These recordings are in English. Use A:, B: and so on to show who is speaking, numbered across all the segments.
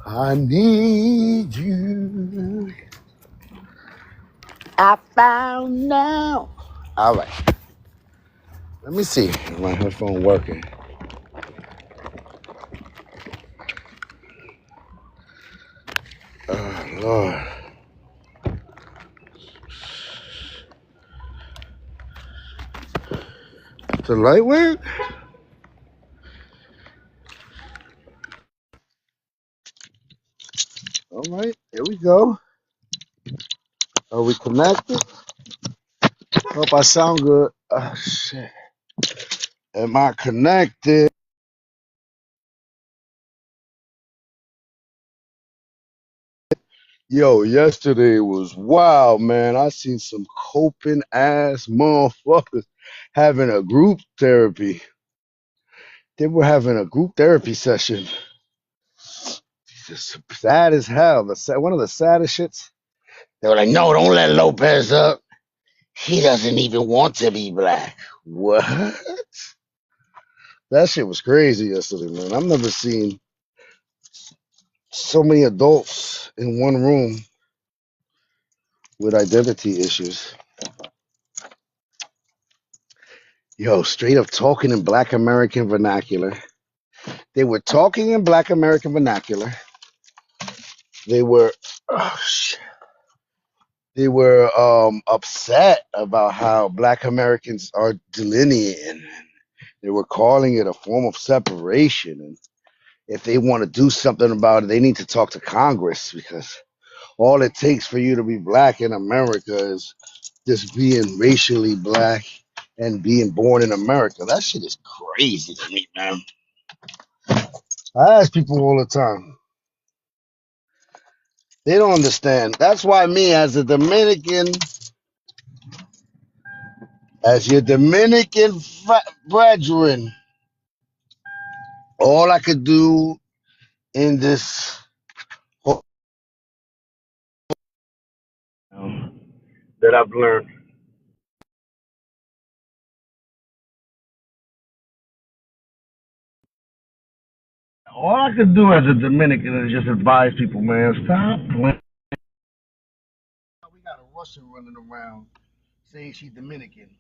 A: I need you. I found now. All right. Let me see. Is my headphone working? Oh, Lord. The light work? All right. Here we go. Are we connected? Hope I sound good. Oh, shit. Am I connected? Yo, yesterday was wild, man. I seen some coping ass motherfuckers having a group therapy. They were having a group therapy session. Just sad as hell. One of the saddest shits. They were like, no, don't let Lopez up. He doesn't even want to be black. What? That shit was crazy yesterday, man. I've never seen so many adults in one room with identity issues. Yo, straight up talking in Black American vernacular. They were talking in Black American vernacular. They were, oh, shit. They were upset about how Black Americans are delineating. They were calling it a form of separation. And if they want to do something about it, they need to talk to Congress, because all it takes for you to be black in America is just being racially black and being born in America. That shit is crazy to me, man. I ask people all the time. They don't understand. That's why me, as a Dominican, as your Dominican brethren, all I could do in this that I've learned. All I could do as a Dominican is just advise people, man, stop playing. We got a Russian running around saying she's Dominican,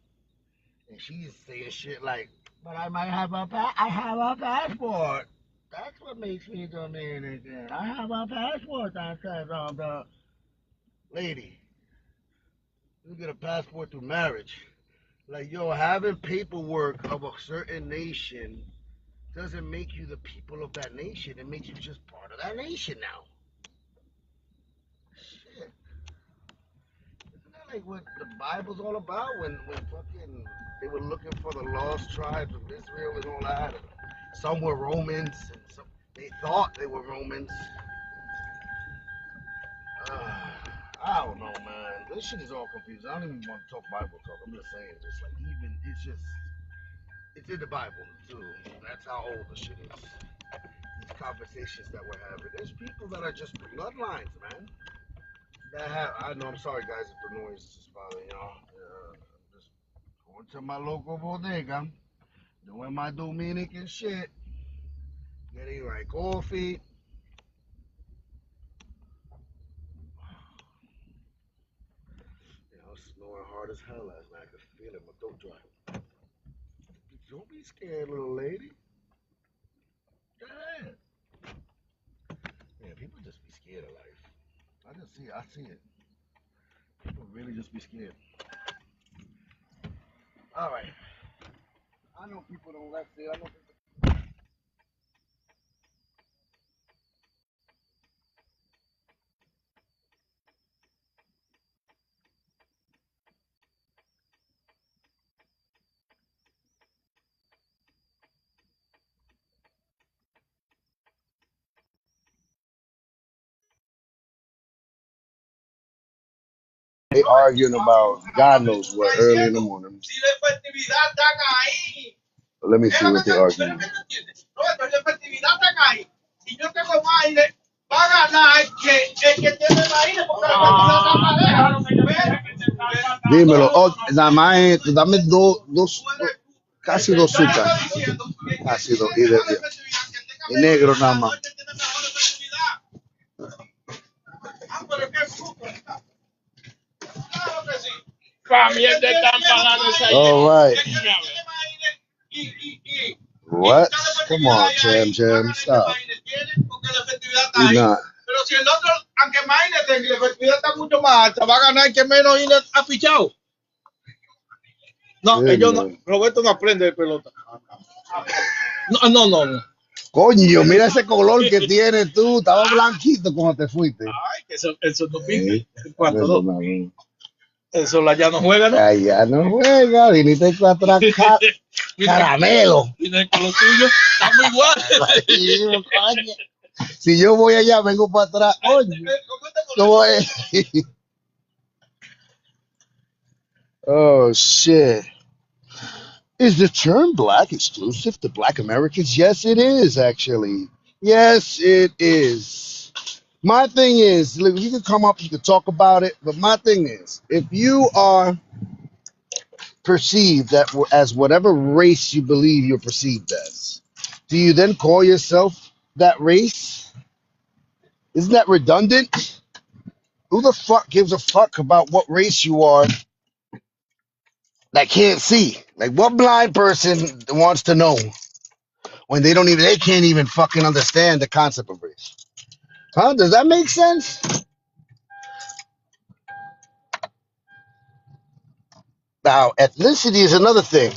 A: and she's saying shit like, "But I might have I have a passport. That's what makes me Dominican. I have a passport that says the lady. You get a passport through marriage. Like, yo, having paperwork of a certain nation doesn't make you the people of that nation. It makes you just part of that nation now. Shit. Isn't that like what the Bible's all about? When fucking they were looking for the lost tribes of Israel and all that. And some were Romans, and some they thought they were Romans. I don't know, man. This shit is all confusing. I don't even want to talk Bible talk. I'm just saying, just like it's in the Bible too. That's how old the shit is. These conversations that we're having. There's people that are just bloodlines, man. That have. I know. I'm sorry, guys, if the noise is bothering y'all. Just going to my local bodega, doing my Dominican shit, getting right coffee. I was snoring hard as hell last night. I could feel it. My throat dry. Don't be scared, little lady. Go ahead. Yeah, people just be scared of life. I see it. People really just be scared. All right. I know people don't like it. I know people. They arguing about God knows what early in the morning. Let me see what they arguing. Dímelo. Oh, nada más, dame casi dos azúcar. Casi dos. Y negro nada más. All right. What? Come on, Jam Jam. Stop. You're not. Coño, mira ese color que tienes tú. Estaba blanquito cuando te fuiste.
B: Ay, que eso no pinta.
A: No.
B: Eso ya no juega, ¿no?
A: Allá no juega, viniste para atrás, caramelo.
B: Vine con lo tuyo, estamos igual.
A: Si yo voy allá, vengo para atrás. Oye, ¿cómo es? Oh, shit. Is the term black exclusive to black Americans? Yes, it is, actually. Yes, it is. My thing is, look, you can come up, you can talk about it, but my thing is, if you are perceived that as whatever race you believe you're perceived as, do you then call yourself that race? Isn't that redundant? Who the fuck gives a fuck about what race you are that can't see? Like, what blind person wants to know when they can't even fucking understand the concept of race? Huh? Does that make sense? Now, ethnicity is another thing.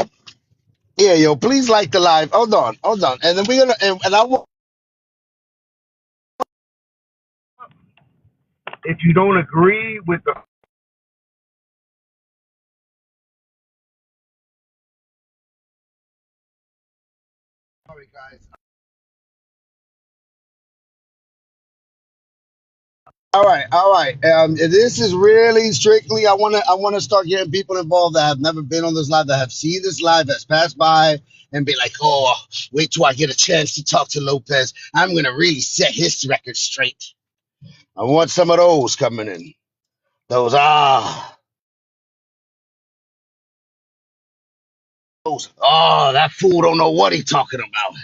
A: Yeah, yo, please like the live. Hold on. And then we're gonna, and I want. If you don't agree with the. Sorry, guys. All right. This is really strictly. I wanna start getting people involved that have never been on this live, that have seen this live, that's passed by, and be like, oh, wait till I get a chance to talk to Lopez. I'm gonna really set his record straight. I want some of those coming in. Those that fool don't know what he talking about.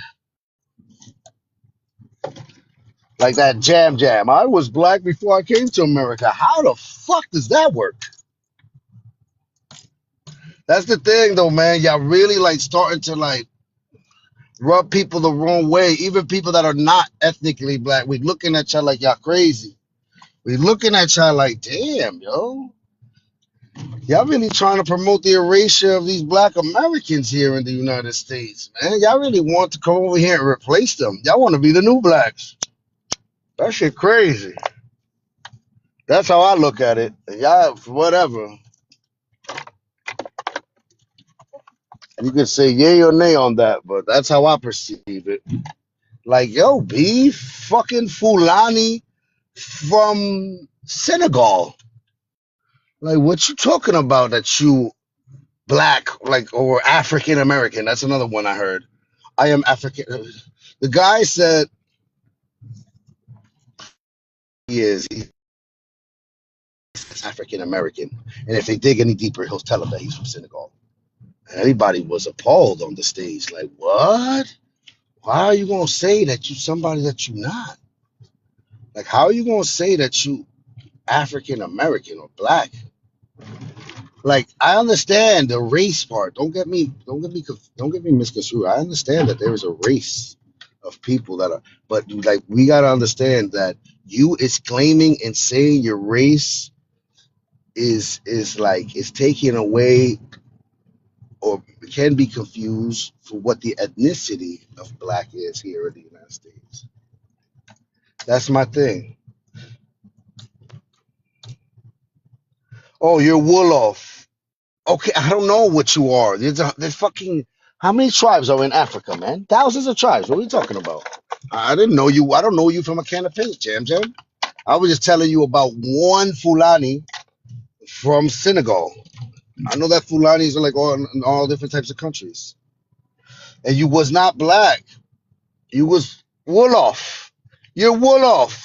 A: Like that Jam Jam. I was black before I came to America. How the fuck does that work? That's the thing, though, man. Y'all really like starting to like rub people the wrong way. Even people that are not ethnically black, we looking at y'all like y'all crazy. We looking at y'all like, damn, yo, y'all really trying to promote the erasure of these black Americans here in the United States, man. Y'all really want to come over here and replace them. Y'all want to be the new blacks. That shit crazy. That's how I look at it. And y'all, whatever. You can say yay or nay on that, but that's how I perceive it. Like, yo, be fucking Fulani from Senegal. Like, what you talking about that you black, like, or African American? That's another one I heard. I am African. The guy said he's African American. And if they dig any deeper, he'll tell them that he's from Senegal. And everybody was appalled on the stage. Like, what? Why are you going to say that you somebody that you not? Like, how are you going to say that you African American or black? Like, I understand the race part. Don't get me misconstrued. I understand that there is a race of people that are, but like, we gotta understand that you is claiming and saying your race is like is taking away or can be confused for what the ethnicity of black is here in the United States. That's my thing. Oh, you're Wolof. Okay, I don't know what you are. There's fucking how many tribes are in Africa, man? Thousands of tribes. What are we talking about? I didn't know you. I don't know you from a can of paint, Jam Jam. I was just telling you about one Fulani from Senegal. I know that Fulanis are like in all different types of countries. And you was not black. You was Wolof. You're Wolof.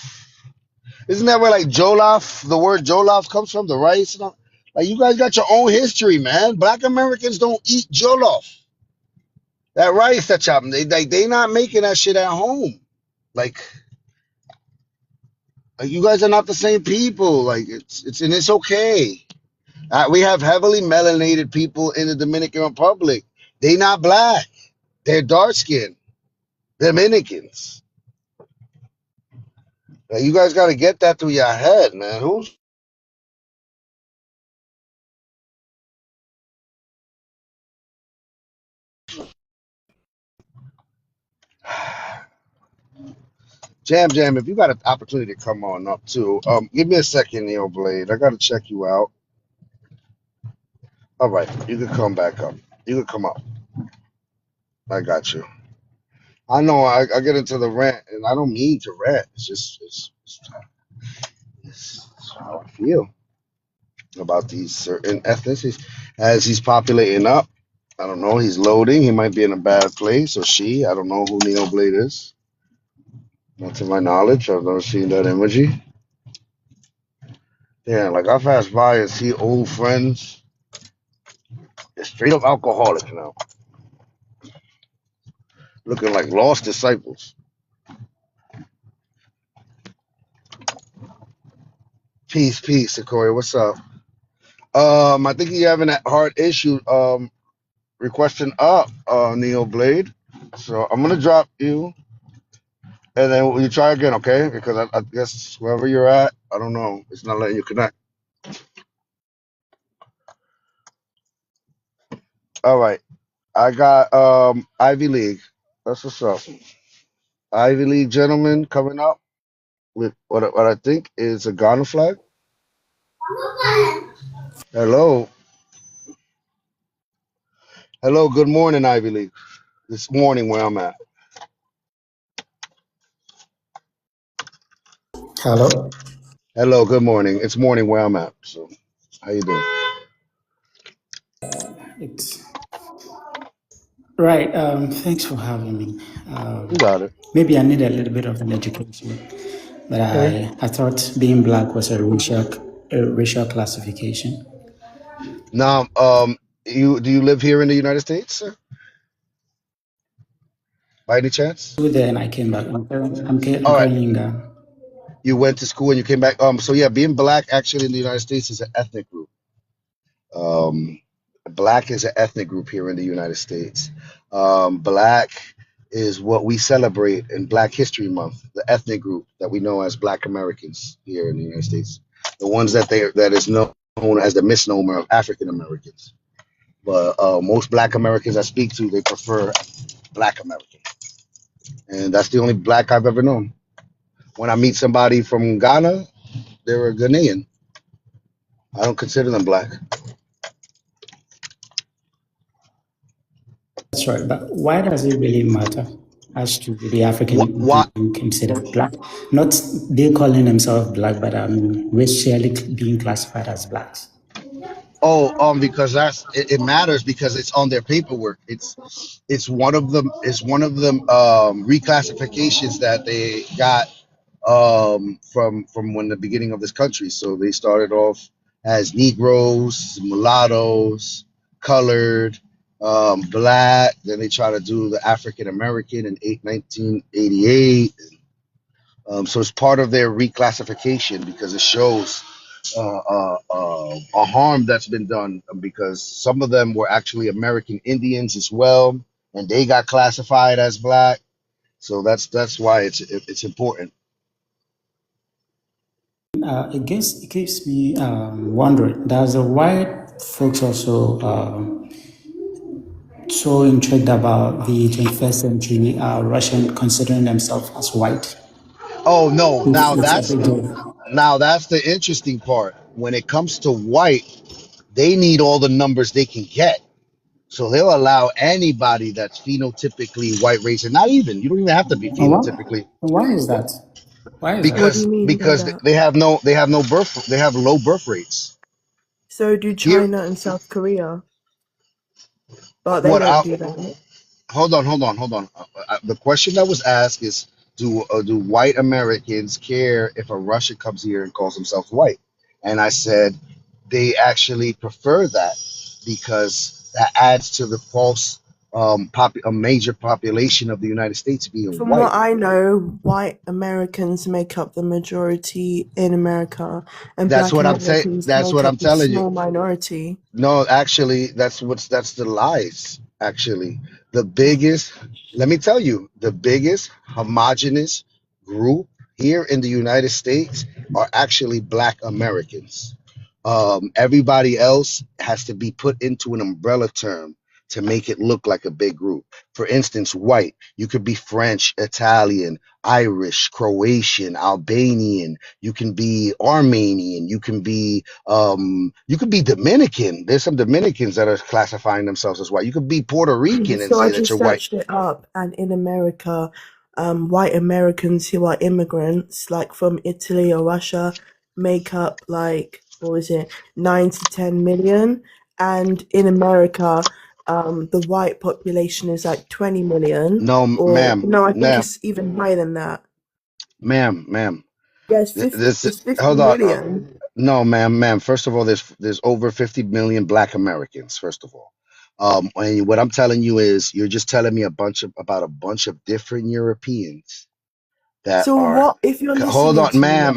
A: Isn't that where like Jollof, the word Jollof comes from, the rice and all? Like you guys got your own history, man. Black Americans don't eat Jollof. That rice that y'all they not making that shit at home. Like you guys are not the same people. Like it's and it's okay. We have heavily melanated people in the Dominican Republic. They not black. They're dark skinned Dominicans. Now, you guys got to get that through your head, man. Who's Jam Jam? If you got an opportunity to come on up too, give me a second, Neo Blade. I got to check you out. All right, you can come back up. You can come up. I got you. I know I get into the rant, and I don't mean to rant. It's just it's how I feel about these certain ethnicities. As he's populating up, I don't know. He's loading. He might be in a bad place, or she. I don't know who Neo Blade is. Not to my knowledge. I've never seen that emoji. Yeah, like I pass by and see old friends. They're straight up alcoholics now, looking like lost disciples. Peace, peace, Sequoia. What's up? I think you're having that hard issue. Requesting up, Neo Blade. So I'm gonna drop you, and then you try again, okay? Because I guess wherever you're at, I don't know, it's not letting you connect. All right, I got Ivy League. That's what's up. Ivy League gentleman coming up with what I think is a Ghana flag. Hello, hello. Good morning, Ivy League. This morning where I'm at.
C: Hello.
A: Hello, good morning. It's morning where I'm at. So, how you doing?
C: It's right. Thanks for having me.
A: You got it.
C: Maybe I need a little bit of an education, but
A: Okay.
C: I thought being black was a racial classification.
A: Now, you do you live here in the United States, sir? By any chance?
C: So then I came back. I'm
A: All right.
C: currently in Ghana.
A: You went to school and you came back. So yeah, being black actually in the United States is an ethnic group. Um, Black is an ethnic group here in the United States. Black is what we celebrate in Black History Month, the ethnic group that we know as Black Americans here in the United States. The ones that is known as the misnomer of African Americans. But most Black Americans I speak to, they prefer Black American, and that's the only Black I've ever known. When I meet somebody from Ghana, they're a Ghanaian. I don't consider them Black.
C: That's right. But why does it really matter as to the African
A: Why?
C: being considered black? Not they calling themselves black, but racially being classified as blacks.
A: Oh, because it matters because it's on their paperwork. It's one of them. It's one of them reclassifications that they got from when the beginning of this country. So they started off as Negroes, mulattoes, colored, black. Then they try to do the African American in 1988. So it's part of their reclassification because it shows a harm that's been done because some of them were actually American Indians as well, and they got classified as black. So that's why it's important.
C: It keeps me wondering. Does the white folks also so intrigued about the 21st century Russian considering themselves as white?
A: Oh no,
C: It's a big deal.
A: now that's the interesting part. When it comes to white, they need all the numbers they can get. So they'll allow anybody that's phenotypically white race, and not even you don't even have to be
C: And
A: phenotypically
C: why is that? Why is that?
D: What do
A: because
D: you mean by
A: because
D: that?
A: they have no birth they have low birth rates
D: So do
A: here.
D: China and South Korea, but they
A: What
D: don't
A: I,
D: do that.
A: hold on. The question that was asked is, do white Americans care if a Russian comes here and calls himself white? And I said they actually prefer that because that adds to the false. a major population of the United States being
D: From what
A: white.
D: I know, white Americans make up the majority in America, and
A: That's
D: black
A: what I'm saying.
D: Americans
A: That's
D: make
A: what I'm
D: up the
A: telling you.
D: small minority.
A: No, actually, that's the lies. Actually, the biggest, let me tell you, the biggest homogenous group here in the United States are actually Black Americans. Everybody else has to be put into an umbrella term to make it look like a big group. For instance, white, you could be French, Italian, Irish, Croatian, Albanian, you can be Armenian, you could be Dominican. There's some Dominicans that are classifying themselves as white. You could be Puerto Rican and
D: So I
A: say that
D: just
A: you're white.
D: searched it up, and in America, white Americans who are immigrants, like from Italy or Russia, make up like, what was it, 9 to 10 million, and in America, the white population is like 20 million,
A: No,
D: or
A: ma'am,
D: no, I think
A: ma'am,
D: it's even higher than that.
A: ma'am.
D: Yeah, it's 50,
A: This,
D: it's 50
A: hold on.
D: million.
A: No, ma'am. First of all, there's over 50 million Black Americans. First of all, and what I'm telling you is you're just telling me about a bunch of different Europeans that
D: So
A: are.
D: what if you're
A: Hold
D: listening
A: on,
D: to me now?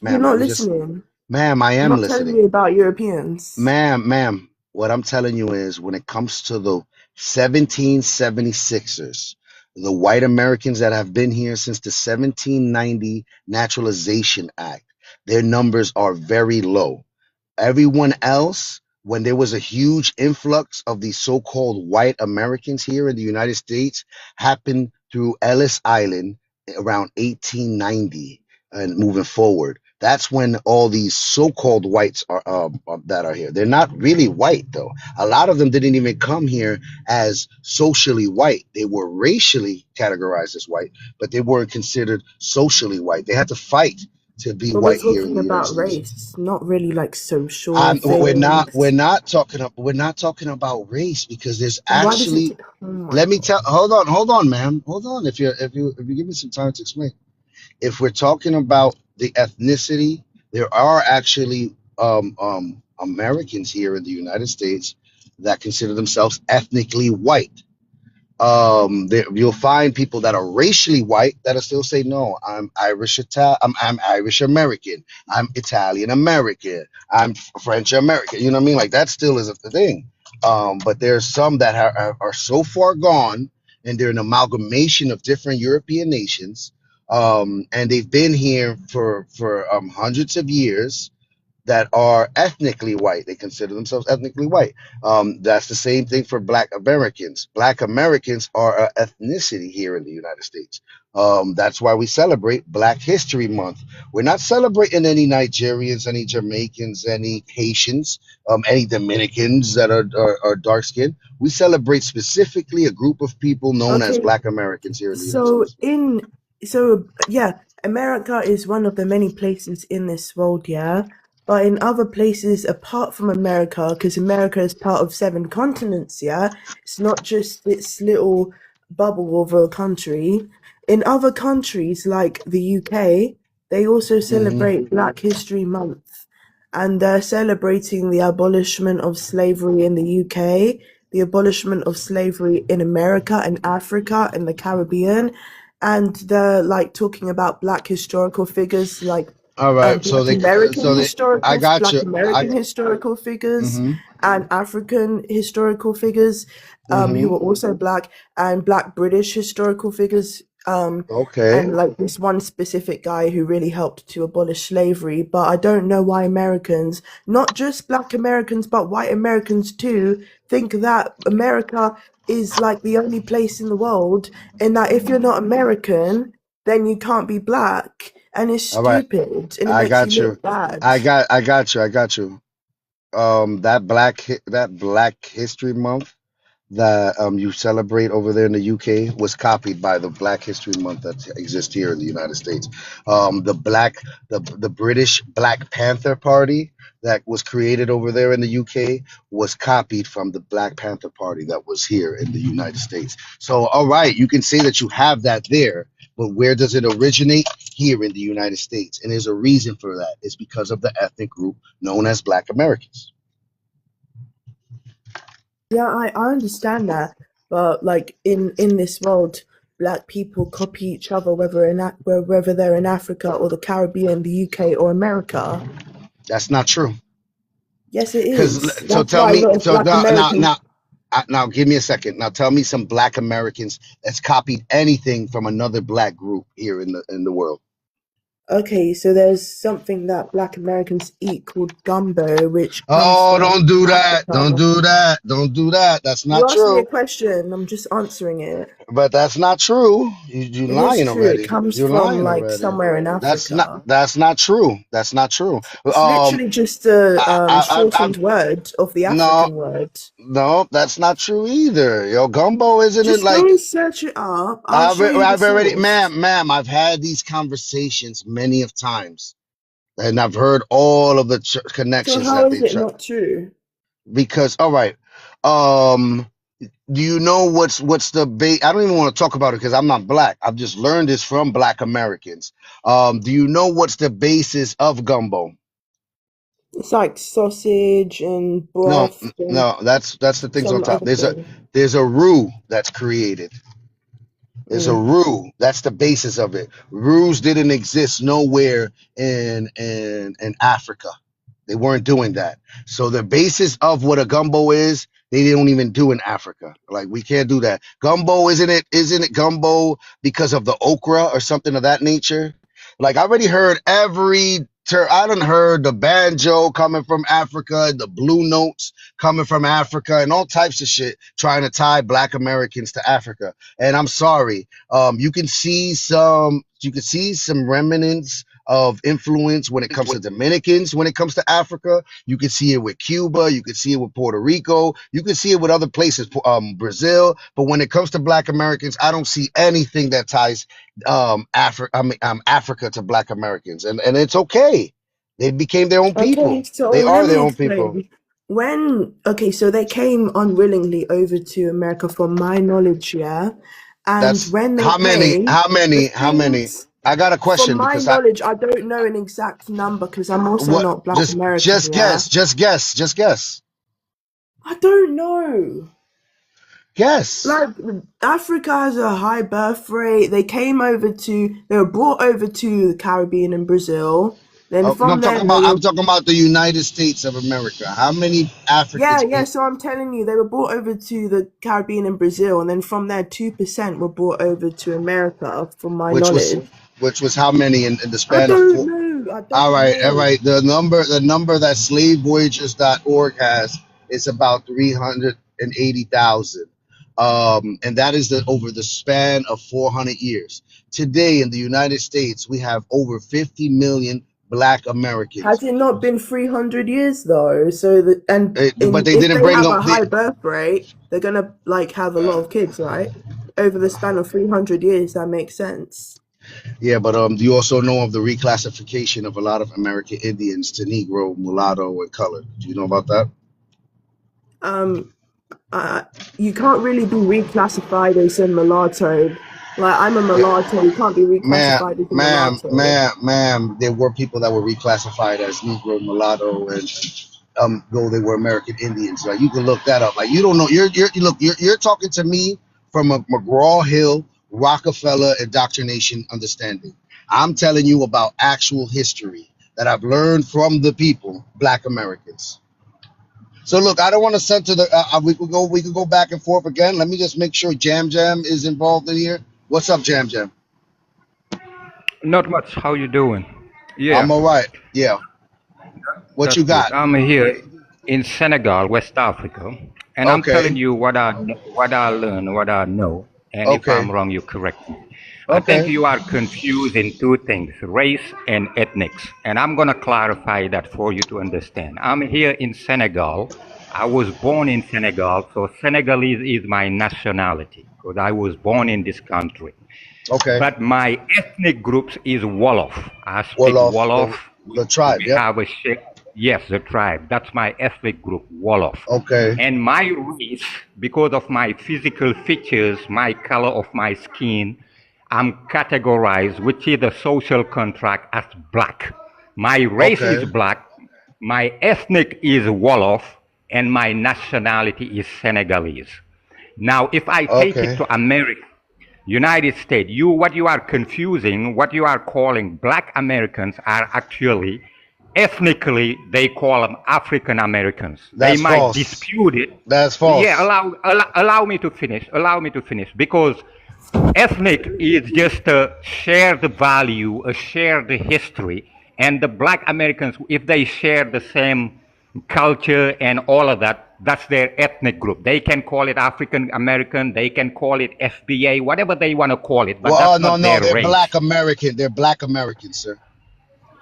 D: You're
A: ma'am.
D: not
A: Let me just,
D: listening.
A: ma'am. I
D: You're
A: am
D: not telling
A: listening.
D: me about Europeans.
A: Ma'am, what I'm telling you is when it comes to the 1776ers, the white Americans that have been here since the 1790 Naturalization Act, their numbers are very low. Everyone else, when there was a huge influx of these so-called white Americans here in the United States, happened through Ellis Island around 1890 and moving forward. That's when all these so-called whites are that are here. They're not really white though. A lot of them didn't even come here as socially white. They were racially categorized as white, but they weren't considered socially white. They had to fight to be
D: But we're
A: white here in
D: talking
A: the United
D: about
A: States.
D: race, not really like social
A: We're
D: things.
A: not talking about race because there's
D: Why does it
A: actually.
D: take, oh my
A: Let me
D: God.
A: tell. Hold on, ma'am. Hold on. If you give me some time to explain. If we're talking about the ethnicity, there are actually Americans here in the United States that consider themselves ethnically white. There, you'll find people that are racially white that'll still say no, I'm Irish American, I'm Italian American, I'm French American, you know what I mean, like that still is a thing. But there's some that are so far gone and they're an amalgamation of different European nations, and they've been here for hundreds of years, that are ethnically white. They consider themselves ethnically white. That's the same thing for Black Americans. Black Americans are an ethnicity here in the United States. That's why we celebrate Black History Month. We're not celebrating any Nigerians, any Jamaicans, any Haitians, any Dominicans that are dark skinned. We celebrate specifically a group of people known as
D: Okay,
A: Black Americans here in the United
D: so
A: States.
D: yeah, America is one of the many places in this world, yeah. But in other places apart from America, because America is part of 7 continents, yeah, it's not just this little bubble of a country. In other countries like the UK, they also
A: Hmm.
D: celebrate Black History Month, and they're celebrating the abolishment of slavery in the UK, the abolishment of slavery in America and Africa and the Caribbean, and they're like talking about black historical figures like
A: All right. So they, so they, I got
D: Black
A: you.
D: American historical figures
A: Hmm.
D: and African historical figures who
A: Hmm.
D: were also black, and black British historical figures,
A: Okay.
D: and like this one specific guy who really helped to abolish slavery. But I don't know why Americans, not just black Americans, but white Americans too, think that America is like the only place in the world, and that if you're not American, then you can't be black. And it's
A: All right.
D: stupid and it
A: I
D: makes you
A: got
D: look
A: you.
D: bad.
A: I got you. That Black History Month that you celebrate over there in the UK was copied by the Black History Month that exists here in the United States. The British Black Panther Party that was created over there in the UK was copied from the Black Panther Party that was here in the United States. So, all right, you can say that you have that there, but where does it originate? Here in the United States, and there's a reason for that. It's because of the ethnic group known as Black Americans.
D: Yeah, I understand that, but like in this world, black people copy each other, whether they're in Africa or the Caribbean, the UK or America.
A: That's not true.
D: Yes, it
A: Because
D: is.
A: so
D: That's
A: tell
D: why a
A: me,
D: lot of
A: so
D: black Americans.
A: now give me a second. Now tell me some Black Americans that's copied anything from another Black group here in the world.
D: Okay, so there's something that black Americans eat called gumbo, which comes
A: Oh,
D: from
A: don't do that! Don't
D: Africa.
A: do that! Don't do that! That's
D: You
A: not
D: asked me a
A: true.
D: question, I'm just answering it.
A: But that's not true. You
D: It is
A: lying
D: true. It
A: already.
D: comes
A: You're
D: from
A: lying
D: like
A: already.
D: somewhere in Africa.
A: That's not true. That's not true.
D: It's literally just a
A: I
D: shortened word of the
A: no
D: African word.
A: no, that's not true either. Yo, gumbo isn't it
D: Just go
A: like
D: and search it up. I'll show you the
A: I've already,
D: source.
A: ma'am, I've had these conversations many of times, and I've heard all of the
D: So
A: connections
D: how
A: that
D: is
A: they
D: it
A: try.
D: not true?
A: Because, all right, um, do you know what's the base? I don't even want to talk about it because I'm not black. I've just learned this from Black Americans. Do you know what's the basis of gumbo?
D: It's like sausage and
A: No,
D: broth and
A: no, that's the things on
D: some
A: top.
D: other thing.
A: There's a roux that's created. There's a
D: Mm.
A: roux. That's the basis of it. Roux didn't exist nowhere in Africa. They weren't doing that. So the basis of what a gumbo is, they don't even do in Africa. Like we can't do that. Gumbo, isn't it gumbo because of the okra or something of that nature? Like I already heard I done heard the banjo coming from Africa, the blue notes coming from Africa, and all types of shit trying to tie Black Americans to Africa. And I'm sorry, you can see some remnants of influence when it comes to Dominicans, when it comes to Africa. You can see it with Cuba, you can see it with Puerto Rico, you can see it with other places, Brazil. But when it comes to Black Americans, I don't see anything that ties Africa to Black Americans, and it's okay. They became their own
D: Okay,
A: people.
D: so
A: They
D: let
A: are their
D: me
A: own people.
D: explain. So they came unwillingly over to America from my knowledge, yeah. And
A: That's
D: when they came, the
A: how many?
D: things,
A: I got a
D: from
A: question
D: my
A: because I
D: knowledge, I don't know an exact number because I'm also
A: what
D: not Black American,
A: just
D: yeah.
A: guess, just guess.
D: I don't know.
A: Guess.
D: Like Africa has a high birth rate. They were brought over to the Caribbean and Brazil. Then
A: Oh, no,
D: from then they
A: I'm
D: were
A: talking about the United States of America. How many Africans
D: Yeah,
A: came,
D: so I'm telling you, they were brought over to the Caribbean and Brazil, and then from there, 2% were brought over to America, from my
A: which was
D: knowledge.
A: how many in the
D: I
A: span of
D: don't
A: four?
D: know. I
A: All
D: don't
A: right, all
D: know.
A: right. The number that slavevoyagers.org has is about 380,000. And that is over the span of 400 years. Today in the United States, we have over 50 million Black Americans.
D: Has it not been 300 years though?
A: But they
D: If
A: didn't
D: they
A: bring
D: have
A: them.
D: a high birth rate, they're gonna like have a lot of kids, right? Over the span of 300 years, that makes sense.
A: Yeah, but you also know of the reclassification of a lot of American Indians to Negro, mulatto, and colored. Do you know about that?
D: Um, you can't really be reclassified as a mulatto. Like I'm a mulatto, you can't be reclassified as a mulatto.
A: There were people that were reclassified as Negro, mulatto, and though they were American Indians. Like you can look that up. Like you don't know. You're talking to me from a McGraw Hill Rockefeller indoctrination understanding. I'm telling you about actual history that I've learned from the people, Black Americans. So look, I don't want to center the. We could go back and forth again. Let me just make sure Jam Jam is involved in here. What's up, Jam Jam?
E: Not much. How you doing?
A: I'm
E: Yeah,
A: all right. Yeah. What
E: that's
A: you
E: good.
A: got?
E: I'm here in Senegal, West Africa, and I'm
A: Okay.
E: telling you what I learn, what I know. And if
A: Okay.
E: I'm wrong, you correct me. I think
A: Okay.
E: you are confusing two things, race and ethnics. And I'm going to clarify that for you to understand. I'm here in Senegal. I was born in Senegal, so Senegalese is my nationality because I was born in this country.
A: Okay.
E: But my ethnic group is Wolof. I speak
A: Wolof,
E: Wolof.
A: the tribe.
E: We
A: Yep.
E: have a shape. Yes, the tribe. That's my ethnic group, Wolof.
A: Okay.
E: And my race, because of my physical features, my color of my skin, I'm categorized, which is the social contract, as black. My race is
A: Okay.
E: black. My ethnic is Wolof. and my nationality is Senegalese. Now, if I take it
A: Okay.
E: to America, United States, what you are confusing, what you are calling black Americans are actually ethnically they call them African Americans. They
A: That's
E: might
A: false.
E: dispute it.
A: That's
E: Yeah,
A: false.
E: allow me to finish. Allow me to finish because ethnic is just a shared value, a shared history, and the black Americans, if they share the same culture and all of that, that's their ethnic group. They can call it African American, they can call it FBA, whatever they want to call it, but
A: Well,
E: that's
A: no,
E: not
A: no,
E: their
A: they're
E: race.
A: black American. They're black Americans, sir.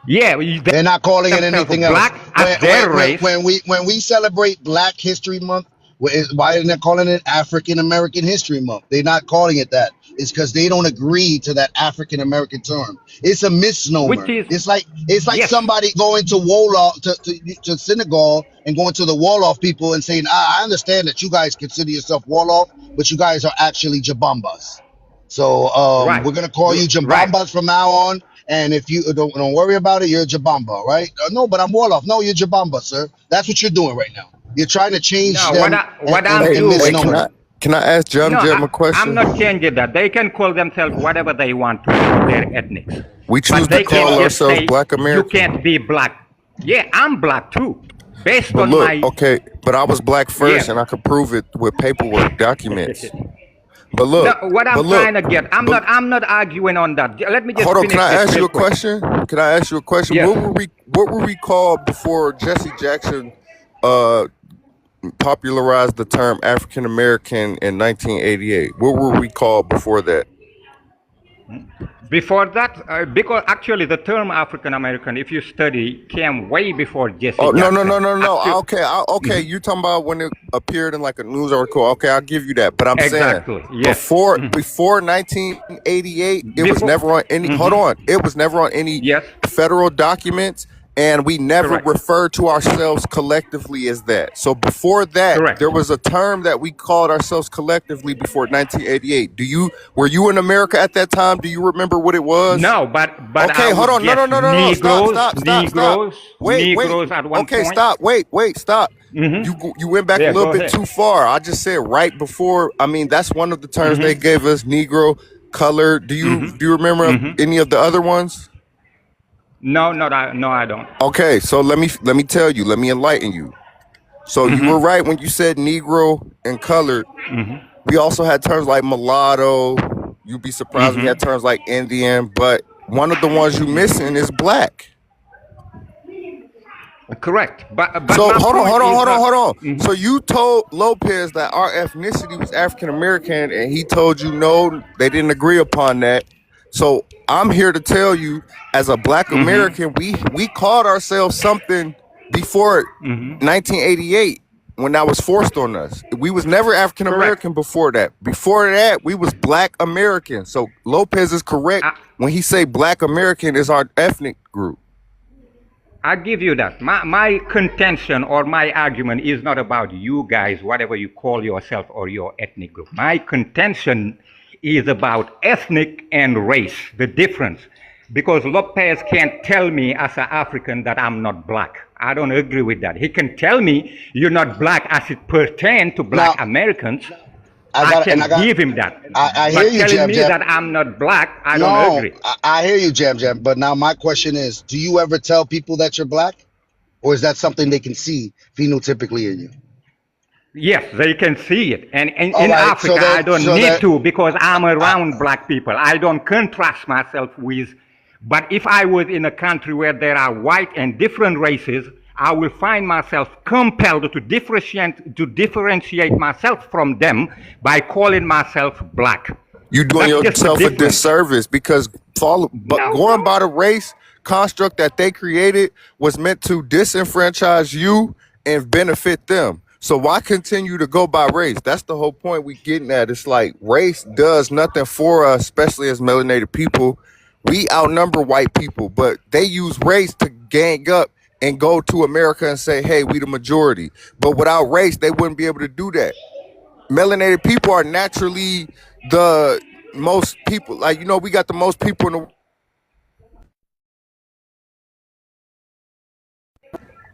E: Yeah,
A: They're not calling it
E: themselves
A: anything else.
E: black as their race.
A: When we celebrate Black History Month, why are they calling it African American History Month? They're not calling it that. It's because they don't agree to that African American term. It's a
E: Which
A: misnomer.
E: is,
A: It's like
E: yes,
A: somebody going to Wolof to Senegal and going to the Wolof people and saying, I understand that you guys consider yourself Wolof, but you guys are actually Jabambas. So
E: right,
A: we're gonna call you
E: right.
A: Jabambas from now on. And if you don't worry about it, you're a Jabamba, right? No, but I'm Wolof. No, you're Jabamba, sir. That's what you're doing right now. You're trying to change
E: No,
A: them
E: what I'm
A: and
F: Hey,
E: doing,
F: can
A: misnomer
F: I
A: them.
F: ask
E: no,
F: Jam a
E: I'm
F: question?
E: not changing that. They can call themselves whatever they want to for their ethnics.
F: We choose
E: But
F: to
E: they can't
F: call
E: just
F: ourselves
E: say,
F: Black
E: you
F: American.
E: can't be black. Yeah, I'm black too. Based
F: But
E: on
F: look,
E: my,
F: okay, but I was black
E: yeah.
F: first, and I could prove it with paperwork, documents. But
E: No,
F: look,
E: what I'm
F: but look,
E: trying to get,
F: but
E: I'm not arguing on that. Let me just
F: hold on. Can
E: finish
F: I
E: this
F: ask you
E: real
F: a
E: quick.
F: question? Can I ask you a question?
E: Yes.
F: What were we called before Jesse Jackson uh popularized the term African American in 1988? What were we called before that?
E: Before that, because actually the term African American, if you study, came way before Jesse
F: Oh, no, no, no,
E: Jackson.
F: no, no.
E: Actually,
F: Okay. You talking about when it appeared in like a news article? Okay, I'll give you that. But I'm saying
E: exactly, yes.
F: before 1988, it was
E: Before,
F: never on any. Hold on, it was never on any
E: yes,
F: federal documents, and we never
E: correct,
F: referred to ourselves collectively as that. So before that,
E: correct.
F: there was a term that we called ourselves collectively before 1988. Were you in America at that time? Do you remember what it was?
E: No, but I
F: Okay, hold
E: would
F: on. No,
E: guess
F: no, no, no, no. Stop,
E: Negroes,
F: stop, stop, stop.
E: Negroes,
F: Wait.
E: Negroes at one
F: Okay,
E: point.
F: stop. Wait, stop. You went back a
E: Yeah,
F: little
E: go
F: bit
E: ahead.
F: too far. I just said right before. I mean, that's one of the terms they gave us: Negro, color. Do you remember any of the other ones?
E: No, no, I don't.
F: Okay, so let me tell you. Let me enlighten you. So you were right when you said Negro and colored. We also had terms like mulatto. You'd be surprised we had terms like Indian, but one of the ones you missing is black.
E: Correct. But
F: So
E: my point is not.
F: hold on. So you told Lopez that our ethnicity was African American, and he told you no, they didn't agree upon that. So I'm here to tell you, as a Black American, we called ourselves something before 1988 when that was forced on us. We was never African
E: Correct.
F: American before that. Before that, we was Black American. So Lopez is correct when he say Black American is our ethnic group.
E: I give you that. My contention or my argument is not about you guys, whatever you call yourself or your ethnic group. My contention is about ethnic and race, the difference. Because Lopez can't tell me as an African that I'm not black. I don't agree with that. He can tell me you're not black as it pertains to black
A: Now,
E: Americans.
A: I
E: can
A: got
E: give him that.
A: I hear
E: But
A: you,
E: telling
A: Jam
E: me
A: Jam.
E: that I'm not black, I don't
A: No,
E: agree.
A: I hear you, Jam Jam. But now my question is, do you ever tell people that you're black? Or is that something they can see phenotypically in you?
E: Yes, they can see it. And
A: All
E: in
A: right,
E: Africa, I don't need to because I'm around black people. I don't contrast myself with. But if I was in a country where there are white and different races, I will find myself compelled to differentiate myself from them by calling myself black.
F: You doing
E: That's just the
F: yourself a
E: difference.
F: disservice because going by the race construct that they created was meant to disenfranchise you and benefit them. So why continue to go by race? That's the whole point we getting at. It's like race does nothing for us, especially as melanated people. We outnumber white people, but they use race to gang up and go to America and say, hey, we the majority. But without race, they wouldn't be able to do that. Melanated people are naturally the most people. Like, we got the most people in the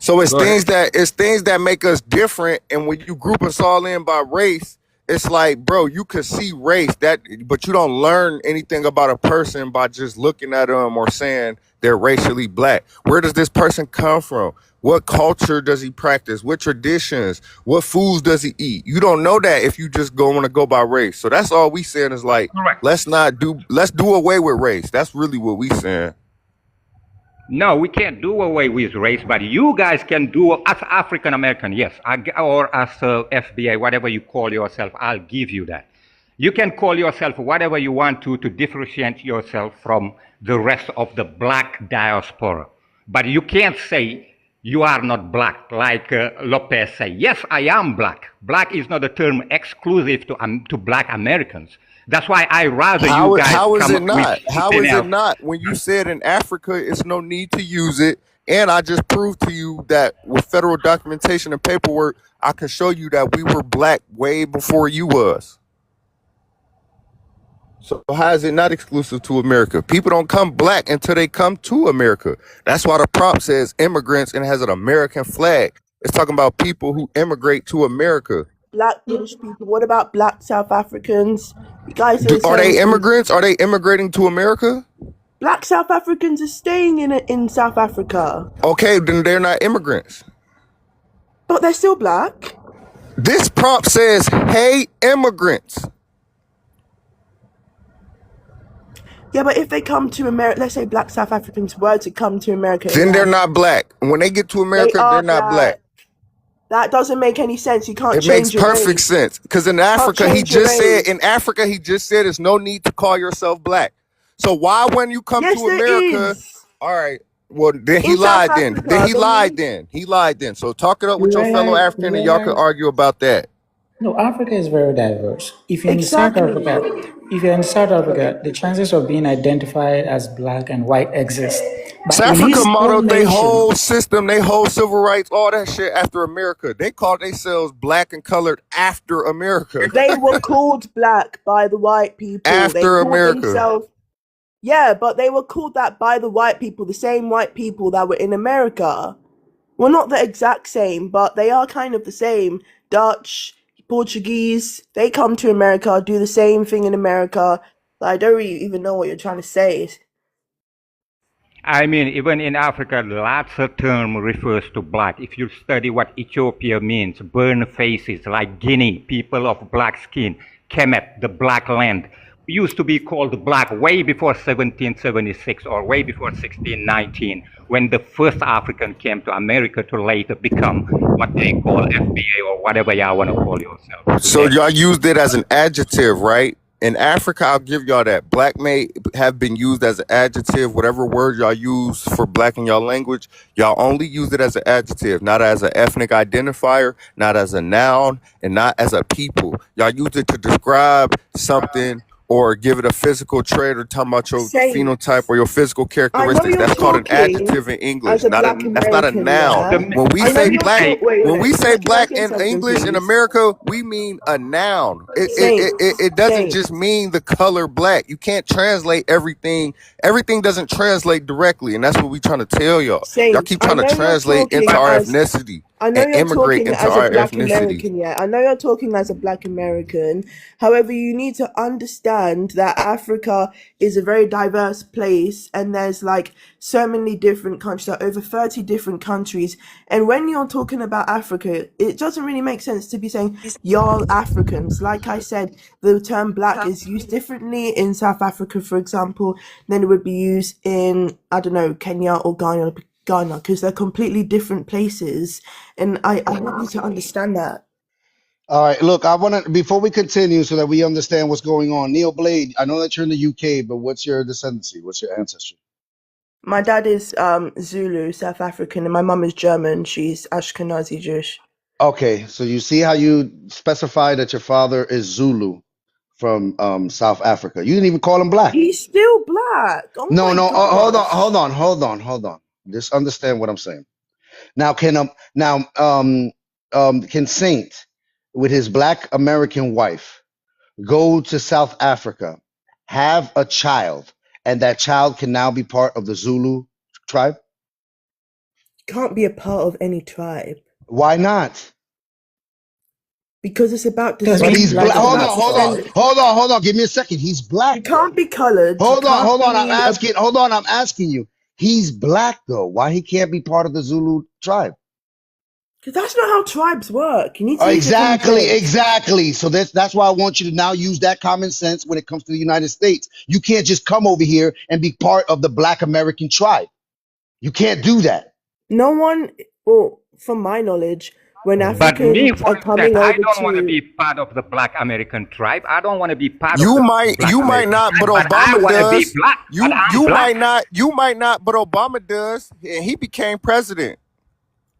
F: So
B: Go ahead.
F: it's things that make us different, and when you group us all in by race, it's like, bro, you could see race that, but you don't learn anything about a person by just looking at them or saying they're racially black. Where does this person come from? What culture does he practice? What traditions? What foods does he eat? You don't know that if you just want to go by race. So that's all we saying is like,
B: Correct.
F: let's do away with race. That's really what we saying.
E: No, we can't do away with race, but you guys can do as African American, yes, or as FBA, whatever you call yourself. I'll give you that. You can call yourself whatever you want to differentiate yourself from the rest of the black diaspora. But you can't say you are not black, like Lopez say. Yes, I am black. Black is not a term exclusive to black Americans. That's why I rather you guys
F: How is
E: come
F: it
E: up
F: not?
E: with
F: How
E: something
F: is it
E: else.
F: not? When you said in Africa, it's no need to use it, and I just proved to you that with federal documentation and paperwork, I can show you that we were black way before you was. So how is it not exclusive to America? People don't come black until they come to America. That's why the prop says immigrants and has an American flag. It's talking about people who immigrate to America.
D: Black British people. What about black South Africans? You guys are
F: Are
D: saying
F: they
D: things.
F: immigrants? Are they immigrating to America?
D: Black South Africans are staying in South Africa,
F: Okay, then they're not immigrants.
D: but they're still black.
F: This prompt says, hey, immigrants.
D: Yeah, but if they come to America, let's say black South Africans were to come to America,
F: Then they're not black. When they get to
D: they
F: America,
D: are
F: they're not black.
D: black. That doesn't make any sense. You can't
F: It makes
D: change your
F: perfect
D: race.
F: sense. Because in
D: You can't
F: Africa, he
D: change your
F: just said,
D: race.
F: there's no need to call yourself black. So why when you come
D: Yes,
F: to
D: there
F: America,
D: is.
F: all right, well, then he
D: In South
F: lied then.
D: Africa,
F: Then he
D: they
F: lied
D: need.
F: then. He lied then. So talk it up
C: You
F: with your fellow
C: realize, you
F: African and y'all can
C: realize,
F: argue about that.
C: no, Africa is very diverse. If you're in South
D: Exactly.
C: Africa, the chances of being identified as black and white exist. But
F: South
C: in
F: Africa
C: his own
F: modeled their
C: nation,
F: whole system, their whole civil rights, all that shit after America. They called themselves black and colored after America.
D: They were called black by the white people. They
F: After
D: called
F: America.
D: themselves. Yeah, but they were called that by the white people, the same white people that were in America. Well, not the exact same, but they are kind of the same. Dutch, Portuguese, they come to America, do the same thing in America. I don't really even know what you're trying to say.
E: I mean, even in Africa, lots of term refers to black. If you study what Ethiopia means, burn faces, like Guinea, people of black skin, Kemet, the black land, used to be called black way before 1776 or way before 1619, when the first African came to America to later become what they call FBA or whatever y'all want to call yourselves
F: So
E: today.
F: y'all used it as an adjective, right? In Africa, I'll give y'all that. Black may have been used as an adjective. Whatever word y'all use for black in y'all language, y'all only use it as an adjective, not as an ethnic identifier, not as a noun, and not as a people. Y'all use it to describe something or give it a physical trait or talking about your phenotype
D: Saints,
F: or your physical
D: I know
F: characteristics.
D: you're
F: That's called an
D: talking
F: adjective in English.
D: as a
F: Not a
D: black
F: that's not a
D: American,
F: noun.
D: yeah?
E: The,
F: When we
D: I know
F: say
D: you're
F: black,
D: talking. Wait,
F: when we say
D: can I
F: black
D: say
F: in
D: something,
F: English in
D: please?
F: America, we mean a noun.
D: Saints,
F: It doesn't just
D: Saints,
F: mean the color black. You can't translate everything. Everything doesn't translate directly, and that's what we trying to tell y'all. Y'all
D: Saints.
F: keep
D: I
F: trying to
D: know you're
F: translate into
D: talking
E: but
F: our
D: as
F: ethnicity
D: I know
F: and
D: you're
F: immigrate
D: talking
F: into
D: as a
F: our
D: black
F: ethnicity.
D: American, yeah. I know you're talking as a black American. However, you need to understand that Africa is a very diverse place and there's like so many different countries, like over 30 different countries. And when you're talking about Africa, it doesn't really make sense to be saying y'all Africans. Like I said, the term black is used differently in South Africa, for example, than it would be used in, I don't know, Kenya or Ghana, because they're completely different places. And I want you to understand that.
A: All right, look, I want to, before we continue so that we understand what's going on, Neil Blade, I know that you're in the UK, but what's your descendancy? What's your ancestry?
D: My dad is Zulu, South African, and my mum is German. She's Ashkenazi Jewish.
A: Okay, so you see how you specify that your father is Zulu from South Africa. You didn't even call him black.
D: He's still black. Oh
A: No,
D: my
A: no, hold on,
D: gosh.
A: hold on. Just understand what I'm saying. Now, can Saint, with his black American wife, go to South Africa, have a child, and that child can now be part of the Zulu tribe?
D: can't be a part of any tribe
A: Why not?
D: because it's about
C: Because
A: But
C: he's
A: he's
D: descendants.
A: black.
C: black
D: It's
C: and
A: Hold on,
C: not
D: about
A: hold on,
C: white.
D: descendants.
A: hold on, hold on. Give me a second. He's
D: You
A: black though.
D: can't be coloured. You
A: Hold on,
D: can't
A: hold on. I'm
D: be a.
A: asking. Hold on, I'm asking you. He's black though. Why he can't be part of the Zulu tribe?
D: Because that's not how tribes work. You need to use your common
A: Exactly,
D: sense.
A: exactly. So that's why I want you to now use that common sense when it comes to the United States. You can't just come over here and be part of the Black American tribe. You can't do that.
D: No one, well, from my knowledge, when
E: But me,
D: Africans
E: for
D: are
E: instance,
D: coming
E: I
D: over
E: don't want to
D: to,
E: be part of the Black American tribe. I don't want to be part of
F: You
E: the
F: might,
E: Black
F: you might
E: American
F: not, but
E: tribe, but I
F: Obama
E: want to be
F: does.
E: black. But I'm
F: You
E: black.
F: might not, you might not, but Obama does, and he became president.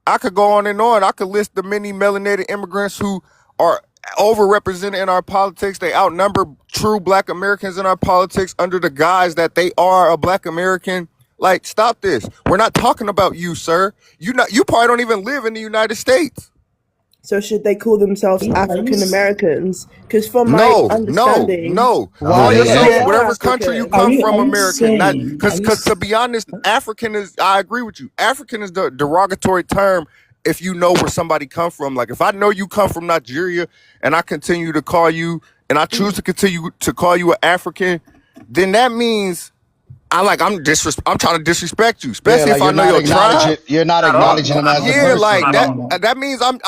F: I could go on and on. I could list the many melanated immigrants who are overrepresented in our politics. They outnumber true Black Americans in our politics under the guise that they are a Black American. Like, stop this. We're not talking about you, sir. You probably don't even live in the United States.
D: so should they call themselves
C: Are you
D: African Americans? Because from my
F: No, no,
D: understanding,
F: no.
A: Why
F: Call
A: they
D: yeah, they
F: yourself
A: can't?
D: are
F: whatever country you
D: African.
F: come from,
C: are you
F: American. Not
C: saying are
F: because
C: you
F: to be honest, African is. I agree with you. African is the derogatory term. If you know where somebody come from, like if I know you come from Nigeria and I continue to call you, and I choose to continue to call you an African, then that means I'm trying to disrespect you,
A: Yeah,
F: especially if
A: like
F: I know your tribe.
A: you're not
E: Not at all.
A: acknowledging
C: no
A: him as a
E: Not at all.
F: Yeah,
A: person.
F: like
E: Not at
F: that.
E: all.
F: That means I'm.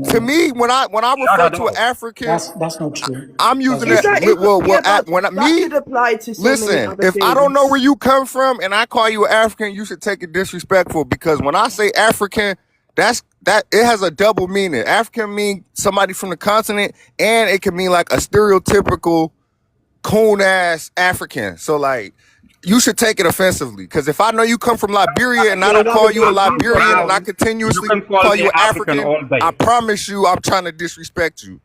F: To
C: no.
F: me, when I
E: Not
F: refer
E: at
F: to an
E: all.
F: African,
C: That's not true.
F: I'm
C: That's
F: using
D: Is
C: not
F: that.
C: true.
D: that is yeah, but
F: When
D: that
F: me
D: could apply to so many
F: listen,
D: other
F: if I don't know where
D: things.
F: you come from and I call you African, you should take it disrespectful because when I say African, that it has a double meaning. African mean somebody from the continent, and it can mean like a stereotypical coon ass African. So like, you should take it offensively because if I know you come from Liberia and I
D: Well,
F: don't
D: in other
F: call you a
D: words, you were
F: Liberian and I
D: wrong.
E: You
F: continuously
E: can call
F: call
E: me
F: you an
E: African
F: African,
E: all
F: I
E: day.
F: promise you I'm trying to disrespect you.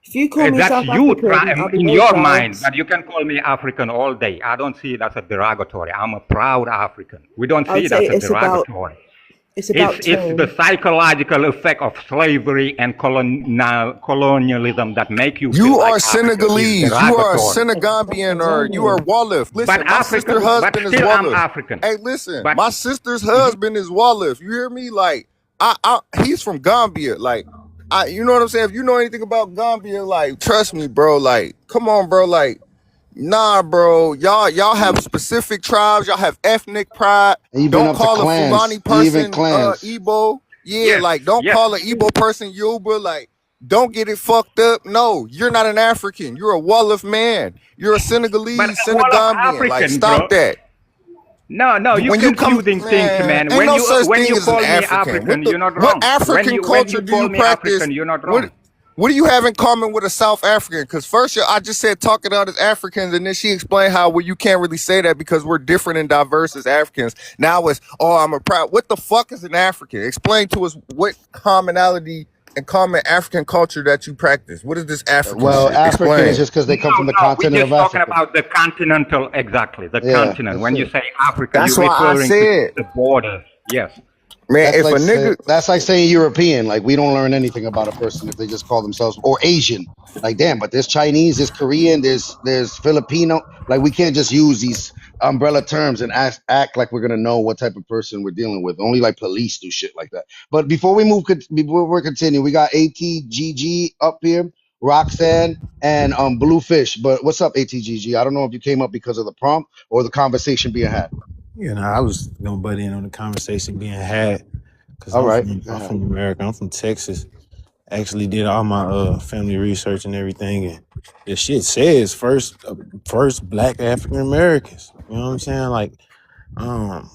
D: If you call me
E: That's
D: South
E: you
D: African, I'll be
E: in
D: very
E: your
D: proud.
E: mind, but you can call me African all day. I don't see it as a derogatory. I'm a proud African. We don't
D: I
E: see
D: would
E: it
D: say
E: as a derogatory.
D: it's about
E: It's the
D: tone.
E: psychological effect of slavery and colonialism that make you feel
F: You
E: like
F: are
E: Africa is
F: Senegalese. You are a
E: derogatory.
F: Senegambian, or you are
C: Exactly.
F: Wolof.
E: But
F: Listen, my sister's
E: African, but
F: husband is
E: still I'm
F: Wolof.
E: African.
F: Hey, listen,
E: But
F: my sister's
E: mhm.
F: husband is Wolof. You hear me? Like, he's from Gambia. Like, you know what I'm saying? If you know anything about Gambia, like, trust me, bro. Like, come on, bro. Like, nah, bro. Y'all have specific tribes. Y'all have ethnic pride.
A: Even
F: Don't
A: up to
F: call a
A: clans,
F: Fulani
A: even
F: person
A: clans.
F: Igbo. Yeah,
E: Yes,
F: like don't
E: yes.
F: call an Igbo person Yoruba. Like, don't get it fucked up. No, you're not an African. You're a Wolof man. You're a
E: But
F: Senegalese,
E: all of
F: Senegambian. Like,
E: African,
F: stop
E: bro.
F: that.
E: No, no, you're
F: When you come,
E: confusing things,
F: man,
E: man.
F: ain't no such
E: When
F: thing
E: you
F: as an
E: call me
F: African.
E: African, you're not
F: What
E: wrong.
F: African
E: When
F: culture
E: you
F: do you
E: call me
F: practice?
E: African, you're not
F: What
E: wrong.
F: what do you have in common with a South African? Because first I just said talking out as Africans, and then she explained how well you can't really say that because we're different and diverse as Africans. Now it's I'm a proud. What the fuck is an African? Explain to us what commonality and common African culture that you practice. What is this African
A: Well,
F: shit?
A: African is
F: Explain.
A: just because they
E: No,
A: come from the
E: no, we're
A: continent of
E: just talking
A: Africa.
E: about the continental, exactly, the
A: Yeah,
E: continent.
A: that's
E: When you
A: it.
E: say African,
F: That's
E: you're
F: why I
E: referring to
F: said,
E: the borders. Yes.
F: man, if a nigga,
A: That's like saying European. Like we don't learn anything about a person if they just call themselves or Asian. Like damn, but there's Chinese, there's Korean, there's Filipino. Like we can't just use these umbrella terms and act like we're gonna know what type of person we're dealing with. Only like police do shit like that. But before we continue, we got ATGG up here, Roxanne and Bluefish. But what's up, ATGG? I don't know if you came up because of the prompt or the conversation being had.
G: You know, I was gonna butt in on the conversation being had because
A: All right.
G: I'm from America. I'm from Texas. Actually, did all my family research and everything, and the shit says first Black African Americans. You know what I'm saying? Um,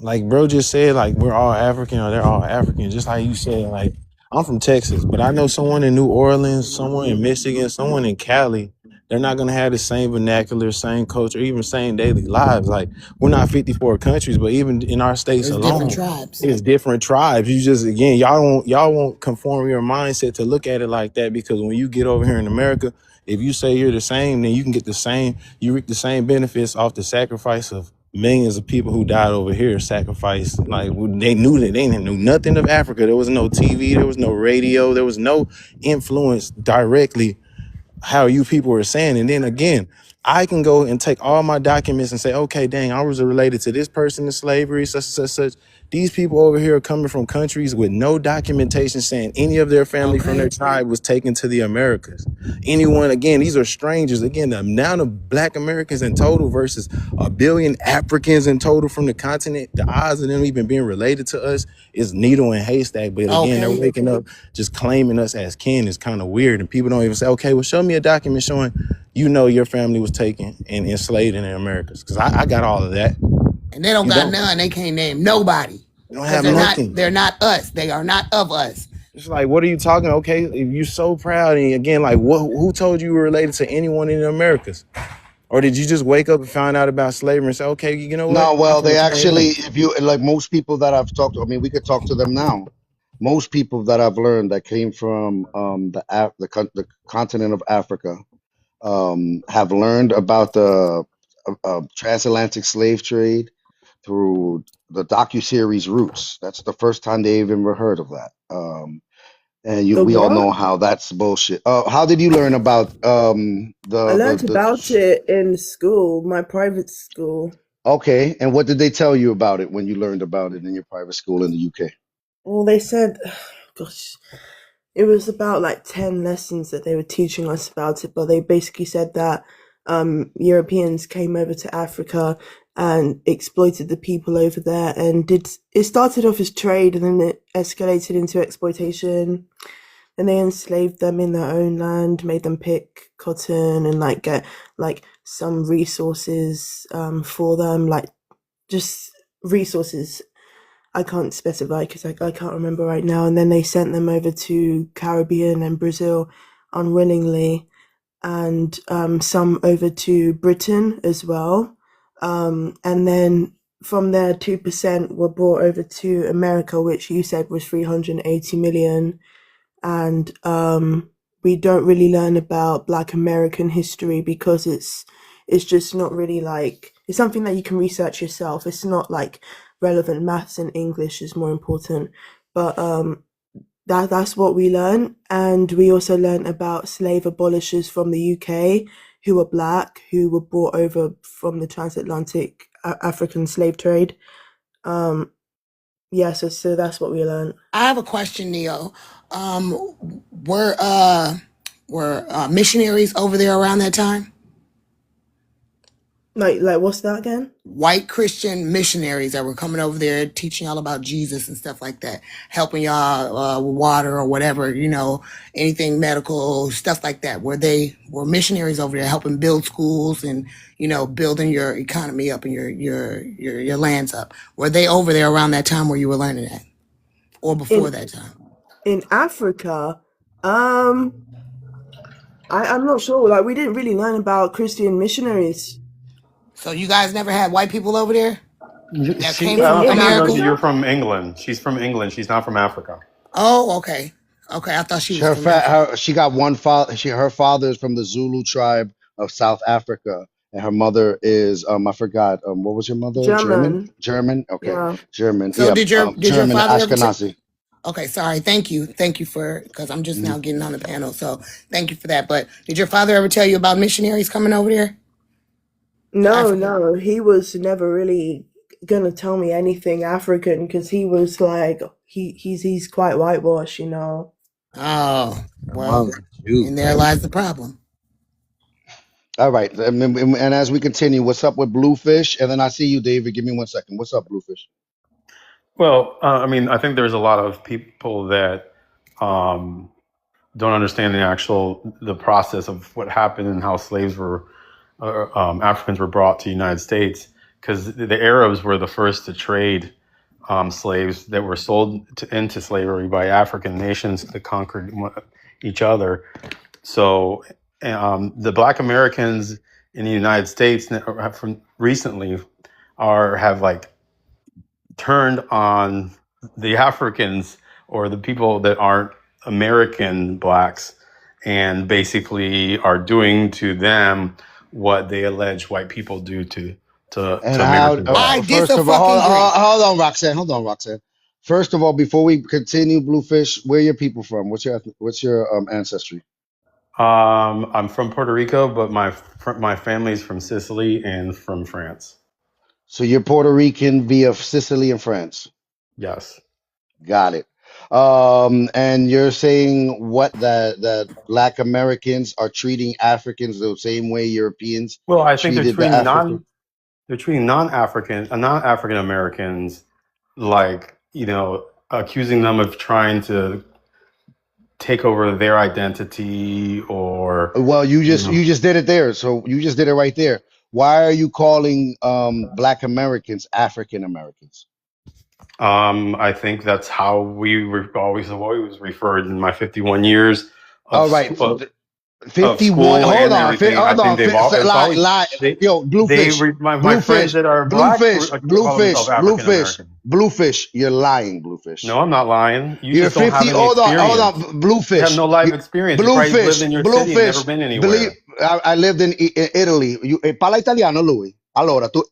G: like bro just said, like we're all African or they're all African. Just like you said, like I'm from Texas, but I know someone in New Orleans, someone in Michigan, someone in Cali. They're not gonna have the same vernacular, same culture, even same daily lives. Like we're not 54 countries, but even in our states
H: There's different
G: alone,
H: tribes.
G: it's different tribes. You just again, y'all won't conform your mindset to look at it like that because when you get over here in America, if you say you're the same, then you can get the same, you reap the same benefits off the sacrifice of millions of people who died over here sacrificed. Like they didn't know nothing of Africa. There was no TV, there was no radio, there was no influence directly how you people were saying. And then again, I can go and take all my documents and say, okay, dang, I was related to this person in slavery, such and such, such. These people over here are coming from countries with no documentation saying any of their family from their
H: Okay.
G: tribe was taken to the Americas. Anyone, again, these are strangers. Again, the amount of Black Americans in total versus 1 billion Africans in total from the continent, the odds of them even being related to us is needle and haystack. But again, they're
H: Okay.
G: waking up just claiming us as kin is kind of weird. And people don't even say, okay, well, show me a document showing your family was taken and enslaved in the Americas. Because I got all of that.
H: And they don't
G: You
H: got
G: don't.
H: none. They can't name nobody.
G: You don't
H: Because
G: have nothing.
H: they're not us. They are not of us.
G: It's like, what are you talking? Okay, if you're so proud, and again, like, who told you were related to anyone in the Americas? Or did you just wake up and find out about slavery and say, okay, you know what?
A: No, well,
G: I'm
A: they
G: finna claim
A: actually,
G: this.
A: if you like most people that I've talked to, I mean, we could talk to them now. Most people that I've learned that came from the continent of Africa have learned about the transatlantic slave trade through the docuseries Roots. That's the first time they've ever heard of that.
D: The
A: We all
D: what?
A: know how that's bullshit. How did you learn about
D: I learned about it in school, my private school.
A: Okay, and what did they tell you about it when you learned about it in your private school in the UK?
D: Well, they said, gosh, it was about like 10 lessons that they were teaching us about it, but they basically said that Europeans came over to Africa and exploited the people over there, and it started off as trade and then it escalated into exploitation. And they enslaved them in their own land, made them pick cotton and like get like some resources for them, like just resources I can't specify because I can't remember right now. And then they sent them over to Caribbean and Brazil unwillingly, and some over to Britain as well. And then from there, 2% were brought over to America, which you said was 380 million. And we don't really learn about Black American history because it's just not really like, it's something that you can research yourself. It's not like relevant. Maths and English is more important, but that's what we learn. And we also learn about slave abolishers from the UK who were Black, who were brought over from the transatlantic African slave trade. Yeah, so that's what we learned.
H: I have a question, Neo. Were missionaries over there around that time?
D: Like what's that again?
H: White Christian missionaries that were coming over there teaching y'all about Jesus and stuff like that, helping y'all with water or whatever, anything medical, stuff like that. Were missionaries over there helping build schools and, building your economy up and your lands up? Were they over there around that time where you were learning that? Or before that time?
D: In Africa, I'm not sure. Like, we didn't really learn about Christian missionaries.
H: So you guys never had white people over there that came
D: In
H: from
B: I don't think you know.
H: America?
B: You're from England. She's from England. She's not from Africa.
H: Oh, okay. Okay, I thought she was from Africa.
A: She got one father. Her father is from the Zulu tribe of South Africa, and her mother is I forgot. What was your mother?
D: German.
A: German. Okay,
D: Yeah.
A: German.
H: So
A: Yeah,
H: did your
A: German
H: father ever
A: Ashkenazi.
H: Okay, sorry. Thank you for, because I'm just now getting on the panel. So thank you for that. But did your father ever tell you about missionaries coming over there?
D: No, he was never really gonna tell me anything African because he was like he's quite whitewashed,
H: Oh, well, and there lies the problem.
A: All right, and as we continue, what's up with Bluefish? And then I see you, David. Give me 1 second. What's up, Bluefish?
B: Well, I mean, I think there's a lot of people that don't understand the process of what happened and how slaves were Africans were brought to the United States, because the Arabs were the first to trade slaves that were sold into slavery by African nations that conquered each other. So the Black Americans in the United States from recently have like turned on the Africans or the people that aren't American Blacks, and basically are doing to them what they allege white people do to American Blacks.
A: First of all, hold on, Roxanne. First of all, before we continue, Bluefish, where are your people from? What's your ancestry?
B: I'm from Puerto Rico, but my family's from Sicily and from France.
A: So you're Puerto Rican via Sicily and France.
B: Yes.
A: Got it. And you're saying what that Black Americans are treating Africans the same way Europeans
B: Well, I think
A: treated the African.
B: they're treating non-African Americans like, accusing them of trying to take over their identity or,
A: Well, you
B: you
A: just
B: know,
A: you just did it there. So you just did it right there. Why are you calling Black Americans African Americans?
B: I think that's how we were always referred in my 51 years of
A: All right,
B: school,
A: 51. Hold
B: and
A: on,
B: everything. I
A: hold
B: think
A: on.
B: it's
A: Lie,
B: always
A: lie.
B: they
A: Yo, Bluefish,
B: my friends
A: Bluefish,
B: that are black
A: Bluefish,
B: call themselves
A: Bluefish,
B: African
A: Bluefish,
B: American.
A: Bluefish. You're lying, Bluefish.
B: No, I'm not lying. You
A: You're
B: just don't have
A: 50.
B: any
A: Hold
B: experience.
A: on,
B: You have
A: Bluefish.
B: no life experience. You probably lived
A: Bluefish,
B: in your city and never
A: Bluefish.
B: been
A: Believe
B: anywhere.
A: I lived in Italy. Parla italiano lui. Allora, tu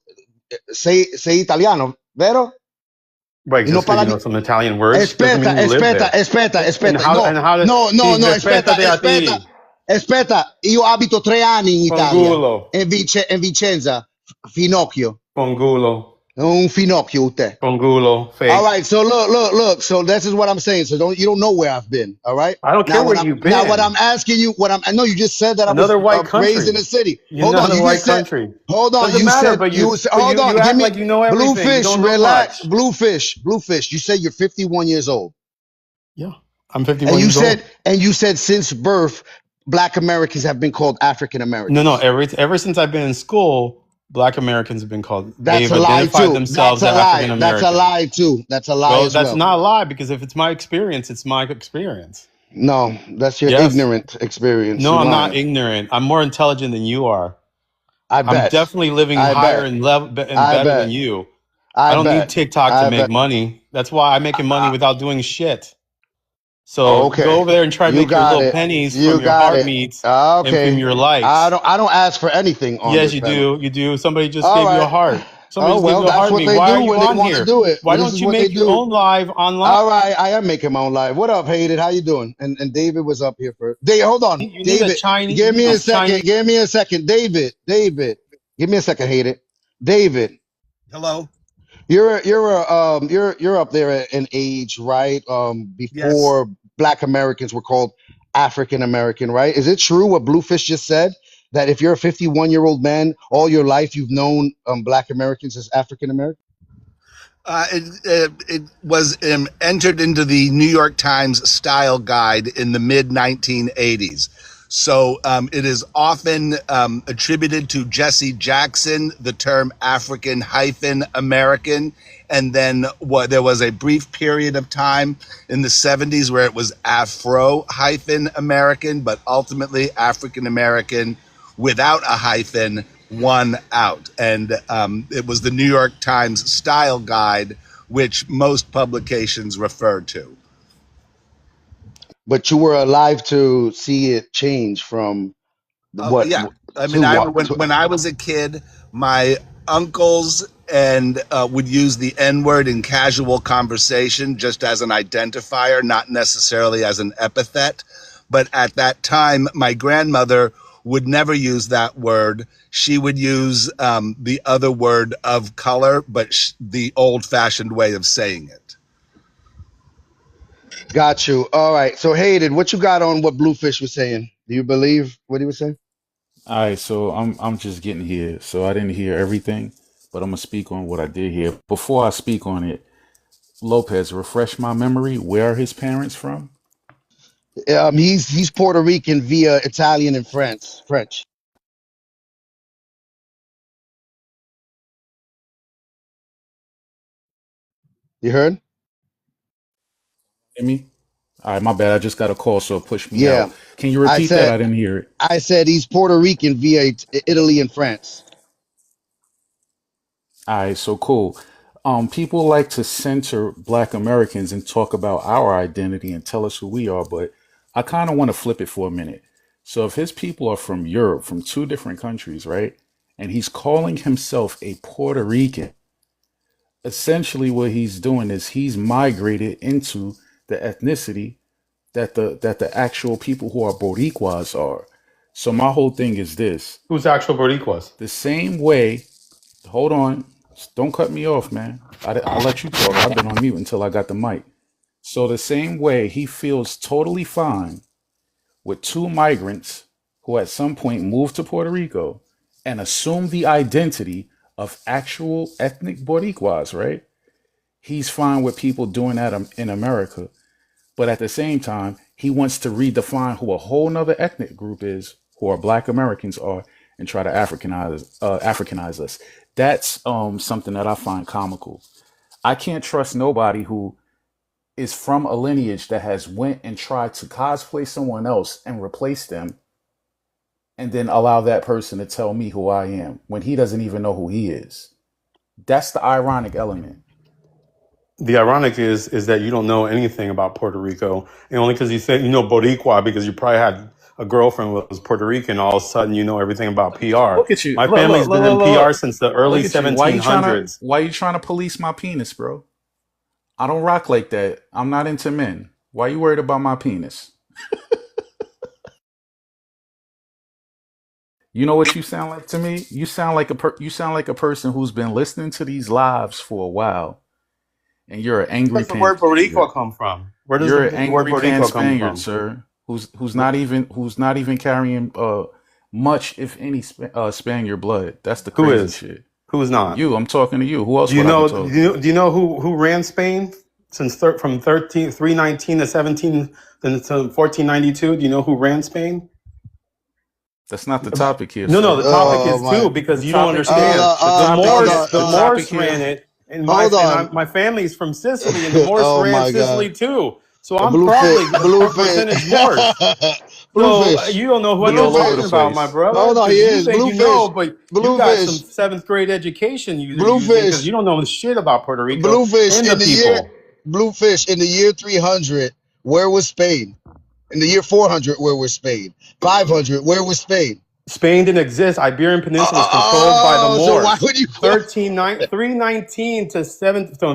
A: sei italiano, vero?
B: Right,
A: You know
B: just because
A: parla
B: you know
A: di...
B: some Italian words doesn't
A: Aspetta,
B: mean you live there. And
A: aspetta.
B: how
A: No,
B: and how did
A: no, no, no, aspetta,
B: Respétate a ti,
A: aspetta. Io abito 3 anni in Italia,
B: Pongulo,
A: in Vicenza, Finocchio.
B: Pongulo,
A: Un finocchio te.
B: Pongulo,
A: All
B: fake.
A: right, so look. So this is what I'm saying. So you don't know where I've been. All right.
B: I don't care
A: Now
B: where you've
A: what I'm
B: been.
A: asking you, I know you just said that I was
B: Another white
A: raised in
B: country.
A: the city.
B: You're
A: Hold on,
B: another
A: you
B: white
A: just said.
B: country.
A: Hold on,
B: Doesn't
A: you
B: matter,
A: said
B: but
A: hold
B: you
A: on. Give
B: act
A: me
B: like you know everything. You
A: bluefish.
B: don't know
A: Relax,
B: much.
A: bluefish. You said you're 51 years old,
B: Yeah, I'm 51 years old.
A: and you said since birth, Black Americans have been called African
B: No.
A: Americans.
B: Ever since I've been in school, Black Americans have been called.
A: That's
B: They've
A: a lie
B: identified
A: too.
B: themselves as African
A: That's a
B: American.
A: lie too. That's a lie
B: Well,
A: as
B: that's
A: well.
B: not a lie because if it's my experience, it's my experience.
A: No, that's your
B: Yes.
A: ignorant experience.
B: No,
A: You're
B: I'm not
A: lying.
B: ignorant. I'm more intelligent than you are.
A: I
B: I'm
A: bet.
B: definitely living
A: I
B: higher
A: bet.
B: and level and
A: I
B: better than
A: bet.
B: you. I
A: I
B: don't need
A: bet.
B: TikTok to
A: I
B: make
A: bet.
B: money. That's why I'm making money
A: I,
B: without doing shit. So go
A: okay.
B: over there and try to
A: You
B: make your
A: got
B: little
A: it.
B: pennies
A: You
B: from your
A: got it.
B: heartbeats and from
A: Okay.
B: your likes.
A: I don't ask for anything on
B: Yes,
A: this
B: you
A: panel.
B: do. You do. Somebody just
A: All
B: gave you a
A: right.
B: heart. Somebody
A: Oh
B: just gave
A: well,
B: you a
A: that's
B: heart
A: what
B: me.
A: they
B: Why are
A: do
B: you
A: when they
B: on
A: want to
B: here?
A: do it.
B: Why
A: This
B: don't
A: is
B: you
A: what they
B: make your
A: do.
B: own live online?
A: All right, I am making my own life. What up, Hated? How you doing? And David was up here first. Hold on,
B: You need a
A: David.
B: Chinese. You
A: Give
B: need
A: me a
B: this
A: second.
B: Chinese.
A: Give me a second, David. Give me a second, Hated. David.
I: Hello.
A: You're up there in age, right?
I: Yes.
A: Before Black Americans were called African American, right? Is it true what Bluefish just said that if you're a 51-year-old man, all your life you've known Black Americans as African American?
I: It was entered into the New York Times style guide in the mid 1980s. So it is often attributed to Jesse Jackson, the term African hyphen American. And then there was a brief period of time in the 70s where it was Afro hyphen American, but ultimately African American without a hyphen, one out. And it was the New York Times style guide, which most publications refer to.
A: But you were alive to see it change from what
I: Yeah. I mean,
A: to what
I: when I was a kid, my uncles and would use the N word in casual conversation just as an identifier, not necessarily as an epithet. But at that time, my grandmother would never use that word. She would use the other word of color, but the old fashioned way of saying it.
A: got you. All right. So Hayden, what you got on what Bluefish was saying? Do you believe what he was saying?
J: All right, so I'm just getting here, so I didn't hear everything, but I'm gonna speak on what I did hear. Before I speak on it, Lopez, refresh my memory. Where are his parents from?
A: He's Puerto Rican via Italian and French. You heard?
J: Hear me? All right, my bad. I just got a call, so it pushed me
A: Yeah.
J: out. Can you
A: I
J: repeat that?
A: said
J: I didn't hear it.
A: I said he's Puerto Rican via Italy and France.
J: All right, so cool. People like to censor Black Americans and talk about our identity and tell us who we are, but I kind of want to flip it for a minute. So if his people are from Europe, from two different countries, right? And he's calling himself a Puerto Rican, essentially what he's doing is he's migrated into the ethnicity that the actual people who are Boricuas are. So my whole thing is this:
B: Who's actual Boricuas?
J: the same way. Hold on, don't cut me off, man. I'll let you talk. I've been on mute until I got the mic. So the same way he feels totally fine with two migrants who at some point moved to Puerto Rico and assumed the identity of actual ethnic Boricuas, right? He's fine with people doing that in America. But at the same time, he wants to redefine who a whole nother ethnic group is, who our Black Americans are, and try to Africanize us. That's something that I find comical. I can't trust nobody who is from a lineage that has went and tried to cosplay someone else and replace them, and then allow that person to tell me who I am when he doesn't even know who he is. That's the ironic element.
B: The ironic is that you don't know anything about Puerto Rico, and only because you say you know Boricua because you probably had a girlfriend who was Puerto Rican, all of a sudden you know everything about PR.
J: Look at you.
B: My family's been in PR since the early
J: Look at you. Why you trying to
B: 1700s.
J: why you trying to police my penis, bro? I don't rock like that. I'm not into men. Why you worried about my penis? You know what you sound like to me? You sound like a person who's been listening to these lives for a while, and you're an angry
B: Where does the word
J: Spaniard.
B: Boricua come from? Where does
J: You're
B: the
J: an
B: word
J: angry
B: Boricua come
J: Spaniard,
B: from?
J: sir. Who's not even carrying much, if any, Spaniard blood. That's the
B: Who
J: crazy
B: is?
J: shit.
B: Who's not?
J: You, I'm talking to you. Who else
B: Do you
J: would I be
B: know?
J: talking to?
B: Do you know who ran Spain since from 319 to 17 to 1492? Do you know who ran Spain?
J: That's not the topic here,
B: No,
J: sir.
B: the topic
A: Oh
B: is
A: my.
B: too because
J: The
B: you don't
J: topic here,
B: understand. The
A: Hold on.
B: Moors, the
J: the topic
B: Moors
J: here.
B: ran it, and
A: Hold on.
B: my family's from Sicily, and the Moors
A: Oh
B: ran
A: my God.
B: Sicily too. So I'm
A: Bluefish.
B: probably a
A: Bluefish.
B: percentage Moors. So
A: Bluefish.
B: you don't know what
J: He
B: you're
J: all over the
B: talking
A: Bluefish.
B: about, my
J: place.
B: brother,
A: Hold on. He
B: because you
A: is
B: think you know,
A: bluefish.
B: but you got some
A: Bluefish.
B: seventh grade education you're using because
A: Bluefish.
B: you don't know shit about Puerto Rico
A: Bluefish
B: and
A: in
B: the
A: the year.
B: people.
A: Bluefish in the year 300. Where was Spain? In the year 400, where was Spain? 500, where was Spain?
B: Spain didn't exist. Iberian Peninsula was controlled by the
A: So why
B: Moors.
A: would you?
B: 319 to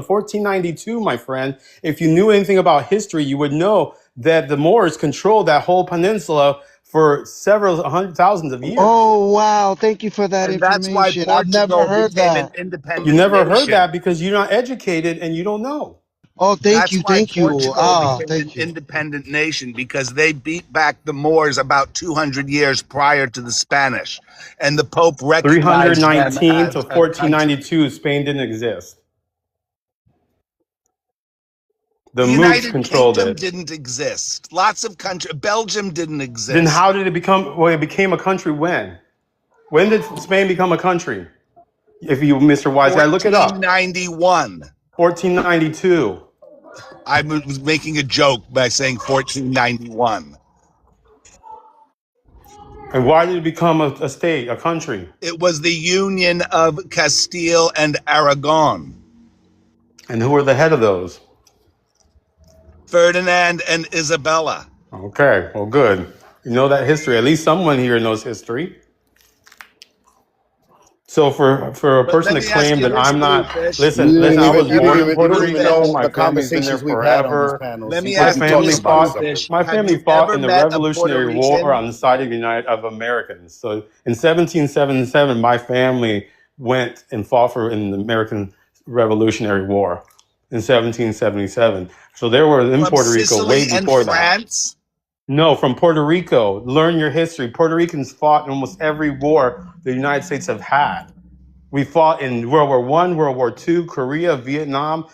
B: 1492, my friend. If you knew anything about history, you would know that the Moors controlled that whole peninsula for several hundred thousands of years.
A: Oh wow! Thank you for that
I: And that's why
A: information. I've never
I: Portugal
A: heard
I: became an
A: that.
B: You
I: independent
B: never heard
I: nation.
B: that because you're not educated and you don't know.
A: Oh, thank
I: That's
A: you,
I: why
A: thank you.
I: Portugal became an
A: Thank you.
I: independent nation, because they beat back the Moors about 200 years prior to the Spanish. And the Pope recognized them
B: 319
I: as
B: to
I: a country.
B: 1492, Spain didn't exist. The
I: The
B: Moots
I: United
B: controlled
I: Kingdom
B: it.
I: didn't exist. Lots of countries, Belgium didn't
B: Then
I: exist.
B: how did it become? Well, it became a country when? When did Spain become a country? If you, Mr. Wise Guy, look it up.
I: 1491.
B: 1492.
I: I was making a joke by saying 1491.
B: And why did it become a state, a country?
I: It was the union of Castile and Aragon.
B: And who were the head of those?
I: Ferdinand and Isabella.
B: Okay, well, good. You know that history. At least someone here knows history. So for a
I: But
B: person
I: let
B: to
I: me ask
B: claim
I: you
B: that
I: this,
B: I'm not,
I: Bluefish.
B: listen,
I: Have
B: I
I: you
B: was born in
I: ever,
B: Puerto
A: You don't even
B: Rico.
A: know
I: Bluefish,
B: My
A: the
B: family's been there
A: conversations we've had on these
B: forever.
A: panels.
I: let
A: You
I: me
B: My
A: think
I: ask
A: you're
I: you
B: family
A: talking
I: this,
A: about
B: fought.
A: something.
I: Bluefish.
B: My
I: Have
B: family
I: you
B: fought
I: ever
B: in the
I: met a Puerto
B: Revolutionary War
I: Rican?
B: on the side of the United of Americans. So in 1777, my family went and fought for in the American Revolutionary War in 1777. So they were in
I: From
B: Puerto Rico
I: Sicily
B: way
I: and
B: before that.
I: France?
B: No, from Puerto Rico. Learn your history. Puerto Ricans fought in almost every war the United States have had. We fought in World War One, World War Two, Korea, Vietnam.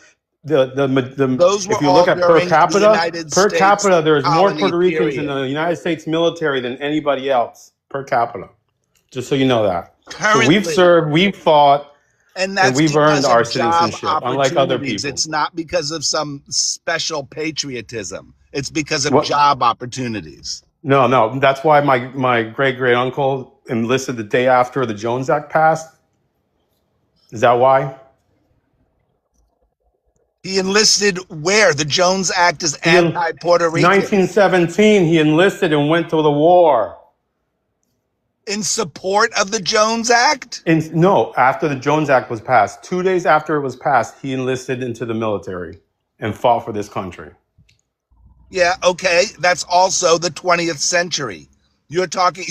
I: Those
B: If
I: were
B: you look
I: all
B: at
I: during the United
B: per
I: States
B: capita, there's more
I: colony
B: Puerto Ricans in
I: period.
B: the United States military than anybody else per capita. Just so you know that. So we've
I: Currently.
B: served, we've fought,
I: And
B: and
I: that's
B: we've earned
I: because
B: our
I: of job
B: citizenship, unlike other
I: opportunities.
B: people.
I: It's not because of some special patriotism. It's because of
B: What?
I: job opportunities.
B: No, no. That's why my great great uncle enlisted the day after the Jones Act passed. Is that why?
I: He enlisted where? The Jones Act is
B: He in
I: anti-Puerto Rican.
B: 1917 he enlisted and went to the war.
I: In support of the Jones Act?
B: No, after the Jones Act was passed, 2 days after it was passed, he enlisted into the military and fought for this country.
I: Yeah, okay. That's also the 20th century. You're talking.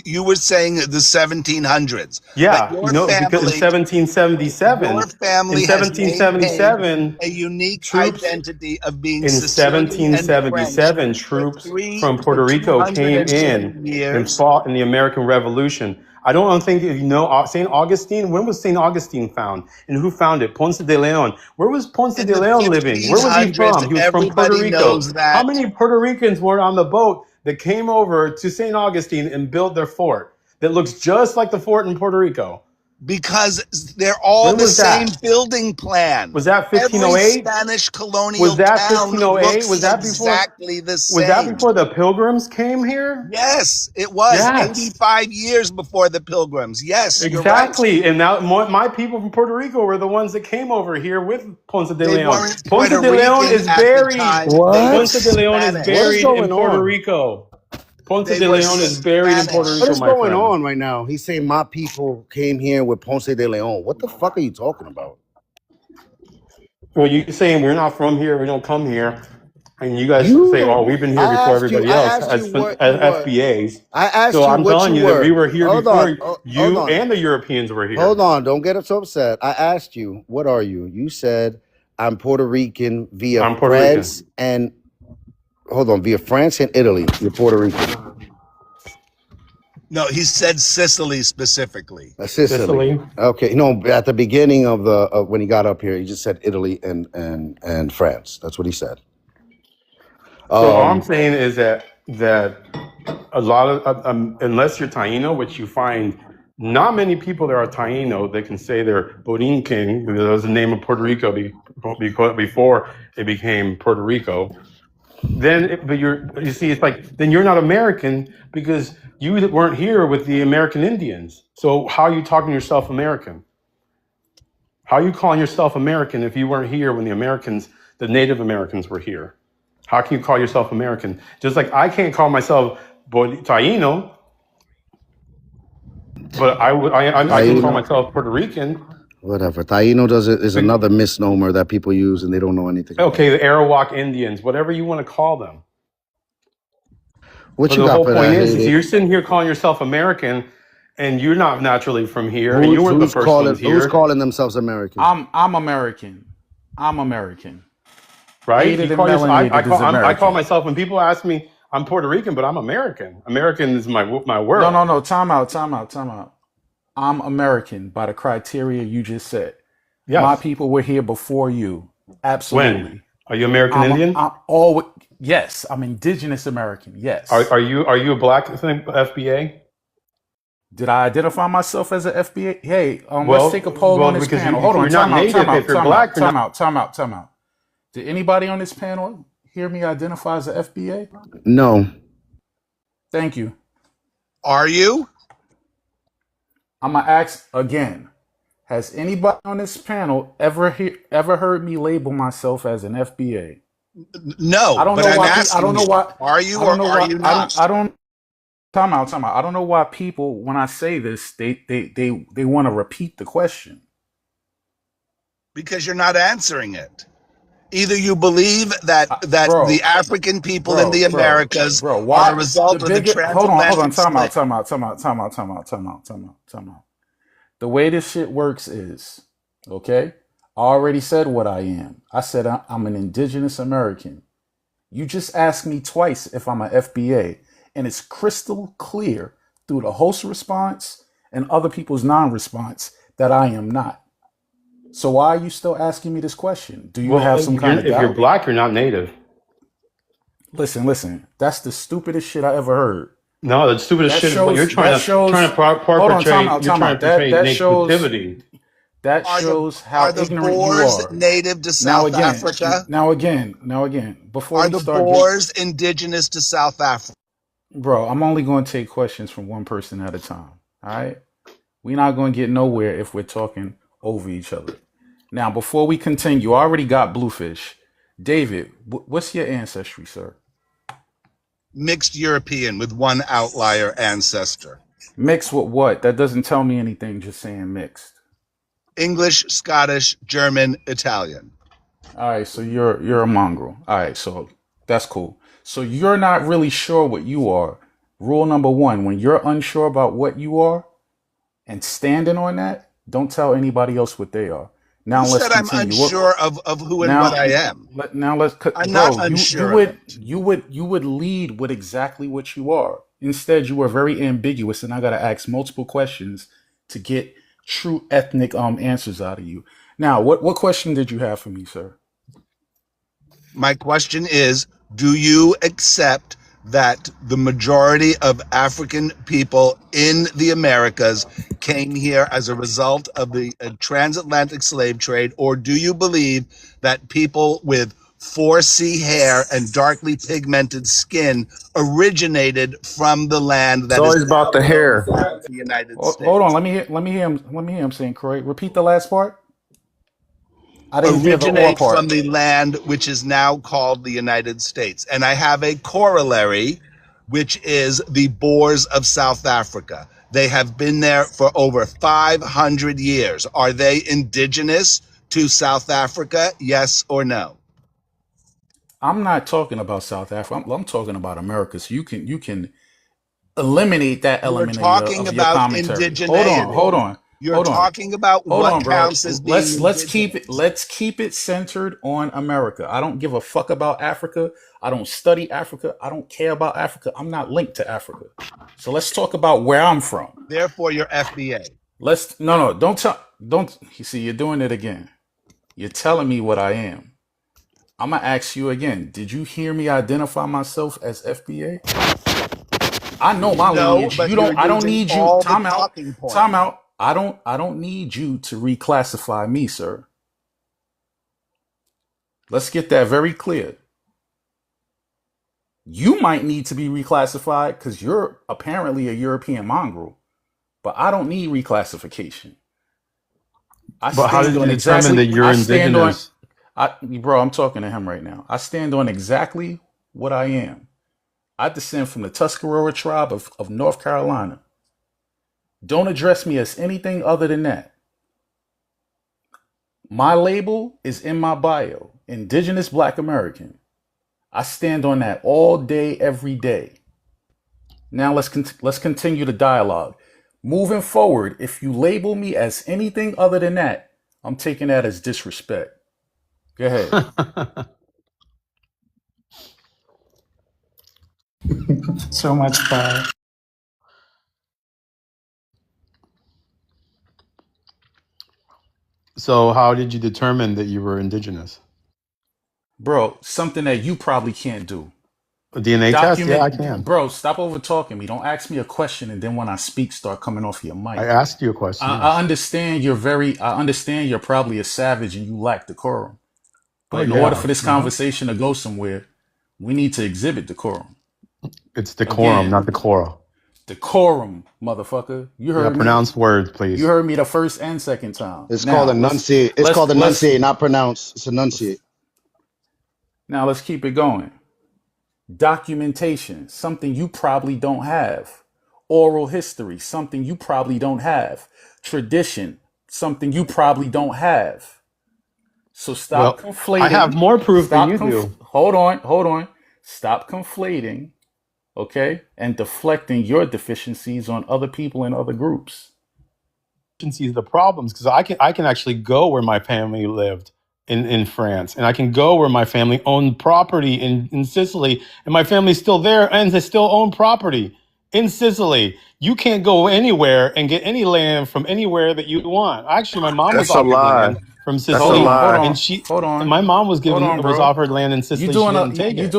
I: You were saying the 1700s, but
B: Yeah, because in
I: your
B: 1777, in
I: family has maintained
B: 1777,
I: a unique
B: troops
I: identity of being
B: in
I: Sicilian and French
B: 1777,
I: for
B: troops
I: three
B: from
I: for
B: Puerto Rico came
I: 250
B: in and
I: years
B: fought in the American Revolution. I don't think you know St. Augustine. When was St. Augustine found? And who found it? Ponce de Leon. Where was Ponce
I: in
B: de
I: the
B: Leon living? Where was he
I: 1500s.
B: from? He was from Puerto
I: Everybody
B: Rico.
I: knows
B: How
I: that
B: many Puerto Ricans were on the boat that came over to St. Augustine and built their fort that looks just like the fort in Puerto Rico?
I: because they're all
B: When
I: the
B: was
I: same
B: that?
I: building plan.
B: Was that
I: Every
B: 1508?
I: Spanish
B: Was
I: colonial
B: that
I: town
B: 1508?
I: looks exactly the
B: Was that
I: same.
B: before the pilgrims came here?
I: Yes, it was
B: Yes,
I: 85 years before the pilgrims. Yes, you're right.
B: exactly. And now my people from Puerto Rico were the ones that came over here with Ponce de
I: They
B: Leon.
I: weren't
B: Ponce
I: Puerto
B: de Leon
I: Rican
B: is
I: at the
B: buried.
I: time. They were
B: Ponce de
A: What?
B: Leon is
A: What is
I: Spanish.
B: buried in
A: going
B: Puerto
A: on?
B: Rico. Ponce
I: They
B: de
I: were
B: Leon is buried in Puerto
A: What
B: Rico,
I: Spanish.
A: is
B: my
A: going
B: friend.
A: on right now? He's saying my people came here with Ponce de Leon. What the fuck are you talking about?
B: Well, you're saying we're not from here, we don't come here, and you guys say,
A: You,
B: "Oh, we've been here before everybody
A: I
B: else
A: asked you
B: as
A: what you were.
B: FBAs."
A: I asked
B: So
A: you
B: I'm
A: what
B: telling
A: you
B: you that we
A: were.
B: were here
A: Hold on,
B: before
A: hold
B: you
A: on,
B: and the Europeans were
A: hold
B: here.
A: on. Don't get so upset. I asked you, what are you? You said I'm Puerto Rican via
B: I'm Puerto
A: France
B: Rican.
A: and hold on, via France and Italy. You're Puerto Rican,
I: No, he said Sicily specifically.
A: Sicily.
B: Sicily.
A: Okay, no. At the beginning of the when he got up here, he just said Italy and France. That's what he said.
B: So all I'm
A: Um,
B: saying is that a lot of unless you're Taino, which you find not many people that are Taino that can say they're Borinquen, that was the name of Puerto Rico before it became Puerto Rico. But you see, it's like then you're not American because you weren't here with the American Indians. So how are you talking yourself American? How are you calling yourself American if you weren't here when the Native Americans were here? How can you call yourself American? Just like I can't call myself Taino, but I can call
A: Taino,
B: myself Puerto Rican.
A: whatever. Taino does it is
B: But,
A: another misnomer that people use and they don't know anything about.
B: okay, the Arawak Indians, whatever you want to call them.
A: What
B: But
A: you
B: the
A: got
B: whole
A: for
B: point
A: that,
B: is
A: Haiti?
B: you're sitting here calling yourself American, and you're not naturally from here, and you
A: Who's
B: weren't the
A: who's
B: first
A: calling
B: ones here,
A: themselves American?
J: I'm American. I'm American.
B: right? You
J: Aided and
B: call yourself. I
J: melanated is
B: call. I call
J: American.
B: myself when people ask me, I'm Puerto Rican, but I'm American. American is my
J: No, no,
B: world.
J: no. Time out, time out, time out. I'm American by the criteria you just said. My
B: Yes.
J: people were here before you.
B: When
J: Absolutely.
B: are you American Indian?
J: I'm always, yes, I'm indigenous American. Yes.
B: Are you a black FBA?
J: Did I identify myself as an FBA? Hey, let's take a poll on
B: Well,
J: this
B: because
J: panel.
B: if
J: Hold on,
B: you're not
J: time out, time
B: native, if
J: out,
B: you're
J: time
B: black,
J: out,
B: you're not.
J: time out, time out, time out. Did anybody on this panel hear me identify as an FBA?
A: No.
J: Thank you.
I: Are you?
J: I'm gonna ask again. Has anybody on this panel ever heard me label myself as an FBA? I
I: No,
J: don't
I: but
J: know
I: I'm
J: why. I
I: asking
J: don't know
I: you.
J: why.
I: Are you
J: I don't
I: or
J: know
I: are
J: why.
I: you not?
J: I don't. Time out. Time out. I don't know why people, when I say this, they want to repeat the question.
I: Because you're not answering it. Either you believe that the
J: Bro,
I: African people in
J: bro,
I: the
J: bro,
I: Americas
J: bro.
I: are a
J: Why the
I: result of the
J: bigger? Hold on.
I: transatlantic
J: Time
I: slave.
J: out. Time out. Time out. Time out. Time out. Time out. Time out. Time out. The way this shit works is, okay. I already said what I am. I said I'm an indigenous American. You just asked me twice if I'm a FBA, and it's crystal clear through the host response and other people's non-response that I am not. So why are you still asking me this question? Do you
B: Well,
J: have some kind of
B: if you're
J: doubt?
B: black, you're not native.
J: Listen. That's the stupidest shit I ever heard.
B: No, the stupidest
J: That
B: shit is what you're
J: shows. That
B: trying to
J: shows. Hold on. Time
B: portray.
J: out.
B: You're
J: Time
B: trying
J: out.
B: to portray
J: That shows.
B: nativity.
J: That
I: Are the
J: shows how
I: are the
J: ignorant you
I: Boers
J: are.
I: native to
J: Now
I: South
J: again.
I: Africa?
J: Now again. Now again. Before
I: Are
J: we
I: the
J: start getting,
I: Boers indigenous to South Africa?
J: bro, I'm only going to take questions from one person at a time. All right. We're not going to get nowhere if we're talking over each other. Now, before we continue, I already got Bluefish. David, what's your ancestry, sir?
I: Mixed European with one outlier ancestor.
J: Mixed with what? That doesn't tell me anything, just saying mixed.
I: English, Scottish, German, Italian.
J: All right, so you're a mongrel. All right, so That's cool. So you're not really sure what you are. Rule number one, when you're unsure about what you are and standing on that, don't tell anybody else what they are.
I: Who
J: Now let's
I: said I'm
J: continue.
I: unsure of who and what
J: Now,
I: I am?
J: now let's,
I: I'm not
J: bro.
I: unsure of it.
J: You would lead with exactly what you are. Instead, you were very ambiguous, and I got to ask multiple questions to get true ethnic answers out of you. Now, what question did you have for me, sir?
I: My question is, do you accept that the majority of African people in the Americas came here as a result of the transatlantic slave trade, or do you believe that people with 4C hair and darkly pigmented skin originated from the land
F: It's
I: that is
F: always
I: now
F: about the
I: known
F: hair.
I: as the United
J: Hold on.
I: States?
J: Let me hear him saying, Croy. Repeat the last part. I didn't hear the or
I: Originate from
J: part.
I: the land which is now called the United States. And I have a corollary, which is the Boers of South Africa. They have been there for over 500 years. Are they indigenous to South Africa? Yes or no?
J: I'm not talking about South Africa. I'm talking about America. So you can eliminate that
I: You're
J: element
I: talking
J: of your
I: about
J: commentary. Hold on. Hold
I: indigeneity.
J: on.
I: You're
J: Hold on.
I: talking about
J: Hold
I: what
J: on, bro.
I: counts as being indigenous.
J: Let's keep it centered on America. I don't give a fuck about Africa. I don't study Africa. I don't care about Africa. I'm not linked to Africa. So let's talk about where I'm from.
I: Therefore, you're FBA.
J: Don't you see you're doing it again. You're telling me what I am. I'm gonna ask you again. Did you hear me identify myself as FBA? I know my
I: No,
J: lineage.
I: but
J: You
I: you're
J: don't. I don't
I: using
J: need you.
I: all the
J: Time out.
I: talking points.
J: Time out. I don't need you to reclassify me, sir. Let's get that very clear. You might need to be reclassified because you're apparently a European mongrel, but I don't need reclassification. I
B: But how
J: stand
B: did you
J: on
B: determine that
J: exactly.
B: you're
J: I stand on.
B: indigenous?
J: Bro, I'm talking to him right now. I stand on exactly what I am. I descend from the Tuscarora tribe of North Carolina. Don't address me as anything other than that. My label is in my bio, Indigenous Black American. I stand on that all day, every day. Now let's continue the dialogue. Moving forward, if you label me as anything other than that, I'm taking that as disrespect. Go ahead.
C: So much power.
B: So how did you determine that you were indigenous?
J: Bro, something that you probably can't do.
B: A DNA test? Yeah, I
J: Document,
B: can.
J: bro, stop over talking me. Don't ask me a question and then when I speak, start coming off your
B: I
J: mic.
B: asked you a question,
J: I
B: yes.
J: understand I understand you're probably a savage and you lack decorum.
B: Oh
J: But in order
B: yeah.
J: for this conversation to go somewhere, we need to exhibit decorum.
B: It's decorum,
J: Again,
B: not decorum.
J: decorum, motherfucker. You
B: Yeah,
J: heard me.
B: pronounce words,
J: You
B: please.
J: heard me the first and second time.
A: It's called enunciate. It's called enunciate, not pronounce. It's enunciate.
J: Let's keep it going. Documentation, something you probably don't have. Oral history, something you probably don't have. Tradition, something you probably don't have. So stop
B: Well, I have
J: conflating.
B: more proof than you do.
J: Hold on. Stop conflating, okay, and deflecting your deficiencies on other people and other groups.
B: See the problems because I can actually go where my family lived in France, and I can go where my family owned property in Sicily, and my family's still there and they still own property in Sicily. You can't go anywhere and get any land from anywhere that you want. Actually, my mom was
F: That's a
B: offered
F: lie.
B: land from
F: That's a
B: Sicily,
F: lie.
B: and my mom was
J: Hold on, bro.
B: offered land in
J: You
B: Sicily. She
J: doing
B: didn't take it.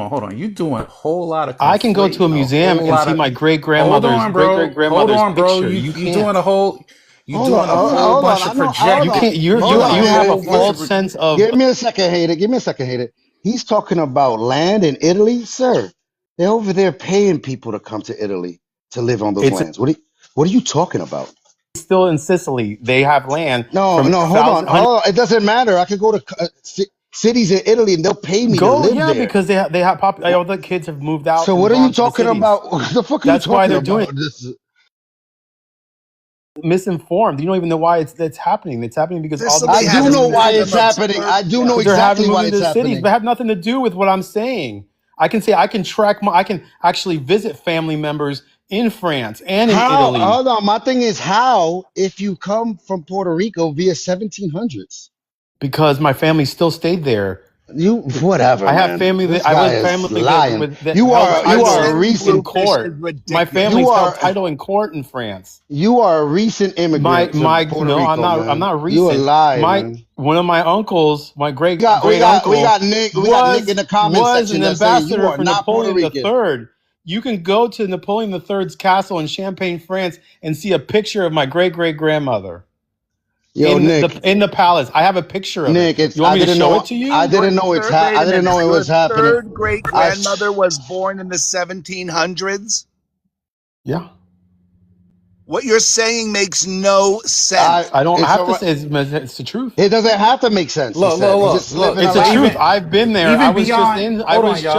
J: hold on. You doing a whole lot of
B: I can go to a
J: conflating, a
B: museum
J: whole
B: and
J: lot
B: see
J: of
B: my great
J: hold
B: grandmother's
J: on, bro. Hold on, bro.
B: picture. You can't.
J: You doing a whole
A: Hold on.
J: bunch
A: I
J: of
A: know. Hold
B: You
A: on.
J: projecting.
B: can't.
J: You
A: Hold
J: doing a
A: on,
B: You have a
A: hater.
J: whole bunch
B: false sense of.
A: Give me a second, hater. Give me a second, hater. He's talking about land in Italy, sir. They're over there paying people to come to Italy to live on those
B: It's
A: lands. What are you talking about?
B: still in Sicily. They have land
A: No,
B: from
A: no, hold on.
B: thousand.
A: Hold on. It doesn't matter. I could go to cities in Italy and they'll pay me to
B: Go,
A: live
B: yeah,
A: there.
B: because they have all the kids have moved out
A: So
B: and
A: what are you
B: gone to the
A: talking
B: cities.
A: about? What the fuck are you
B: That's why
A: talking
B: they're doing
A: about?
B: it.
A: This
B: misinformed. You don't even know why that's happening. It's happening because
I: This
B: all
I: will
B: the
I: be
A: I
B: people
A: do
B: moving
A: know
B: to the
A: why
B: cities
A: it's happening. I do know
B: because they're
A: exactly
B: having
A: why
B: moving to
A: it's
B: the cities, but
A: happening.
B: have nothing to do with what I'm saying. I can say I can I can actually visit family members in France and in
A: How?
B: Italy
A: Hold on. My thing is how if you come from Puerto Rico via 1700s.
B: because my family still stayed there.
A: You whatever,
B: I have
A: man.
B: family
A: This
B: that I
A: guy
B: have
A: is
B: family that
A: lying.
B: that held
A: You are a
B: title
I: saying
B: in
A: recent
I: Bluefish is
B: court. My
A: you
I: ridiculous.
B: family's held
A: are
B: title in court in France.
A: you are a recent immigrant to Puerto
B: No,
A: Rico,
B: I'm
A: man.
B: not
A: You a
B: recent.
A: lie,
B: My
A: man.
B: one of my uncles, my
A: We
B: great
A: got
B: uncle
A: Nick in the comment
B: was
A: section
B: an
A: that say you
B: ambassador
A: are
B: for
A: not Puerto
B: Napoleon
A: Rican.
B: III. You can go to Napoleon III's castle in Champagne, France, and see a picture of my great grandmother
A: Yo,
B: in the palace. I have a picture of it.
A: Nick, it's
B: You want me to show it to you?
A: I
I: Wait a
A: didn't
I: minute.
A: know it
I: Your
A: was happening.
I: third great
A: I
I: grandmother was born in the 1700s.
B: Yeah.
I: What you're saying makes no sense.
B: I don't
A: it's
B: have
A: all
B: to
A: right.
B: say it's the truth.
A: It doesn't have to make sense, he
J: Look,
A: said.
J: look,
A: He's
J: look,
A: just
J: look.
A: living a
B: It's the
J: But
A: lie.
B: truth.
J: even
B: I've been there.
J: even beyond, hold
B: I
J: on,
B: was
J: y'all.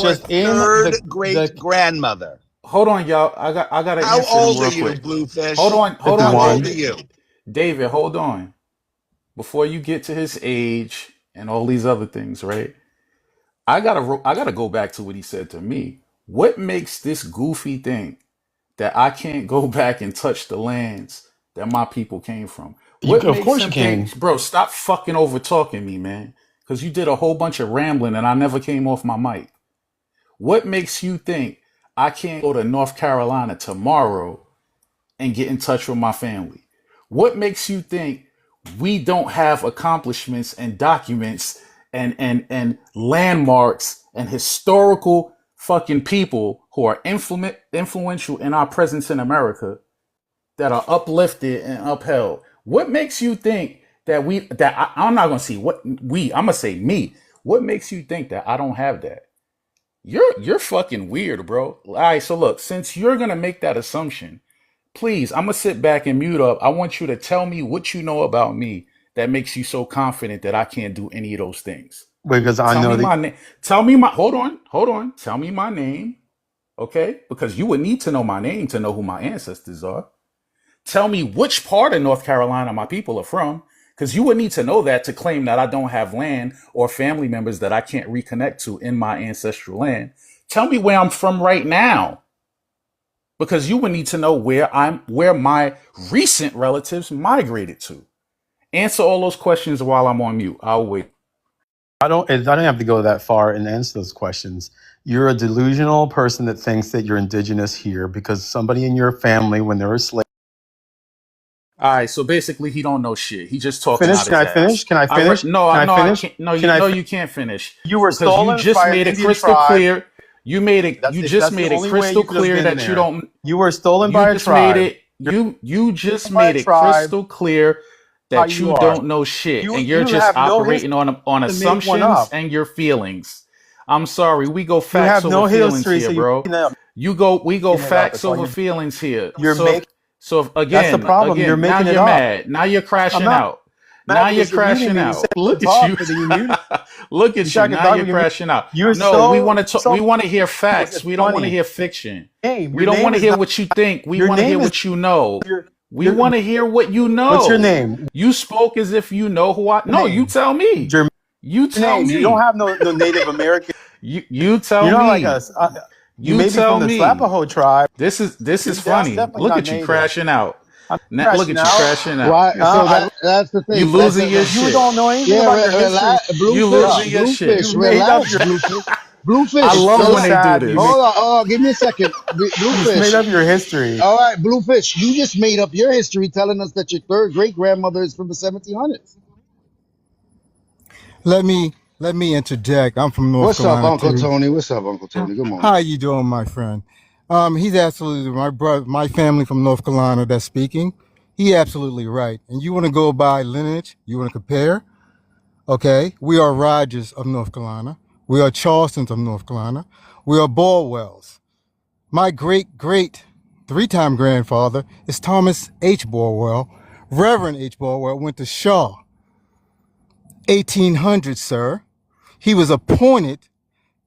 B: just in
I: Your third
B: the
I: grandmother.
J: Hold on, y'all. I gotta
I: How
J: answer him
I: old are
J: real
I: you,
J: quick.
I: Bluefish?
J: Hold on,
I: How old
B: 51.
I: are
J: David.
I: you?
J: David, hold on. Before you get to his age and all these other things, right? I gotta go back to what he said to me. What makes this goofy thing that I can't go back and touch the lands that my people came from? What
B: Of
J: makes
B: course you
J: him think,
B: can.
J: bro, stop fucking over talking me, man? Because you did a whole bunch of rambling and I never came off my mic. What makes you think I can't go to North Carolina tomorrow and get in touch with my family? What makes you think we don't have accomplishments and documents and landmarks and historical fucking people who are influential in our presence in America that are uplifted and upheld? What makes you think that I'm not gonna see what I'm gonna say me. What makes you think that I don't have that? You're fucking weird, bro. All right, so look, since you're gonna make that assumption, please, I'm gonna sit back and mute up. I want you to tell me what you know about me that makes you so confident that I can't do any of those things.
B: Because I
J: Tell
B: know
J: me
B: that
J: my name. Tell me my. Hold on. Tell me my name, okay? Because you would need to know my name to know who my ancestors are. Tell me which part of North Carolina my people are from, because you would need to know that to claim that I don't have land or family members that I can't reconnect to in my ancestral land. Tell me where I'm from right now, because you would need to know where my recent relatives migrated to. Answer all those questions while I'm on mute. I'll wait.
B: I don't have to go that far and answer those questions. You're a delusional person that thinks that you're indigenous here because somebody in your family, when they were slaves.
J: All right, so basically he don't know shit. He just talking
B: Finish?
J: out
B: Can
J: his
B: I finish?
J: ass.
B: Can I finish? Can I
J: I
B: finish?
J: can't. No,
B: Can I?
J: you can't finish
B: You were
J: because you
B: stolen
J: just
B: by an
J: made it
B: Indian
J: crystal
B: tribe.
J: clear. You just
B: That's the
J: made it
B: only way
J: crystal
B: you could have
J: clear
B: been
J: that you
B: there.
J: don't.
B: You were stolen
J: You
B: by a
J: just made
B: tribe.
J: it. You just
B: By a
J: made it
B: tribe.
J: crystal clear
B: How
J: that
B: you
J: you
B: are.
J: don't know shit, and you're
B: You
J: just
B: have no
J: operating
B: history
J: on
B: to make one
J: assumptions
B: up.
J: and your feelings. I'm sorry, we go
B: You
J: facts
B: have
J: over
B: no
J: feelings
B: history,
J: here,
B: so you're
J: bro.
B: making it up.
J: We go
B: Making it up.
J: facts
B: That's all
J: over
B: you're.
J: feelings here.
B: You're making.
J: So if,
B: That's the problem. You're
J: now
B: making it
J: you're
B: up.
J: mad. Now you're
B: I'm
J: crashing
B: not
J: out.
B: mad
J: Now you're
B: because you're muting
J: crashing
B: me. You said
J: out.
B: I could
J: Look at
B: talk,
J: you.
B: but then you muted.
J: Look
B: You
J: at
B: said
J: you.
B: I could
J: Now
B: talk,
J: you're
B: but you're muted.
J: crashing out.
B: You're
J: No,
B: so
J: we want to hear
B: like
J: facts.
B: it's
J: We don't want to
B: funny.
J: hear fiction.
B: Name.
J: We
B: Your
J: don't
B: name
J: want to
B: is
J: hear
B: not.
J: what you think. We
B: Your
J: want to hear
B: name is
J: what you know. We
B: your.
J: want to hear what you
B: What's your
J: know.
B: name?
J: You spoke as if you know who I. No, you
B: Name.
J: tell me.
B: Your
J: You tell
B: name. You don't
J: me.
B: have no Native American.
J: You tell
B: You're not like
J: me.
B: us. You
J: You
B: may be from
J: tell
B: the
J: me.
B: Slapaho tribe.
J: This is
B: That's
J: funny.
B: definitely
J: Look
B: not
J: at you
B: native.
J: crashing out.
B: I'm
J: Now, look
B: crashing
J: at you
B: out.
J: crashing out.
A: Why so
B: I
A: that's the
J: You
A: thing.
J: losing your
B: You
J: shit.
B: don't know anything
A: Yeah,
B: about your history.
A: relax,
J: You losing your shit.
A: Bluefish,
B: You made up
A: relax,
B: your.
J: I
A: Bluefish,
B: It's
J: love
B: so
J: when they
A: relax.
J: do
B: sad.
J: this.
A: Hold on, give me a second.
B: You just made
A: Bluefish.
B: up your history.
A: All right, Bluefish, you just made up your history telling us that your third great grandmother is from the 1700s.
K: Let me interject. I'm from North
A: What's up,
K: Carolina
A: Uncle
K: too.
A: Tony? What's up, Uncle Tony? Good morning.
K: How you doing, my friend? He's absolutely my brother, my family from North Carolina that's speaking. He absolutely right. And you want to go by lineage? You want to compare? Okay, we are Rogers of North Carolina. We are Charlestons of North Carolina. We are Borwells. My great three-time grandfather is Thomas H. Borwell. Reverend H. Borwell went to Shaw, 1800, sir. He was appointed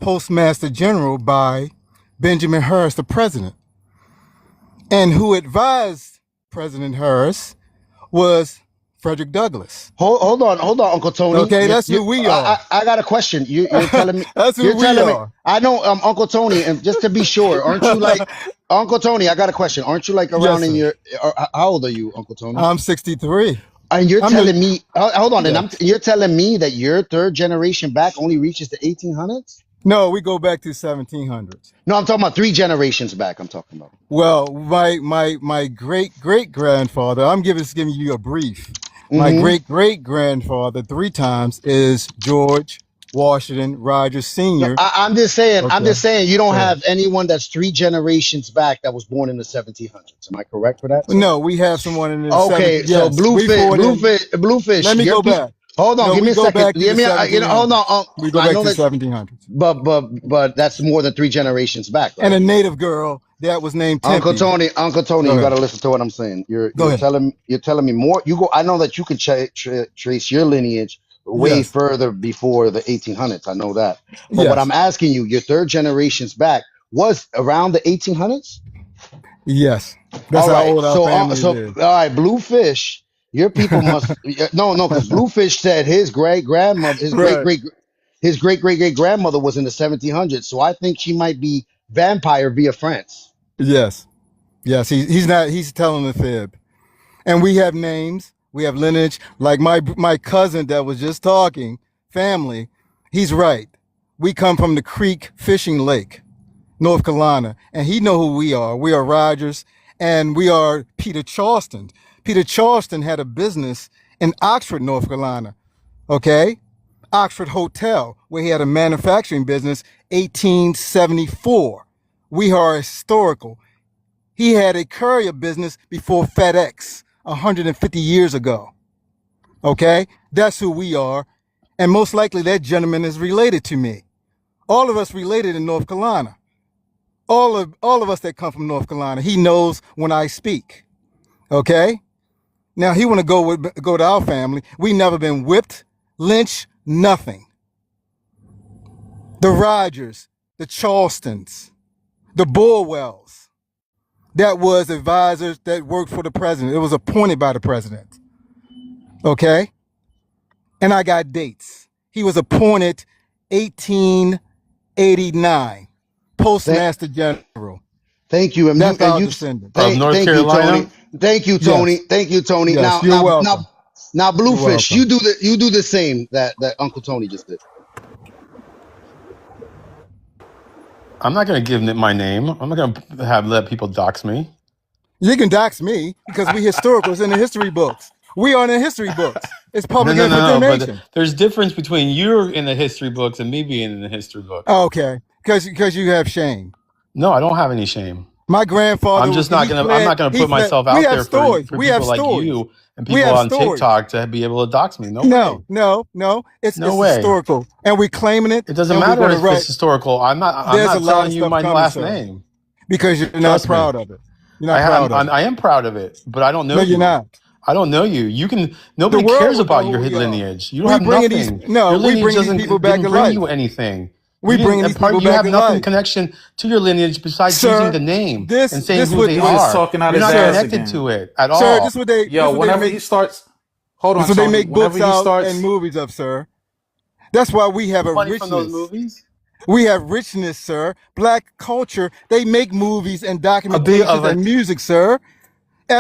K: Postmaster General by Benjamin Harris, the president, and who advised President Harris was Frederick Douglass.
A: Hold on, Uncle Tony.
K: Okay, that's who we are.
A: I got a question. You're telling me.
K: That's who
A: You're
K: we
A: telling me.
K: are.
A: I know, Uncle Tony, and just to be sure, aren't you like Uncle Tony? I got a question. Aren't you like
K: Yes,
A: around in
K: sir.
A: your? How old are you, Uncle Tony?
K: I'm 63.
A: And you're
K: I'm the
A: telling me. Hold on, and
K: yes.
A: you're telling me that your third generation back only reaches the 1800s?
K: No, we go back to 1700s.
A: No, I'm talking about 3 generations back. I'm talking about.
K: Well, my great grandfather. Just giving you a brief. My
A: Mm-hmm.
K: great grandfather 3 times is George Washington Rogers
A: No,
K: Sr.
A: I'm just saying. I'm
K: Okay,
A: just saying. You don't
K: go ahead.
A: have anyone that's 3 generations back that was born in the 1700s. Am I correct for that, sir?
K: No, we have someone in the
A: Okay,
K: 70s.
A: so
K: Yes, we born in.
A: bluefish.
K: Let me
A: Your
K: go
A: people.
K: back.
A: Hold on,
K: No,
A: give
K: we
A: me a
K: go
A: second.
K: back to
A: Give
K: the
A: me, hold on.
K: 1700s. We go
A: I
K: back
A: know
K: to
A: that,
K: 1700s.
A: but that's more than 3 generations back,
K: And
A: right?
K: a native girl that was named
A: Uncle
K: Tempe.
A: Tony, Uncle Tony,
K: Go
A: you got
K: ahead.
A: to listen to what I'm saying.
K: Go ahead.
A: You're telling me more. You go. I know that you can trace your lineage way
K: Yes.
A: further before the 1800s. I know that. But what I'm
K: Yes.
A: asking you, your third generations back was around the 1800s.
K: Yes. That's
A: All
K: how
A: right.
K: old our family
A: So
K: lives.
A: all right, Bluefish, your people must no, because Bluefish said his great grandmother,
K: Right.
A: his great grandmother was in the 1700s. So I think she might be vampire via France.
K: Yes. Yes. He's not. He's telling the fib. And we have names. We have lineage. Like my cousin that was just talking, family. He's right. We come from the Creek Fishing Lake, North Carolina, and he know who we are. We are Rogers, and we are Peter Charleston. Peter Charleston had a business in Oxford, North Carolina. Okay, Oxford Hotel, where he had a manufacturing business, 1874. We are historical. He had a courier business before FedEx, 150 years ago. Okay, that's who we are, and most likely that gentleman is related to me. All of us related in North Carolina. All of us that come from North Carolina, he knows when I speak. Okay? Now he want to go to our family. We never been whipped, lynched, nothing. The Rogers, the Charlestons, the Burwells, that was advisors that worked for the president. It was appointed by the president. Okay? And I got dates. He was appointed 1889,
A: Thank,
K: Postmaster General.
A: thank you,
K: That's
A: and
K: our
A: you.
K: descendant.
B: Of North
A: Thank you, Tony.
B: Carolina.
A: Thank you, Tony.
K: Yes.
A: Thank you, Tony.
K: Yes. You're welcome.
A: Now,
K: You're
A: Bluefish,
K: welcome.
A: you do the same that Uncle Tony just did.
B: I'm not going to give my name. I'm not going to let people dox me.
K: You can dox me because we historicals in the history books. We are in the history books. It's public
B: No. But
K: information.
B: there's difference between you in the history books and me being in the history books.
K: Okay. Because you have shame.
B: No, I don't have any shame.
K: My grandfather
B: I'm just not
K: he
B: gonna. I'm
K: fled.
B: not gonna
K: He
B: put
K: fled.
B: myself
K: We
B: out
K: have
B: there for
K: stories. We have
B: people like
K: stories.
B: you and
K: We
B: people
K: have
B: on
K: stories.
B: TikTok to be able to dox me. No way.
K: No.
B: No
K: It's
B: way.
K: historical, and we're claiming it,
B: It doesn't
K: and we're
B: matter
K: going to
B: if it's
K: write.
B: historical. I'm not. I'm
K: There's a
B: not
K: lot
B: telling
K: of
B: you
K: stuff
B: my
K: coming,
B: last
K: sir,
B: name.
K: because you're not
B: Trust me.
K: proud of it. You're not proud of it.
B: I am proud of it, but I don't know
K: No, you're
B: you.
K: not.
B: I don't know you. You can.
K: The
B: Nobody
K: world
B: cares
K: will know
B: about
K: who
B: your
K: we are.
B: lineage. You don't have nothing. Your
K: We
B: lineage
K: bringing these people back
B: didn't
K: to
B: bring you
K: life.
B: anything.
K: We
B: You didn't.
K: bringing these people
B: You
K: back
B: have
K: to
B: nothing
K: life,
B: connection to your lineage besides using
K: sir.
B: the name and saying
K: This
B: who
K: what
B: they
J: He's just
B: are.
J: talking out
B: You're
J: his
B: not
J: ass
K: sir,
B: connected
J: again.
B: to it at
K: sir. This
B: all.
K: what they
J: Yo, whenever
K: make.
J: he starts, hold
K: This
J: on,
K: what they
J: Tony.
K: make
J: Whenever
K: books
J: he
K: out and
J: starts,
K: movies of, sir. That's why we have a
B: Money from those
K: richness.
B: movies.
K: We have richness, sir. Black culture. They make movies and
B: A big of
K: documentations
B: a.
K: and music, sir.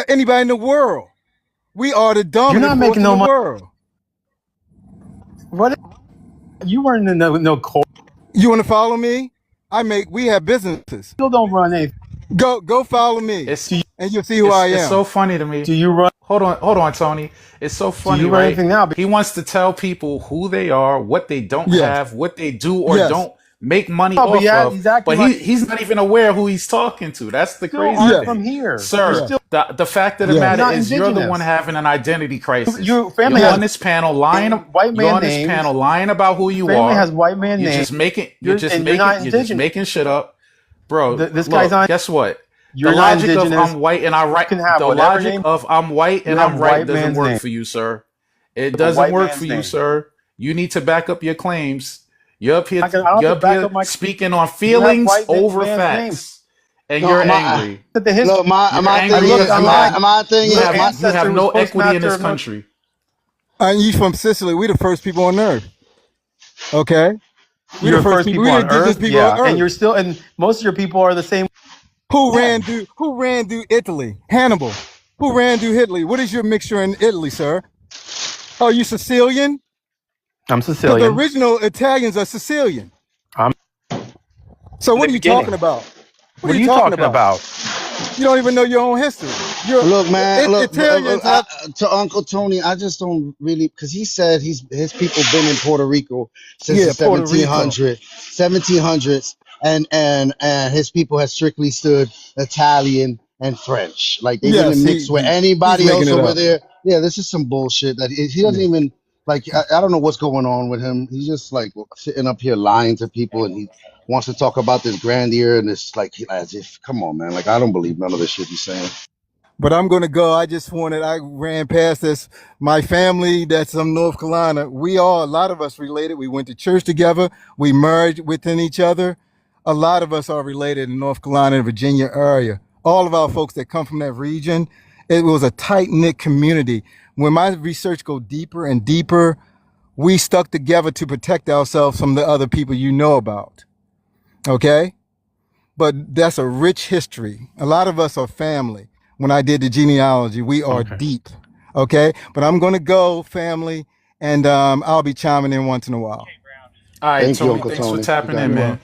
K: Anybody in the world. We are the
B: You're
K: dominant
B: not
K: force
B: making
K: in
B: no
K: the
B: money.
K: world.
B: What? You weren't in no court.
K: You want to follow me? We have businesses.
B: Still don't run anything.
K: Go follow me,
J: it's
K: and you'll see who I
J: it's
K: am.
J: so funny to me.
B: Do you run?
J: Hold on, Tony. It's so
B: Do
J: funny,
B: you run
J: right?
B: anything now?
J: He wants to tell people who they are, what they don't
K: Yes,
J: have, what they do or
K: yes,
J: don't make money
B: Oh, but
J: off
B: yeah,
J: of,
B: he's acting
J: but
B: like
J: he's not even aware who he's talking to. That's the
B: you still
J: crazy
B: aren't
K: yes,
B: from
J: thing.
B: here. You're
J: Sir,
K: yes,
B: still.
J: the fact of the
B: You're
J: matter
K: yes,
B: not
J: is you're the one
B: indigenous.
J: having an identity crisis.
B: Your family
J: You're
B: has
J: on
K: yes,
J: this panel lying
B: white
J: you're
B: man
J: on this
B: names.
J: panel lying about who
B: Your
J: you
B: family
J: are.
B: has white man
J: You're
B: names.
J: just making you're just
B: And you're
J: making
B: not
J: you're just
B: indigenous.
J: making shit up. Bro,
B: This guy's
J: look,
B: on.
J: guess what? The
B: You're not
J: logic of
B: indigenous.
J: I'm white and I
B: You
J: right
B: can have
J: the
B: whatever
J: logic
B: name.
J: of I'm white
B: You
J: and
B: have
J: I'm right
B: white
J: doesn't
B: man's
J: work
B: name.
J: for you, sir. It
B: You have a
J: doesn't
B: white
J: work for
B: man's
J: you,
B: name.
J: sir. You need to back up your claims. You're up here
B: I don't have
J: you're
B: to
J: up
B: back
J: here
B: up my.
J: speaking on
B: You have
J: feelings
B: white
J: over
B: man's name.
J: facts. and
A: No,
J: you're
A: my
J: angry.
B: At the history.
A: look, my
J: You're
A: my
J: angry
A: thing
B: I look.
A: is
J: because
A: my my thing
B: My
A: is my
J: you have
B: ancestor was
J: no equity in
B: postmaster
J: this
B: of Notre.
J: country.
K: And you from Sicily. We the first people on earth. Okay? We the
B: You're the
K: first
B: first
K: people.
B: people
K: We the
B: on
K: indigenous
B: Earth.
K: people on
B: Yeah, and
K: earth.
B: you're still, and most of your people are the same. Yeah,
K: Who ran through Italy? Hannibal. Who ran through Italy? What is your mixture in Italy, sir? Are you Sicilian?
B: I'm
K: Because the
B: Sicilian.
K: original Italians are Sicilian.
B: I'm
K: So
B: in
K: what
B: the
K: are you talking
B: beginning.
K: about? What are
B: What are
K: you
B: you
K: talking
B: talking
K: about?
B: about?
K: You don't even know your own history. Your
A: look, man. Look,
K: Italians have
A: to Uncle Tony, I just don't really because he said his people been in Puerto Rico since the
K: yeah, Puerto Rico.
A: 1700s, and his people have strictly stood Italian and French. Like they
K: Yes,
A: didn't mix with
K: he's
A: anybody
K: making
A: else
K: it
A: over
K: up.
A: there. Yeah, this is some bullshit that he doesn't
K: Yeah.
A: even like. I don't know what's going on with him. He's just like sitting up here lying to people, and he wants to talk about this grandeur and it's like as if, come on, man. Like I don't believe none of this shit he's saying.
K: But I'm gonna go. I ran past this. My family that's from North Carolina, a lot of us related. We went to church together. We merged within each other. A lot of us are related in North Carolina and Virginia area. All of our folks that come from that region, it was a tight knit community. When my research go deeper and deeper, we stuck together to protect ourselves from the other people you know about. Okay? But that's a rich history. A lot of us are family. When I did the genealogy, we are
B: Okay.
K: deep. Okay? But I'm going to go, family, and I'll be chiming in once in a while.
J: All right,
A: Thank you,
J: Tony,
A: Uncle
J: thanks for
A: Tony. You
J: tapping
A: got
J: in,
K: You're
A: it.
J: man.
K: welcome.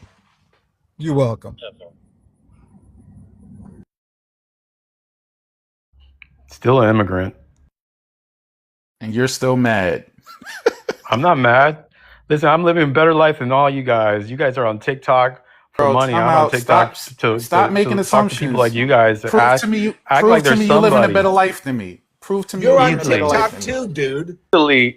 K: You're welcome.
B: Still an immigrant.
J: And you're still mad.
B: I'm not mad. Listen, I'm living a better life than all you guys. You guys are on TikTok for
J: Bro,
B: money.
J: time
B: I'm on
J: out.
B: TikTok
J: Stop
B: to
J: making
B: talk to people like
J: assumptions.
B: you guys that act
J: Prove
B: like
J: to
B: they're
J: me you living a
B: somebody.
J: better life than me. Prove to me you're
I: You're
J: living
I: on
J: a better
B: Easily,
J: life
I: TikTok
J: than me.
I: too, dude.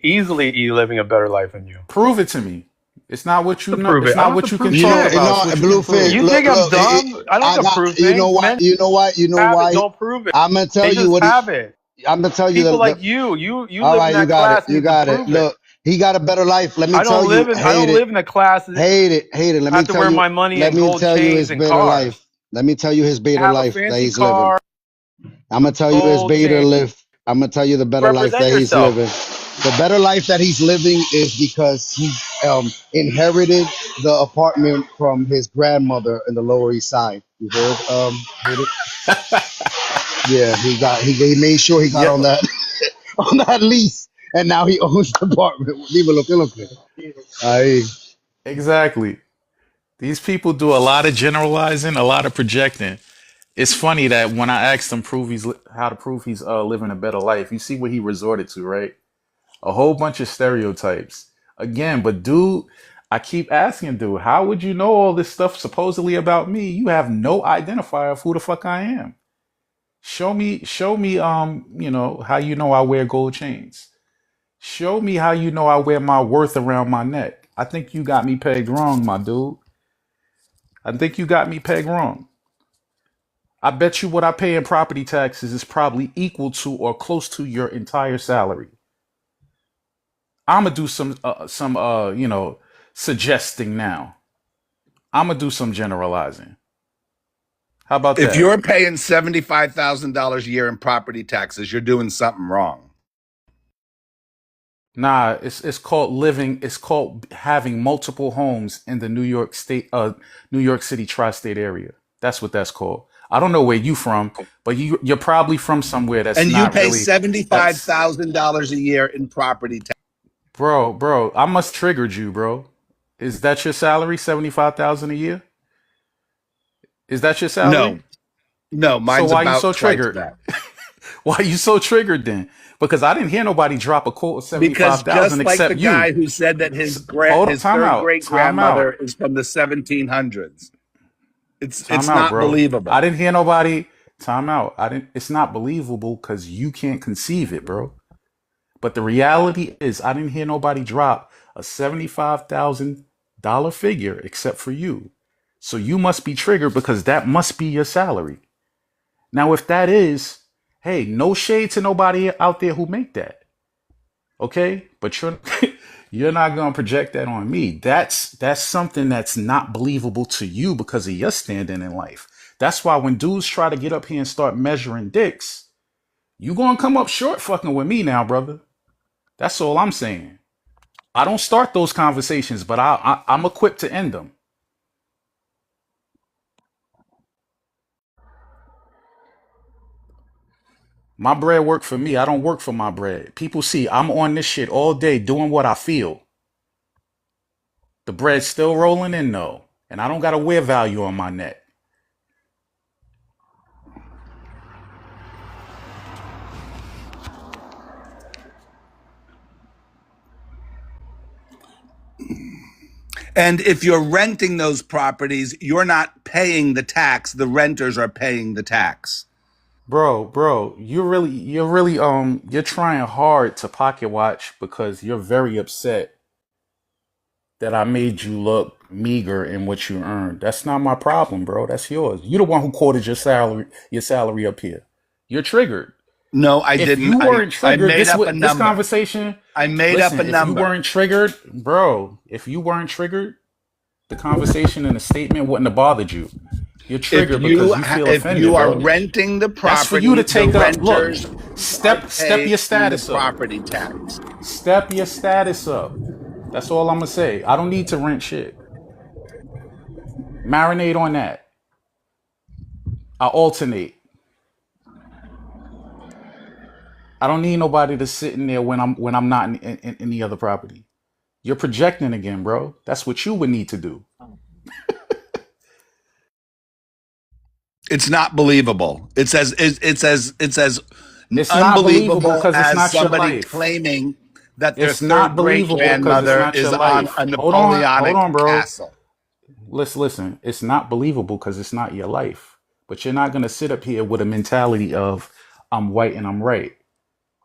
B: easily living a better life than you.
J: Prove it to me. It's not what you
B: To
J: know.
B: prove
J: It's
B: it, I
J: not
B: don't have
J: what
B: to
J: you can
B: prove
A: You know,
J: talk
B: shit.
J: about. It's
A: no,
J: what you can
A: Blueface.
J: prove.
B: You think I'm dumb? I don't
A: I
B: have to
A: got.
B: prove
A: You know
B: things.
A: what?
B: Men
A: You know what? You know
B: have it,
A: why?
B: don't prove it.
A: I'm gonna tell
B: They
A: you
B: just
A: what he.
B: have it.
A: I'm gonna tell you
B: People
A: the
B: like you
A: all
B: live in
A: right, you
B: that
A: got it.
B: class
A: You
B: need to
A: got it.
B: prove it.
A: Look, he got a better life. Let me tell you,
B: I don't live in a class that
A: hate it, hate it. Let
B: I
A: me
B: have to
A: tell
B: wear
A: you,
B: my money
A: let
B: in
A: me
B: gold
A: tell you
B: chains
A: his
B: and
A: better life.
B: cars.
A: Let me tell you his
B: I
A: better
B: have a
A: life that
B: fancy
A: he's living.
B: car,
A: I'm gonna tell you his
B: gold
A: better
B: chain.
A: life. I'm gonna tell you the better life
B: Represent
A: that he's
B: yourself.
A: living. The better life that he's living is because he inherited the apartment from his grandmother in the Lower East Side. You heard it? Yeah, he made sure he got
J: Yeah,
A: on that on that lease, and now he owns the apartment. Dímelo, ¿qué es lo que? Ahí.
J: exactly. These people do a lot of generalizing, a lot of projecting. It's funny that when I asked him how to prove he's living a better life, you see what he resorted to, right? A whole bunch of stereotypes. Again, but dude, I keep asking dude, how would you know all this stuff supposedly about me? You have no identifier of who the fuck I am. Show me, how you know I wear gold chains. Show me how you know I wear my worth around my neck. I think you got me pegged wrong, my dude. I think you got me pegged wrong. I bet you what I pay in property taxes is probably equal to or close to your entire salary. I'm gonna do some suggesting now. I'm gonna do some generalizing. How about
I: If
J: that?
I: you're paying $75,000 a year in property taxes, you're doing something wrong.
J: Nah, it's called living. It's called having multiple homes in the New York City tri-state area. That's what that's called. I don't know where you from, but you're probably from somewhere that's
I: And you
J: not
I: pay
J: really. That's
I: $75,000 a year in property tax.
J: bro. I must triggered you, bro. Is that your salary? 75,000 a year? Is that your salary?
I: No, no,
J: So
I: mine's
J: why you
I: about
J: so
I: twice
J: triggered?
I: that.
J: Why you so triggered then? Because I didn't hear nobody drop a quote of
I: Because
J: 75,000
I: just like the
J: except you.
I: guy who said that
J: Hold on,
I: his third great
J: time
I: grandmother
J: out,
I: is from the 1700s.
J: time
I: It's
J: out,
I: not
J: bro. I
I: believable.
J: didn't hear nobody. Time out. I didn't. It's not believable because you can't conceive it, bro. But the reality is, I didn't hear nobody drop a $75,000 figure except for you. So you must be triggered because that must be your salary. Now, if that is, hey, no shade to nobody out there who make that. Okay, but you're you're not gonna project that on me. That's something that's not believable to you because of your standing in life. That's why when dudes try to get up here and start measuring dicks, you gonna come up short fucking with me now, brother. That's all I'm saying. I don't start those conversations, but I'm equipped to end them. My bread work for me. I don't work for my bread. People see I'm on this shit all day doing what I feel. The bread's still rolling in though, and I don't got a wear value on my neck.
I: And if you're renting those properties, you're not paying the tax. The renters are paying the tax.
J: Bro, you're trying hard to pocket watch because you're very upset that I made you look meager in what you earned. That's not my problem, bro. That's yours. You're the one who quoted your salary up here. You're triggered.
I: No, I
J: If
I: didn't.
J: you weren't
I: I
J: triggered,
I: made up a
J: this
I: number.
J: conversation.
I: I made up
J: Listen,
I: a
J: if you
I: number.
J: weren't triggered, bro, if you weren't triggered, the conversation and the statement wouldn't have bothered you. You're triggered because you feel
I: If
J: offended,
I: you are
J: bro.
I: renting the
J: That's for
I: property,
J: you to
I: the
J: take up. Look,
I: renters are
J: step
I: paying
J: your
I: the
J: status up.
I: property tax.
J: Step your status up. That's all I'm gonna say. I don't need to rent shit. Marinate on that. I alternate. I don't need nobody to sit in there when I'm not in the other property. You're projecting again, bro. That's what you would need to do.
I: It's not believable. It's as
J: It's not believable
I: unbelievable
J: because it's
I: as
J: not your
I: somebody
J: life.
I: claiming that their
J: It's not
I: third great
J: believable because it's
I: grandmother
J: not
I: is
J: your
I: on
J: life.
I: a
J: Hold
I: Napoleonic
J: on, bro.
I: castle.
J: Listen. It's not believable because it's not your life. But you're not gonna sit up here with a mentality of I'm white and I'm right.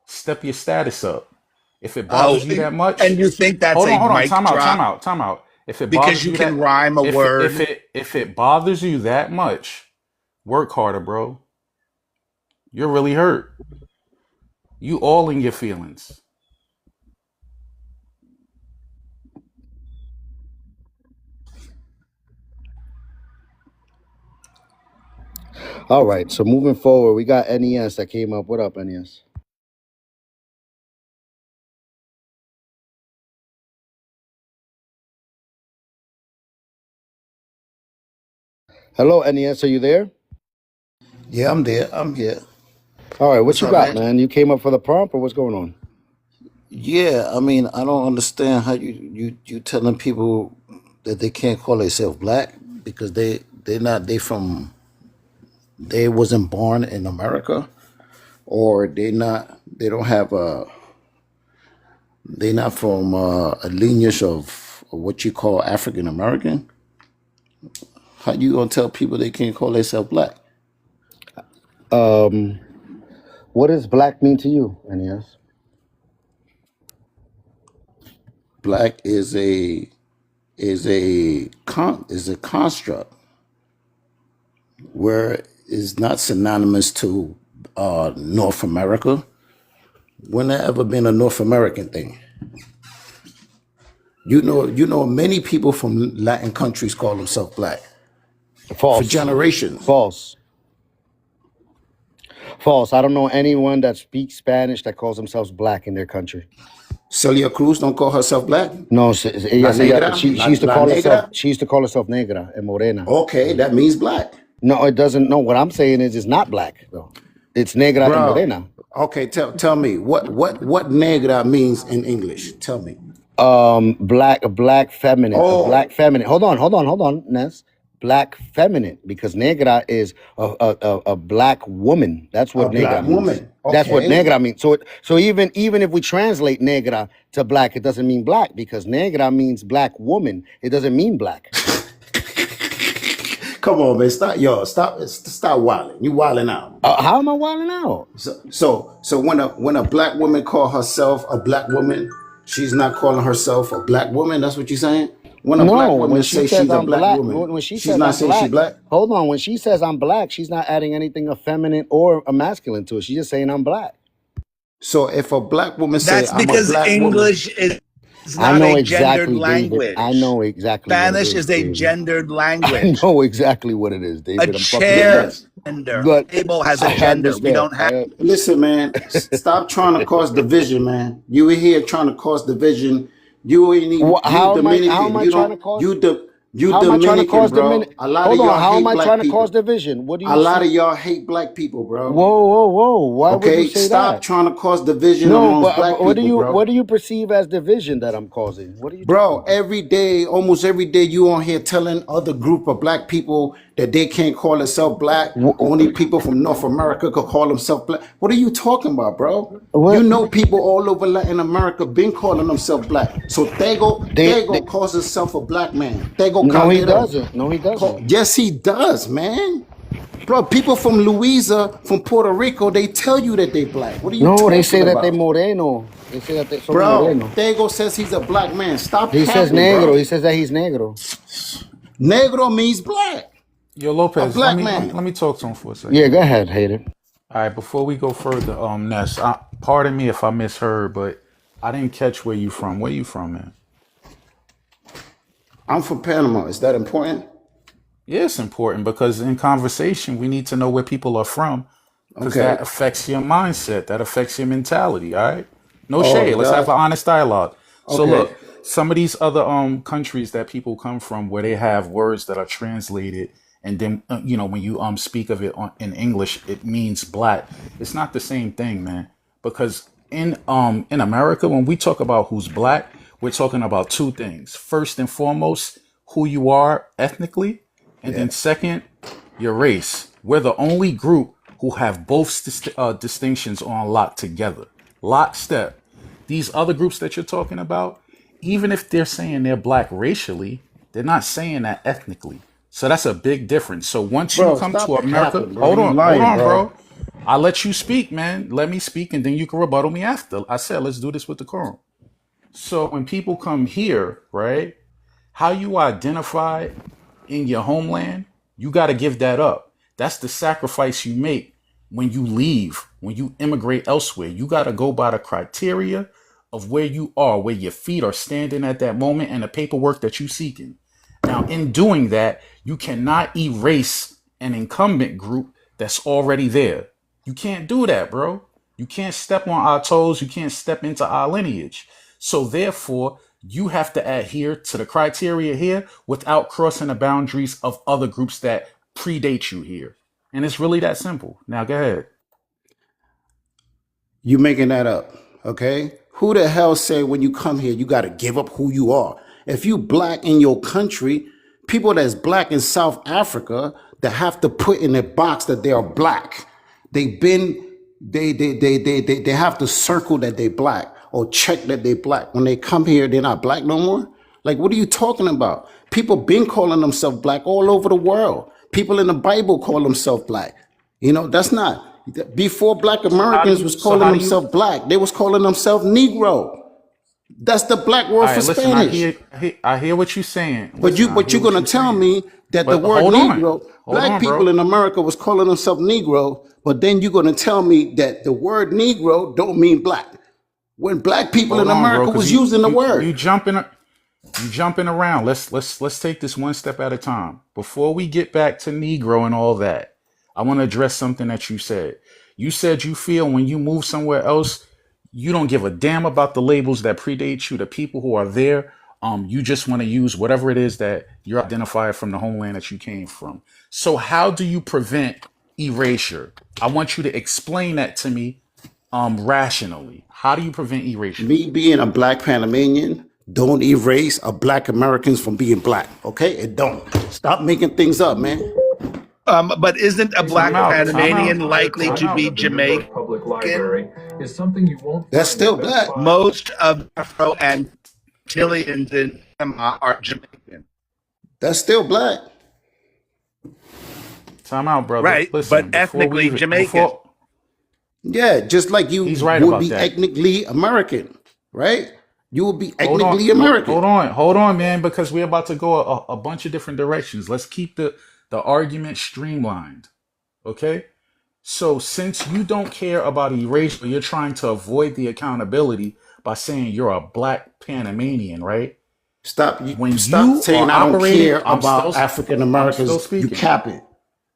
J: Step your status up. If it
I: Oh,
J: bothers you that much,
I: and you think that's
J: hold
I: a
J: on.
I: mic drop
J: Time out. If it
I: because
J: bothers
I: you
J: you
I: can
J: that,
I: rhyme a word?
J: if it bothers you that much, work harder, bro. You're really hurt. You all in your feelings.
A: All right, so moving forward, we got NES that came up. What up, NES? Hello, NES, are you there?
L: Yeah, I'm there. I'm here.
A: All right, what
L: What's
A: you
L: up,
A: got,
L: man?
A: man? You came up for the prompt, or what's going on?
L: Yeah, I mean, I don't understand how you telling people that they can't call themselves black because they wasn't born in America, or they don't have they not from a lineage of what you call African American. How you gonna tell people they can't call themselves black?
A: What does black mean to you, NES?
L: Black is a construct where it's not synonymous to North America. When there ever been a North American thing? Many people from Latin countries call themselves black for
A: False.
L: generations.
A: False. False. I don't know anyone that speaks Spanish that calls themselves black in their country.
L: Celia Cruz don't call herself black.
A: No,
L: La negra,
A: she used to
L: la
A: call herself.
L: negra.
A: She used to call herself negra and morena.
L: Okay, that means black,
A: No, it doesn't. No, what I'm saying is it's not black though. It's negra and
L: bro.
A: morena.
L: Okay, tell me what negra means in English. Tell me.
A: Black feminine,
L: Oh,
A: black feminine. Hold on, Ness. Black feminine, because negra is a black woman. That's
L: a
A: what negra
L: black
A: means.
L: woman.
A: That's what
L: Okay.
A: negra means. So even if we translate negra to black, it doesn't mean black because negra means black woman. It doesn't mean black.
L: Come on, man. Stop wilding. You wilding out.
A: How am I wilding out?
L: So when a black woman call herself a black woman, she's not calling herself a black woman. That's what you're saying. When a black
A: No, when
L: woman
A: she
L: say
A: says
L: she's a
A: I'm
L: black
A: black,
L: woman,
A: when she
L: she's
A: says
L: not
A: I'm
L: saying she
A: black,
L: black.
A: hold on. When she says I'm black, she's not adding anything of feminine or a masculine to it. She's just saying I'm black.
L: So if a black woman say
I: That's
L: I'm a
I: because
L: black woman,
I: English is It's
A: I
I: not
A: know
I: a gendered
A: exactly, David. I
I: language.
A: know exactly what it
I: Spanish
A: is,
I: is a
A: David.
I: gendered
A: I
I: language.
A: know exactly what it is,
I: A
A: David. I'm fucking with
I: chair
A: you.
L: Yes.
I: gender.
A: But
I: A table has a
A: I
I: gender. We
A: understand.
I: don't have.
L: Listen, man, stop trying to cause division, man. You were here trying to cause division. You ain't even you
A: How am
L: Dominican.
A: I
L: You
A: trying to
L: don't
A: cause?
L: you
A: How am I trying to
L: Dominican,
A: cause
L: bro. A lot of
A: Hold on.
L: y'all
A: How am
L: hate
A: I trying
L: black
A: to cause
L: people.
A: division? What do
L: A
A: you
L: lot
A: say?
L: of y'all hate black people, bro.
A: Whoa, whoa, whoa! Why would you
L: Okay?
A: say
L: Stop
A: that?
L: trying to cause division
A: No,
L: amongst
A: but
L: black people,
A: what
L: bro.
A: do you perceive as division that I'm causing? What are you talking
L: Bro,
A: about?
L: every day, almost every day, you on here telling other group of black people that they can't call themselves black. Only people from North America could call themselves black. What are you talking about, bro? You
A: What?
L: know people all over Latin America been calling themselves black. So
A: They
L: Tego calls himself a black man. Tego
A: no, he
L: Calderon.
A: doesn't. No, he doesn't.
L: Yes, he does, man. Bro, people from Louisiana, from Puerto Rico, they tell you that they black. What are you
A: No, they say
L: talking
A: that they
L: about?
A: moreno. They say that they son
L: Bro,
A: moreno.
L: Tego says he's a black man. Stop
A: He says
L: capping,
A: negro.
L: bro.
A: He says that he's negro.
L: Negro means black.
J: Yo,
L: A
J: Lopez,
L: black man.
J: let me talk to him for a
A: Yeah,
J: second.
A: go ahead, Hayden.
J: All right, before we go further, Ness, pardon me if I misheard, but I didn't catch where you from. Where you from, man?
L: I'm from Panama. Is that important?
J: Yeah, it's important because in conversation we need to know where people are from because
L: Okay.
J: that affects your mindset, that affects your mentality. All right, no
L: Oh,
J: shade.
L: it
J: Let's have
L: does?
J: an honest dialogue. So
L: Okay.
J: look, some of these other countries that people come from where they have words that are translated and then when you speak of it in English it means black. It's not the same thing, man, because in America when we talk about who's black, we're talking about two things. First and foremost, who you are ethnically, and
L: Yeah.
J: then second, your race. We're the only group who have both distinctions on lock together, lockstep. These other groups that you're talking about, even if they're saying they're black racially, they're not saying that ethnically. So that's a big difference. So once you
L: Bro,
J: come to
L: stop
J: America,
L: capping, bro. You
J: hold
L: lying,
J: on,
L: bro.
J: bro. I'll let you speak, man. Let me speak, and then you can rebuttal me after. I said, let's do this with the quorum. So when people come here, right, how you identify in your homeland, you got to give that up. That's the sacrifice you make when you leave, when you immigrate elsewhere. You got to go by the criteria of where you are, where your feet are standing at that moment, and the paperwork that you're seeking. Now, in doing that, you cannot erase an incumbent group that's already there. You can't do that, bro. You can't step on our toes. You can't step into our lineage. So, therefore, you have to adhere to the criteria here without crossing the boundaries of other groups that predate you here. And it's really that simple. Now, go ahead.
L: You making that up, okay? Who the hell say when you come here you got to give up who you are? If you black in your country, people that's black in South Africa that have to put in a box that they are black. They've been they have to circle that they black or check that they black. When they come here, they're not black no more. Like, what are you talking about? People been calling themselves black all over the world. People in the Bible call themselves black. That's not before black
J: How do
L: Americans
J: you,
L: was
J: so
L: calling
J: how do you,
L: themselves black. They was calling themselves Negro. That's the black word
J: all
L: for
J: right, listen,
L: Spanish.
J: I hear what you're saying.
L: But
J: Listen,
L: you
J: I
L: but
J: hear
L: you're
J: what
L: gonna
J: you're
L: tell
J: saying.
L: me that the
J: But
L: word Negro,
J: hold
L: black
J: on,
L: people
J: bro.
L: in America was calling themselves Negro, but then you're gonna tell me that the word Negro don't mean black. When black people
J: Hold
L: in
J: on, bro,
L: America
J: because
L: was using the
J: you
L: word.
J: jumping around. Let's take this one step at a time. Before we get back to Negro and all that, I want to address something that you said. You said you feel when you move somewhere else, you don't give a damn about the labels that predate you, the people who are there. You just want to use whatever it is that you're identified from the homeland that you came from. So how do you prevent erasure? I want you to explain that to me rationally. How do you prevent erasure?
L: Me being a black Panamanian don't erase a black Americans from being black. Okay? It don't. Stop making things up, man.
I: But isn't a
J: Time
I: black
J: out. Time out.
I: Panamanian likely
J: Time
I: to
J: out.
I: be Jamaican?
L: That's still black.
I: Most of Afro Antillians in Panama are Jamaican.
L: That's still black.
J: Time out, brother.
I: Right, but
J: Listen,
I: ethnically Jamaican.
J: before
L: Yeah, just like
J: he's
L: you
J: right
L: would
J: about
L: be
J: that.
L: ethnically American, right? You would be
J: Hold on,
L: ethnically American.
J: hold on, man, because we're about to go a bunch of different directions. Let's keep the argument streamlined. Okay. So since you don't care about erasure, you're trying to avoid the accountability by saying you're a black Panamanian, right? When
L: Stop
J: you
L: saying
J: are
L: I don't
J: operating,
L: care about African
J: I'm still
L: Americans. You
J: speaking.
L: cap it.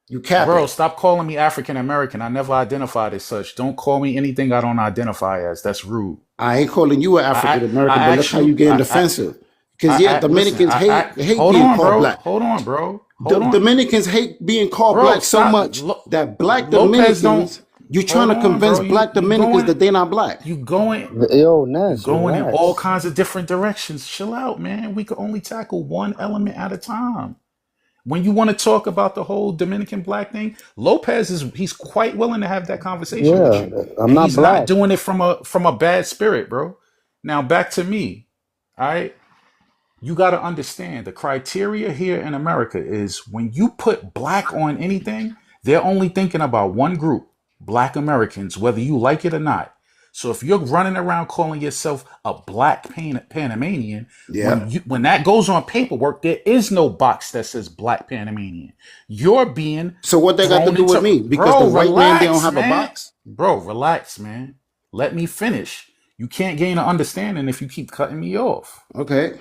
L: You cap
J: Bro,
L: it.
J: stop calling me African American. I never identified as such. Don't call me anything I don't identify as. That's rude.
L: I ain't calling you an African American,
J: I
L: but look
J: asked
L: how you
J: you.
L: getting defensive. Because yeah,
J: Listen.
L: Dominicans hate
J: Hold
L: being
J: on,
L: called
J: bro.
L: black.
J: Hold on, bro. Hold on,
L: Dominicans hate being called
J: bro.
L: black so
J: Stop.
L: much that black
J: Lopez don't.
L: Dominicans, you trying
J: Hold
L: to
J: on,
L: convince
J: bro.
L: black Dominicans that they're not black.
J: You going.
A: Yo,
J: You
A: Ness,
J: going in all
A: relax.
J: kinds of different directions. Chill out, man. We can only tackle one element at a time. When you want to talk about the whole Dominican black thing, Lopez he's quite willing to have that conversation with
A: Yeah,
J: you.
A: I'm
J: And
A: not
J: he's not
A: black.
J: doing it from a bad spirit, bro. Now back to me. All right. You got to understand the criteria here in America is when you put black on anything, they're only thinking about one group, black Americans, whether you like it or not. So if you're running around calling yourself a black Panamanian,
L: Yeah.
J: when that goes on paperwork, there is no box that says black Panamanian. You're being
L: So what they got to
J: thrown
L: do with
J: into,
L: me? Because the
J: bro,
L: white man, they don't
J: relax,
L: have a
J: man.
L: box?
J: Bro, relax, man. Let me finish. You can't gain an understanding if you keep cutting me off.
L: Okay.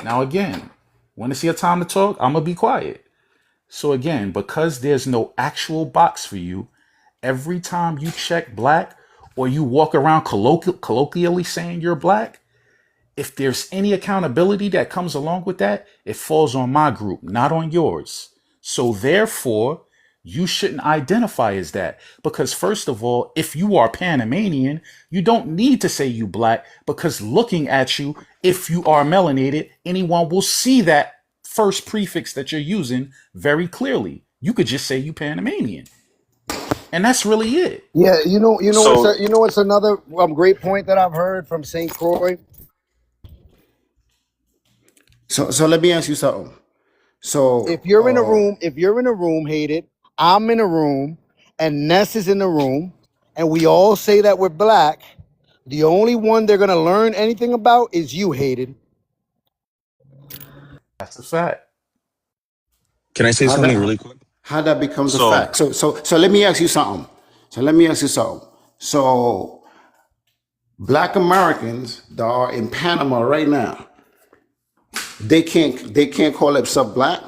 J: Now, again, when it's your time to talk, I'm going to be quiet. So, again, because there's no actual box for you, every time you check black or you walk around colloquially saying you're black, if there's any accountability that comes along with that, it falls on my group, not on yours. So, therefore, you shouldn't identify as that because, first of all, if you are Panamanian, you don't need to say you black because looking at you, if you are melanated, anyone will see that first prefix that you're using very clearly. You could just say you Panamanian, and that's really it.
A: Yeah,
M: So
A: what's another great point that I've heard from St. Croix.
L: So let me ask you something.
A: If
L: So
A: you're in a room, hated, I'm in a room, and Ness is in the room, and we all say that we're black. The only one they're gonna learn anything about is you, hated.
J: That's a fact.
M: can I say
L: how
M: something
L: that
M: really quick?
L: how that becomes a
M: So
L: fact. So let me ask you something. So black Americans that are in Panama right now, they can't call themselves black.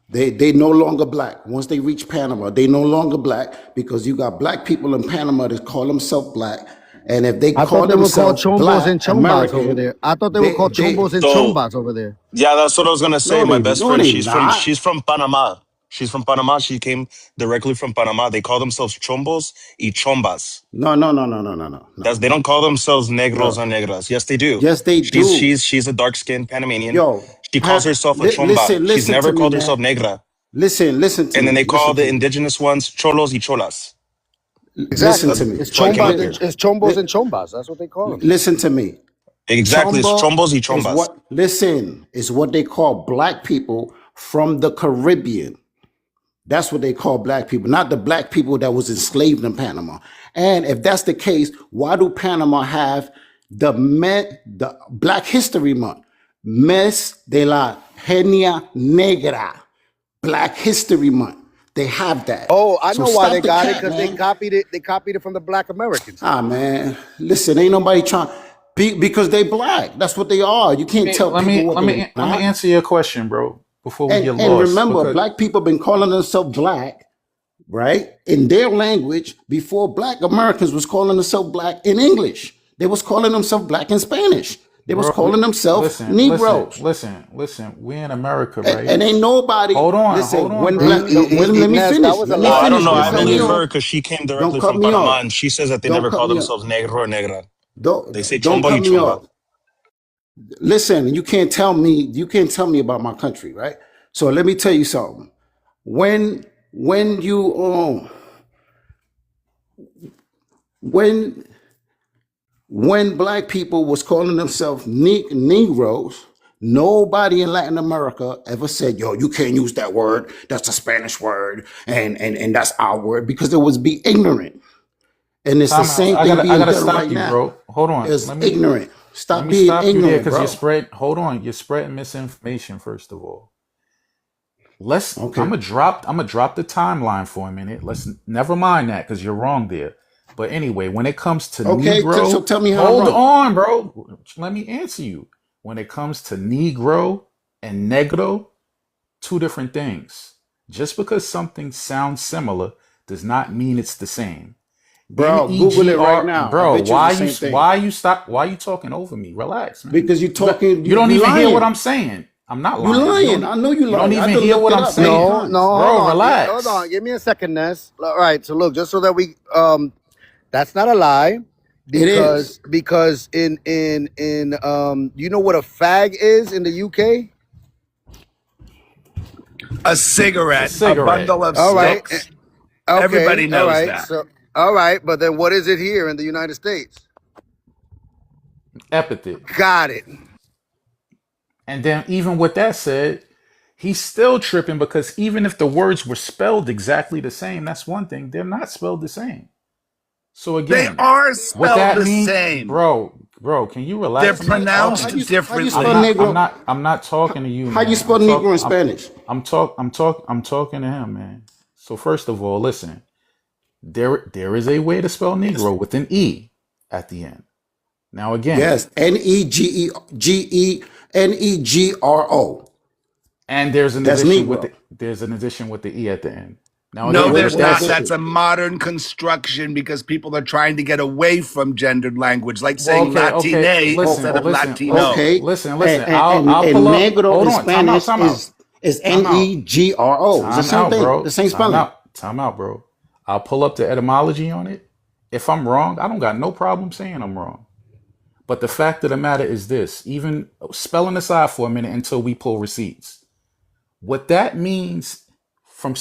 L: They no longer black. Once they reach Panama, they no longer black because you got black people in Panama that call themselves black. And if they
A: I
L: call
A: thought they were called
L: themselves
A: chombos and
L: black
A: chombas over
L: American,
A: there. I thought they were called
L: they
A: chombos and
M: so
A: chombas over there.
M: yeah, that's what I was gonna say.
L: no
M: My
L: they
M: best
L: no
M: friend,
L: they not.
M: she's from Panama. She's from Panama. She came directly from Panama. They call themselves chombos y chombas.
L: No.
M: They don't call themselves negros or
L: Yo,
M: negras. Yes, they do.
L: yes they do.
M: She's a dark skinned Panamanian.
L: Yo,
M: She calls herself a chomba. She's
L: listen to
M: never
L: me,
M: called herself
L: man.
M: negra.
L: Listen to
M: And then
L: me.
M: they call the indigenous ones cholos y cholas.
L: Listen
A: Exactly.
L: to me.
A: It's
M: So I
A: chombas
M: can
A: and
L: Li-
A: it's chombos
L: li-
A: and chombas. That's what they call them.
L: listen to me.
M: exactly it's
L: Chumba
M: chombos y
L: is
M: chombas.
L: what listen is what they call black people from the Caribbean. That's what they call black people, not the black people that was enslaved in Panama. And if that's the case, why do Panama have the Black History Month, Mes de la Genia Negra, Black History Month? They have that.
A: Oh, I
L: So
A: know why they
L: stop the
A: got it,
L: cat,
A: because they
L: man.
A: copied it. They copied it from the Black Americans.
L: Ah, man, listen, ain't nobody trying because they black. That's what they are. You can't tell people what they're
J: Let me
L: not.
J: answer your question, bro, before we get
L: And
J: lost.
L: remember,
J: Because
L: black people been calling themselves black, right, in their language before black Americans was calling themselves black in English. They was calling themselves black in Spanish. They was
J: bro,
L: calling themselves Negroes.
J: listen. We in America,
L: And,
J: right?
L: and ain't nobody
J: Hold
L: listen
J: on,
L: when
J: bro.
L: black. Let me
A: Ness, that
L: finish.
A: was a
L: Let me
M: Well,
A: lie
M: I don't
L: finish.
M: know.
A: from the
M: I
L: Don't cut me
M: believe
A: beginning.
L: off.
M: her because she came
L: Don't
M: directly
L: cut
M: from
L: me
M: Panama
L: off.
M: and she says that they
L: Don't
M: never
L: cut
M: call
L: me off.
M: themselves negro or negra. They say
L: Don't
M: chombo
L: cut
M: y
L: me
M: chomba.
L: off. Listen, you can't tell me. You can't tell me about my country, right? So let me tell you something. When you when when black people was calling themselves Negroes, nobody in Latin America ever said, "Yo, you can't use that word. That's a Spanish word, and that's our word," because it was be ignorant. And it's the
J: Time out.
L: same thing
J: I
L: being
J: gotta
L: done
J: stop
L: right
J: you,
L: now.
J: bro. Hold on.
L: It's ignorant.
J: Let
L: Stop
J: me
L: being
J: stop you there
L: ignorant,
J: because
L: bro.
J: hold on. You're spreading misinformation, first of all.
L: Okay.
J: I'm gonna drop the timeline for a minute. Let's never mind that because you're wrong there. But anyway, when it comes to
L: Okay. So
J: Negro,
L: tell me how I'm
J: hold
L: wrong.
J: on, bro. Let me answer you. When it comes to Negro and Negro, two different things. Just because something sounds similar does not mean it's the same.
L: Bro, Google it right
J: NEGR,
L: now. I
J: bro.
L: bet you it's the same thing.
J: Why you talking over me? Relax, man.
L: Because you talking,
J: You don't
L: you
J: even hear what I'm
L: lying.
J: saying. I'm not
L: You
J: lying.
L: lying. I know you
J: You don't
L: lying. I
J: even
L: done
J: hear
L: looked
J: what
L: it
J: I'm
L: up many
J: saying,
A: No,
L: times.
A: no, hold
J: bro.
A: on. Hold on.
J: Relax.
A: Give me a second, Ness. All right. So look, just so that we that's not a lie,
L: It is.
A: because you know what a fag is in the UK?
I: A
J: It's a
I: cigarette, a
J: cigarette.
I: bundle of
A: All right.
J: Yep.
I: sticks.
A: Okay.
I: Everybody
A: All
I: knows
A: right.
I: that.
A: So all right, but then what is it here in the United States?
J: Epithet.
A: Got it.
J: And then even with that said, he's still tripping because even if the words were spelled exactly the same, that's one thing. They're not spelled the same. So
I: They
J: again,
I: are
J: what
I: spelled
J: that
I: the
J: mean,
I: same.
J: bro, can you
I: They're
J: relax? I'm not
L: How
J: talking.
I: pronounced
L: you
J: I'm
L: spell
I: differently.
J: not I'm
L: Negro?
J: not I'm not talking to you,
L: How you
J: man.
L: spell Negro in Spanish?
J: I'm talking to him, man. So first of all, listen. There is a way to spell Negro with an E at the end. Now again,
L: Yes, Negro.
J: and there's an
L: That's
J: addition with
L: Negro.
J: the E at the end. Now
I: No,
J: again,
I: there's
J: with that
I: not.
J: said,
I: That's a modern construction because people are trying to get away from gendered language, like
J: well,
I: saying Latine
J: okay,
I: instead of Latino.
L: Okay,
J: listen. I'll
L: and
J: pull up.
L: negro
J: Hold
L: in
J: on,
L: Spanish
J: time out,
L: is
J: time out,
L: Negro. It's the
J: time
L: same
J: out,
L: thing,
J: bro,
L: the same spelling.
J: time out, bro. I'll pull up the etymology on it. If I'm wrong, I don't got no problem saying I'm wrong. But the fact of the matter is this: even spelling aside for a minute until we pull receipts. What that means from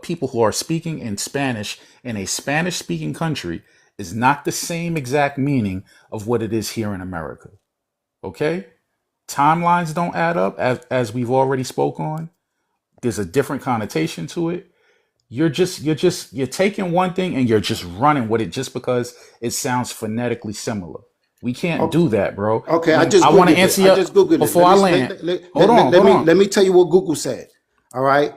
J: people who are speaking in Spanish in a Spanish speaking country is not the same exact meaning of what it is here in America. Okay? Timelines don't add up as we've already spoke on. There's a different connotation to it. You're taking one thing and you're just running with it just because it sounds phonetically similar. We can't
L: Okay,
J: do that, bro.
L: okay, I
J: When
L: just
J: I want to
L: googled it.
J: answer you before I land. Hold on.
L: Let me tell you what Google said. All right,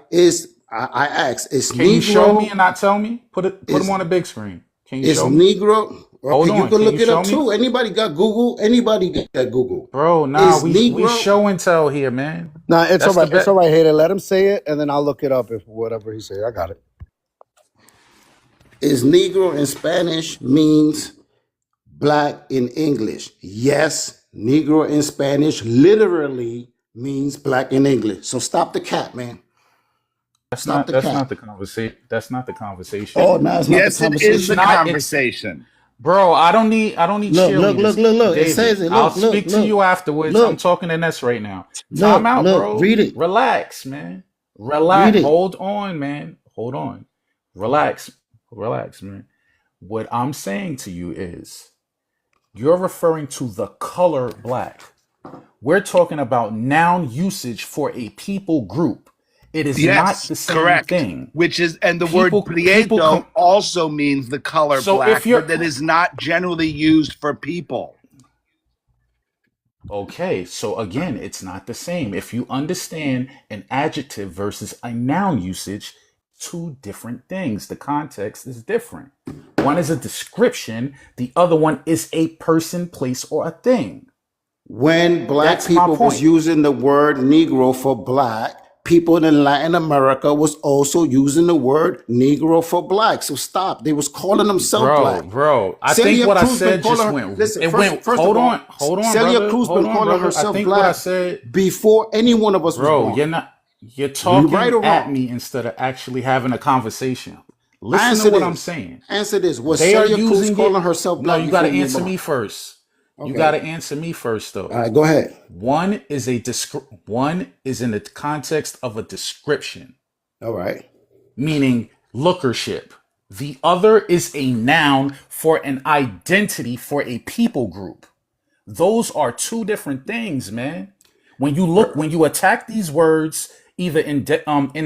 L: I asked,
J: Can you show me and not tell me? Put them
L: is
J: on a big screen. Can you
L: is
J: show me?
L: Negro?
J: Hold
L: Okay, you
J: on.
L: can
J: Can you
L: look it
J: show
L: up
J: me?
L: too. Anybody got Google? Anybody got Google?
J: Bro, nah,
L: Is
J: we
L: Negro
J: show and tell here, man.
A: No, it's all
J: That's the
A: right. It's
J: bet.
A: all right, Hater. Let him say it, and then I'll look it up if whatever he say. I got it.
L: is Negro in Spanish means black in English? Yes, Negro in Spanish literally means black in English. So stop the cat, man. Stop the
J: That's
L: cat.
J: not the conversation. That's not the conversation.
L: Oh, no, it's not the
I: Yes, it is
J: It's
I: the
L: conversation.
J: not it's
I: conversation.
J: bro, I don't need cheerleaders.
L: Look. It says
J: David,
L: it.
J: I'll
L: Look,
J: speak to you afterwards. I'm
L: look,
J: talking to Ness right now. Time out, bro.
L: read it.
J: Relax, man.
L: Read
J: Relax.
L: it.
J: Hold on, man. Hold on. Relax. Relax, man. What I'm saying to you is you're referring to the color black. We're talking about noun usage for a people group. It is not
I: Yes,
J: the same
I: correct.
J: thing.
I: Which is, and the word
J: People
I: prieto
J: come.
I: also means the color
J: So
I: black,
J: if you're
I: but that is not generally used for people.
J: okay, so again, it's not the same. If you understand an adjective versus a noun usage, two different things. The context is different. One is a description, the other one is a person, place, or a thing.
L: When black
J: That's my
L: people was
J: point.
L: using the word Negro for black, people in Latin America was also using the word Negro for black. So stop. They was calling themselves black.
J: Bro, I think
L: Celia
J: what I
L: Cruz been
J: said
L: calling
J: just
L: her.
J: went.
L: Listen,
J: It went.
L: first of all,
J: Hold on,
L: Celia
J: brother.
L: Cruz been calling
J: I
L: herself
J: think what I
L: black
J: said,
L: before any one of us was
J: bro.
L: born.
J: You're
L: Right
J: talking
L: or
J: at
L: wrong?
J: me instead of actually having a conversation. Listen to
L: Answer
J: what I'm
L: this.
J: saying.
L: Answer this. Was
J: They are
L: Celia Cruz
J: using it.
L: calling herself
J: No,
L: black
J: you got to
L: before we were
J: answer
L: born?
J: me first. You got
L: Okay.
J: to answer me first,
L: All
J: though.
L: right. Go ahead.
J: One is in the context of a description,
L: All right.
J: meaning lookership. The other is a noun for an identity for a people group. Those are two different things, man. When you attack these words, either in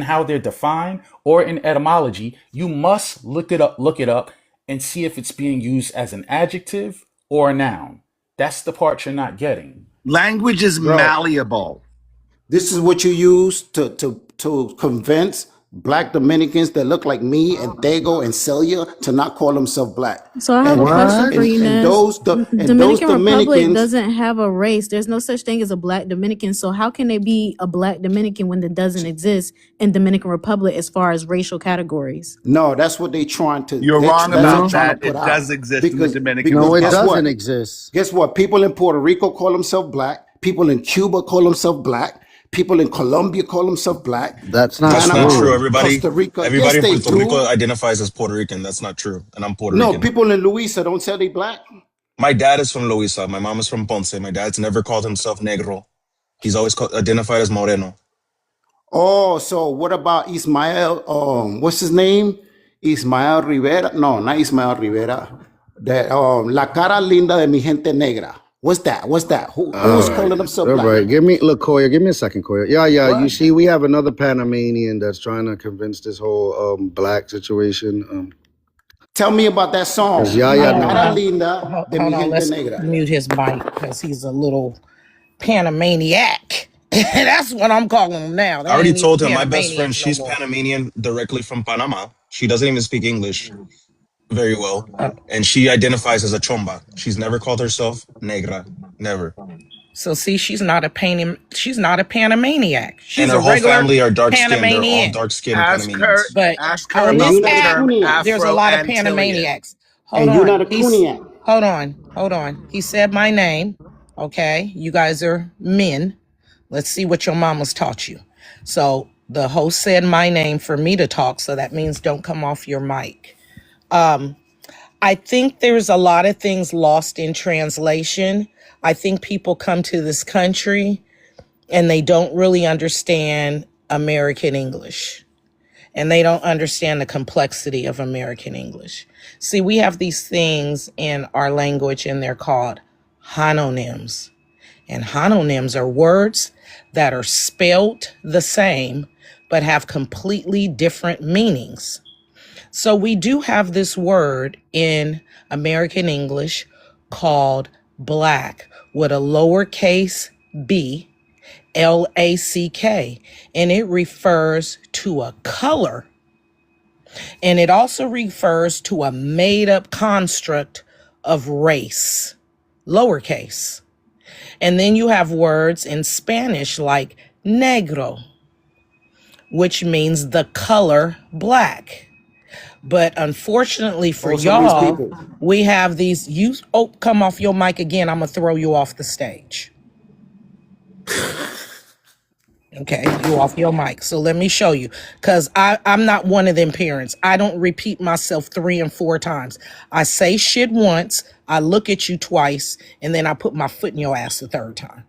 J: how they're defined or in etymology, you must look it up, and see if it's being used as an adjective or a noun. That's the part you're not getting.
I: Language is
L: Bro,
I: malleable.
L: this is what you use to to convince black Dominicans that look like me and Dago and Celia to not call themselves black.
N: So I have a
L: And
N: question
A: What?
N: for you,
L: and
N: Nez.
L: those
N: Dominican Republic
L: Dominicans,
N: doesn't have a race. There's no such thing as a black Dominican. So how can they be a black Dominican when there doesn't exist in Dominican Republic as far as racial categories?
L: no, that's what they trying to
I: You're wrong
L: that's what
I: about
A: No,
L: trying to
I: that.
L: put
I: It does
L: out.
I: exist in the
L: Because
I: Dominican
A: no, it
L: guess
I: Republic.
A: doesn't
L: what?
A: exist.
L: Guess what? People in Puerto Rico call themselves black. People in Cuba call themselves black. People in Colombia call themselves black.
A: That's not
M: That's not
L: Panama,
M: true,
A: true.
M: everybody.
L: Costa Rica. Yes,
M: Everybody in
L: they
M: Puerto Rico
L: do.
M: identifies as Puerto Rican. That's not true. And I'm Puerto
L: No,
M: Rican.
L: people in Luisa don't say they black.
M: My dad is from Loiza. My mom is from Ponce. My dad's never called himself negro. He's always identified as moreno.
L: Oh, so what about Ismael? What's his name? Ismael Rivera? No, not Ismael Rivera. That La cara linda de mi gente negra. What's that? What's that? Who
A: All
L: is
A: right.
L: calling himself
A: All
L: black?
A: right. Look, Koya, give me a second, Koya. Yeah. You
L: What?
A: see, we have another Panamanian that's trying to convince this whole black situation.
L: Tell me about that
A: Because
L: song.
A: Yaya
L: La
H: Hold
L: cara
A: knows.
L: linda de mi
H: on,
L: gente
H: let's
L: negra.
H: mute his mic because he's a little Panamaniac. That's what I'm calling him now.
M: I
H: That
M: already
H: ain't even
M: told him my best friend,
H: Panamanians no
M: she's
H: more.
M: Panamanian directly from Panama. She doesn't even speak English very well. And she identifies as a chomba. She's never called herself negra. Never.
H: So see, she's not a Panamaniac.
M: And
H: She's a
M: her whole
H: regular
M: family are dark skinned. They're all
H: Panamanian.
M: dark skinned
I: Ask her.
M: Panamanians.
H: But
I: Ask her
H: on
L: And
H: this
L: you're
I: about the
L: not a
H: app,
I: term
L: Kunian.
H: there's a lot of
I: Afro-Antillean.
H: Panamaniacs. Hold
L: And you're
H: on.
L: not a Kunian.
H: Hold on. He said my name. Okay. You guys are men. Let's see what your mama's taught you. So the host said my name for me to talk. So that means don't come off your mic. I think there's a lot of things lost in translation. I think people come to this country and they don't really understand American English. And they don't understand the complexity of American English. See, we have these things in our language and they're called homonyms. And homonyms are words that are spelled the same, but have completely different meanings. So we do have this word in American English called black with a lowercase b, L-A-C-K, and it refers to a color. And it also refers to a made up construct of race, lowercase. And then you have words in Spanish like negro, which means the color black. But unfortunately for
L: Oh, some of these
H: y'all,
L: people.
H: we have these, come off your mic again, I'm gonna throw you off the stage. Okay, you off your mic. So let me show you. Because I'm not one of them parents. I don't repeat myself 3 and 4 times. I say shit once, I look at you twice, and then I put my foot in your ass the 3rd time.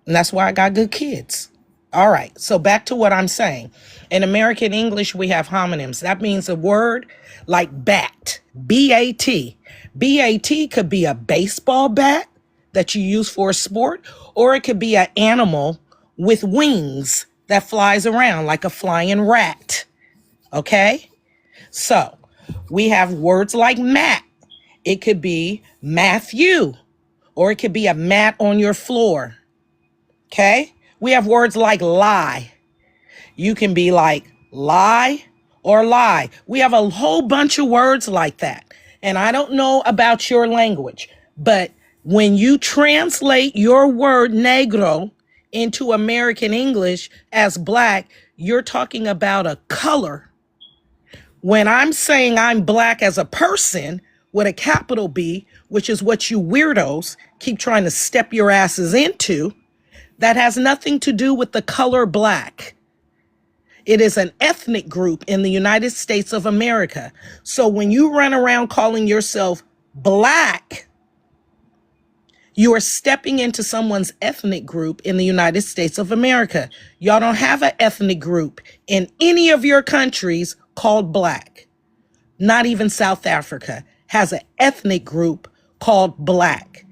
H: And that's why I got good kids. All right, so back to what I'm saying. In American English, we have homonyms. That means a word like bat, B-A-T. B-A-T could be a baseball bat that you use for a sport, or it could be an animal with wings that flies around like a flying rat. Okay? So we have words like mat. It could be Matthew, or it could be a mat on your floor. Okay? We have words like lie. You can be like lie or lie. We have a whole bunch of words like that. And I don't know about your language, but when you translate your word negro into American English as black, you're talking about a color. When I'm saying I'm black as a person with a capital B, which is what you weirdos keep trying to step your asses into, that has nothing to do with the color black. It is an ethnic group in the United States of America. So when you run around calling yourself black, you are stepping into someone's ethnic group in the United States of America. Y'all don't have an ethnic group in any of your countries called black. Not even South Africa has an ethnic group called black.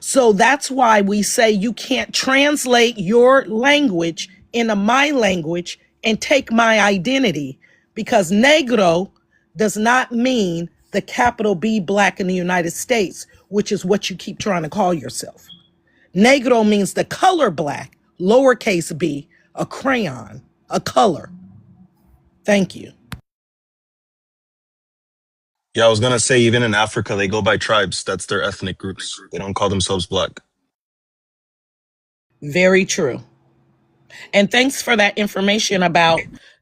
H: So that's why we say you can't translate your language into my language and take my identity, because negro does not mean the capital B black in the United States, which is what you keep trying to call yourself. Negro means the color black, lowercase b, a crayon.
O: a color. Thank you.
M: Yeah, I was gonna say even in Africa they go by tribes. That's their ethnic groups. They don't call themselves black.
O: Very true. And thanks for that information about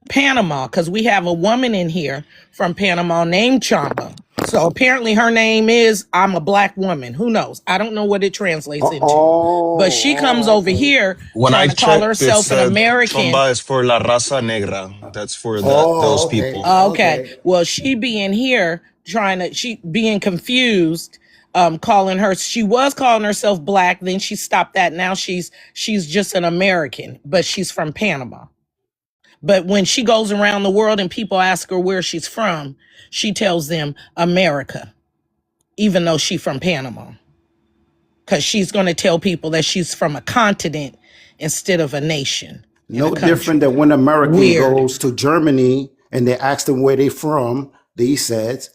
O: Panama, because we have a woman in here from Panama named Chamba. So apparently her name is I'm a black woman. Who knows? I don't know what it translates into. But she comes over
L: Okay.
O: here
M: When I
O: trying to call
M: checked, it
O: herself an
M: said
O: American.
M: Chomba is for la raza negra. That's for those
L: Oh, okay.
M: people.
O: Okay.
L: Okay.
O: Well, she being here she being confused, she was calling herself black, then she stopped that. Now she's just an American, but she's from Panama. But when she goes around the world and people ask her where she's from, she tells them America, even though she's from Panama. Because she's going to tell people that she's from a continent instead of a nation in a
L: No different
O: country.
L: than when an American
O: Weird.
L: goes to Germany and they ask them where they from, they said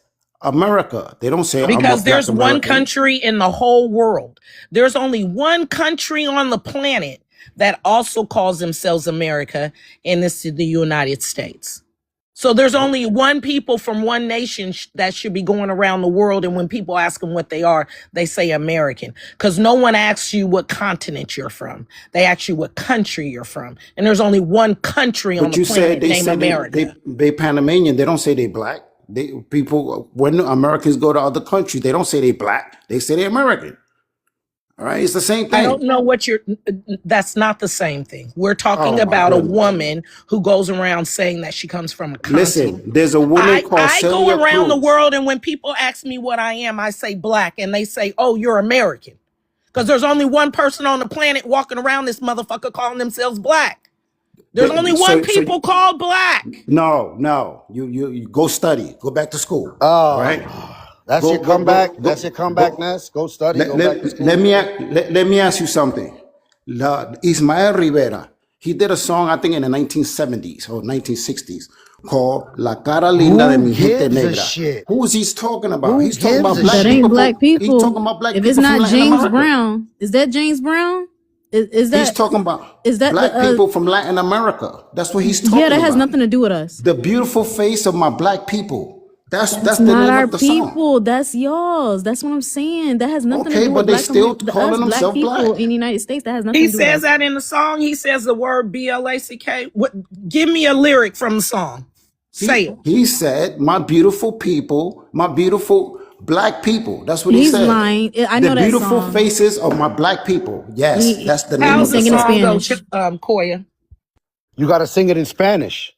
L: America. They don't say I'm a
O: Because
L: black
O: there's one
L: American.
O: country in the whole world. There's only one country on the planet that also calls themselves America, and this is the United States. So there's only one people from one nation that should be going around the world. And when people ask them what they are, they say American. Because no one asks you what continent you're from. They ask you what country you're from. And there's only one country on
L: But
O: the
L: you said
O: planet
L: they
O: named
L: said
O: America.
L: they Panamanian. They don't say they black. They people when Americans go to other countries, they don't say they black. They say they American. All right, it's the same
O: I don't
L: thing.
O: know that's not the same thing. We're talking
L: Oh my
O: about a
L: goodness.
O: woman who goes around saying that she comes from a continent.
L: Listen, there's a woman called
O: I go
L: Celia
O: around the
L: Cruz.
O: world, and when people ask me what I am, I say black, and they say, oh, you're American. Because there's only one person on the planet walking around this motherfucker calling themselves black. There's only one
L: So
O: people called black.
L: no. You go study. Go back to school. All right.
A: That's your comeback. That's your comeback, Ness. Go study. Go back to school.
L: Let me ask you something. Ismael Rivera, he did a song, I think in the 1970s or 1960s, called La Cara Linda de
A: Who
L: Mi Gente
A: gives a
L: Negra.
A: shit?
L: Who is he talking about?
A: Who
L: He's talking
A: gives
L: about
A: a
L: black
N: That
A: shit?
N: ain't
L: people.
N: black
L: He's talking
N: people.
L: about black
N: If it's
L: people from
N: not
L: Latin
N: James
L: America.
N: Brown, is that James Brown? Is
L: He's
N: that
L: talking about black
N: the
L: people from Latin America. That's what he's
N: yeah, that
L: talking
N: has
L: about.
N: nothing to do with us.
L: The beautiful face of my black people. That's
N: That's
L: the
N: not
L: name
N: our
L: of the song.
N: people. That's y'all's. That's what I'm saying. That has nothing to
L: Okay,
N: do with
L: but they still
N: us
L: calling
N: black
L: themselves
N: people
L: black.
N: in the United States. That has nothing
O: He
N: to do with
O: says
N: us.
O: that in the song. He says the word BLACK. Give me a lyric from the song. Say it.
L: He said, my beautiful people, my beautiful black people. That's what he
N: He's
L: said.
N: lying. I
L: The
N: know that
L: beautiful
N: song.
L: faces of my black people. Yes, that's the name
N: He's
O: How's
L: of the
O: the
N: singing in
O: song
L: song.
O: go,
N: Spanish.
O: Koya?
A: You got to sing it in Spanish.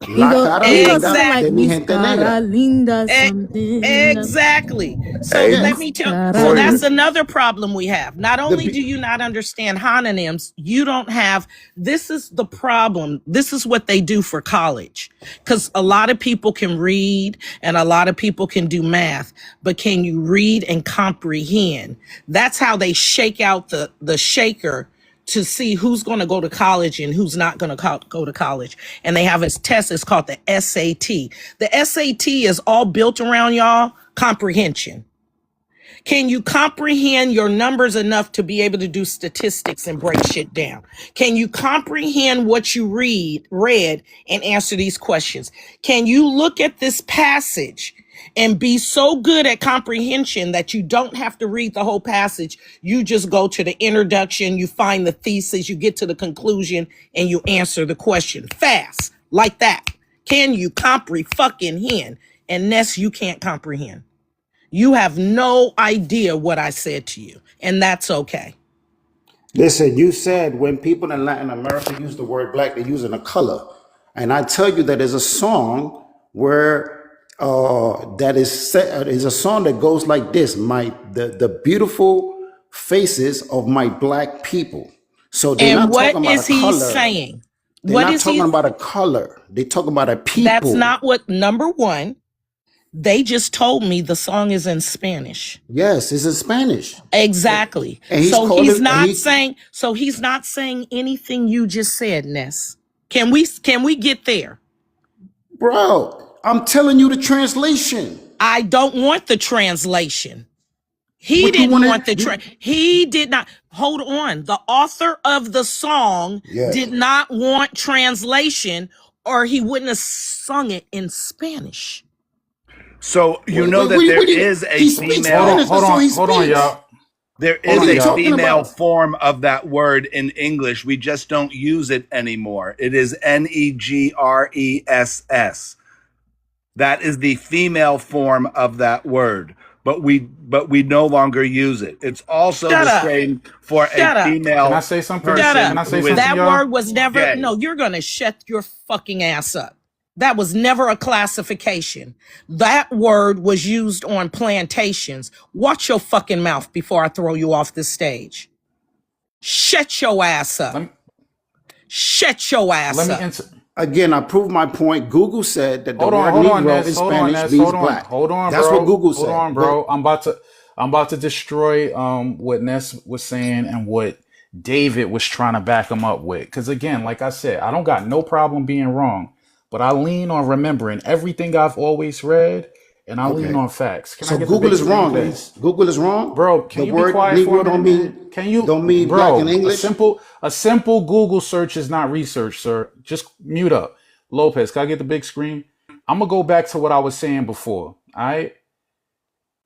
L: La cara
N: He goes
L: linda
N: something like
L: de mi
O: Exactly.
N: Miss
L: gente
N: Cara
L: negra.
N: Linda something.
O: Exactly. So
F: Hey,
O: let
N: Miss
O: me tell. So
N: Cara.
O: that's another problem we have. Not
L: The
O: only do you not understand homonyms, you don't have. This is the problem. This is what they do for college, because a lot of people can read and a lot of people can do math, but can you read and comprehend? That's how they shake out the shaker to see who's going to go to college and who's not going to go to college. And they have a test. It's called the SAT. The SAT is all built around y'all comprehension. Can you comprehend your numbers enough to be able to do statistics and break shit down? Can you comprehend what you read and answer these questions? Can you look at this passage and be so good at comprehension that you don't have to read the whole passage? You just go to the introduction, you find the thesis, you get to the conclusion, and you answer the question fast, like that. Can you comprehend? And Ness, you can't comprehend. You have no idea what I said to you, and that's okay.
L: Listen, you said when people in Latin America use the word black, they're using a color. And I tell you that there's a song where is a song that goes like this: the beautiful faces of my black people. So they're
O: And
L: not
O: what
L: talking about a
O: is he
L: color.
O: saying?
L: They're
O: What
L: not
O: is
L: talking
O: he?
L: about a color. They're talking about a
O: That's
L: people.
O: not what, number one, they just told me the song is in Spanish.
L: Yes, it's in Spanish.
O: Exactly.
L: And he's
O: So
L: calling
O: he's not saying anything you just said, Ness. Can we get there?
L: bro, I'm telling you the translation.
O: I don't want the translation. He
L: What you
O: didn't
L: want
O: want the
L: to?
O: he did not. Hold on. The author of the song
L: Yes.
O: did not want translation, or he wouldn't have sung it in Spanish.
I: So you
L: Wait,
I: know
L: wait,
I: that
L: what
I: there
L: do you?
I: is a
L: He speaks
J: Hold on,
I: female
L: Spanish,
J: hold
L: that's all
J: on,
L: he
J: hold on,
L: speaks.
J: y'all.
I: there
J: Hold
L: What
I: is
L: are
J: on,
L: you
I: a
J: y'all.
L: talking
I: female
L: about?
I: form of that word in English. We just don't use it anymore. It is Negress. That is the female form of that word, but we no longer use it. It's also
O: Shut
I: the
O: up.
I: same for a
O: Shut up.
J: Can I
I: female
J: say something?
O: Shut
J: Can
O: up.
I: person
J: I say
I: who is
J: something,
O: That
J: y'all?
O: word was never,
I: gay.
O: no, you're going to shut your fucking ass up. That was never a classification. That word was used on plantations. Watch your fucking mouth before I throw you off the stage. Shut your ass up.
J: Let me
O: Shut your
J: let
O: ass
J: me
O: up.
J: answer.
L: Again, I proved my point. Google said that the word
J: Hold on,
L: Negro
J: Ness.
L: in
J: Hold on,
L: Spanish
J: Ness.
L: means black.
J: Hold on,
L: That's what
J: bro.
L: Google
J: Hold
L: said.
J: on,
L: But
J: bro. I'm about to destroy what Ness was saying and what David was trying to back him up with. Because again, like I said, I don't got no problem being wrong, but I lean on remembering everything I've always read, and I lean
L: okay,
J: on facts. Can I
L: so
J: get the
L: Google
J: big
L: is
J: screen,
L: wrong then.
J: please?
L: Google is wrong.
J: Bro,
L: The
J: can you be
L: word
J: quiet for a
L: Negro
J: minute, man? Can you,
L: don't mean black in
J: bro?
L: English.
J: A simple Google search is not research, sir. Just mute up. Lopez, can I get the big screen? I'm gonna go back to what I was saying before. All right,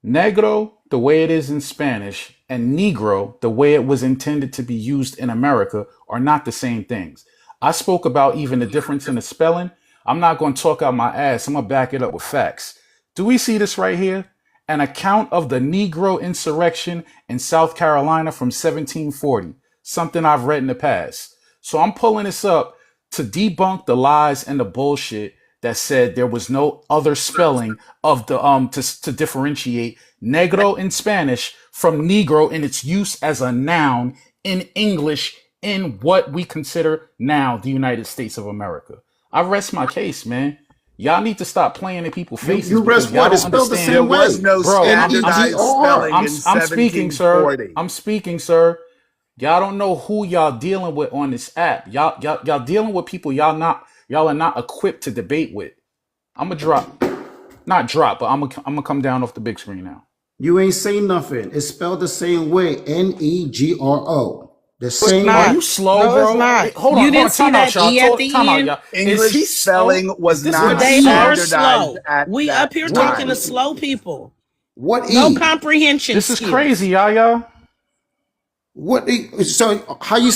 J: negro, the way it is in Spanish, and negro, the way it was intended to be used in America, are not the same things. I spoke about even the difference in the spelling. I'm not going to talk out my ass. I'm going to back it up with facts. Do we see this right here? An account of the Negro insurrection in South Carolina from 1740, something I've read in the past. So I'm pulling this up to debunk the lies and the bullshit that said there was no other spelling of the to differentiate negro in Spanish from negro in its use as a noun in English in what we consider now the United States of America. I rest my case, man. Y'all need to stop playing in people's faces
L: You
J: because
L: rest
J: y'all
L: what? It's
J: don't
L: spelled the
I: There
J: understand.
L: same
I: was
L: way.
I: no
J: Bro,
I: standardized
L: Negro.
I: spelling in
J: I'm speaking, sir.
I: 1740.
J: I'm speaking, sir. Y'all don't know who y'all dealing with on this app. Y'all dealing with people y'all are not equipped to debate with. I'm gonna drop, not drop, but I'm gonna come down off the big screen now.
L: You ain't say nothing. It's spelled the same way. Negro. The
O: No, it's
L: same
J: Are
O: not.
J: you
L: way.
J: slow,
O: No, it's
J: bro?
O: not. You
J: Hold
O: didn't
J: on,
O: see
J: time out,
O: that
J: y'all.
O: E at the
J: Time out,
O: end?
J: y'all. Is
I: English
J: he slow?
I: spelling
J: Is
I: was
J: this
I: not
J: nigga
O: They are
J: slow?
I: standardized
O: slow.
I: at
O: We
I: that
O: up here
L: What?
O: talking to
I: time.
O: slow people.
L: What
O: No
L: E?
O: comprehension
J: This is
O: skills.
J: crazy, y'all.
L: What E? So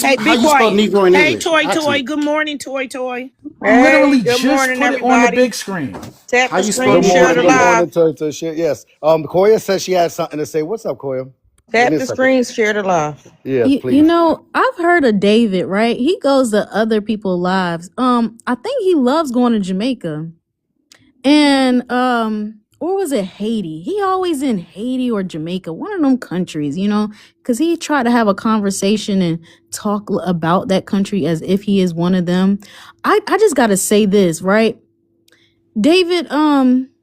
O: Hey,
L: how
O: be
L: you spell
O: quiet.
L: Negro in
O: Hey,
L: English?
O: Toy
L: Ask
O: Toy.
L: me.
O: Good morning, Toy Toy.
J: I
P: Hey,
J: literally
P: good
J: just
P: morning,
J: put it on the
P: everybody.
J: big screen.
P: Tap
L: How
P: the
L: you spell
P: screen,
A: Good
P: share
A: morning.
P: the
L: Negro in
A: Good
L: English?
P: live.
A: morning to shit. Yes. Koya said she had something to say. What's up, Koya? Give
P: Tap
A: me a
P: the
A: second.
P: screen, share the live.
A: Yes,
N: You
A: please.
N: know, I've heard of David, right? He goes to other people's lives. I think he loves going to Jamaica. And or was it Haiti? He always in Haiti or Jamaica, one of them countries, because he tried to have a conversation and talk about that country as if he is one of them. I just gotta say this, right? David,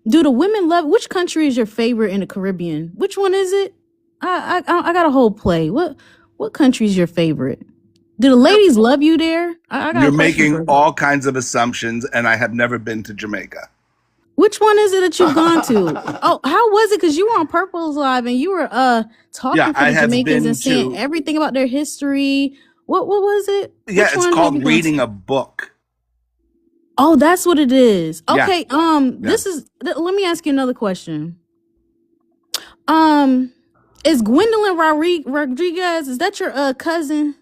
N: do the women love which country is your favorite in the Caribbean? Which one is it? I got a whole play. What country is your favorite? Do the ladies love you there? I got
I: You're
N: a question
I: making
N: for you.
I: all kinds of assumptions, and I have never been to Jamaica.
N: Which one is it that you've gone to? Oh, how was it? Because you were on Purple's Live and you were
I: Yeah,
N: talking for
I: I
N: the
I: have
N: Jamaicans and
I: been
N: saying
I: to,
N: everything about their history. What was it?
I: yeah,
N: Which
I: it's
N: one have you
I: called
N: gone
I: reading
N: to?
I: a book.
N: Oh, that's what it is.
I: Yeah,
N: Okay.
I: yeah.
N: Let me ask you another question. Um, is Gwendolyn Rodriguez? Is that your cousin?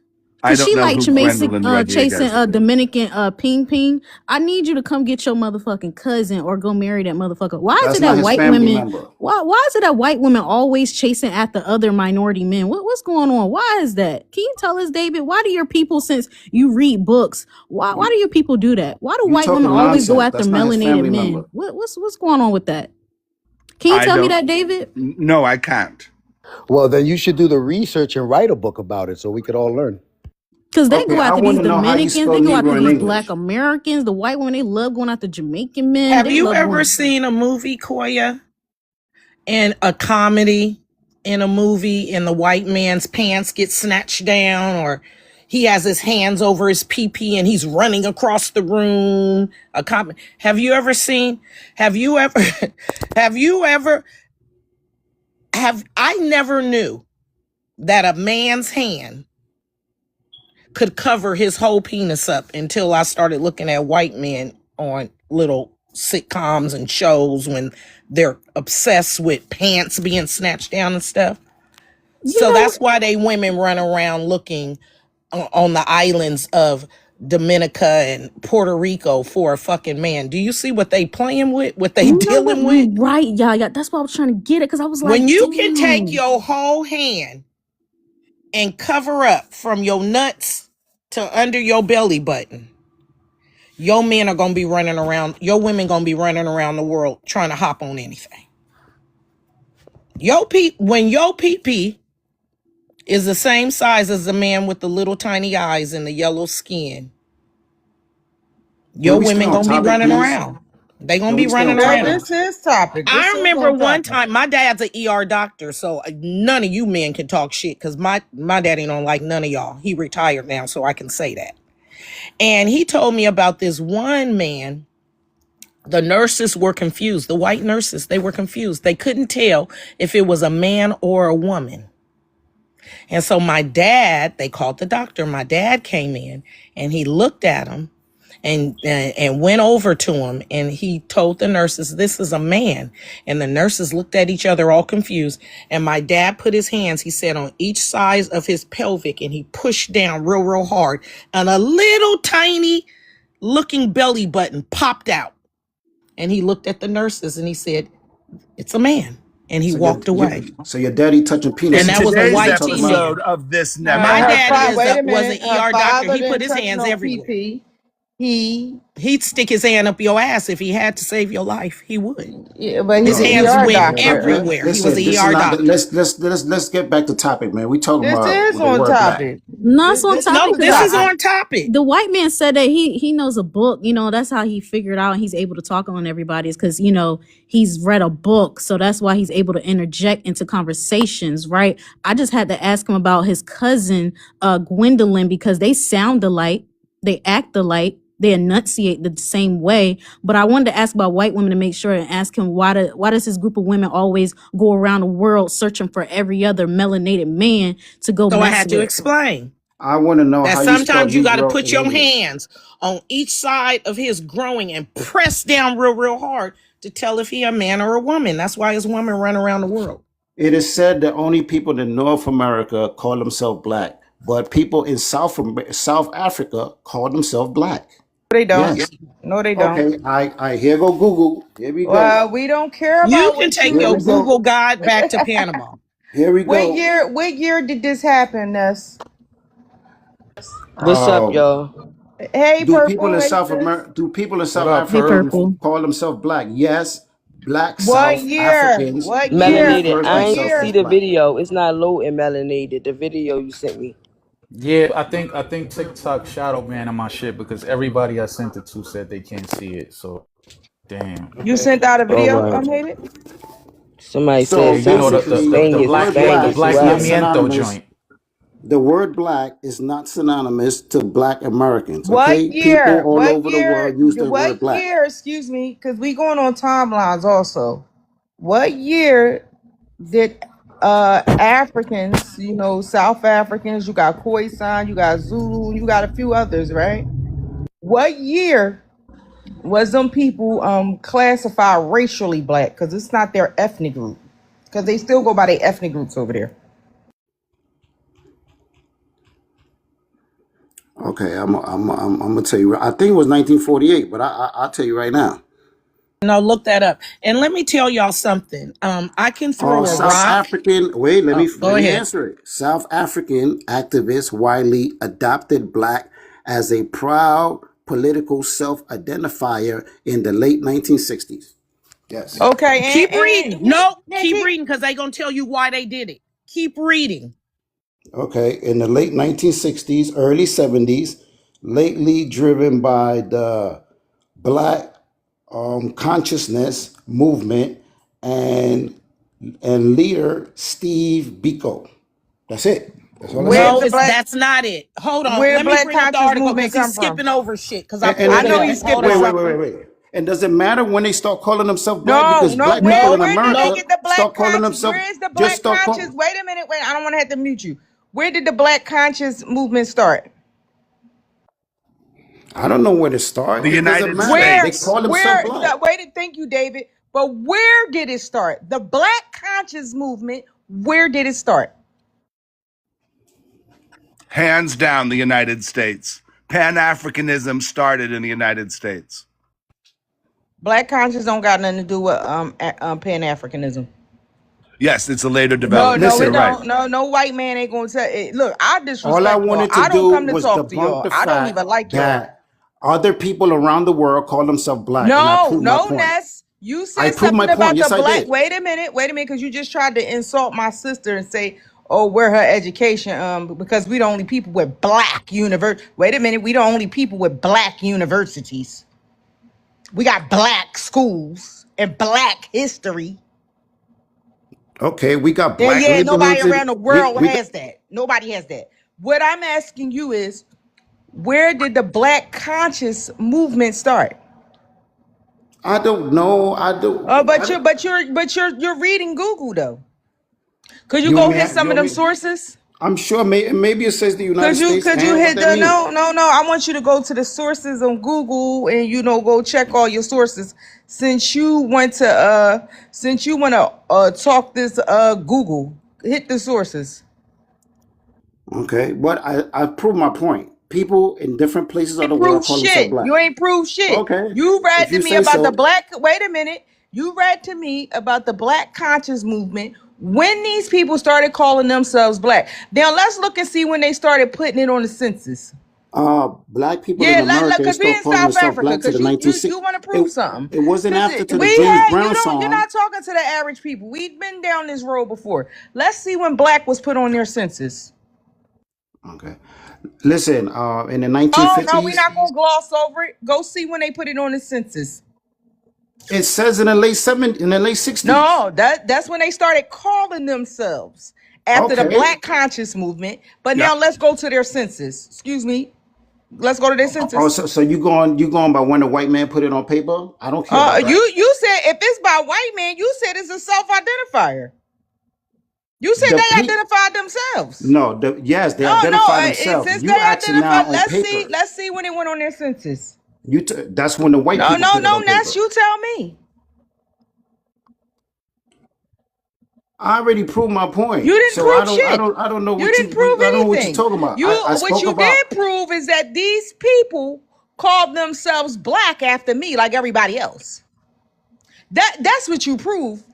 I: I
N: Cause
I: don't
N: she
I: know
N: like
I: who
N: chasing
I: Gwendolyn
N: chasing
I: Rodriguez is.
N: Dominican ping ping. I need you to come get your motherfucking cousin or go marry that motherfucker. Why is
L: That's
N: it
L: not
N: that
L: his
N: white
L: family
N: women?
L: member.
N: Why is it that white women always chasing after other minority men? What's going on? Why is that? Can you tell us, David? Why do your people, since you read books, why
L: You
N: do your people do that? Why do
L: you
N: white women
L: talking
N: always go
L: nonsense.
N: after
L: That's not his
N: melanated
L: family member.
N: men? What's going on with that? Can you
I: I
N: tell me
I: don't,
N: that, David?
I: no, I can't.
A: Well, then you should do the research and write a book about it so we could all learn.
N: Because they
L: Okay,
N: go
L: I
N: after
L: want
N: these
L: to know how you
N: Dominicans,
L: spell
N: they go after
L: Negro in
N: these Black
L: English.
N: Americans, the white women, they love going after Jamaican men.
O: Have
N: They
O: you
N: love
O: ever
N: going.
O: seen a movie, Koya, and a comedy in a movie and the white man's pants get snatched down, or he has his hands over his pee and he's running across the room? Have you ever seen, have you ever, have you ever, I never knew that a man's hand could cover his whole penis up until I started looking at white men on little sitcoms and shows when they're obsessed with pants being snatched down and stuff.
N: You
O: So
N: know,
O: that's why they women run around looking on the islands of Dominica and Puerto Rico for a fucking man. Do you see what they playing with? What they
N: you know what?
O: dealing with?
N: You right, yeah, yeah. That's why I was trying to get it because I was like,
O: When you can take
N: damn.
O: your whole hand and cover up from your nuts to under your belly button, your men are gonna be running around, your women gonna be running around the world trying to hop on anything. When your pee is the same size as the man with the little tiny eyes and the yellow skin,
L: Can
O: your
L: we stay
O: women
L: on
O: gonna be
L: topic,
O: running
L: please?
O: around. They gonna
L: Can
O: be
L: we stay
O: running
L: on
P: Girl,
L: topic?
O: around.
P: this is topic. This
O: I
P: is
O: remember
P: on
O: one
P: topic.
O: time, my dad's an ER doctor, so none of you men can talk shit because my daddy don't like none of y'all. He retired now, so I can say that. And he told me about this one man. The nurses were confused. The white nurses, they were confused. They couldn't tell if it was a man or a woman. And so my dad, they called the doctor. My dad came in and he looked at him and went over to him and he told the nurses, "This is a man." And the nurses looked at each other all confused. And my dad put his hands, he said, on each side of his pelvic and he pushed down real, real hard. And a little tiny looking belly button popped out. And he looked at the nurses and he said, "It's a man." And he
L: So
O: walked away.
L: your daddy touching
O: And
I: In
L: penises
O: that
L: is
O: was a
L: what
I: today's
L: you
O: white
L: talking
O: T
L: about?
I: episode
O: man.
I: of This Never
O: My
P: Her
O: daddy
P: father,
I: Happened.
P: wait a
O: was an
P: minute. Her
O: ER doctor.
P: father
O: He put
P: didn't
O: his
P: touch
O: hands
P: no
O: everywhere.
P: PP. He,
O: He'd stick his hand up your ass if he had to save your life. He would.
P: yeah, but
O: His
P: he's an
O: hands
P: ER
O: went
P: doctor.
O: everywhere. He was
L: Listen,
O: an
L: this is
O: ER
L: not.
O: doctor.
L: Let's get back to topic, man. We talking
P: This
L: about
P: is
L: the
P: on
L: word black.
P: topic.
N: No, it's on
P: This is
N: topic
O: No,
P: the
N: because
O: this is
P: topic.
O: on topic.
N: the white man said that he knows a book. You know, that's how he figured out and he's able to talk on everybody is because, you know, he's read a book. So that's why he's able to interject into conversations, right? I just had to ask him about his cousin, Gwendolyn, because they sound alike, they act alike, they enunciate the same way. But I wanted to ask about white women to make sure and ask him why does this group of women always go around the world searching for every other melanated man to go
O: So I
N: mess
O: had to
N: with?
O: explain
L: I want to know
O: that
L: how you spell
O: sometimes you got to
L: Negro
O: put
L: in
O: your
L: English.
O: hands on each side of his growing and press down real, real hard to tell if he a man or a woman. That's why his woman run around the world.
L: It is said that only people in North America call themselves black, but people in South Africa call themselves black.
P: They don't.
L: Yes.
P: No, they don't.
L: Okay. I here go Google. Here we go.
P: Well, we don't care
O: You
P: about
O: can
P: what
O: take
L: Here
O: your
L: we
P: you.
L: go.
O: Google guide back to Panama.
L: Here we
P: What
L: go.
P: year? What year did this happen, Ness?
Q: What's up, y'all?
P: Hey,
L: Do people
P: purple.
L: in
P: Hey,
L: South
P: sis.
L: America? Do people in
J: What
L: South
J: up,
N: Hey,
L: Africa
J: Perp?
N: Purple.
L: call themselves black? Yes. Black
P: What
L: South
P: year?
L: Africans
P: What
L: do
P: year?
Q: Melanated.
L: refer
Q: I
P: What
Q: ain't
L: themselves
P: year?
Q: see
L: as
Q: the
L: black.
Q: video. It's not loading melanated. The video you sent me.
J: Yeah, I think TikTok shadow banning my shit because everybody I sent it to said they can't see it. So damn.
P: You sent out a
Q: All
P: video,
Q: right.
P: Hated?
Q: Somebody
J: Yeah,
L: So
Q: said
J: you know the the
Q: Spangus,
L: basically,
J: the, the
Q: Spangus,
J: black the
L: black
Q: Spangus.
J: black
L: is not
Q: Whoever.
J: pimiento
L: synonymous.
J: joint.
L: The word black is not synonymous to black Americans.
P: What
L: Okay, people
P: year?
L: all
P: What
L: over the
P: year?
L: world use the word
P: What
L: black.
P: year? Excuse me, because we going on timelines also. What year did Africans, South Africans, you got Khoisan, you got Zulu, you got a few others, right? What year was them people classified racially black? Because it's not their ethnic group. Because they still go by their ethnic groups over there.
L: Okay, I'm gonna tell you. I think it was 1948, but I'll tell you right now.
O: No, look that up. And let me tell y'all something. I can throw a
L: South
O: rock.
L: African. Wait, let
O: Oh,
L: me
O: go
L: let me
O: ahead.
L: answer it. South African activists widely adopted black as a proud political self-identifier in the late 1960s. Yes.
P: Okay,
O: Keep reading. No, keep
P: keep.
O: reading because they gonna tell you why they did it. Keep reading.
L: Okay, in the late 1960s, early 70s, lately driven by the black consciousness movement and leader Steve Biko. That's it. That's all I
P: Where
L: said.
O: No,
P: the black
O: that's not it. Hold on.
P: where
O: Let me
P: black
O: bring up the
P: conscious
O: article
P: movement
O: because he's
P: come from?
O: skipping over shit. Because I
L: And
O: pulled
P: I
O: it
P: know
O: up.
P: he's
O: Hold
P: skipping
L: wait,
O: on.
L: wait, wait,
P: something.
L: wait, wait. And does it matter when they start calling themselves black?
H: No,
L: Because
H: no.
L: black people
H: Where
L: in
O: No,
H: where did they
L: America
O: no.
H: get the black
L: start calling
H: conscious?
L: themselves,
H: Where is the
L: just
H: black
L: start
H: conscious?
L: calling.
H: Wait a minute. Wait, I don't want to have to mute you. Where did the black conscious movement start?
L: I don't know where to
I: The
L: start. It doesn't
I: United
L: matter. They
I: States.
L: call themselves
H: Where?
L: black.
H: Wait. Thank you, David. But where did it start? The black conscious movement. Where did it start?
I: Hands down, the United States. Pan-Africanism started in the United States.
H: Black conscious don't got nothing to do with Pan Africanism.
I: Yes, it's a later
H: No,
I: development.
H: no, it
I: You're
L: Listen,
I: right.
H: don't. No white man ain't gonna tell it. Look, I
L: all I
H: disrespect y'all.
L: wanted to
H: I don't
L: do
H: come to
L: was
H: talk to
L: debunk
H: y'all.
L: the
H: I don't
L: fact
H: even like y'all.
L: that other people around the world call themselves black, and I
H: No,
L: proved my
H: no,
L: point.
H: Ness. You
L: I
H: said
L: proved my
H: something about
L: point.
H: the
L: Yes, I
H: black.
L: did.
H: Wait a minute, because you just tried to insult my sister and say, "Oh, where her education?" Because we the only people with black university. Wait a minute, we the only people with black universities. We got black schools and black history.
L: Okay, we got
H: Yeah,
L: black
H: yeah. Nobody
L: neighborhoods,
H: around
L: and
H: the
L: we
H: world
L: we got,
H: has that. Nobody has that. What I'm asking you is, where did the black conscious movement start?
L: I don't know.
H: You're reading Google though. Could you
L: You want
H: go
L: me?
H: hit some
L: You
H: of
L: want
H: them
L: me?
H: sources?
L: I'm sure. Maybe it says the United States,
H: Could you
L: and what
H: hit
L: that
H: the
L: mean?
H: no? I want you to go to the sources on Google and go check all your sources. Since you want to talk this Google, hit the sources.
L: Okay, but I proved my point. People in different places of the
H: Ain't
L: world
H: prove
L: call themselves
H: shit.
L: black.
H: You ain't prove shit.
L: Okay,
H: You read
L: if
H: to
L: you
H: me
L: say
H: about the
L: so.
H: black. Wait a minute. You read to me about the black conscious movement when these people started calling themselves black. Now let's look and see when they started putting it on the census.
L: Black people in
H: Yeah,
L: America
H: because
L: they
H: we
L: start
H: in
L: calling
H: South
L: themselves
H: Africa.
L: black to
H: Because
L: the
H: you
L: 1960s.
H: want to
L: It
H: prove something.
L: it wasn't
H: Because
L: after to the
H: we
L: James
H: had
L: Brown
H: you're
L: song.
H: not talking to the average people. We've been down this road before. Let's see when black was put on their census.
L: Okay, listen. In the
H: Oh no, we're
L: 1950s,
H: not gonna gloss over it. Go see when they put it on the census.
L: it says in the late 70s, in the late 60s.
H: No, that's when they started calling themselves after the
L: Okay.
H: black conscious movement. But
I: Yeah.
H: now let's go to their census. Excuse me. Let's go to their
L: Oh,
H: census.
L: so you going by when a white man put it on paper? I don't care about that.
H: You said if it's by white man, you said it's a self-identifier. You said
L: The
H: they
L: pe
H: identified themselves.
L: No, yes, they
H: Oh no,
L: identify themselves.
H: since
L: You
H: they
L: asking now
H: identified,
L: on paper.
H: let's see when it went on their census.
L: That's when the white
H: No,
L: people
H: no,
L: put it
H: no,
L: on
H: Ness,
L: paper.
H: you tell me.
L: I already proved my
H: You
L: point.
H: didn't
L: So I
H: prove
L: don't I
H: shit.
L: don't I don't know
H: You
L: what
H: didn't prove
L: I don't know what you're
H: anything.
L: talking about.
H: You
L: I
H: what
L: spoke
H: you
L: about
H: did prove is that these people called themselves black after me, like everybody else. That's what you prove.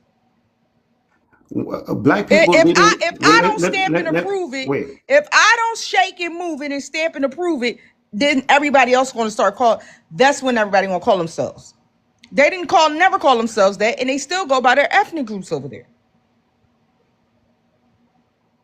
L: black people didn't
H: If I don't stamp and approve it,
L: wait.
H: if I don't shake and move it and stamp and approve it, then everybody else going to start calling. That's when everybody going to call themselves. They didn't never call themselves that, and they still go by their ethnic groups over there.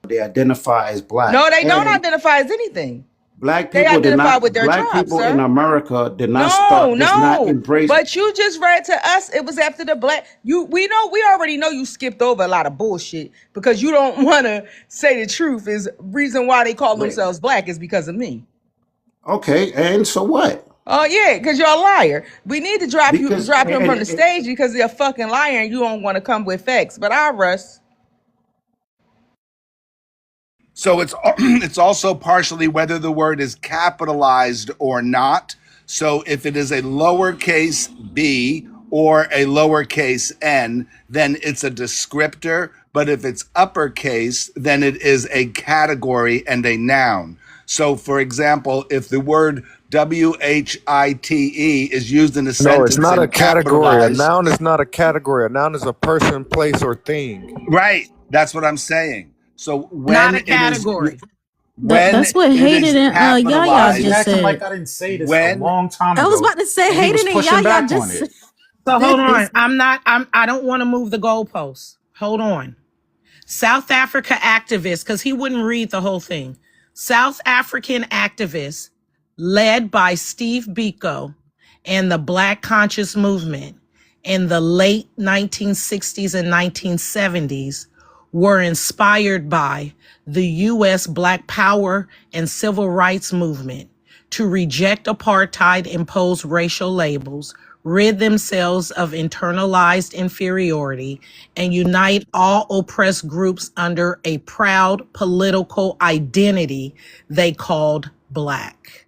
L: They identify as black.
H: No, they don't
L: And
H: identify as anything.
L: black
H: They
L: people did
H: identify
L: not
H: with their
L: black
H: tribe,
L: people in
H: sir.
L: America
H: No,
L: does not
H: no.
L: embrace.
H: But you just read to us it was after the black. We already know you skipped over a lot of bullshit because you don't want to say the truth. Is reason why they call
L: Wait.
H: themselves black is because of me.
L: Okay, and so what?
H: Oh yeah, because you're a liar. We need to
L: Because
H: drop him from the stage because you're a fucking liar and you don't want to come with facts. But I Russ.
I: So it's also partially whether the word is capitalized or not. So if it is a lowercase b or a lowercase n, then it's a descriptor. But if it's uppercase, then it is a category and a noun. So, for example, if the word WHITE is used in a
F: No, it's
I: sentence
F: not a
I: and
F: category. A
I: capitalized,
F: noun is not a category. A noun is a person, place, or thing.
I: right? That's what I'm saying. So
O: Not a category.
I: when
N: That's what
I: it is
N: Hayden and
J: Why is
N: Yaya
J: he
N: just
I: capitalized,
J: acting
N: said.
J: like I didn't say this a
I: when
J: long time
N: I was
J: ago
N: about to say
J: and he was
N: Hayden and
J: pushing
N: Yaya
J: back on
N: just
J: it?
N: said
O: So hold on.
N: this.
O: I don't want to move the goalposts. Hold on. South Africa activists, because he wouldn't read the whole thing. South African activists led by Steve Biko and the Black Conscious Movement in the late 1960s and 1970s were inspired by the U.S. Black Power and Civil Rights Movement to reject apartheid imposed racial labels, rid themselves of internalized inferiority, and unite all oppressed groups under a proud political identity they called Black.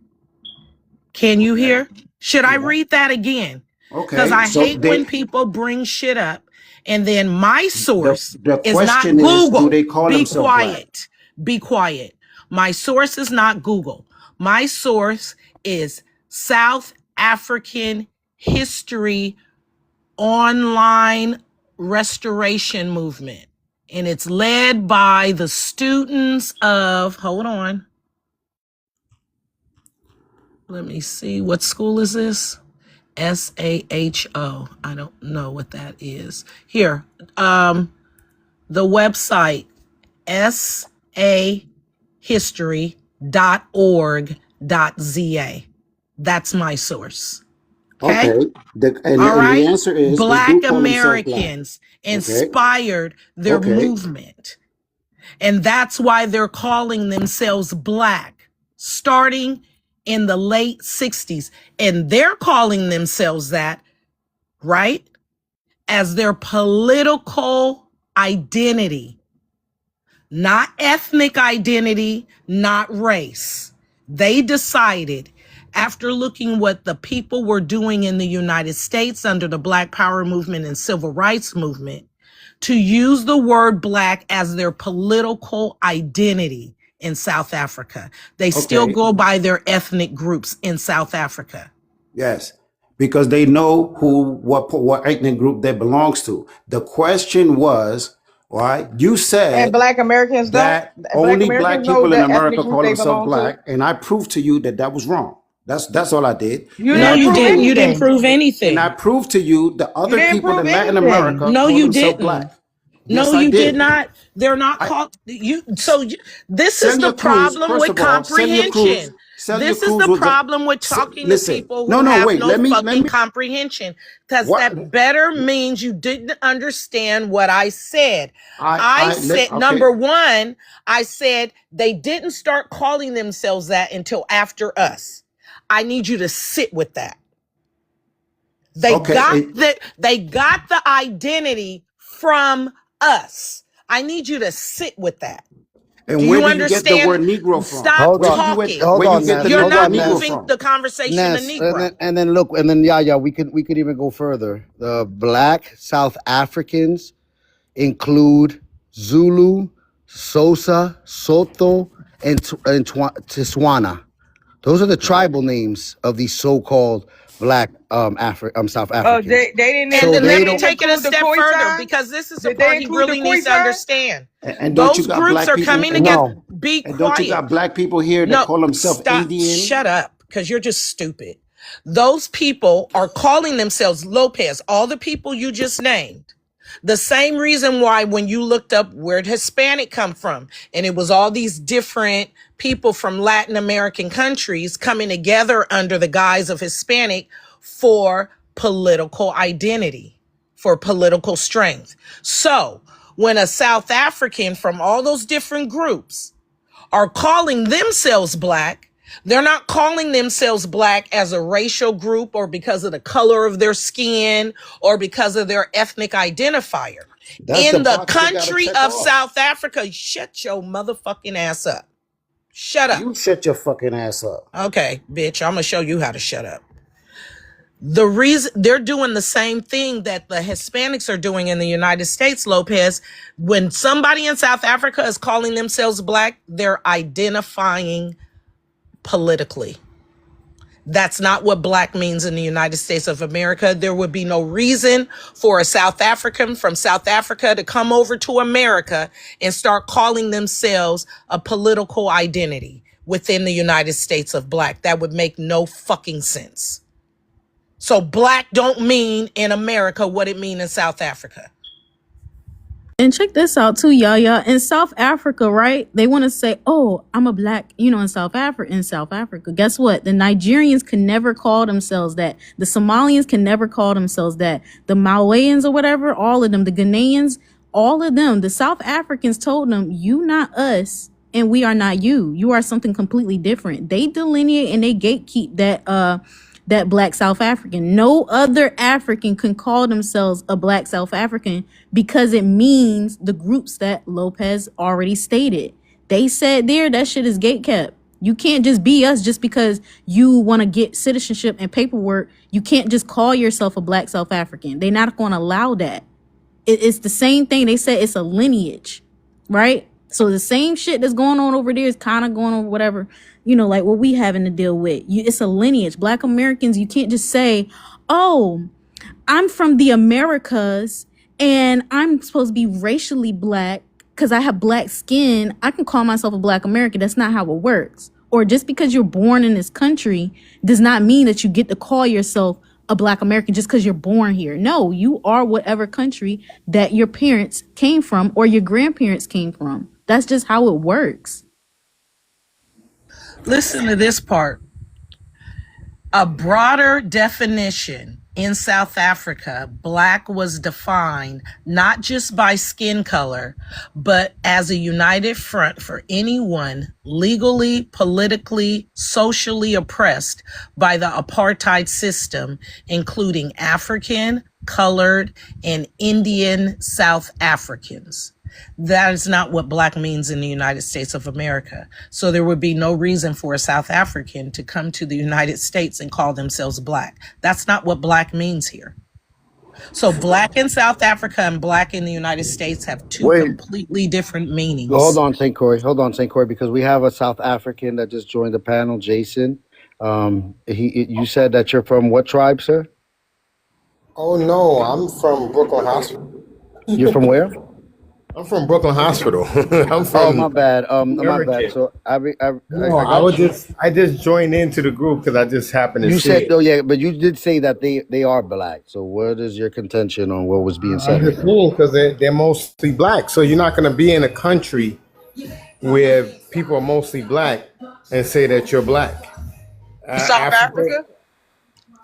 O: Can you
L: Okay.
O: hear? Should I
L: Yeah.
O: read that again? Because
L: Okay.
O: I
L: So
O: hate when people bring shit up and then my source
L: the
O: is not
L: question is, do
O: Google.
L: they call
O: Be
L: themselves black?
O: quiet. Be quiet. My source is not Google. My source is South African History Online Restoration Movement. And it's led by the students of, hold on, let me see, what school is this? SAHO. I don't know what that is. Here, the website sahistory.org.za. That's my source. Okay?
L: Okay.
O: All
L: And the
O: right?
L: answer is they do
O: Black
L: call themselves black.
O: Americans
L: Okay.
O: inspired their
L: Okay.
O: movement. And that's why they're calling themselves Black, starting in the late 60s. And they're calling themselves that, right, as their political identity, not ethnic identity, not race. They decided, after looking what the people were doing in the United States under the Black Power movement and Civil Rights movement, to use the word Black as their political identity in South Africa. They still
L: Okay.
O: go by their ethnic groups in South Africa.
L: Yes. Because they know what ethnic group they belongs to. The question was, right? You
P: And
L: said
P: Black Americans don't.
L: that
P: Black
L: only black
P: Americans know
L: people in
P: the ethnic
L: America
P: group
L: call
P: they
L: themselves
P: belong to.
L: black, and I proved to you that that was wrong. That's all I did.
P: You
L: And
O: No,
L: I
P: didn't
O: you
P: prove
O: didn't.
L: proved
O: You didn't
P: anything.
O: prove
L: and I
O: anything.
L: proved to you the
P: You
L: other
P: didn't
L: people
P: prove
L: in Latin
P: anything.
L: America
O: No,
L: call
O: you
L: themselves
O: didn't.
L: black.
O: No,
L: Yes, I
O: you did
L: did.
O: not. They're not
L: I
O: called you. So this is the
L: Celia Cruz,
O: problem
L: first
O: with
L: of all,
O: comprehension.
L: Celia
O: This is
L: Cruz
O: the
L: was the
O: problem with talking to
L: listen.
O: people
L: No,
O: who
L: no,
O: have
L: wait.
O: no
L: Let
O: fucking
L: me
O: comprehension. Because
L: what
O: that better means you didn't understand what I said. I
L: I let
O: said,
L: okay.
O: number one, I said they didn't start calling themselves that until after us. I need you to sit with that. They got
L: Okay.
O: the identity from us. I need you to sit with that. Do
L: And where
O: you
L: do you get the word
O: understand?
L: Negro from?
O: Stop
A: Hold on,
O: talking.
A: hold
L: Where you
A: on,
L: get the
A: Ness.
O: You're
A: Hold
L: nigga
O: not
A: on,
L: Negro
A: Ness.
O: moving
L: from?
O: the conversation to
A: Ness,
O: Negro.
A: and then look, and then yeah, we could even go further. The Black South Africans include Zulu, Xhosa, Soto, and Tswana. Those are the tribal names of these so-called Black South
P: Oh,
A: Africans.
P: they didn't
O: And
A: So
O: then
P: they
O: let
A: they
O: me
A: don't.
P: didn't
O: take it a
P: include the
O: step further
P: Khoisan.
O: because this is the
P: Did they
O: part he
P: include the
O: really needs to
P: Khoisan?
O: understand.
L: And don't you
O: Those
L: got
O: groups
L: black
O: are
L: people?
O: coming together.
A: No,
O: Be
L: And don't you
O: quiet.
L: got black people here that
O: No,
L: call themselves
O: stop.
L: Indian?
O: Shut up, because you're just stupid. Those people are calling themselves Lopez, all the people you just named. The same reason why when you looked up where did Hispanic come from, and it was all these different people from Latin American countries coming together under the guise of Hispanic for political identity, for political strength. So when a South African from all those different groups are calling themselves Black, they're not calling themselves Black as a racial group or because of the color of their skin or because of their ethnic identifier.
L: That's the
O: In the
L: box they gotta
O: country
L: check
O: of
L: off.
O: South Africa, shut your motherfucking ass up. Shut up.
L: You shut your fucking ass up.
O: Okay, bitch, I'm gonna show you how to shut up. The reason they're doing the same thing that the Hispanics are doing in the United States, Lopez, when somebody in South Africa is calling themselves Black, they're identifying politically. That's not what Black means in the United States of America. There would be no reason for a South African from South Africa to come over to America and start calling themselves a political identity within the United States of Black. That would make no fucking sense. So Black don't mean in America what it mean in South Africa.
N: And check this out too, y'all. In South Africa, right? They want to say, "Oh, I'm a Black," in South Africa. In South Africa, guess what? The Nigerians can never call themselves that. The Somalians can never call themselves that. The Malawians or whatever, all of them, the Ghanaians, all of them. The South Africans told them, "You not us, and we are not you. You are something completely different." They delineate and they gatekeep that Black South African. No other African can call themselves a Black South African because it means the groups that Lopez already stated. They said there that shit is gatekept. You can't just be us just because you want to get citizenship and paperwork. You can't just call yourself a Black South African. They're not going to allow that. It's the same thing. They said it's a lineage, right? So the same shit that's going on over there is kind of going on whatever, like what we having to deal with. It's a lineage. Black Americans, you can't just say, oh, I'm from the Americas and I'm supposed to be racially Black because I have Black skin. I can call myself a Black American. That's not how it works. Or just because you're born in this country does not mean that you get to call yourself a Black American just because you're born here. No, you are whatever country that your parents came from or your grandparents came from. That's just how it works.
O: Listen to this part. A broader definition in South Africa, Black was defined not just by skin color, but as a united front for anyone legally, politically, socially oppressed by the apartheid system, including African, colored, and Indian South Africans. That is not what Black means in the United States of America. So there would be no reason for a South African to come to the United States and call themselves Black. That's not what Black means here. So Black in South Africa and Black in the United States have two completely different meanings.
A: Hold on, St. Corey, because we have a South African that just joined the panel, Jason. You said that you're from what tribe, sir?
R: Oh no, I'm from Brooklyn Hospital.
A: You're from where?
R: I'm from Brooklyn Hospital. I'm from.
A: Oh, my bad. My bad. So
R: I just joined into the group because I just happened to see.
A: You said,
R: it.
A: oh yeah, but you did say that they are Black. So what is your contention on what was being said?
R: Because they're mostly Black. So you're not going to be in a country where people are mostly Black and say that you're Black.
P: South Africa?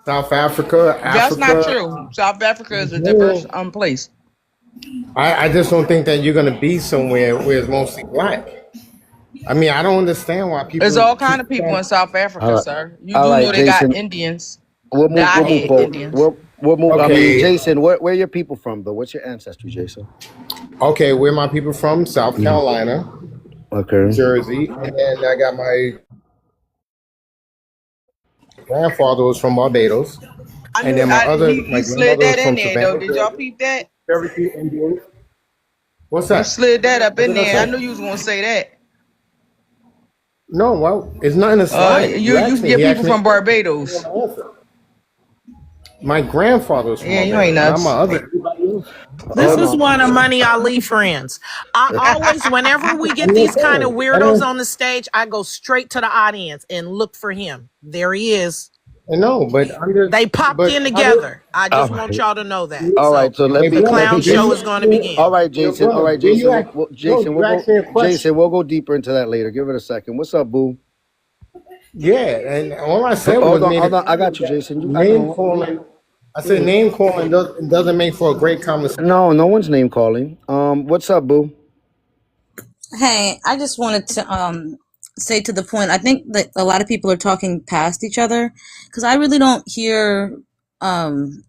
R: South Africa.
P: That's not true. South Africa is a diverse place.
R: I just don't think that you're going to be somewhere where it's mostly Black. I mean, I don't understand why people.
P: There's all kind of people in South Africa, sir. You do know they
A: Jason,
P: got Indians.
A: We'll move forward.
P: Indians.
A: We'll move.
R: Okay.
A: I mean, Jason, where are your people from, though? What's your ancestry, Jason?
R: Okay, where my people from? South Carolina.
A: Okay.
R: Jersey. And then I got my grandfather was from Barbados. And then my
P: you slid that in there, though. Did y'all peep that?
R: What's that?
P: You slid that up in there. I knew you was gonna say that.
R: No, well, it's not in the slide.
P: You get people from Barbados.
R: My grandfather was from Barbados.
P: You ain't nuts.
R: Not my other.
O: This is one of Money Ali friends. I always, whenever we get these kind of weirdos on the stage, I go straight to the audience and look for him. There he is.
R: No, but
O: they popped in together. I just want y'all to know that.
A: All right, so
O: the clown show is going to begin.
A: All right, Jason. We'll go deeper into that later. Give it a second. What's up, boo?
R: Yeah, and all I said
A: was hold on. I got you, Jason.
R: Name calling. I said name calling doesn't make for a great conversation.
A: No one's name calling. What's up, boo?
S: Hey, I just wanted to say to the point, I think that a lot of people are talking past each other because I really don't hear, I'm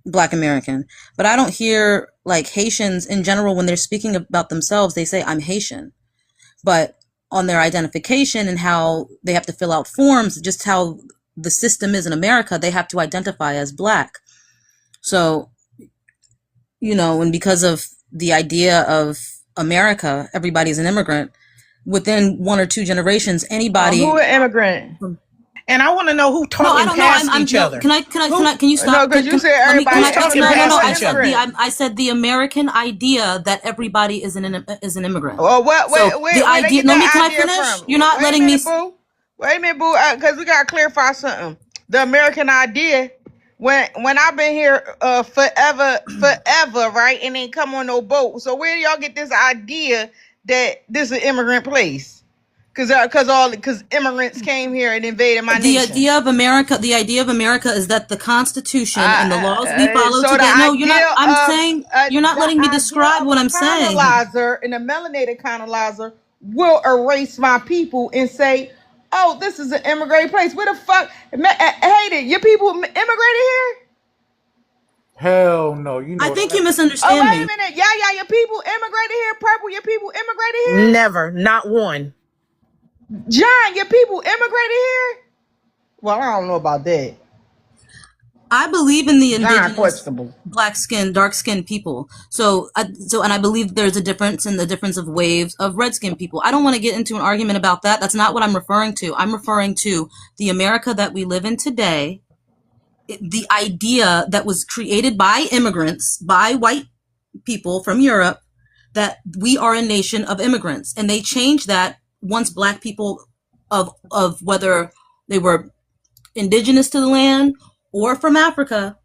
S: Black American, but I don't hear like Haitians in general when they're speaking about themselves, they say I'm Haitian, but on their identification and how they have to fill out forms, just how the system is in America, they have to identify as Black. So, and because of the idea of America, everybody's an immigrant. Within one or two generations, anybody
P: who an immigrant,
O: and I want to know who talking past each other.
S: Can you stop?
P: No, because you said everybody's talking past each other.
S: I said the American idea that everybody is an immigrant.
P: Well, wait,
S: the idea. No, can I finish?
P: From?
S: You're not letting me.
P: Boo. Wait a minute, boo, because we gotta clarify something. The American idea. When I've been here forever, right, and ain't come on no boat. So where do y'all get this idea that this is an immigrant place? Because immigrants came here and invaded my nation.
S: The idea of America is that the Constitution and the laws we follow today. No, you're not. I'm saying you're not letting me describe what I'm saying.
P: Colonizer and a melanated colonizer will erase my people and say, Oh, this is an immigrating place. Where the fuck? Haiti, your people immigrated here?
J: Hell no. You
S: I
J: know
S: think you
J: that.
P: Oh,
S: misunderstand
P: wait a
S: me.
P: minute. Yeah, your people immigrated here. Purple, your people immigrated here?
O: Never, not one.
P: John, your people immigrated here? Well, I don't know about that.
S: I believe in the
P: John,
S: indigenous
P: questionable.
S: black skin, dark skinned people. And I believe there's a difference in the difference of waves of red skinned people. I don't want to get into an argument about that. That's not what I'm referring to. I'm referring to the America that we live in today. The idea that was created by immigrants, by white people from Europe, that we are a nation of immigrants. And they changed that once black people of whether they were indigenous to the land or from Africa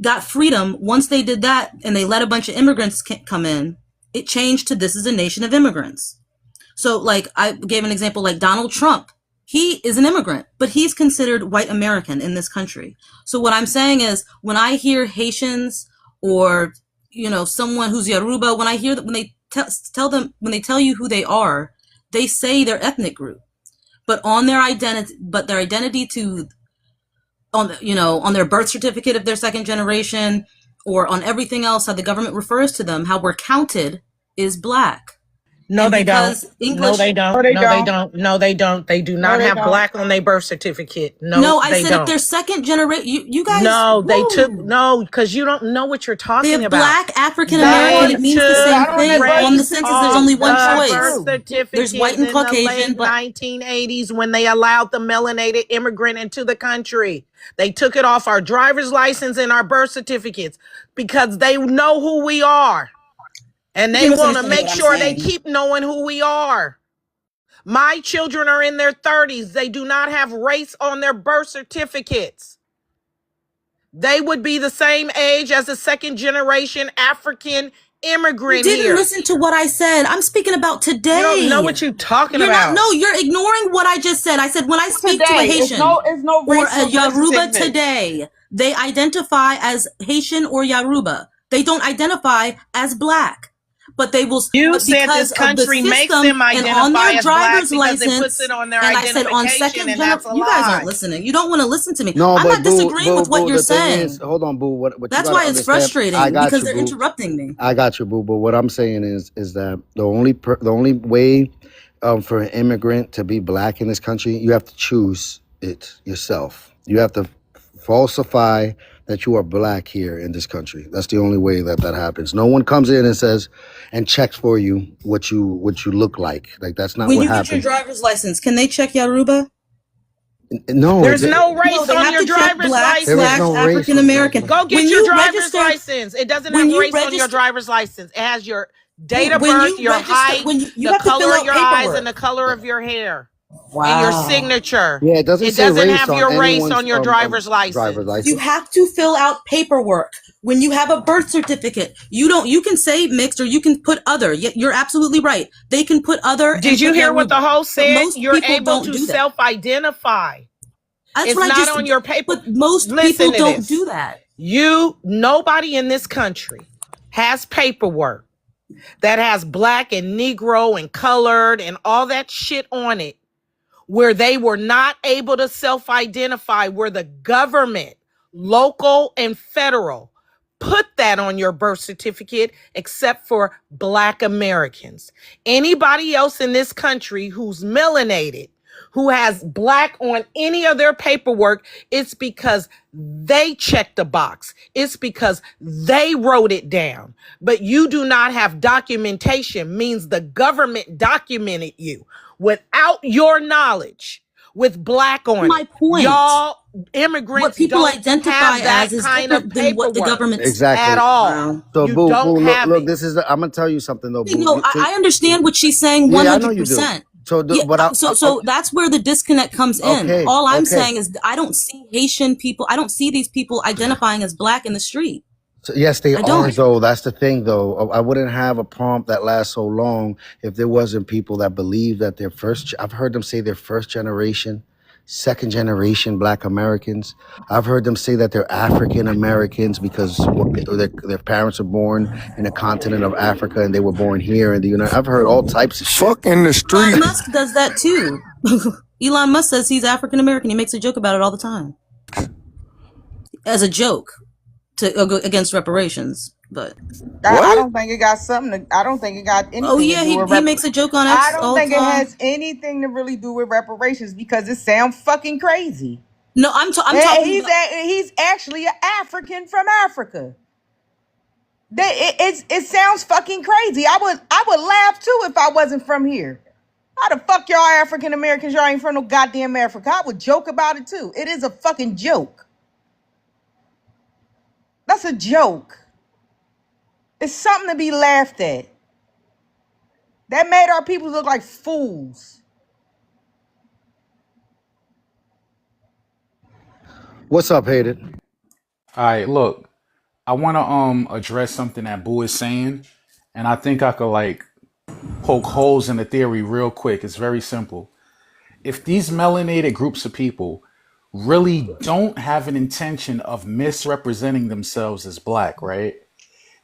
S: got freedom. Once they did that and they let a bunch of immigrants come in, it changed to this is a nation of immigrants. So like I gave an example, like Donald Trump, he is an immigrant, but he's considered white American in this country. So what I'm saying is when I hear Haitians or, you know, someone who's Yoruba, when I hear that, when they tell you who they are, they say their ethnic group, but their identity to on their birth certificate if they're second generation, or on everything else, how the government refers to them, how we're counted, is black.
O: No,
S: And
O: they don't.
S: because English,
O: No, they don't.
P: No, they
O: No, they
P: don't.
O: don't. No, they don't. They do
P: No,
O: not
P: they
O: have
P: don't.
O: black on their birth certificate. No,
S: no, I
O: they
S: said
O: don't.
S: if they're second generation, you guys,
O: No, they took
S: whoa.
O: no, because you don't know what you're
S: They
O: talking
S: have
O: about.
S: black African
O: They
S: American. It means the
O: took
S: same
P: I don't
S: thing.
P: know.
S: On the
O: race
S: census, there's
O: off
S: only one
O: the
S: choice.
O: birth
S: There's
O: certificate
S: white and
O: in the
S: Caucasian,
O: late
S: but
O: 1980s when they allowed the melanated immigrant into the country. They took it off our driver's license and our birth certificates because they know who we are. And they
S: you're
O: want to
S: misunderstanding
O: make
S: what I'm
O: sure they
S: saying.
O: keep knowing who we are. My children are in their 30s. They do not have race on their birth certificates. They would be the same age as a second generation African
S: You
O: immigrant
S: didn't
O: here.
S: listen to what I said. I'm speaking about today.
O: You don't know what you're talking
S: You're
O: about.
S: not. No, you're ignoring what I just said. I said when I speak to a
P: Today,
S: Haitian
P: it's no
S: or
P: race
S: a
P: on birth
S: Yoruba
P: certificates.
S: today, they identify as Haitian or Yoruba. They don't identify as black, but they will.
O: You
S: But
O: said
S: because
O: this
S: of the
O: country makes
S: system
O: them
S: and on
O: identify
S: their
O: as black
S: driver's
O: because it puts
S: license,
O: it on their
S: and I said on
O: identification,
S: second
O: and that's a
S: you guys
O: lie.
S: aren't listening. You don't want to listen to me.
A: No,
S: I'm
A: but
S: not disagreeing with what you're
A: the thing
S: saying.
A: is, hold on, boo. What you
S: That's
A: gotta
S: why it's
A: understand?
S: frustrating
A: I got
S: because
A: you,
S: they're
A: boo.
S: interrupting me.
A: I got you, boo. But what I'm saying is that the only way for an immigrant to be black in this country, you have to choose it yourself. You have to falsify that you are black here in this country. That's the only way that happens. No one comes in and says and checks for you what you look like. Like that's not
S: When
A: what
S: you get your
A: happens.
S: driver's license, can they check Yoruba?
A: No,
O: There's no race
S: No, they
O: on
S: have
O: your
S: to check
O: driver's
S: black
A: there is
O: license.
A: no
S: /
A: race
S: African
A: on
S: American.
A: driver's
O: Go
A: license.
O: get
S: When
O: your
S: you
O: driver's
S: register,
O: license. It doesn't
S: when
O: have
S: you
O: race on your
S: register,
O: driver's license. It has your date of
S: when
O: birth,
S: you
O: your
S: register,
O: height,
S: when you
O: the
S: have to fill
O: color of
S: out
O: your eyes, and
S: paperwork.
O: the color of your hair, and your
S: Wow.
O: signature.
A: Yeah, it doesn't
O: It
A: say
O: doesn't
A: race
O: have
A: on
O: your race
A: anyone's
O: on your driver's
A: driver's
O: license.
S: You
A: license.
S: have to fill out paperwork. When you have a birth certificate, you can say mixed or you can put other. You're absolutely right. They can put other and
O: Did you
S: put
O: hear what the
S: Yoruba.
O: host
S: But
O: said?
S: most
O: You're
S: people
O: able
S: don't
O: to
S: do that.
O: self-identify.
S: That's
O: It's
S: what I
O: not
S: just,
O: on your paper.
S: but most
O: Listen
S: people
O: to
S: don't
O: this.
S: do that.
O: Nobody in this country has paperwork that has black and Negro and colored and all that shit on it where they were not able to self-identify, where the government, local and federal, put that on your birth certificate except for black Americans. Anybody else in this country who's melanated, who has black on any of their paperwork, it's because they checked the box. It's because they wrote it down. But you do not have documentation, means the government documented you without your knowledge with black on
S: My
O: it.
S: point.
O: Y'all
S: What
O: immigrants
S: people
O: don't
S: identify
O: have that
S: as is
O: kind of
S: different than what the
O: paperwork
S: government's.
A: Exactly.
O: at all.
S: Wow.
A: So
O: You
A: boo,
O: don't
A: look,
O: have
A: look.
O: it.
A: This is. I'm gonna tell you something though, boo.
S: No, I understand what she's saying
A: Yeah, I know you do.
S: 100%.
A: So,
S: Yeah,
A: but
S: so that's where the disconnect comes in.
A: okay,
S: All I'm
A: okay.
S: saying is I don't see Haitian people. I don't see these people identifying as black in the street.
A: So, yes, they
S: I
A: are
S: don't.
A: though. That's the thing though. I wouldn't have a prompt that lasts so long if there wasn't people that believe that they're first. I've heard them say they're first generation, second generation Black Americans. I've heard them say that they're African Americans because their parents were born in the continent of Africa and they were born here in the United. I've heard all types of shit.
F: Fuck in the street.
S: Musk does that too. Elon Musk says he's African American. He makes a joke about it all the time as a joke to against reparations. But
P: I
F: What?
P: don't think it got something to, I don't think it got
S: oh
P: anything to
S: yeah,
P: do with
S: he makes a joke on
P: I
S: X
P: don't
S: all the
P: think it
S: time.
P: has anything to really do with reparations because it sounds fucking crazy.
S: No, I'm talking about.
P: He's actually an African from Africa. It sounds fucking crazy. I would laugh too if I wasn't from here. How the fuck y'all African Americans? Y'all ain't from no goddamn Africa. I would joke about it too. It is a fucking joke. That's a joke. It's something to be laughed at. That made our people look like fools.
A: What's up, Hayden?
J: All right, look, I want to address something that Boo is saying, and I think I could like poke holes in the theory real quick. It's very simple. If these melanated groups of people really don't have an intention of misrepresenting themselves as black, right?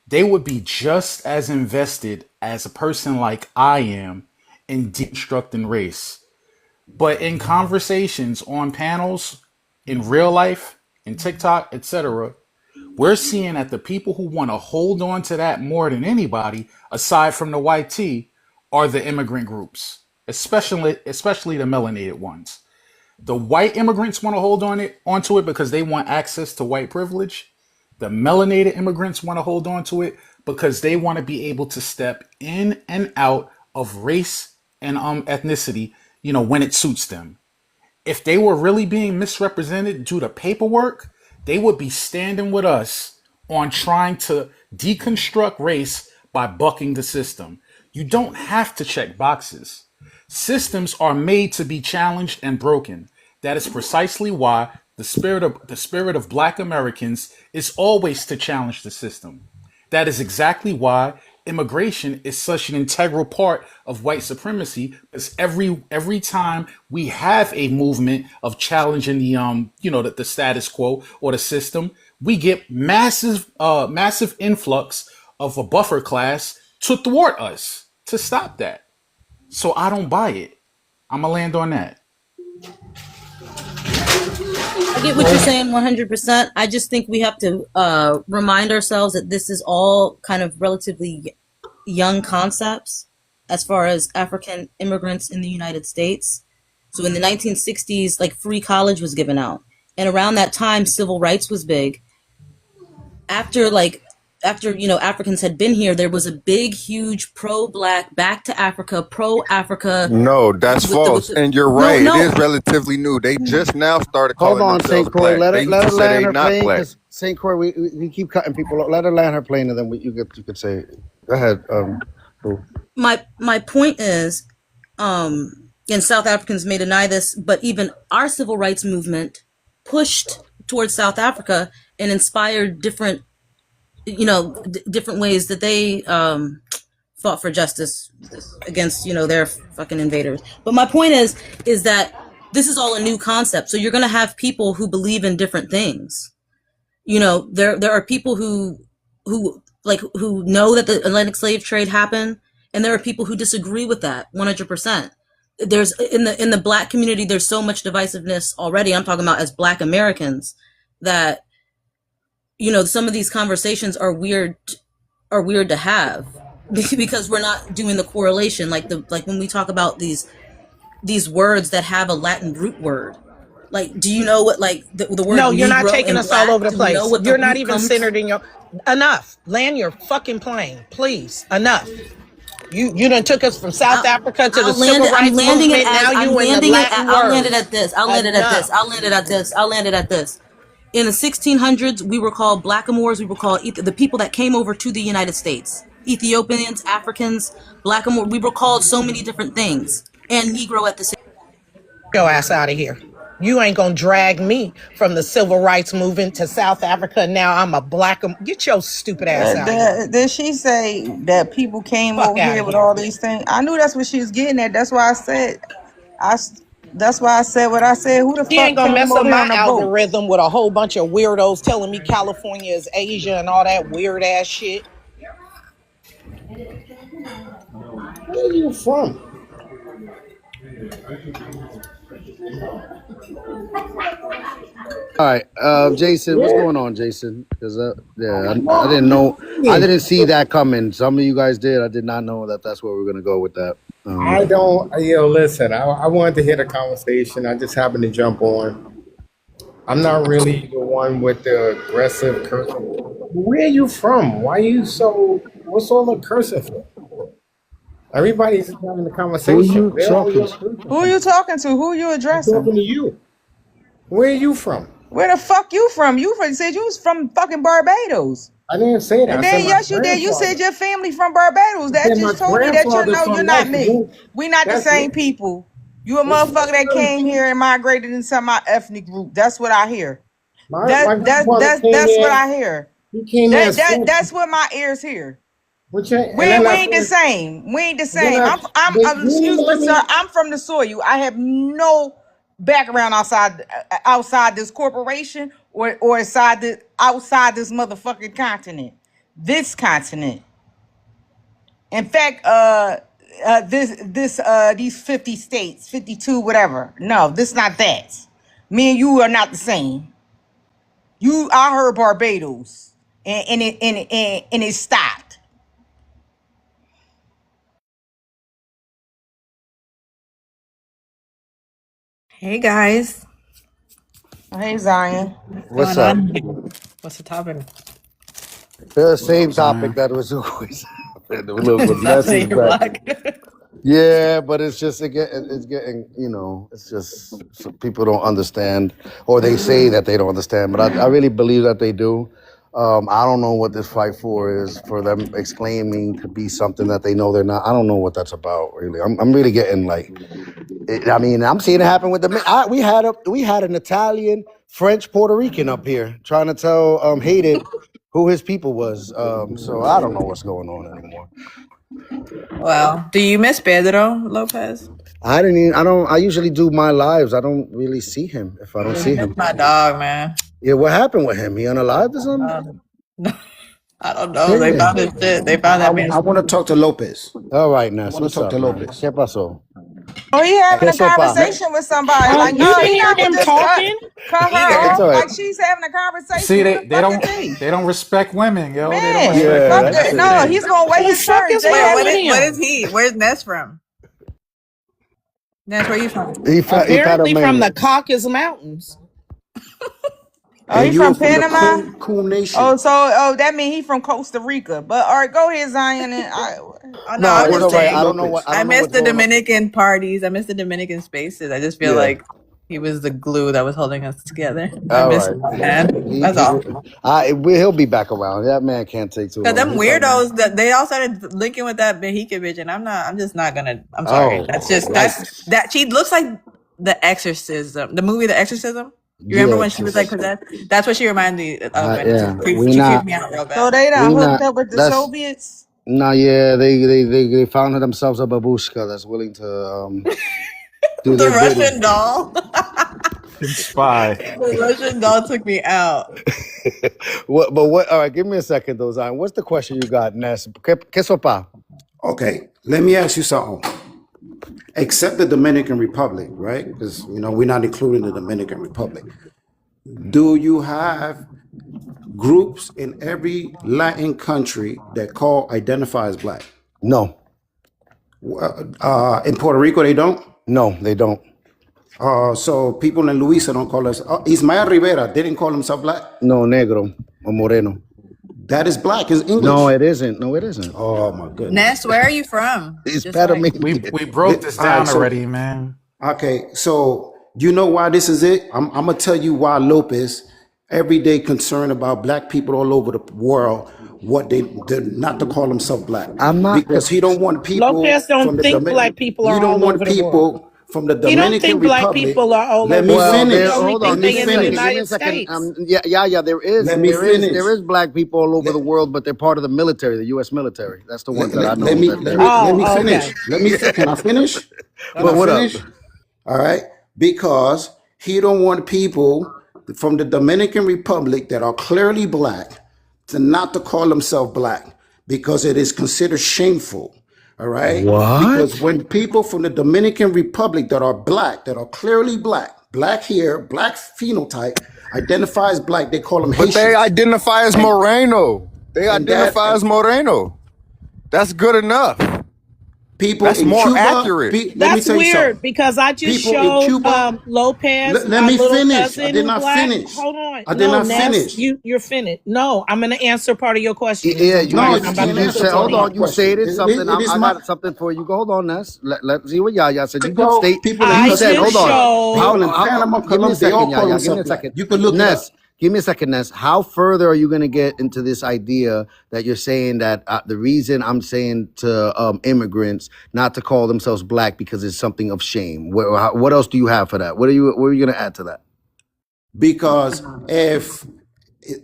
J: They would be just as invested as a person like I am in deconstructing race. But in conversations on panels, in real life, in TikTok, etc., we're seeing that the people who want to hold on to that more than anybody, aside from the white T, are the immigrant groups, especially the melanated ones. The white immigrants want to hold onto it because they want access to white privilege. The melanated immigrants want to hold on to it because they want to be able to step in and out of race and ethnicity, when it suits them. If they were really being misrepresented due to paperwork, they would be standing with us on trying to deconstruct race by bucking the system. You don't have to check boxes. Systems are made to be challenged and broken. That is precisely why the spirit of Black Americans is always to challenge the system. That is exactly why immigration is such an integral part of white supremacy. Because every time we have a movement of challenging the status quo or the system, we get massive influx of a buffer class to thwart us, to stop that. So I don't buy it. I'm gonna land on that.
S: I get what you're saying 100%. I just think we have to remind ourselves that this is all kind of relatively young concepts as far as African immigrants in the United States. So in the 1960s, like free college was given out. And around that time, civil rights was big. After Africans had been here, there was a big, huge pro-black, back to Africa, pro-Africa.
F: No, that's false. And you're
S: No,
F: right. It
S: no.
F: is relatively new. They just now started
A: Hold
F: calling
A: on,
F: themselves
A: Saint Croix.
F: black. They used
A: Let
F: to
A: her
F: say
A: land
F: they
A: her
F: not
A: plane,
F: black.
A: because Saint Croix, we keep cutting people off. Let her land her plane, and then you could say. Go ahead. Boo.
S: My point is, and South Africans may deny this, but even our civil rights movement pushed towards South Africa and inspired different different ways that they fought for justice against their fucking invaders. But my point is that this is all a new concept, so you're going to have people who believe in different things. There are people who know that the Atlantic slave trade happened, and there are people who disagree with that 100%. There's in the black community, there's so much divisiveness already. I'm talking about as Black Americans, that some of these conversations are weird to have because we're not doing the correlation, like when we talk about these words that have a Latin root word. Like, do you know what, like, the word
O: No, you're not
S: Negro
O: taking
S: and
O: us all
S: black?
O: over the
S: Do we know
O: place.
S: what the
O: You're not
S: root
O: even
S: comes?
O: centered in your. Enough. Land your fucking plane, please. Enough. You done took us from South Africa to the
S: I'll land
O: civil
S: it. I'm
O: rights
S: landing it
O: movement.
S: as
O: Now
S: I'm
O: you in the
S: landing it.
O: Latin
S: I'll land it
O: words.
S: at this. I'll land it at this.
O: Enough.
S: I'll land it at this. I'll land it at this. In the 1600s, we were called blackamoors. We were called the people that came over to the United States. Ethiopians, Africans, blackamoor. We were called so many different things, and Negro at the same.
O: Your ass out of here. You ain't gonna drag me from the civil rights movement to South Africa. Now I'm a black. Get your stupid ass out of here.
P: Did she say that people came
O: Fuck
P: over
O: out
P: here
O: of
P: with
O: here.
P: all these things? I knew that's what she was getting at. That's why I said, I. That's why I said what I said. Who the
O: She ain't
P: fuck
O: gonna
P: came
O: mess
P: over
O: up
P: here
O: my
P: on a boat?
O: algorithm with a whole bunch of weirdos telling me California is Asia and all that weird ass shit.
A: Where are you from? All right, Jason, what's going on, Jason? Because yeah, I didn't know, I
R: Hey,
A: didn't see that coming. Some of you guys did. I did not know that that's where we're gonna go with that.
R: I don't, listen, I wanted to hear the conversation. I just happened to jump on. I'm not really the one with the aggressive cursing. Where are you from? Why are you so, what's all the cursing for? Everybody's having a
A: Who are
R: conversation.
A: you
R: Where are
A: talking
R: you
A: to?
R: cursing
P: Who are
R: from?
P: you talking to? Who are you
R: I'm
P: addressing?
R: talking to you. Where are you from?
P: Where the fuck you from? Said you was from fucking Barbados.
R: I didn't say that. I
P: And
R: said
P: then
R: my
P: yes, you did. You said
R: grandfather.
P: your family from Barbados.
R: I
P: That
R: said my
P: just told me that you
R: grandfather
P: know you're
R: from
P: not
R: that
P: me.
R: group.
P: We not the
R: That's
P: same people. You a
R: listen,
P: motherfucker that came here and migrated into my ethnic group. That's what I hear.
R: my grandfather came
P: That's what
R: here.
P: I hear.
R: He came here as French.
P: That's what my ears hear.
R: And then
P: We
R: I
P: ain't the
R: said,
P: same. We ain't the
R: then
P: same.
R: you didn't
P: Excuse
R: even
P: me,
R: let
P: sir.
R: me.
P: I'm from the soil. I have no background outside this corporation or outside this motherfucking continent. This continent. In fact, these 50 states, 52, whatever. No, this not that. Me and you are not the same. I heard Barbados, and it stopped.
T: Hey guys,
P: Hey, Zion.
T: what's
A: What's
T: going
A: up?
T: on? What's the topic?
A: The
J: What up,
A: same topic
J: Zion?
A: that was always happening. Look, but
T: Stop
A: Ness is
T: saying you're
A: back.
T: black.
A: Yeah, but it's just it's getting, it's just so people don't understand, or they say that they don't understand, but I really believe that they do. I don't know what this fight for is, for them exclaiming to be something that they know they're not. I don't know what that's about, really. I'm really getting like, I mean, I'm seeing it happen with we had an Italian, French, Puerto Rican up here trying to tell Hated who his people was. So I don't know what's going on anymore.
T: Well, do you miss Pedro Lopez?
A: I usually do my lives. I don't really see him if I don't
T: I
A: see
T: miss
A: him.
T: my dog, man.
A: Yeah, what happened with him? He unalived or something?
T: I don't know. They
A: Yeah.
T: found his shit. They found
L: I,
T: that
L: I
T: man's.
L: want to talk to Lopez.
A: All right,
L: I
A: Ness.
L: want to
A: What's
L: talk
A: up,
L: to
A: man?
L: Lopez.
A: ¿Qué pasó?
P: Oh, he having
A: ¿Qué
P: a
A: sopa?
P: conversation with somebody. Like,
O: You
P: no,
O: didn't
P: he
O: hear
P: not gonna
O: him
P: just
O: talking?
P: cut her
A: It's
T: Eager.
A: all
P: off
A: right.
P: like she's having a
J: See,
P: conversation.
J: they
P: Let
J: they
P: fucking
J: don't
P: be.
J: they don't respect women, yo. They don't
P: Man,
J: respect
A: Yeah,
P: fuck
J: women.
A: that's
P: that.
J: That's the
A: it.
P: No,
J: thing.
P: he's gonna wait
O: Who
P: his
O: fuck
P: turn.
O: is
P: They
T: Wait,
O: wrong
P: have
O: with
T: what is
O: him?
T: he? Where's Ness from? Ness, where you from?
A: He
O: Apparently from the
A: Panamanian.
O: Caucasus Mountains.
P: he
L: And you're
P: from
L: from the
P: Panama.
L: Coon Nation.
P: That means he from Costa Rica. But all right, go ahead, Zion.
T: Oh no,
L: I
A: No,
T: I'm
L: want
A: it's
L: to
T: just
A: all
L: talk
A: right.
L: to
T: saying.
L: Lopez.
A: I
T: I
A: don't know
T: miss
A: what's
T: the
A: going on.
T: Dominican parties. I miss the Dominican spaces. I just feel
A: Yeah.
T: like he was the glue that was holding us together. I
A: All
T: miss
A: right.
T: him, man. That's
A: He
T: all.
A: he'll be back around. That man can't take too
T: Cause
A: long.
T: them
A: He'll come back.
T: weirdos that they all started linking with that Behika bitch, and I'm just not gonna. I'm sorry.
A: Oh, like,
T: That she looks like the Exorcism, the movie The Exorcism. You remember
A: yeah,
T: when she was like possessed? That's what she reminded me of, and
A: yeah.
T: she creeped me out real
P: So
T: bad.
P: they done
A: We
P: hooked
A: not.
P: up with the
A: That's
P: Soviets.
A: no. Yeah, they found themselves a babushka that's willing to do
T: The
A: their
T: Russian
A: bidding.
T: doll,
J: Spy.
T: the Russian doll took me out.
A: What? But what? All right, give me a second, though, Zion. What's the question you got, Ness? ¿Qué sopa?
L: Okay, let me ask you something. Except the Dominican Republic, right? Because we're not including the Dominican Republic. Do you have groups in every Latin country that identify as black?
A: No,
L: In Puerto Rico, they don't.
A: no, they don't.
L: So people in Luisa don't call us. Ismael Rivera didn't call himself black.
A: No, negro or moreno.
L: That is black. Is
A: No,
L: English.
A: it isn't. No, it isn't.
L: Oh my goodness.
T: Ness, where are you from?
A: It's
T: Just so I.
A: Panamanian.
J: We broke this
L: All right.
J: down
L: So
J: already, man.
L: okay. So you know why this is it? I'm gonna tell you why Lopez every day concerned about black people all over the world. What they're not to call himself black
A: I'm not.
L: because he don't want people
O: Lopez don't
L: from the
O: think black people
L: he
O: are
L: don't
O: all
L: want
O: over the world.
L: people from the
O: He don't
L: Dominican
O: think black
L: Republic.
O: people are all
L: Let
O: over
L: me
O: the
A: Well,
O: world. He
A: there.
L: finish.
O: only
A: Hold
L: Let
O: think
A: on.
L: me
A: Give
O: they
A: me a
O: in the
A: second.
L: finish.
A: Give me a
O: United
A: second.
O: States.
A: Yeah.
L: Let me
A: There
L: finish.
A: is black people all over
L: Let,
A: the world, but they're part of the military, the U.S. military. That's the
L: let,
A: ones that I
L: let, let
A: know
L: me
A: that
L: let
A: they're.
L: me let me
O: Oh,
L: finish.
O: okay.
L: Let me can I finish? Can
A: But
L: I
A: what up?
L: finish? All right. Because he don't want people from the Dominican Republic that are clearly black to not to call themselves black because it is considered shameful. All right? Because
A: What?
L: when people from the Dominican Republic that are black, that are clearly black hair, black phenotype, identify as black, they call them
F: But they
L: Haitians.
F: identify as
L: And
F: Moreno. They
L: and that
F: identify as Moreno. That's good enough.
L: people
F: That's
L: in
F: more
L: Cuba,
F: accurate.
L: let me
O: That's
L: tell you
O: weird
L: something.
O: because I just
L: People in
O: showed
L: Cuba,
O: Lopez,
L: let
O: my
L: me
O: little
L: finish. I
O: cousin
L: did
O: who
L: not
O: black.
L: finish.
O: Hold on.
L: I did
O: No,
L: not
O: Ness,
L: finish.
O: you're finished. No, I'm gonna answer part of your question because
A: Yeah,
O: I'm
L: No,
O: trying
L: you
O: I'm about to
L: can't
A: you
O: do
L: answer
A: said,
L: part
A: hold
L: of my
O: something.
A: on, you
L: question.
A: stated something.
L: It is
A: I
L: my
A: got something for you. Go hold on, Ness. Let's see what Yaya said.
L: to
A: You did
L: go.
A: state,
L: People in
A: you
O: I
A: said,
L: Costa
O: just
A: hold on.
L: Rica,
O: showed.
L: people in Panama,
A: Give me a
L: Colombia, they all
A: second,
L: call
A: Yaya. Give me
L: themselves
A: a
L: black.
A: second.
L: You can look it up.
A: Ness, give me a second, Ness. How further are you going to get into this idea that you're saying that the reason I'm saying to immigrants not to call themselves black because it's something of shame? What else do you have for that? What are you going to add to that?
L: Because if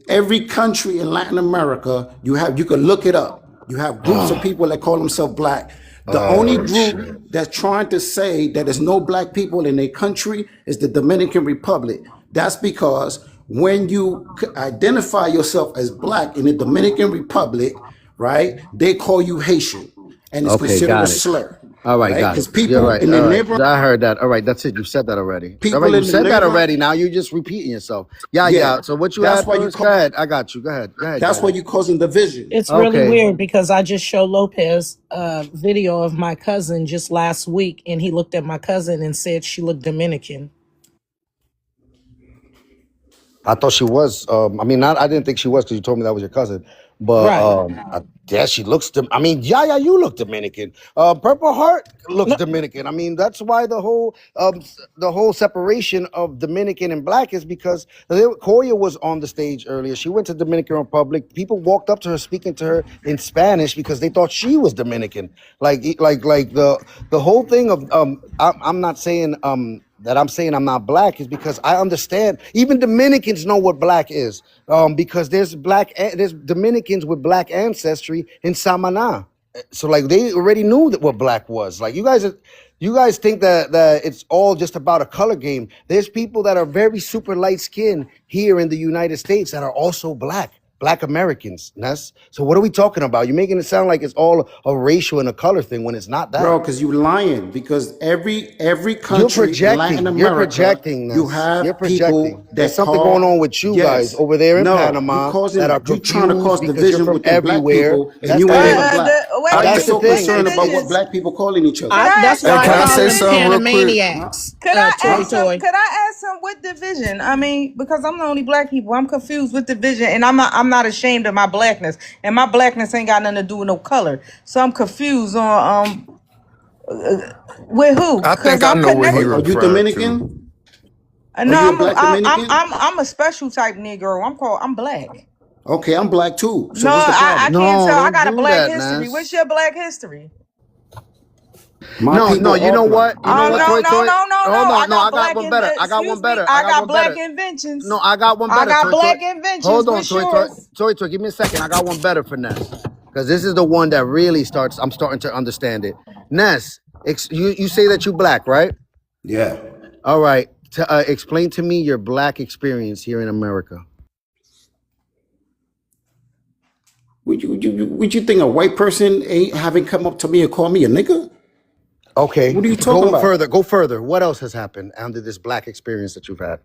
L: every country in Latin America, you can look it up. You have groups of people that call themselves black. The only
A: Oh,
L: group
A: shit.
L: that's trying to say that there's no black people in their country is the Dominican Republic. That's because when you identify yourself as black in the Dominican Republic, right, they call you Haitian, and it's
A: Okay,
L: considered a
A: got it.
L: slur,
A: All right,
L: right?
A: got
L: Because
A: it. You're
L: people
A: right.
L: in the
A: All right.
L: neighborhood,
A: I heard that. All right, that's it. You said that already. All right,
L: people
A: you
L: in the
A: said that
L: neighborhood,
A: already. Now you're just repeating yourself. Yeah,
L: yeah,
A: yeah. So what you
L: that's
A: had
L: why you
A: first? Go
L: call.
A: ahead. I got you. Go ahead. Go ahead,
L: That's why
A: Yaya.
L: you causing division.
O: It's really
A: Okay.
O: weird because I just showed Lopez a video of my cousin just last week, and he looked at my cousin and said she looked Dominican.
A: I thought she was. I mean, not. I didn't think she was because you told me that was your cousin. But
O: Right.
A: yeah, she looks. I mean, yeah, you look Dominican. Purple Heart looks
O: No,
A: Dominican. I mean, that's why the whole separation of Dominican and black is because Koya was on the stage earlier. She went to Dominican Republic. People walked up to her speaking to her in Spanish because they thought she was Dominican. Like the whole thing of I'm not saying that I'm saying I'm not black is because I understand even Dominicans know what black is because there's there's Dominicans with black ancestry in Samana, so like they already knew that what black was. Like you guys think that it's all just about a color game. There's people that are very super light skinned here in the United States that are also black Americans. Ness. So what are we talking about? You're making it sound like it's all a racial and a color thing when it's not
L: Bro,
A: that.
L: because you lying. Because every
A: You're
L: country in Latin
A: projecting. You're
L: America,
A: projecting
L: you
A: this. You're
L: have people
A: projecting. There's
L: that
A: something going
L: call,
A: on with you guys
L: yes,
A: over there in
L: no,
A: Panama that are
L: you trying to
A: confused
L: cause
A: because you're
L: division
A: from
L: within black
A: everywhere.
L: people and
A: That's
L: you
A: the
L: ain't
O: I,
L: even
A: thing.
L: black. Why
O: I
L: you
A: That's the
L: so
O: just
P: What
A: thing.
L: concerned about what
P: divisions?
L: black people calling each other?
P: Could I
O: that's
P: ask
F: Hey,
O: why
P: some?
O: I
F: can I
O: call
F: say
O: them
F: something real quick?
O: Panamaniacs,
P: Could I
O: Toy
P: ask some?
O: Toy.
P: Could I ask some? What division? I mean, because I'm the only black people. I'm confused with division, and I'm not ashamed of my blackness, and my blackness ain't got nothing to do with no color. So I'm confused on with who?
F: I
P: Cause
F: think I
P: I'm
F: know what he
L: Are
P: connected.
L: you
F: referring to.
L: Dominican? Are
P: No,
L: you a black Dominican?
P: I'm a special type Negro. I'm black.
L: Okay, I'm black too. So
P: No,
L: what's the
P: I
L: problem?
P: can't
A: No,
P: tell. I
A: don't
P: got a
A: do
P: black
A: that,
P: history. What's
A: Ness.
P: your black history?
L: My
A: No,
L: people
A: no, you
L: are
A: know
L: black.
A: what? You
L: I'm
A: know what,
L: black.
A: Toy Toy? Hold
P: No. I
A: on. No,
P: got
A: I got
P: black
A: one better. I got one
P: excuse me.
A: better. I
P: I
A: got
P: got
A: one
P: black
A: better.
P: inventions.
A: No, I got one
P: I
A: better,
P: got
A: Toy Toy.
P: black inventions.
A: Hold on,
P: What's
A: Toy Toy.
P: yours?
A: Toy Toy, give me a second. I got one better for Ness. Because this is the one that really starts, I'm starting to understand it. Ness, you say that you black, right?
L: Yeah.
A: All right. Explain to me your black experience here in America.
L: Would you think a white person ain't haven't come up to me and call me a nigga?
A: Okay.
L: What are you talking
A: Go
L: about?
A: further. Go further. What else has happened under this black experience that you've had?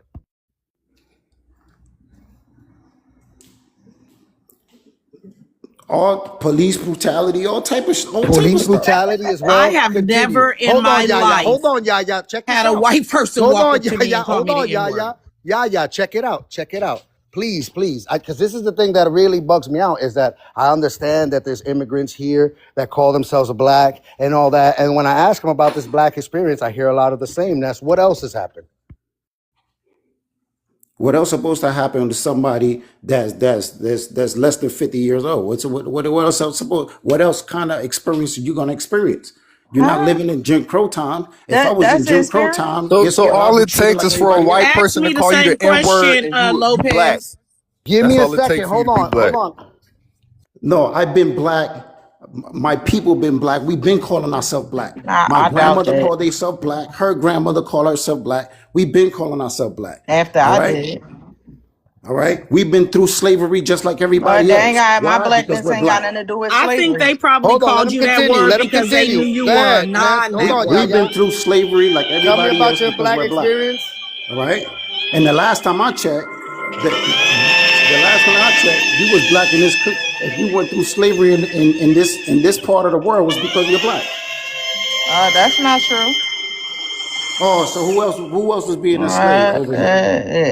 L: All police brutality, all type of
A: Police
L: stuff.
A: brutality as
O: I
A: well.
O: have
A: Continue.
O: never in
A: Hold
O: my
A: on, Yaya.
O: life
A: Hold on, Yaya. Check this
O: had a
A: out.
O: white person
A: Hold
O: walk
A: on,
O: up to me
A: Yaya.
O: and call
A: Hold
O: me
A: on,
O: the N word.
A: Yaya. Yaya, check it out. Check it out. Please, please. Because this is the thing that really bugs me out is that I understand that there's immigrants here that call themselves black and all that. And when I ask them about this black experience, I hear a lot of the same. That's what else has happened.
L: What else supposed to happen to somebody that's less than 50 years old? What else kind of experience are you gonna experience? You're not
P: Huh?
L: living in Jim Crow time. If I was in
P: That's the
L: Jim Crow
P: experience.
L: time,
F: So,
L: guess
F: so
L: what? I'll
F: all
L: be
F: it
L: treated
F: takes
L: like
F: is for a
L: everybody
F: white
L: else.
O: Ask
F: person to
O: me the
F: call you
O: same
F: the N word
O: question,
F: and you would be black.
O: Lopez.
A: Give me
F: That's
A: a
F: all it
A: second.
F: takes for you
A: Hold
F: to be
A: on. Hold
F: black.
A: on.
L: No, I've been black. My people been black. We've been calling ourselves black. My
P: I doubt
L: grandmother
P: that.
L: called herself black. Her grandmother called herself black. We've been calling ourselves black.
P: After
L: All
P: I
L: right.
P: did it.
L: All right, we've been through slavery just like
H: But
L: everybody
H: they ain't
L: else.
H: got my
L: Why? Because
H: blackness
L: we're
H: ain't got
L: black.
H: nothing to do with
O: I think
H: slavery.
O: they probably
F: Hold on, let
O: called
F: him
O: you that
F: continue.
O: word
F: Let him
O: because they knew
F: continue.
O: you
F: Go
O: were a
F: ahead, man. Hold on,
L: We've
O: non-Negro.
L: been
F: Yaya.
L: through slavery like
F: Tell me
L: everybody
F: about
L: else
F: your
L: because
F: black
L: we're black.
F: experience.
L: All right. And the last time I checked, the last time I checked, you was black in this. If you went through slavery in this part of the world, was because you're black.
H: That's not true.
L: Oh, so who else was being enslaved over here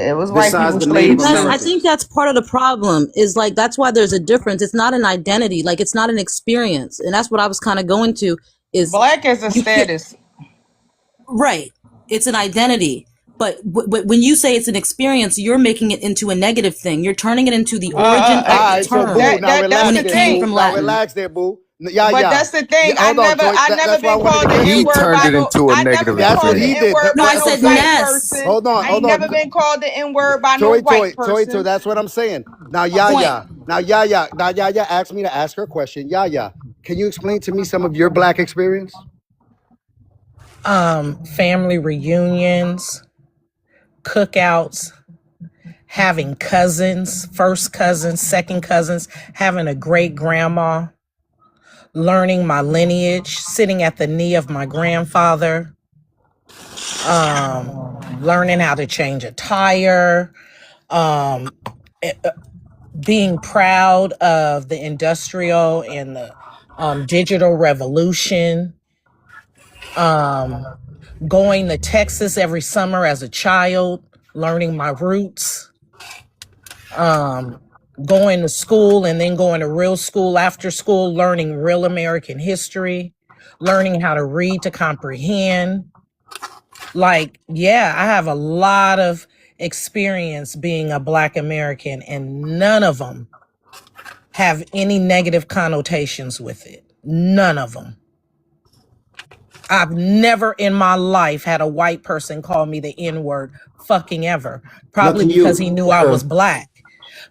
H: It was white
L: besides
H: people
L: the Native
H: slaves
S: That's,
H: too.
S: I think
L: Americans?
S: that's part of the problem is like, that's why there's a difference. It's not an identity. Like it's not an experience. And that's what I was kind of going to is
H: Black is a
S: you can't,
H: status.
S: right. It's an identity. But when you say it's an experience, you're making it into a negative thing. You're turning it into the origin
F: All
S: of the
F: right, so boo,
S: term
F: now
H: That's
S: when
F: relax
H: the
S: it
F: there,
S: came
H: thing.
F: boo.
S: from
F: Now
S: Latin.
F: relax there, boo.
H: But
F: Yeah.
H: that's the thing.
F: Hold on, Toy.
H: I never
F: That's why I
H: been
F: wanted to
H: called the
F: get.
H: N
I: He
H: word
I: turned
H: by
I: it
H: no.
I: into a
H: I never
I: negative
H: been
F: That's
H: called
F: what
H: the
F: he
H: N
I: experience.
F: did.
H: word
S: No,
H: by
S: I
H: no
S: said
H: black
S: Ness.
H: person.
F: Hold on,
H: I
F: hold
H: ain't
F: on.
H: never been called the N word by no white
F: Toy.
H: person.
F: That's what I'm saying. Now,
S: Point.
F: Yaya asked me to ask her a question. Yaya, can you explain to me some of your black experience?
O: Family reunions, cookouts, having cousins, first cousins, second cousins, having a great grandma, learning my lineage, sitting at the knee of my grandfather, learning how to change a tire, um, being proud of the industrial and the digital revolution, going to Texas every summer as a child, learning my roots, going to school and then going to real school after school, learning real American history, learning how to read to comprehend. Like, yeah, I have a lot of experience being a Black American, and none of them have any negative connotations with it. None of them. I've never in my life had a white person call me the N word fucking ever.
L: Now,
O: Probably
L: can
O: because he
L: you?
O: knew I was Black.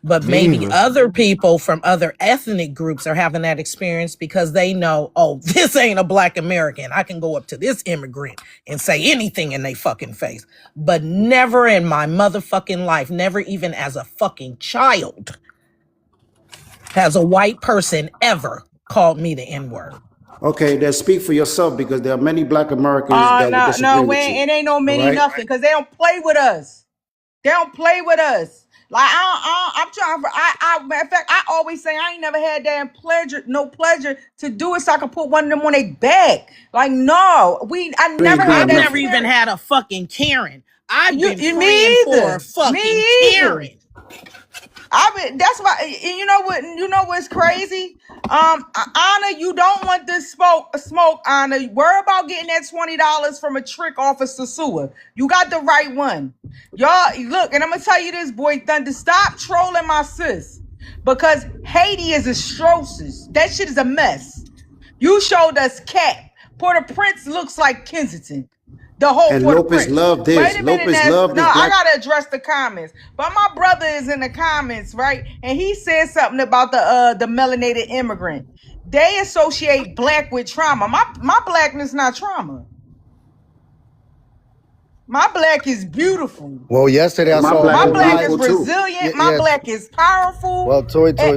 O: But
J: Me
O: maybe
J: either.
O: other people from other ethnic groups are having that experience because they know, oh, this ain't a Black American. I can go up to this immigrant and say anything in their fucking face. But never in my motherfucking life, never even as a fucking child, has a white person ever called me the N word.
L: Okay, then speak for yourself because there are many Black Americans that would disagree with you.
H: It ain't no
L: All
H: many
L: right.
H: nothing because they don't play with us. They don't play with us. Like I'm trying for. Matter of fact, I always say I ain't never had that no pleasure to do it, so I can put one of them on their back. Like no, I
L: You
H: never
L: ain't
H: had
O: I've
L: doing
H: that
O: never
L: nothing.
O: even
H: experience.
O: had a fucking Karen. I've been praying
H: Me
O: for a
H: either.
O: fucking
H: Me either.
O: Karen.
H: That's why you know what what's crazy. Anna, you don't want this smoke, Anna. Worry about getting that $20 from a trick officer sewer. You got the right one. Y'all look, and I'm gonna tell you this, boy Thunder. Stop trolling my sis. Because Haiti is atrocious. That shit is a mess. You showed us Cat. Port-au-Prince looks like Kensington. The whole
L: And Lopez
H: Port-au-Prince.
L: loved
H: Wait
L: this.
H: a minute,
L: Lopez
H: Ness.
L: loved
H: No,
L: this
H: I
L: black.
H: gotta address the comments. But my brother is in the comments, right? And he said something about the melanated immigrant. They associate black with trauma. My blackness not trauma. My black is beautiful.
F: Well, yesterday I
L: My
F: saw a
L: black
H: My
L: is
F: whole
H: black
F: live.
H: is
L: beautiful too.
H: resilient. My
F: Yeah.
H: black is powerful.
F: Well,
H: Eh,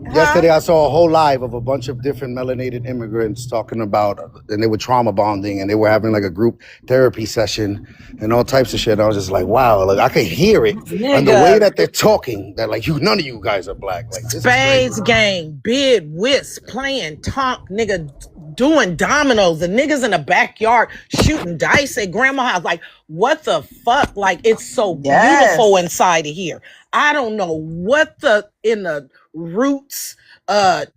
H: huh?
F: yesterday I saw a whole live of a bunch of different melanated immigrants talking about, and they were trauma bonding, and they were having like a group therapy session and all types of shit. I was just like, wow, like I could hear it and the way
H: Nigga.
F: that they're talking. That like none of you guys are black. Like this is crazy.
O: Spades game, bid, whist, playing tonk, nigga, doing dominoes. The niggas in the backyard shooting dice at grandma's house. Like, what the fuck? Like, it's so beautiful
H: Yes.
O: inside of here. I don't know what in the roots,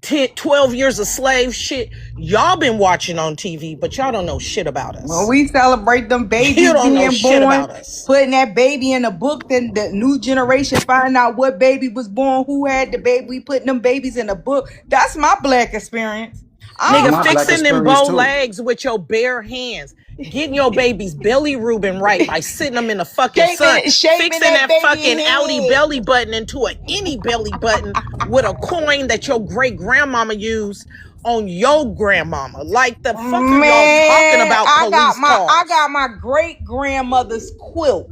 O: 10, 12 years of slave shit y'all been watching on TV, but y'all don't know shit about
H: When
O: us.
H: we celebrate them
O: You
H: babies
O: don't know
H: being
O: shit
H: born,
O: about us.
H: putting that baby in a book, then the new generation find out what baby was born, who had the baby. We putting them babies in a book. That's my black experience.
L: That's
O: Nigga,
L: my black
O: fixing them
L: experience
O: bow
L: too.
O: legs with your bare hands. Getting your baby's belly Reuben right by sitting them in the fucking sun.
H: Shaping
O: Fixing
H: that
O: that
H: baby
O: fucking Audi
H: head.
O: belly button into a any belly button with a coin that your great grandmama used on your grandmama. Like the fuck are y'all talking
H: Man,
O: about police
H: I
O: cars?
H: got my great grandmother's quilt.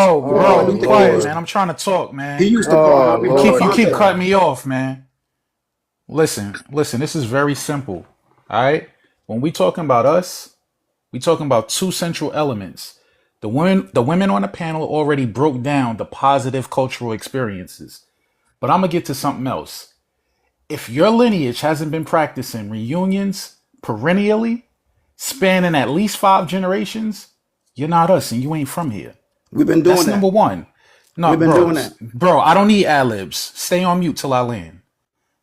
J: bro,
L: Harvey
J: be
L: the
J: quiet,
L: First.
J: man. I'm trying to talk,
L: He
J: man.
L: used to call Harvey the
J: You keep
L: Father.
J: cutting me off, man. Listen. This is very simple. All right. When we talking about us, We talking about two central elements. The women on the panel already broke down the positive cultural experiences. But I'm gonna get to something else. If your lineage hasn't been practicing reunions perennially, spanning at least 5 generations, you're not us and you ain't from here.
L: We've been doing
J: That's number
L: that.
J: one. No,
L: We've been doing that.
J: bro, I don't need ad-libs. Stay on mute till I land.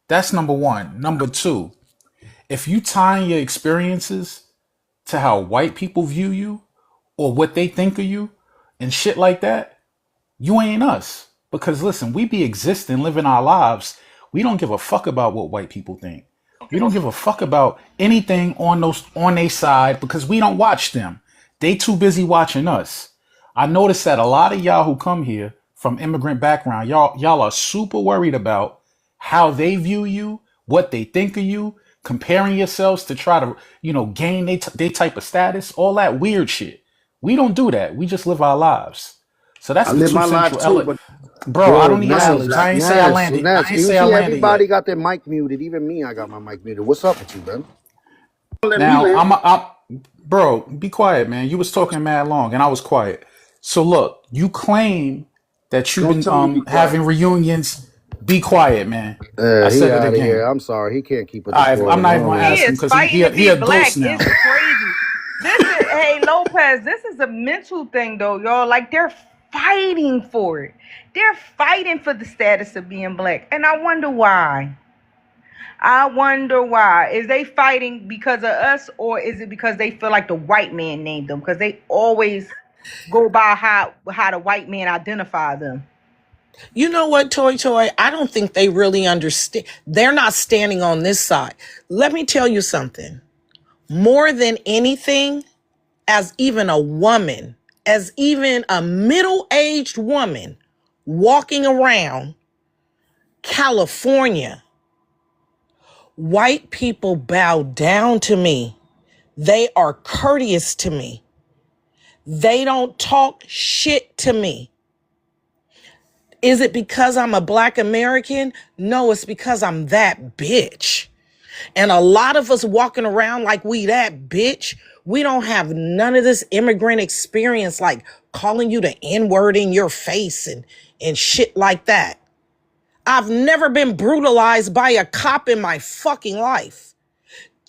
J: That's number one. Number two, if you tying your experiences to how white people view you or what they think of you and shit like that, you ain't us. Because listen, we be existing, living our lives. We don't give a fuck about what white people think. We don't give a fuck about anything on their side because we don't watch them. They too busy watching us. I noticed that a lot of y'all who come here from immigrant background, y'all are super worried about how they view you, what they think of you, comparing yourselves to try to, gain they type of status, all that weird shit. We don't do that. We just live our lives. So that's
A: I
J: the
A: live
J: two
A: my life
J: central
A: too,
J: elements.
A: but
J: Bro, I
A: bro,
J: don't need
A: Naz,
J: ad-libs. I ain't say I
A: Naz,
J: landed. I
A: Naz,
J: ain't
A: you
J: say I
A: see
J: landed
A: everybody
J: yet.
A: got their mic muted. Even me, I got my mic muted. What's up with you, man? Let me
J: Now,
A: live.
J: bro, be quiet, man. You was talking mad long and I was quiet. So look, you claim that you've
A: Don't
J: been
A: tell me to be quiet.
J: having reunions. Be quiet, man. I
A: He
J: said it
A: out of here.
J: again.
A: I'm sorry. He can't keep a
J: I'm
A: decorum.
J: not
A: I
J: even
A: don't
J: gonna
A: know.
P: He
J: ask him
P: is
J: because
P: fighting to
J: he
P: be
J: a
P: black.
J: ghost now.
P: It's crazy. This is, hey, Lopez, this is a mental thing, though, y'all. Like, they're fighting for it. They're fighting for the status of being black. And I wonder why. I wonder why. Is they fighting because of us, or is it because they feel like the white man named them? Because they always go by how the white man identify them.
O: You know what, Toy? I don't think they really understand. They're not standing on this side. Let me tell you something. More than anything, as even a woman, as even a middle-aged woman walking around California, white people bow down to me. They are courteous to me. They don't talk shit to me. Is it because I'm a black American? No, it's because I'm that bitch. And a lot of us walking around like we that bitch. We don't have none of this immigrant experience, like calling you the N-word in your face and shit like that. I've never been brutalized by a cop in my fucking life.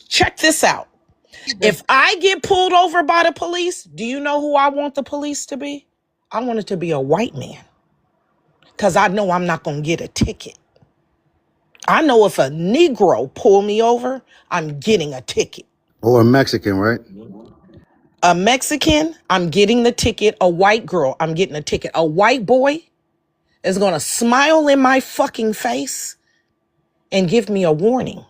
O: Check this out. If I get pulled over by the police, do you know who I want the police to be? I want it to be a white man, because I know I'm not going to get a ticket. I know if a Negro pull me over, I'm getting a ticket.
A: Or a Mexican, right?
O: A Mexican, I'm getting the ticket. A white girl, I'm getting a ticket. A white boy is going to smile in my fucking face and give me a warning.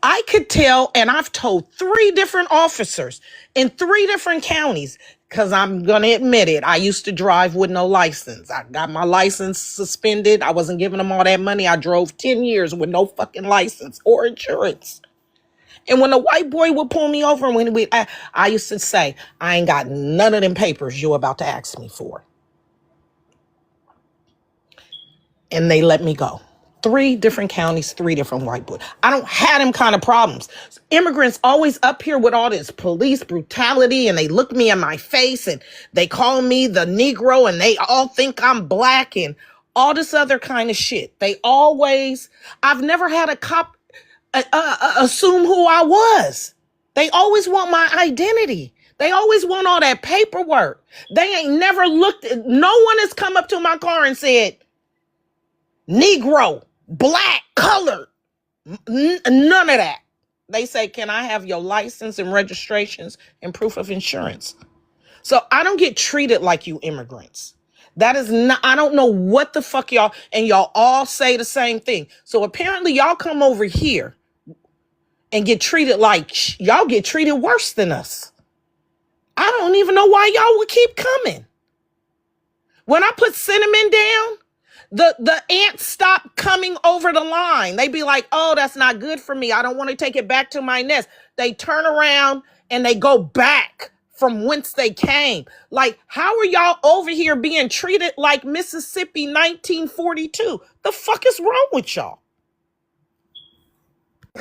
O: I could tell, and I've told 3 different officers in 3 different counties, because I'm going to admit it. I used to drive with no license. I got my license suspended. I wasn't giving them all that money. I drove 10 years with no fucking license or insurance. And when a white boy would pull me over, I used to say, I ain't got none of them papers you about to ask me for. And they let me go. 3 different counties, 3 different white boys. I don't have them kind of problems. Immigrants always up here with all this police brutality, and they look me in my face and they call me the Negro, and they all think I'm black and all this other kind of shit. I've never had a cop assume who I was. They always want my identity. They always want all that paperwork. They ain't never no one has come up to my car and said, Negro, black, colored, none of that. They say, can I have your license and registrations and proof of insurance? So I don't get treated like you immigrants. That is not, I don't know what the fuck y'all all say the same thing. So apparently y'all come over here and get treated like, y'all get treated worse than us. I don't even know why y'all would keep coming. When I put cinnamon down, the ants stop coming over the line. They be like, oh, that's not good for me. I don't want to take it back to my nest. They turn around and they go back from whence they came. Like, how are y'all over here being treated like Mississippi 1942? The fuck is wrong with y'all?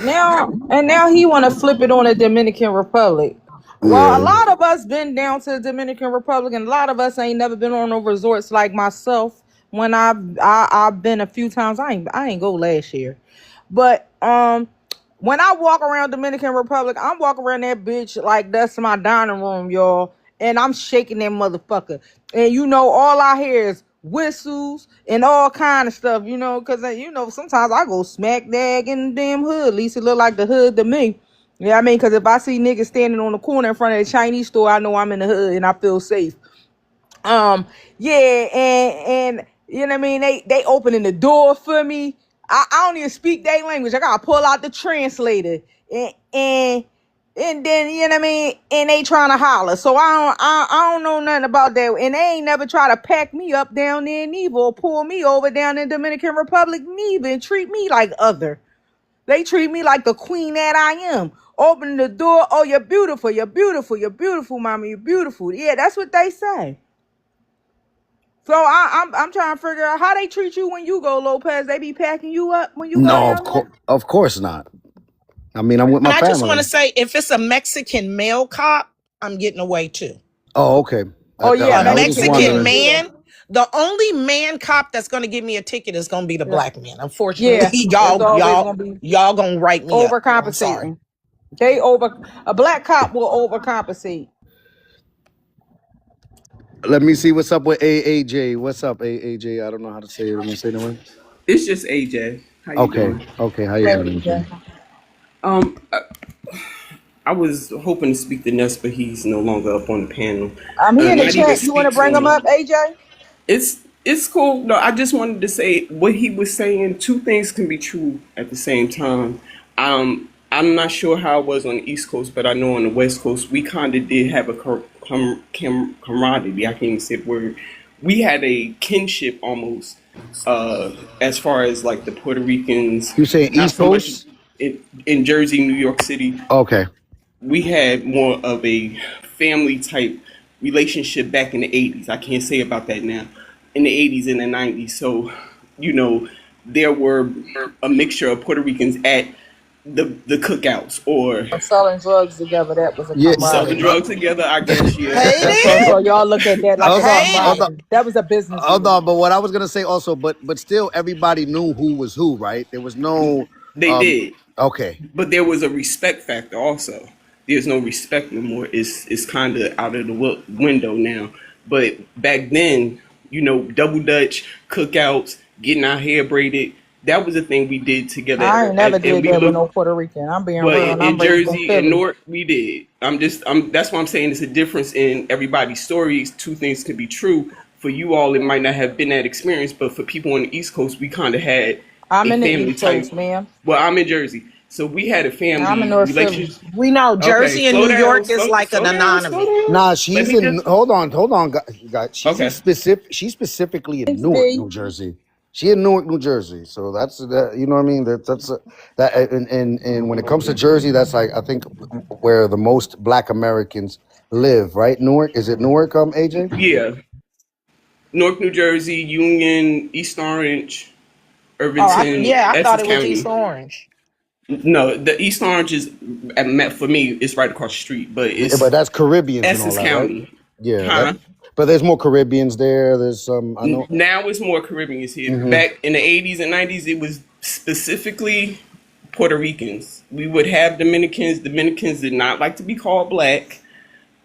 P: now he want to flip it on the Dominican Republic. Well, a
A: Yeah.
P: lot of us been down to the Dominican Republic, and a lot of us ain't never been on no resorts like myself. When I've been a few times, I ain't go last year, but when I walk around Dominican Republic, I'm walking around that bitch like that's my dining room, y'all, and I'm shaking that motherfucker, and all I hear is whistles and all kind of stuff, because sometimes I go smack dab in the damn hood. At least it look like the hood to me. Yeah, I mean, because if I see niggas standing on the corner in front of the Chinese store, I know I'm in the hood and I feel safe. Yeah, and you know what I mean, they opening the door for me. I don't even speak their language. I gotta pull out the translator, and then you know what I mean, and they trying to holler. So I don't know nothing about that, and they ain't never try to pack me up down there neither, or pull me over down in Dominican Republic neither, and treat me like other. They treat me like the queen that I am. Open the door. Oh, you're beautiful. You're beautiful. You're beautiful, mama. You're beautiful. Yeah, that's what they say. So I'm trying to figure out how they treat you when you go, Lopez. They be packing you up when you go
A: No,
P: down there.
A: of course not. I mean, I'm with
O: And
A: my
O: I just want to
A: family.
O: say, if it's a Mexican male cop, I'm getting away too.
A: Oh, okay.
P: Oh yeah,
O: A
A: I was just
P: Mexican
O: Mexican
P: man.
A: wondering.
P: Yeah,
O: man, the only man cop that's going to give me a ticket is going to be the
P: yeah,
O: black man. Unfortunately,
P: yeah. It's always gonna be
O: y'all going to write me up. I'm sorry.
P: overcompensating. A black cop will overcompensate.
A: Let me see what's up with AAJ. What's up, AAJ? I don't know how to say it. Am I saying it right?
U: It's just AJ. How you
A: Okay.
U: doing?
A: Okay. How you
P: Hey,
A: doing, AJ?
U: Um, I, I was hoping to speak to Ness, but he's no longer up on the panel.
P: he in the
U: Not even
P: chat. You want to
U: speak
P: bring him
U: to
P: up,
U: him.
P: AJ?
U: It's cool. No, I just wanted to say what he was saying. Two things can be true at the same time. I'm not sure how it was on the East Coast, but I know on the West Coast we kind of did have a camaraderie. I can't even say the word. We had a kinship almost, as far as like the Puerto Ricans,
A: You saying
U: not
A: East
U: so much
A: Coast?
U: in Jersey, New York City.
A: Okay.
U: We had more of a family type relationship back in the 80s. I can't say about that now. In the 80s and the 90s. So, there were a mixture of Puerto Ricans at the cookouts or
P: Selling drugs together. That was a
A: Yeah.
U: selling
P: camaraderie.
U: drugs together, I guess, yeah.
O: Hate
P: So
O: it.
P: y'all look at that like a
A: Hold on.
O: Hate
A: Hold
O: it.
A: on.
P: camaraderie. That was a business
A: Hold
P: deal.
A: on. But what I was gonna say also, but still, everybody knew who was who, right? There was no.
U: They
A: Um.
U: did.
A: Okay.
U: But there was a respect factor also. There's no respect no more. It's kind of out of the window now. But back then, double dutch, cookouts, getting our hair braided, that was a thing we did together.
P: I ain't never
U: And
P: did
U: we
P: that with
U: looked,
P: no Puerto Rican. I'm being
U: but
P: real, and
U: in
P: I'm raised in
U: Jersey and
P: Philly.
U: Newark, we did. That's why I'm saying it's a difference in everybody's stories. Two things could be true. For you all, it might not have been that experience, but for people on the East Coast, we kind of had
P: I'm
U: a
P: in the
U: family
P: East
U: type.
P: Coast, ma'am.
U: Well, I'm in Jersey, so we had a
P: I'm in
U: family
P: North Philly.
U: relationship.
O: We know
U: Okay,
O: Jersey and
U: slow
O: New
U: down,
O: York is
U: slow,
O: like an
U: slow down, slow
O: anonymous.
U: down.
A: Nah,
U: Let
A: she's
U: me
A: in.
U: just.
A: Hold on, guys. She's in
U: Okay,
A: specific. She's specifically in
P: Thanks,
A: Newark,
P: B.
A: New Jersey. She in Newark, New Jersey. So that's that. You know what I mean? That. And when it comes to Jersey, that's like I think where the most Black Americans live, right? Newark. Is it Newark? AJ.
U: yeah, Newark, New Jersey, Union, East Orange,
O: Oh,
U: Irvington,
O: I thought
U: Essex
O: it was East
U: County.
O: Orange.
U: No, the East Orange is for me. It's right across the street, but
A: Yeah,
U: it's
A: but that's Caribbeans and all
U: Essex
A: that, right?
U: County,
A: Yeah.
U: huh?
A: But there's more Caribbeans there. There's some. I know.
U: Now it's more Caribbeans here.
A: Hmm.
U: Back in the 80s and 90s, it was specifically Puerto Ricans. We would have Dominicans. Dominicans did not like to be called black.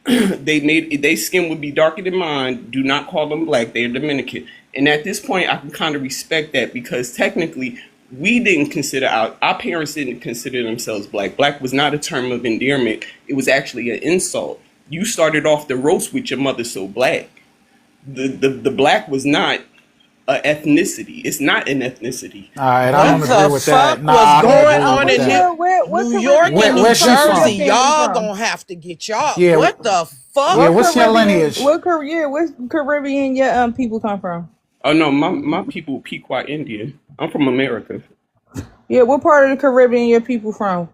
U: Their skin would be darker than mine. Do not call them black. They're Dominican. And at this point, I can kind of respect that because technically, we didn't consider our parents didn't consider themselves black. Black was not a term of endearment. It was actually an insult. You started off the roast with your mother so black. The black was not a ethnicity. It's not an ethnicity.
J: All right, I
O: What
J: don't agree
O: the
J: with
O: fuck
J: that. Nah,
O: was
J: I don't
P: Where,
O: going
J: agree
O: on
J: with
O: in
J: that.
P: what
O: New York
P: Caribbean
O: and New
J: Where's she
P: your
O: Jersey?
J: from?
P: family
O: Y'all
P: from?
O: gonna have to get y'all.
J: Yeah,
O: What the
J: yeah.
O: fuck?
P: What
J: What's your
P: Caribbean?
J: lineage?
P: What Caribbean your people come from?
U: Oh no, my people Pequot Indian. I'm from America.
P: Yeah, what part of the Caribbean your people from?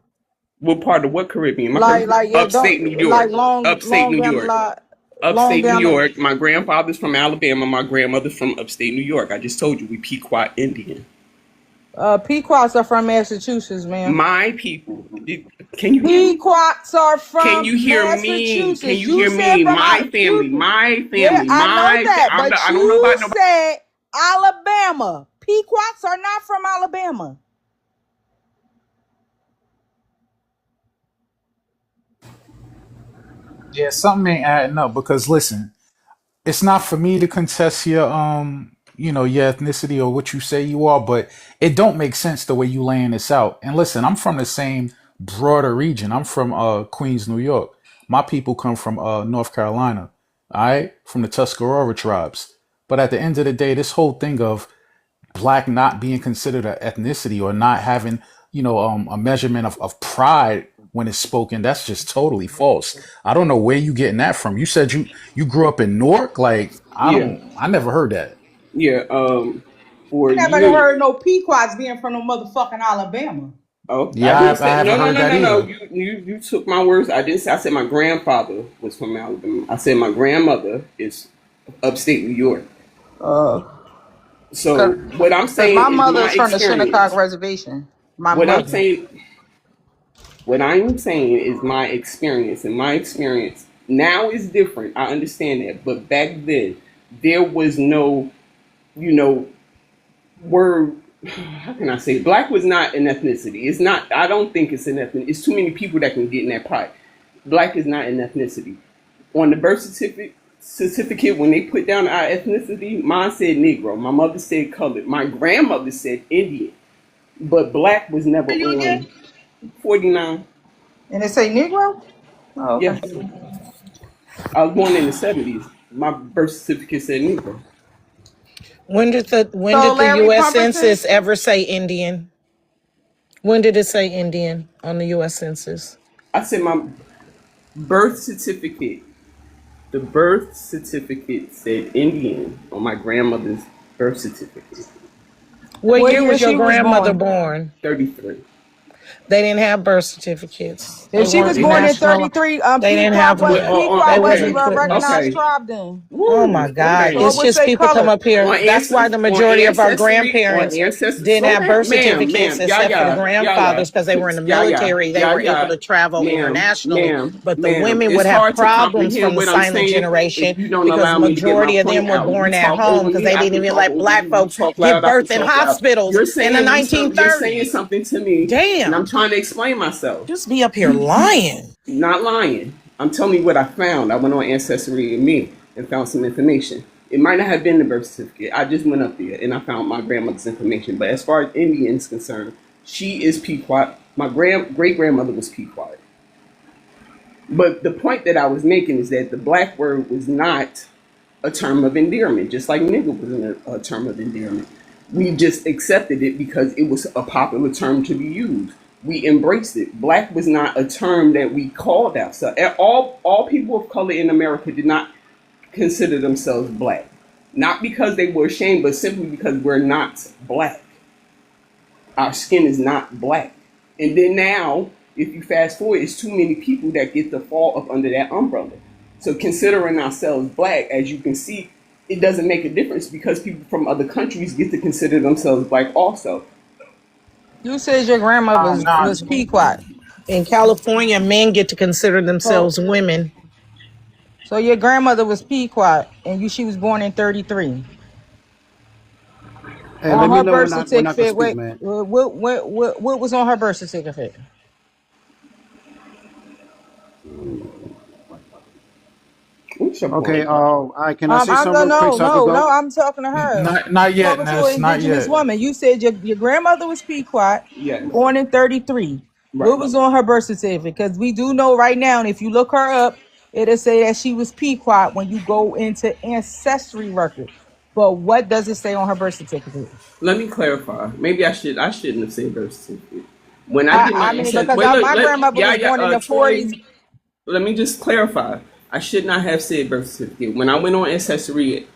U: What part of what Caribbean?
P: Yeah,
U: Upstate
P: don't
U: New York.
P: like long,
U: Upstate
P: long
U: New
P: down the
U: York.
P: line, long
U: Upstate New
P: down the.
U: York. My grandfather's from Alabama. My grandmother's from upstate New York. I just told you we Pequot Indian.
P: Pequots are from Massachusetts, man.
U: My people. Can you hear me?
P: Pequots are
U: Can
P: from
U: you hear me? Can
P: Massachusetts.
U: you
P: You
U: hear
P: said
U: me?
P: from
U: My family,
P: you.
U: my
P: Yeah,
U: family,
P: I know that, but
U: I don't know
P: you
U: about nobody.
P: said Alabama. Pequots are not from Alabama.
J: Yeah, something ain't adding up because listen, it's not for me to contest your your ethnicity or what you say you are, but it don't make sense the way you laying this out. And listen, I'm from the same broader region. I'm from Queens, New York. My people come from North Carolina, all right, from the Tuscarora tribes. But at the end of the day, this whole thing of black not being considered an ethnicity or not having a measurement of pride when it's spoken, that's just totally false. I don't know where you getting that from. You said you grew up in Newark. Like
U: Yeah,
J: I never heard that.
U: yeah. For
P: I never
U: years.
P: heard no Pequots being from no motherfucking Alabama.
U: Oh, I
J: Yeah,
U: didn't
J: I
U: say no,
J: haven't
U: no,
J: heard
U: no,
J: that
U: no, no.
J: either.
U: You took my words. I didn't say. I said my grandfather was from Alabama. I said my grandmother is upstate New York.
P: Uh,
U: So
P: cause,
U: what I'm
P: 'cause
U: saying
P: my
U: is
P: mother
U: my
P: is from the Shinnecock
U: experience.
P: Reservation. My
U: What I'm
P: mother.
U: saying, what I'm saying is my experience, and my experience now is different. I understand that, but back then there was no, you know, word. How can I say? Black was not an ethnicity. It's not. I don't think it's an ethnicity. It's too many people that can get in that pot. Black is not an ethnicity. On the birth certificate, when they put down our ethnicity, mine said Negro. My mother said colored. My grandmother said Indian. But black was never
P: Are you again?
U: on 49.
P: And they say Negro? Oh, okay.
U: Yes. I was born in the 70s. My birth certificate said Negro.
O: When
P: So
O: did the
P: Larry
O: US
P: Pumperton,
O: Census ever say Indian? When did it say Indian on the US Census?
U: I said my birth certificate. The birth certificate said Indian on my grandmother's birth certificate.
O: What
P: what
O: year
P: year
O: was your
P: she was
O: grandmother
P: born?
O: born?
U: 33.
O: They didn't have birth certificates. They
P: If she was
O: weren't
U: They
P: born
U: had.
P: in
O: national.
P: 33,
O: They didn't have them.
P: Pequot
O: They
P: wasn't
O: wasn't
U: Okay.
P: a
O: putting us.
P: recognized
U: Okay.
P: tribe then.
O: Oh my
U: Woo.
O: God.
U: Okay.
P: So it
O: It's
P: would
O: just
P: say
O: people come
P: colored.
O: up here. That's why the
U: On
O: majority of our
U: ancestry,
O: grandparents didn't
U: slow
O: have
U: down,
O: birth
U: ma'am,
O: certificates
U: ma'am, yeah,
O: except for the
U: yeah, yeah, yeah,
O: grandfathers because they were in the
U: yeah, yeah,
O: military. They
U: yeah,
O: were able
U: yeah,
O: to travel
U: ma'am,
O: internationally.
U: ma'am,
O: But the
U: ma'am.
O: women would
U: It's
O: have
U: hard to
O: problems from
U: comprehend
O: the
U: what I'm
O: silent
U: saying
O: generation
U: if you don't
O: because
U: allow me to get my
O: majority of
U: point
O: them were
U: out. You
O: born at
U: talk
O: home
U: over
O: because
U: me,
O: they
U: I
O: didn't
U: can
O: even
U: talk
O: let
U: over
O: black
U: you. You
O: folks
U: talk
O: give
U: loud, I can
O: birth in
U: talk loud.
O: hospitals in the
U: You're saying
O: 1930s.
U: something to me, and I'm
O: Damn.
U: trying to explain myself.
O: Just be up here lying.
U: Not lying. I'm telling you what I found. I went on Ancestry and Me and found some information. It might not have been the birth certificate. I just went up there and I found my grandmother's information. But as far as Indian is concerned, she is Pequot. My great grandmother was Pequot. But the point that I was making is that the black word was not a term of endearment, just like nigger wasn't a term of endearment. We just accepted it because it was a popular term to be used. We embraced it. Black was not a term that we called ourselves. All people of color in America did not consider themselves black. Not because they were ashamed, but simply because we're not black. Our skin is not black. And then now, if you fast forward, it's too many people that get to fall up under that umbrella. So considering ourselves black, as you can see, it doesn't make a difference because people from other countries get to consider themselves black also.
P: You said your grandma
J: Nah,
P: was Pequot.
O: In California, men get to consider
P: So
O: themselves women.
P: so your grandmother was Pequot and she was born in 33.
L: Hey, let
P: On
L: me
P: her
L: know
P: birth
L: when I can
P: certificate,
L: speak,
P: wait,
L: man.
P: what was on her birth certificate?
U: What's your
L: Okay,
U: point?
L: can I say
P: I'm
L: something
P: no,
L: real quick
P: no,
L: so I could
P: no,
L: go?
P: no. I'm talking to her.
J: not
P: I'm
J: yet,
P: talking to an
J: Ness. Not
P: indigenous
J: yet.
P: woman. You said your grandmother was Pequot,
U: Yes.
P: born in 33. What
U: Right.
P: was on her birth certificate? Because we do know right now, and if you look her up, it'll say that she was Pequot when you go into ancestry record. But what does it say on her birth certificate?
U: Let me clarify. Maybe I shouldn't have said birth certificate. When I did my
P: I mean,
U: ancestry,
P: because
U: wait, look,
P: my grandmother
U: yeah,
P: was
U: yeah,
P: born in the
U: Troy.
P: 40s.
U: Let me just clarify. I should not have said birth certificate. When I went on Ancestry,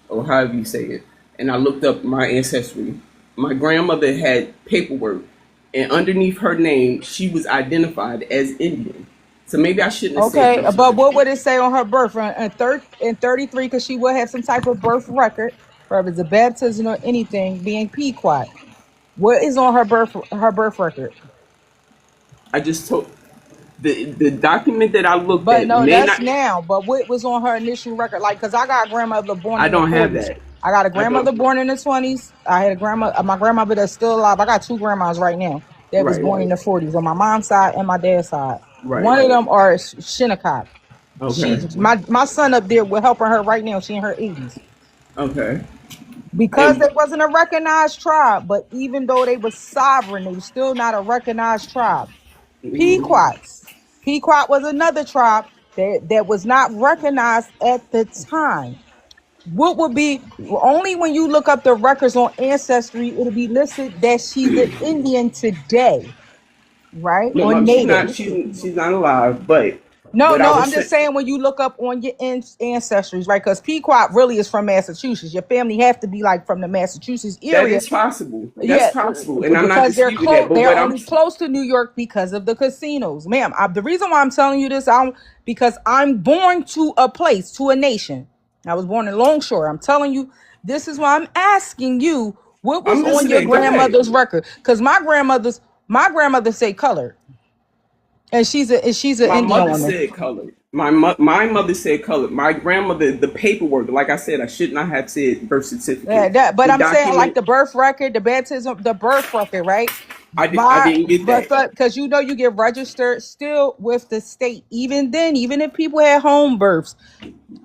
U: or however you say it, and I looked up my ancestry, my grandmother had paperwork, and underneath her name, she was identified as Indian. So maybe I shouldn't have said
P: Okay,
U: birth
P: but what would
U: certificate.
P: it say on her birth in 33? Because she would have some type of birth record, whether it's a baptism or anything, being Pequot. What is on her birth record?
U: I just told the document that I looked
P: But
U: at
P: no,
U: may
P: that's
U: not.
P: now. But what was on her initial record? Like, cause I got a grandmother born
U: I
P: in the
U: don't have
P: 40s.
U: that.
P: I got a
U: I
P: grandmother
U: don't.
P: born in the 20s. I had a my grandmother that's still alive. I got two grandmas right now that was
U: Right.
P: born in the 40s on my mom's side and my dad's side.
U: Right.
P: One of them are Shinnecock.
U: Okay.
P: She's my son up there. We're helping her right now. She in her 80s.
U: Okay.
P: Because
U: And
P: they wasn't a recognized tribe, but even though they were sovereign, they were still not a recognized tribe. Pequots. Pequot was another tribe that was not recognized at the time. What would be only when you look up the records on Ancestry, it'll be listed that she's an Indian today, right?
U: no,
P: Or
U: mom, she's not.
P: native.
U: She's not alive. But
P: No,
U: what I
P: no,
U: was
P: I'm just
U: saying.
P: saying when you look up on your ancestries, right? Because Pequot really is from Massachusetts. Your family have to be like from the Massachusetts
U: That
P: area.
U: is possible. That's
P: Yeah,
U: possible, and I'm not
P: because they're
U: disputing that.
P: close.
U: But
P: They're
U: what I'm
P: only close to New York because of the casinos, ma'am. The reason why I'm telling you this, because I'm born to a place, to a nation. I was born in Longshore. I'm telling you, this is why I'm asking you what was
U: I'm
P: on your
U: listening. Go ahead.
P: grandmother's record. Because my grandmother say colored, and she's an
U: My
P: Indian
U: mother
P: woman.
U: said colored. My mother said colored. My grandmother, the paperwork, like I said, I should not have said birth
P: Yeah,
U: certificate.
P: but
U: The
P: I'm saying like
U: document,
P: the birth record, the baptism, the birth record, right?
U: I didn't get
P: But
U: that.
P: because you get registered still with the state. Even then, even if people had home births,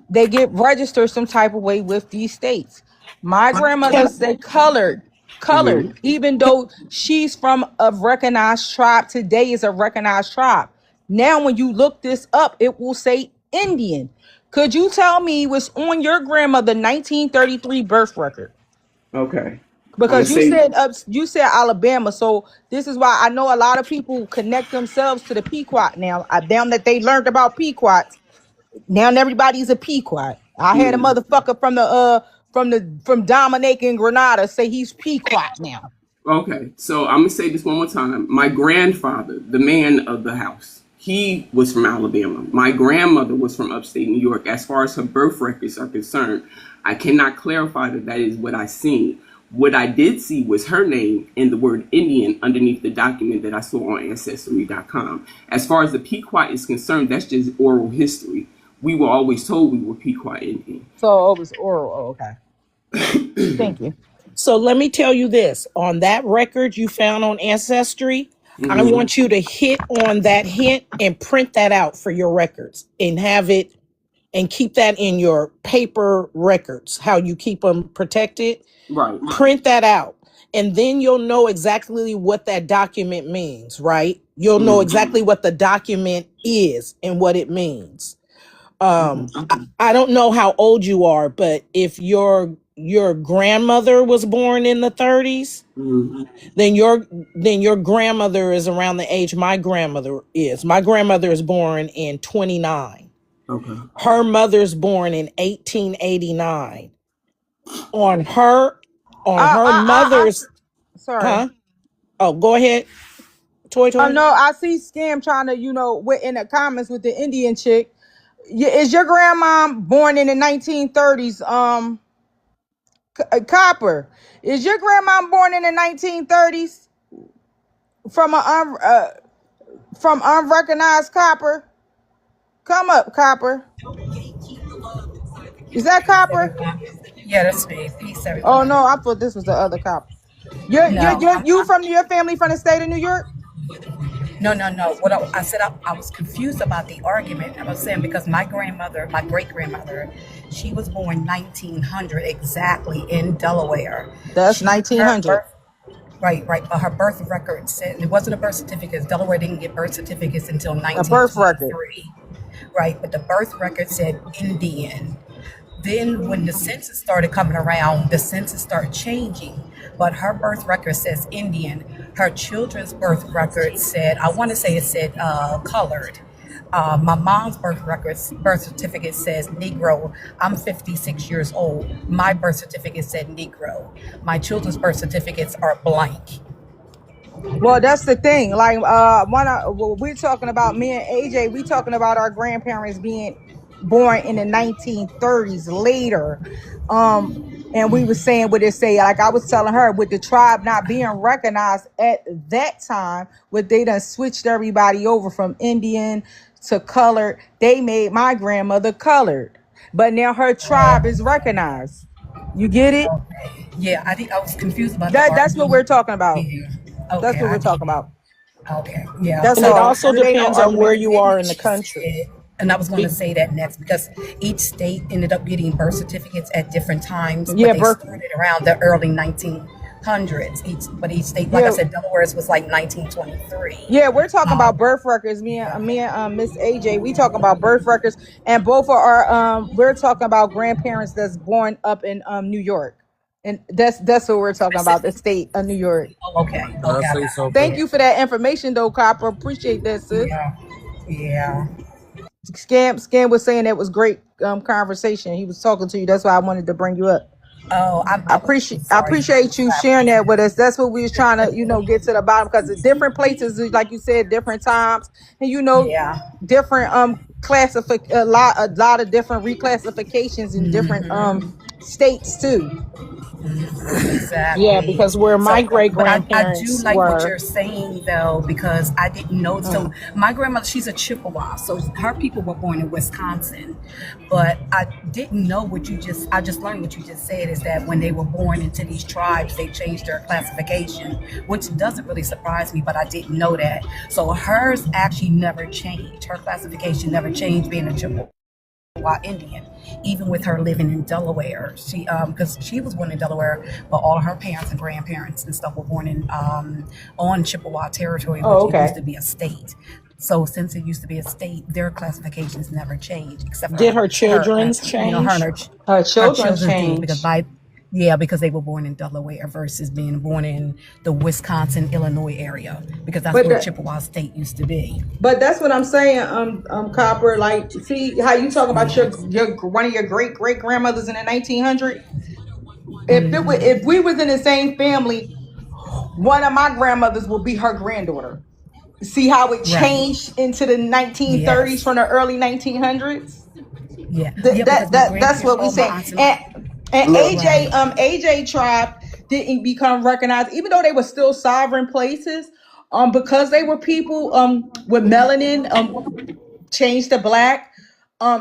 P: they get registered some type of way with these states. My grandmother
O: Can
P: said colored,
U: Hmm.
P: even though she's from a recognized tribe. Today is a recognized tribe. Now, when you look this up, it will say Indian. Could you tell me what's on your grandmother 1933 birth record?
U: Okay. I'm gonna
P: Because you
U: say
P: said you said Alabama, so this is why I know a lot of people connect themselves to the Pequot now. Damn that they learned about Pequots. Now everybody's a Pequot. I had a
U: mm,
P: motherfucker from Dominic and Grenada say he's Pequot now.
U: okay. So I'm gonna say this one more time. My grandfather, the man of the house, he was from Alabama. My grandmother was from upstate New York. As far as her birth records are concerned, I cannot clarify that that is what I seen. What I did see was her name and the word Indian underneath the document that I saw on Ancestry.com. As far as the Pequot is concerned, that's just oral history. We were always told we were Pequot Indian.
P: So it was oral. Oh, okay. Thank you.
O: So let me tell you this, on that record you found on Ancestry, I
U: Hmm.
O: want you to hit on that hint and print that out for your records and have it and keep that in your paper records, how you keep them protected.
U: Right.
O: Print that out. And then you'll know exactly what that document means, right? You'll know
U: Mm.
O: exactly what the document is and what it means.
U: Okay.
O: I don't know how old you are, but if your grandmother was born in the 30s,
U: Mm.
O: then your grandmother is around the age my grandmother is. My grandmother is born in 29.
U: Okay.
O: Her mother's born in 1889. On her on her mother's,
P: Sorry.
O: huh? Oh, go ahead. Toy
P: Oh
O: toy.
P: no, I see Scam trying to, in the comments with the Indian chick. Is your grandma born in the 1930s? Copper. Is your grandma born in the 1930s from from unrecognized copper? Come up, Copper. Is that Copper?
E: Yeah, that's me. Peace,
P: Oh
E: everyone.
P: no, I thought this was the other Copper. You you
E: No,
P: you you from your family from the state of New York?
E: no. What I said, I was confused about the argument. I was saying because my grandmother, my great grandmother, she was born 1900 exactly in Delaware.
P: That's
E: Her
P: 1900.
E: birth, right. But her birth record said it wasn't a birth certificate. Delaware didn't get birth certificates until
P: A birth record.
E: 1923, right? But the birth record said Indian. Then when the census started coming around, the census started changing. But her birth record says Indian. Her children's birth record said, I want to say it said colored. My mom's birth certificate says Negro. I'm 56 years old. My birth certificate said Negro. My children's birth certificates are blank.
P: Well, that's the thing. Like, we're talking about me and AJ. We talking about our grandparents being born in the 1930s later. And we were saying what it say, like I was telling her, with the tribe not being recognized at that time, what they done switched everybody over from Indian to colored. They made my grandmother colored, but now her tribe is recognized. You get it?
E: Yeah, I think I was confused about the
P: That's what we're
E: RB.
P: talking about.
E: Yeah.
P: That's
E: Okay,
P: what
E: I
P: we're
E: did.
P: talking about.
E: Okay, yeah.
P: That's
O: And it
P: all.
E: So
O: also
P: It ain't no
O: depends on where
P: argument.
O: you are in the
E: she
O: country.
E: said, and I was going to say that next because each state ended up getting birth certificates at different times, but
P: Yeah,
E: they
P: birth.
E: started around the early 1900s. Each state, like I
P: Yeah,
E: said, Delaware's was like 1923.
P: yeah. We're talking about
E: Um,
P: birth records. Me and Miss AJ. We talking about birth records, and both of our we're talking about grandparents that's born up in New York, and that's what we're talking about. The state of New York.
E: oh, okay,
K: Can I
E: okay, I
K: say
E: got
K: something?
P: Thank
E: yeah,
P: you for that information, though, Copper. Appreciate that, sis.
E: yeah, yeah.
P: Scam was saying that was great conversation. He was talking to you. That's why I wanted to bring you up.
E: Oh,
P: I
E: I'm
P: appreciate I
E: sorry.
P: appreciate you sharing that with us. That's what we was trying to, get to the bottom, because the different places, like you said, different times, and
E: Yeah.
P: different a lot of different reclassifications in different states too.
O: Yeah,
E: Exactly.
O: because where my
E: So,
O: great
E: but I do
O: grandparents
E: like what
O: were.
E: you're saying though, because I didn't know. So, my grandmother, she's a Chippewa. So, her people were born in Wisconsin. But I didn't know I just learned what you just said is that when they were born into these tribes, they changed their classification, which doesn't really surprise me, but I didn't know that. So, hers actually never changed. Her classification never changed being a Chippewa Indian, even with her living in Delaware. She because she was born in Delaware, but all of her parents and grandparents and stuff were born in on Chippewa territory, which
P: Oh,
E: it used
P: okay.
E: to be a state. So since it used to be a state, their classifications never changed, except
O: Did
E: for
O: her
E: her,
O: children's
E: her and
O: change?
P: Her
E: her
P: children
E: children did because
P: change.
E: because they were born in Delaware versus being born in the Wisconsin, Illinois area, because that's
P: But
E: where
P: the,
E: Chippewa State used to be.
P: but that's what I'm saying, Copper. Like, see how you talk about your one of your great great grandmothers in the 1900s. If we was in the same family, one of my grandmothers will be her granddaughter. See how it
E: Right.
P: changed into the 1930s
E: Yes.
P: from the early 1900s.
E: Yeah.
P: That,
E: Yeah. Because
P: that,
E: my
P: that that's
E: grandparents,
P: what we
E: all my
P: say.
E: aunts and
P: And
A: Look,
P: AJ
E: right.
P: AJ tribe didn't become recognized, even though they were still sovereign places. Because they were people with melanin changed to black.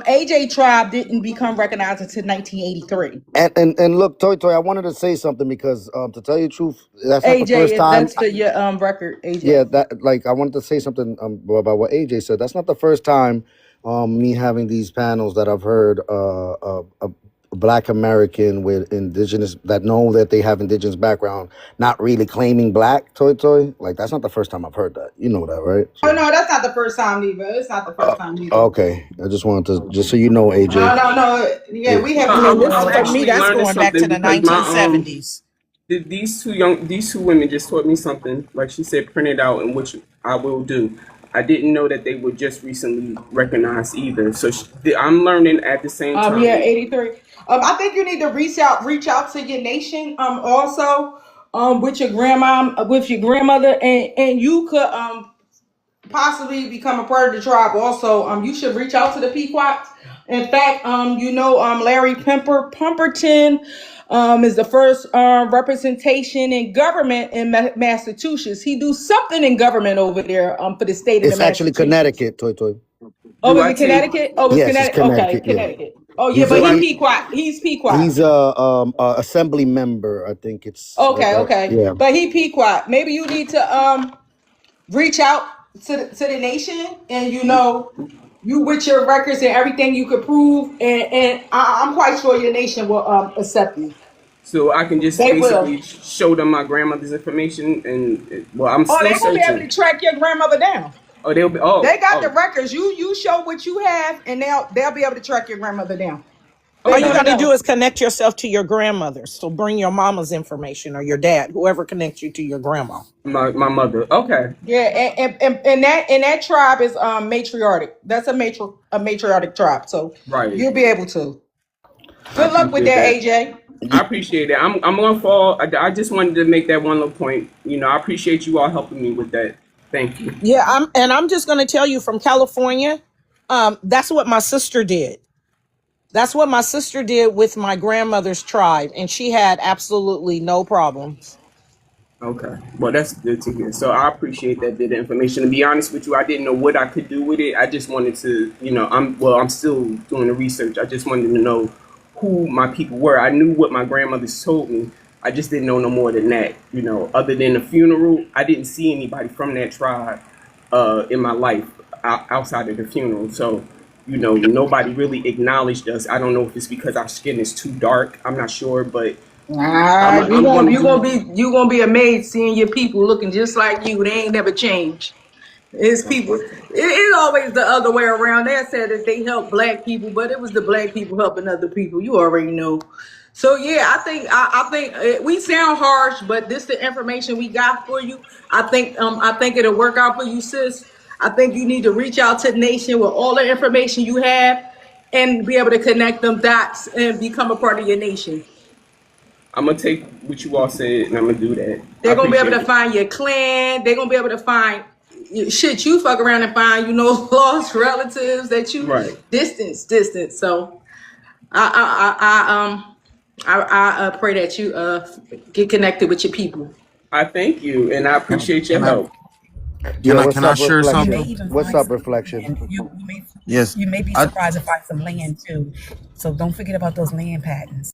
P: AJ tribe didn't become recognized until 1983.
A: and look, Toy, I wanted to say something because to tell you the truth, that's not the first
P: AJ,
A: time.
P: that's for your record,
A: Yeah,
P: AJ.
A: that like I wanted to say something about what AJ said. That's not the first time me having these panels that I've heard a Black American with indigenous that know that they have indigenous background not really claiming black. Toy. Like that's not the first time I've heard that. You know that, right?
P: Oh
A: So
P: no, that's not the first time either. It's not the first time either.
A: okay, I just wanted to just so you know,
P: No,
A: AJ.
P: no, no. Yeah,
A: Yeah.
P: we
U: No,
P: have
O: I mean,
P: people
O: this
P: all
U: I'm
P: the
O: for
P: time.
O: me,
U: actually
O: that's
U: learning
O: going back to
U: something
O: the
U: because my
O: 1970s.
U: these two women just taught me something. Like she said, print it out, and which I will do. I didn't know that they were just recently recognized either. So I'm learning at the same
P: Yeah,
U: time.
P: 83. I think you need to reach out to your nation. Also, with your grandma, with your grandmother, and you could possibly become a part of the tribe. Also, you should reach out to the Pequots. In fact, Larry Pumperton, is the first representation in government in Massachusetts. He do something in government over there for the state of the
A: It's actually
P: Massachusetts.
A: Connecticut, Toy.
P: Oh,
U: Do
P: is
U: I
P: it
U: take?
P: Connecticut? Oh, it's
A: Yes, it's
P: Connecticut. Okay,
A: Connecticut. Yeah,
P: Connecticut. Oh, yeah,
A: he's
P: but
A: a
U: Do
P: he
U: I?
P: Pequot. He's Pequot.
A: he's a assembly member. I think it's
P: Okay, okay.
A: yeah.
P: But he Pequot. Maybe you need to reach out to the nation, and you with your records and everything you could prove, and I'm quite sure your nation will accept you.
U: So I can just
P: They will.
U: basically show them my grandmother's information, and well, I'm
P: Oh,
U: still
P: they will be able
U: searching.
P: to track your grandmother down.
U: Oh, they'll be.
P: They
U: Oh,
P: got the
U: oh,
P: records. You show what you have, and they'll be able to track your grandmother down. They're
O: All you
U: okay.
P: gonna
O: got to do
P: know.
O: is connect yourself to your grandmother. So bring your mama's information or your dad, whoever connects you to your grandma.
U: My mother. Okay,
P: Yeah, and that tribe is matriarchic. That's a matriarchic tribe. So
U: right.
P: you'll be able to.
U: I
P: Good luck with
U: appreciate
P: that,
U: that.
P: AJ.
U: I appreciate it. I'm gonna fall. I just wanted to make that one little point. I appreciate you all helping me with that. Thank you.
O: Yeah, I'm just going to tell you from California. That's what my sister did. That's what my sister did with my grandmother's tribe, and she had absolutely no problems.
U: Okay. Well, that's good to hear. So I appreciate that bit of information. To be honest with you, I didn't know what I could do with it. I just wanted to, I'm still doing the research. I just wanted to know who my people were. I knew what my grandmother's told me. I just didn't know no more than that. Other than the funeral, I didn't see anybody from that tribe in my life outside of the funeral. So, nobody really acknowledged us. I don't know if it's because our skin is too dark. I'm not sure, but
P: Nah, you
U: I'm
P: gonna
U: gonna
P: you
U: do.
P: gonna be you gonna be amazed seeing your people looking just like you. They ain't never changed. It's people. It's always the other way around. They said that they help black people, but it was the black people helping other people. You already know. So yeah, I think we sound harsh, but this the information we got for you. I think it'll work out for you, sis. I think you need to reach out to the nation with all the information you have and be able to connect them dots and become a part of your nation.
U: I'm gonna take what you all said and I'm gonna do that. I
P: They're gonna be able
U: appreciate
P: to
U: it.
P: find your clan. They're gonna be able to find shit you fuck around and find, lost relatives that you
U: Right.
P: distance. So I pray that you get connected with your people.
U: I thank you and I appreciate your
M: Can I
U: help.
A: Yeah,
M: can
A: what's
M: I
A: up,
M: share
E: You may
A: Reflection?
M: something?
E: even
A: What's
E: find
A: up,
E: some
A: Reflection?
E: land.
M: Yes.
E: You may be
M: I
E: surprised to find some land too. So don't forget about those land patents.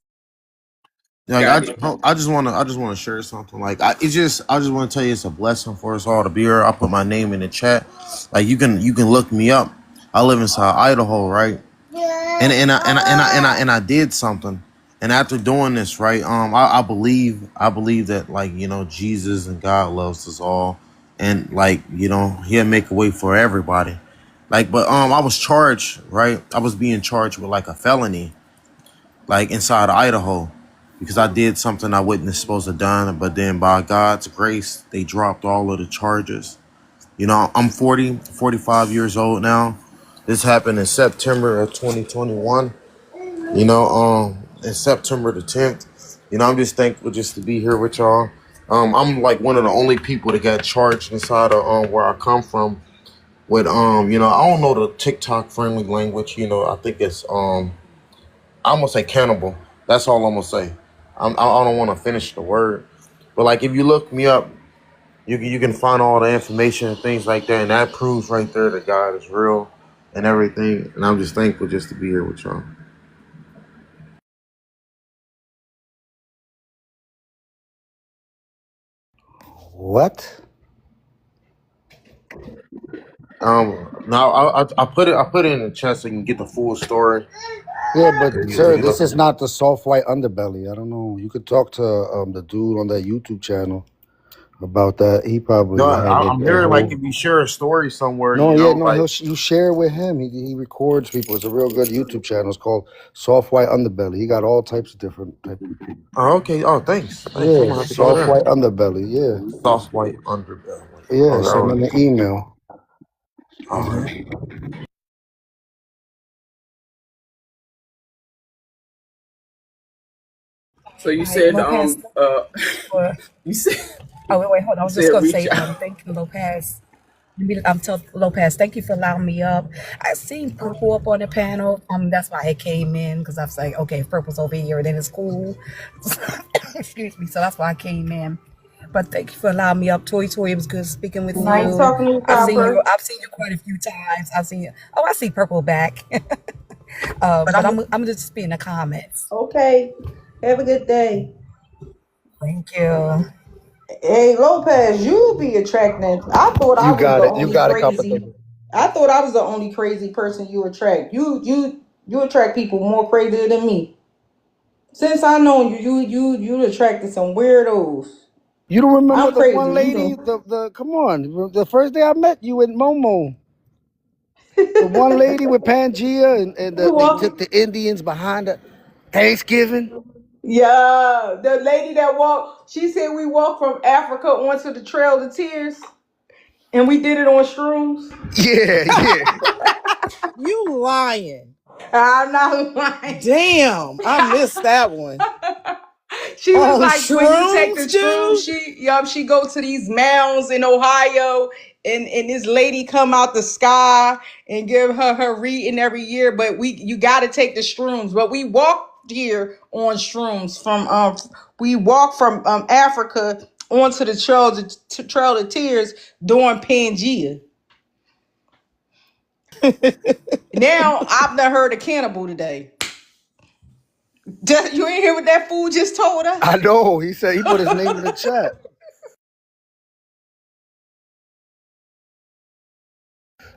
M: like
U: Got it.
M: I just wanna share something. Like I just wanna tell you it's a blessing for us all to be here. I put my name in the chat. Like you can look me up. I live inside Idaho, right? And I did something. And after doing this, right, I believe that like, Jesus and God loves us all. And like, he'll make a way for everybody. Like, but I was charged, right? I was being charged with like a felony, like inside of Idaho. Because I did something I wasn't supposed to have done, but then by God's grace, they dropped all of the charges. I'm 45 years old now. This happened in September of 2021. In September the 10th. I'm just thankful just to be here with y'all. I'm like one of the only people that got charged inside of where I come from with I don't know the TikTok friendly language. I think it's I'm gonna say cannibal. That's all I'm gonna say. I don't want to finish the word, but like if you look me up, you can find all the information and things like that, and that proves right there that God is real and everything. And I'm just thankful just to be here with y'all.
A: What?
M: Now I put it in the chat so you can get the full story.
A: Yeah, but
M: So
A: sir,
M: you
A: this
M: look.
A: is not the soft white underbelly. I don't know. You could talk to the dude on that YouTube channel about that. He
M: No,
A: probably have
M: I'm
A: a
M: hearing like
A: whole.
M: if you share a story somewhere,
A: No, yeah, no,
M: like
A: you share with him. He records people. It's a real good YouTube channel. It's called Soft White Underbelly. He got all types of different type of people.
M: oh, okay, oh thanks. I'm
A: Yeah,
M: gonna have to go
A: Soft
M: there.
A: White Underbelly. Yeah,
M: Soft white underbelly.
A: yeah. Send him
M: Oh,
A: an email.
M: all right.
U: So you
E: All right,
U: said
E: Lopez. For,
U: you said
E: wait, hold on. I
U: you
E: was just
U: said
E: gonna
U: reach
E: say,
U: out.
E: thank you, Lopez. I'm telling Lopez, thank you for allowing me up. I seen Purple up on the panel. That's why I came in because I was like, okay, if Purple's over here, then it's cool. Excuse me. So that's why I came in. But thank you for allowing me up. Toy, it was good speaking with
P: Nice
E: you.
P: talking to you,
E: I've seen you.
P: Copper.
E: I've seen you quite a few times. I've seen you. Oh, I see Purple back. But I'm just be in the comments.
P: Okay. Have a good day.
E: Thank you.
P: Hey, Lopez, you be attracting. I thought I
A: You
P: was
A: got
P: the
A: it. You
P: only
A: got it, Copper.
P: crazy. I thought I was the only crazy person you attract. You attract people more crazier than me. Since I know you attracted some weirdos.
A: You don't remember
P: I'm
A: the
P: crazy.
A: one
P: You
A: lady?
P: don't.
A: The come on. The first day I met you in Momo, the one lady with Pangea and
P: We
A: they
P: walk.
A: took the Indians behind the Thanksgiving.
P: Yeah, the lady that walked. She said we walked from Africa onto the Trail of Tears, and we did it on shrooms.
A: Yeah, yeah.
O: You lying.
P: I'm not lying.
O: Damn, I missed that one.
P: She was
O: On
P: like, when you take the
O: shrooms,
P: shroom,
O: dude?
P: she go to these mounds in Ohio and this lady come out the sky and give her reading every year. But you got to take the shrooms. But we walked here on shrooms from Africa onto the Trail of Tears during Pangea. Now I've done heard a cannibal today. You ain't hear what that fool just told us?
A: I know. He said he put his name in the chat.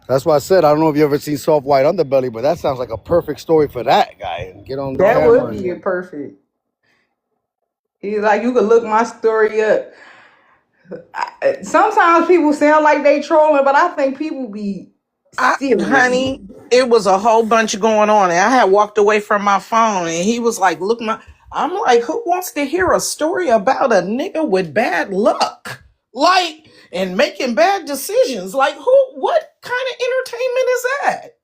A: That's why I said I don't know if you ever seen Soft White Underbelly, but that sounds like a perfect story for that guy. And get on the
P: That
A: camera
P: would
A: and
P: be perfect. He's like, you could look my story up. Sometimes people sound like they trolling, but I think people be serious.
O: Honey, it was a whole bunch going on, and I had walked away from my phone, and he was like, "Look, I'm like, who wants to hear a story about a nigga with bad luck, like, and making bad decisions? Like, who? What kind of entertainment is that?"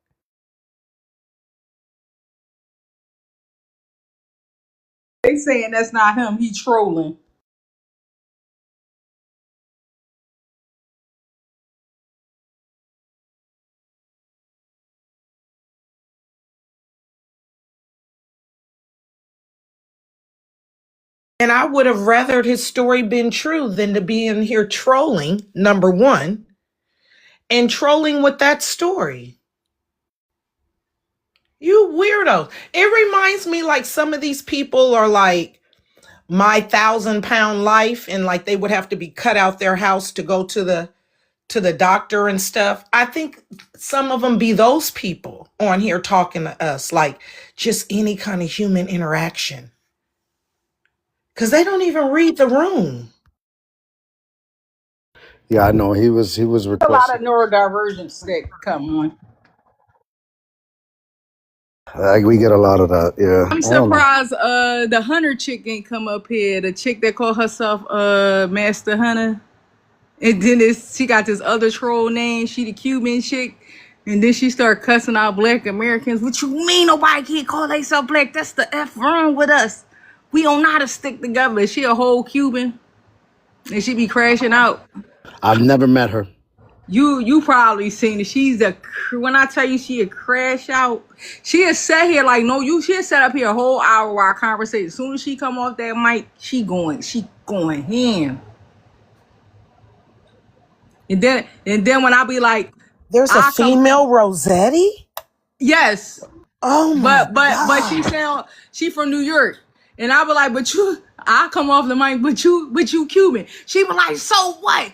P: They saying that's not him. He trolling.
O: And I would have rathered his story been true than to be in here trolling, number one, and trolling with that story. You weirdo. It reminds me like some of these people are like My 1,000 pound life, and like they would have to be cut out their house to go to the doctor and stuff. I think some of them be those people on here talking to us like just any kind of human interaction, because they don't even read the room.
A: yeah, I know he was
P: A lot of
A: requesting.
P: neurodivergence that come on.
A: We get a lot of that.
P: I'm
A: Yeah, I don't know.
P: surprised the Hunter chick ain't come up here. The chick that called herself Master Hunter. And then she got this other troll name. She the Cuban chick. And then she started cussing out black Americans. What you mean nobody can't call themselves black? That's the F wrong with us. We don't know how to stick together. She a whole Cuban. And she be crashing out.
A: I've never met her.
P: You probably seen it. When I tell you she a crash out, she has sat here like no, she has sat up here a whole hour while I conversate. As soon as she come off that mic, she going ham. And then when I be like,
O: There's a
P: I come,
O: female Rossetti.
P: yes,
O: Oh my
P: but
O: god.
P: she from New York, and I be like, I come off the mic, but you Cuban. She be like, so what?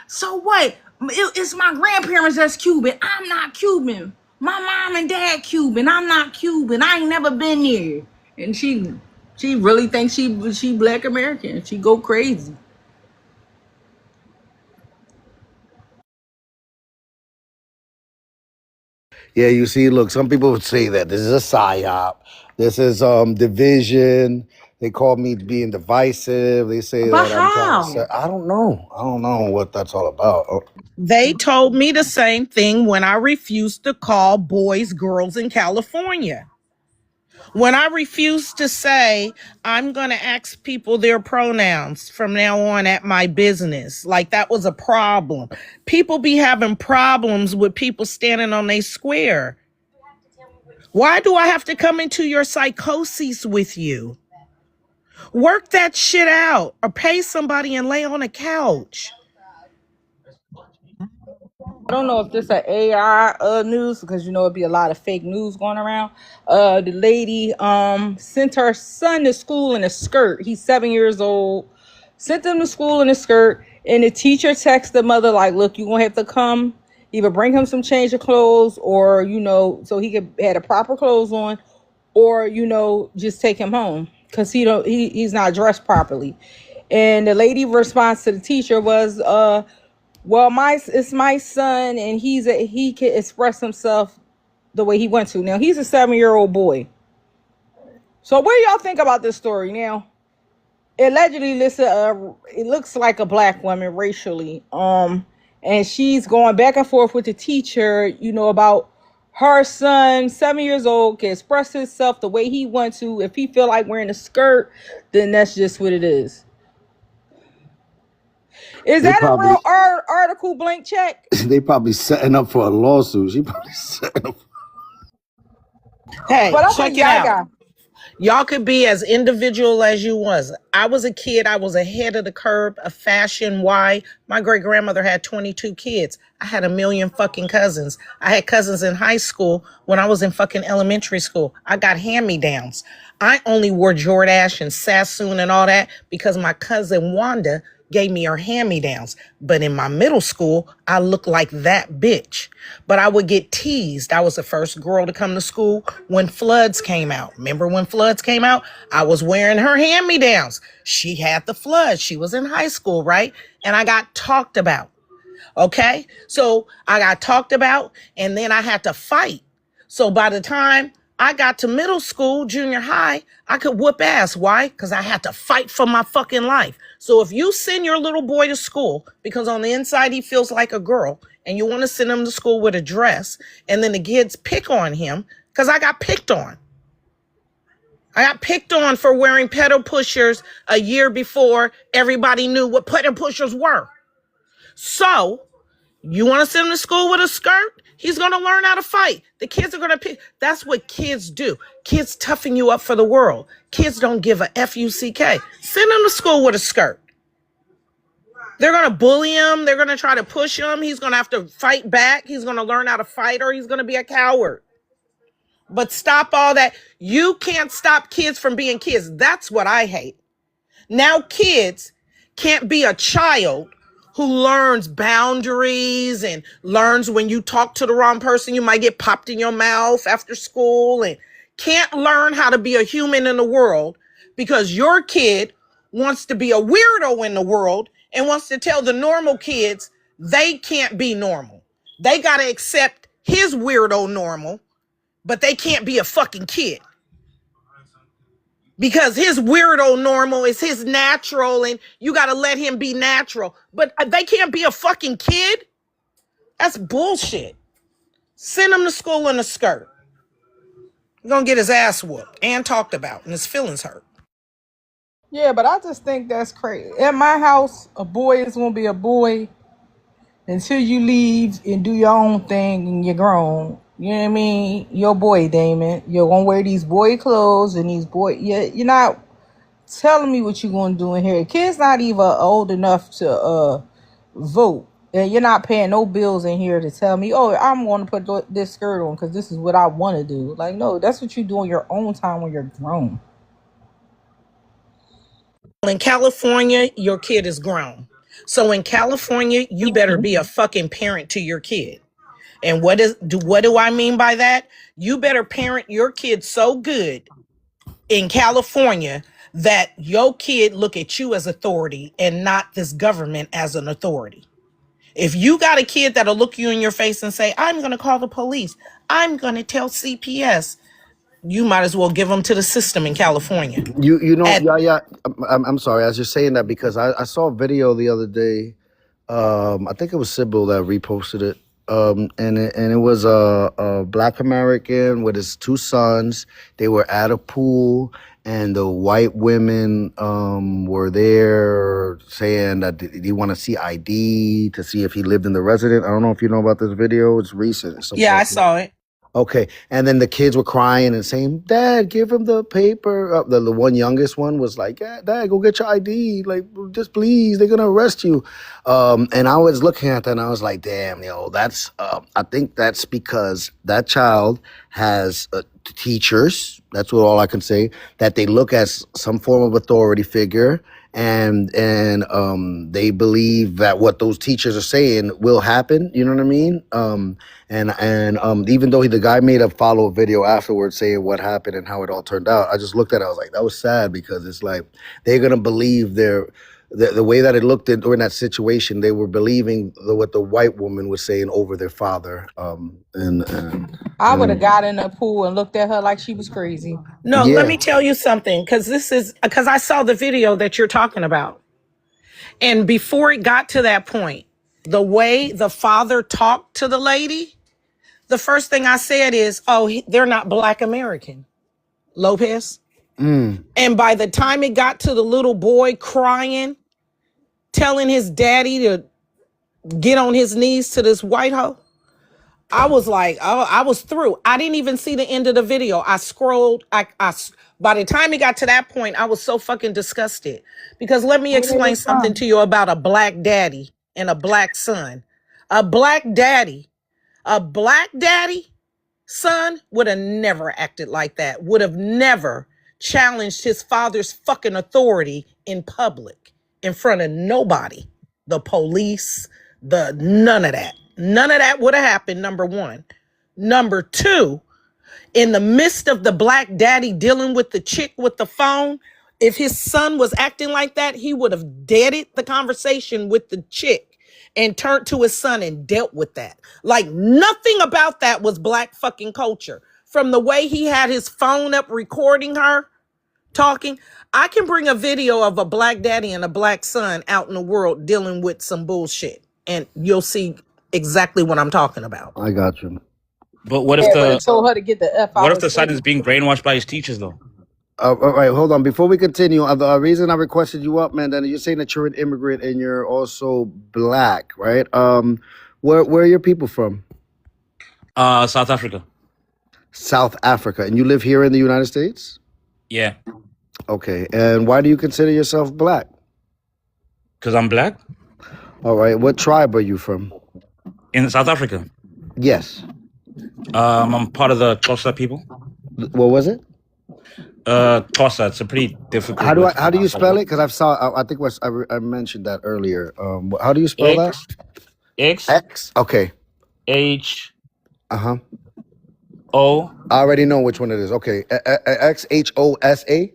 P: So what? It's my grandparents that's Cuban. I'm not Cuban. My mom and dad Cuban. I'm not Cuban. I ain't never been here. And she really thinks she black American. She go crazy.
A: Yeah, you see, look, some people would say that this is a psyop. This is division. They call me being divisive. They say
P: But
A: that I'm trying to say.
P: how?
A: I don't know. I don't know what that's all about.
O: They told me the same thing when I refused to call boys girls in California. When I refused to say, I'm going to ask people their pronouns from now on at my business, like that was a problem. People be having problems with people standing on their square. Why do I have to come into your psychosis with you? Work that shit out or pay somebody and lay on a couch.
P: I don't know if this is AI news because it'd be a lot of fake news going around. The lady sent her son to school in a skirt. He's 7 years old. Sent him to school in a skirt, and the teacher texted the mother like, "Look, you gonna have to come. Either bring him some change of clothes, or so he could had a proper clothes on, or just take him home because he's not dressed properly." And the lady response to the teacher was, well, it's my son, and he can express himself the way he wants to. Now he's a 7-year-old boy. So what do y'all think about this story? Now, allegedly, it looks like a black woman racially, and she's going back and forth with the teacher, about her son, 7 years old, can express himself the way he wants to. If he feel like wearing a skirt, then that's just what it is. Is
A: They
P: that a real
A: probably
P: article, blank check?
A: they probably setting up for a lawsuit. She probably setting up.
O: Hey,
P: But I
O: check
P: think
O: it out.
P: Gaga.
O: Y'all could be as individual as you was. I was a kid. I was ahead of the curve of fashion. Why? My great grandmother had 22 kids. I had a million fucking cousins. I had cousins in high school when I was in fucking elementary school. I got hand-me-downs. I only wore Jordache and Sassoon and all that because my cousin Wanda gave me her hand-me-downs. But in my middle school, I looked like that bitch. But I would get teased. I was the first girl to come to school when Floods came out. Remember when Floods came out? I was wearing her hand-me-downs. She had the Floods. She was in high school, right? And I got talked about. Okay? So I got talked about and then I had to fight. So by the time I got to middle school, junior high, I could whoop ass. Why? Because I had to fight for my fucking life. So if you send your little boy to school because on the inside he feels like a girl and you want to send him to school with a dress and then the kids pick on him because I got picked on. I got picked on for wearing pedal pushers a year before everybody knew what pedal pushers were. So you want to send him to school with a skirt? He's going to learn how to fight. The kids are going to pick. That's what kids do. Kids toughen you up for the world. Kids don't give a F-U-C-K. Send him to school with a skirt. They're going to bully him. They're going to try to push him. He's going to have to fight back. He's going to learn how to fight or he's going to be a coward. But stop all that. You can't stop kids from being kids. That's what I hate. Now kids can't be a child who learns boundaries and learns when you talk to the wrong person, you might get popped in your mouth after school and can't learn how to be a human in the world because your kid wants to be a weirdo in the world and wants to tell the normal kids they can't be normal. They got to accept his weirdo normal, but they can't be a fucking kid. Because his weirdo normal is his natural and you got to let him be natural. But they can't be a fucking kid? That's bullshit. Send him to school in a skirt. He's going to get his ass whooped and talked about and his feelings hurt.
P: Yeah, but I just think that's crazy. At my house, a boy is gonna be a boy until you leave and do your own thing and you're grown. You know what I mean? Your boy, Damon. You're gonna wear these boy clothes and these boy. You're not telling me what you're gonna do in here. Kids not even old enough to vote, and you're not paying no bills in here to tell me, oh, I'm gonna put this skirt on because this is what I want to do. Like, no, that's what you do on your own time when you're grown.
O: In California, your kid is grown. So in California, you better be a fucking parent to your kid. And what do I mean by that? You better parent your kid so good in California that your kid look at you as authority and not this government as an authority. If you got a kid that'll look you in your face and say, I'm going to call the police, I'm going to tell CPS, you might as well give them to the system in California.
A: You know,
O: At
A: yeah. I'm sorry. I was just saying that because I saw a video the other day. I think it was Sybil that reposted it. And it was a Black American with his two sons. They were at a pool, and the white women were there saying that they want to see ID to see if he lived in the resident. I don't know if you know about this video. It's recent. It's
O: Yeah, I saw it.
A: Okay, and then the kids were crying and saying, "Dad, give him the paper." The one youngest one was like, "Yeah, Dad, go get your ID. Like, just please, they're gonna arrest you." And I was looking at that and I was like, "Damn, that's." I think that's because that child has teachers. That's all I can say. That they look as some form of authority figure, and they believe that what those teachers are saying will happen. You know what I mean? And even though the guy made a follow-up video afterwards saying what happened and how it all turned out, I just looked at it. I was like, that was sad because it's like they're gonna believe the way that it looked during that situation. They were believing what the white woman was saying over their father.
P: I would have got in the pool and looked at her like she was crazy.
O: No, let
A: Yeah.
O: me tell you something, because I saw the video that you're talking about. And before it got to that point, the way the father talked to the lady, the first thing I said is, oh, they're not Black American, Lopez.
A: Mm.
O: And by the time it got to the little boy crying, telling his daddy to get on his knees to this white hoe. I was like, oh, I was through. I didn't even see the end of the video. I scrolled. By the time he got to that point, I was so fucking disgusted. Because let me
P: Where they
O: explain
P: was
O: something
P: from?
O: to you about a black daddy and a black son. A black daddy son would have never acted like that, would have never challenged his father's fucking authority in public, in front of nobody. The police, none of that. None of that would have happened, number one. Number two, in the midst of the black daddy dealing with the chick with the phone, if his son was acting like that, he would have deaded the conversation with the chick and turned to his son and dealt with that. Like nothing about that was black fucking culture. From the way he had his phone up recording her talking, I can bring a video of a black daddy and a black son out in the world dealing with some bullshit, and you'll see exactly what I'm talking about.
A: I got you.
G: But what if
P: Yeah, but it
G: the
P: told her to get the F
G: what
P: out
G: if
P: of
G: the son
P: school.
G: is being brainwashed by his teachers though?
A: All right, hold on. Before we continue, the reason I requested you up, man, then you're saying that you're an immigrant and you're also black, right? Where are your people from?
G: South Africa.
A: South Africa, and you live here in the United States?
G: Yeah,
A: Okay, and why do you consider yourself black?
G: because I'm black
A: All right, what tribe are you from?
G: in South Africa.
A: Yes.
G: I'm part of the Xhosa people.
A: What was it?
G: Xhosa. It's a pretty difficult word to
A: How do you
G: pronounce.
A: spell it? Because I think I mentioned that earlier. How do you spell that?
G: X
A: X. Okay.
G: H
A: Uh-huh.
G: O.
A: I already know which one it is. Okay. XHOSA.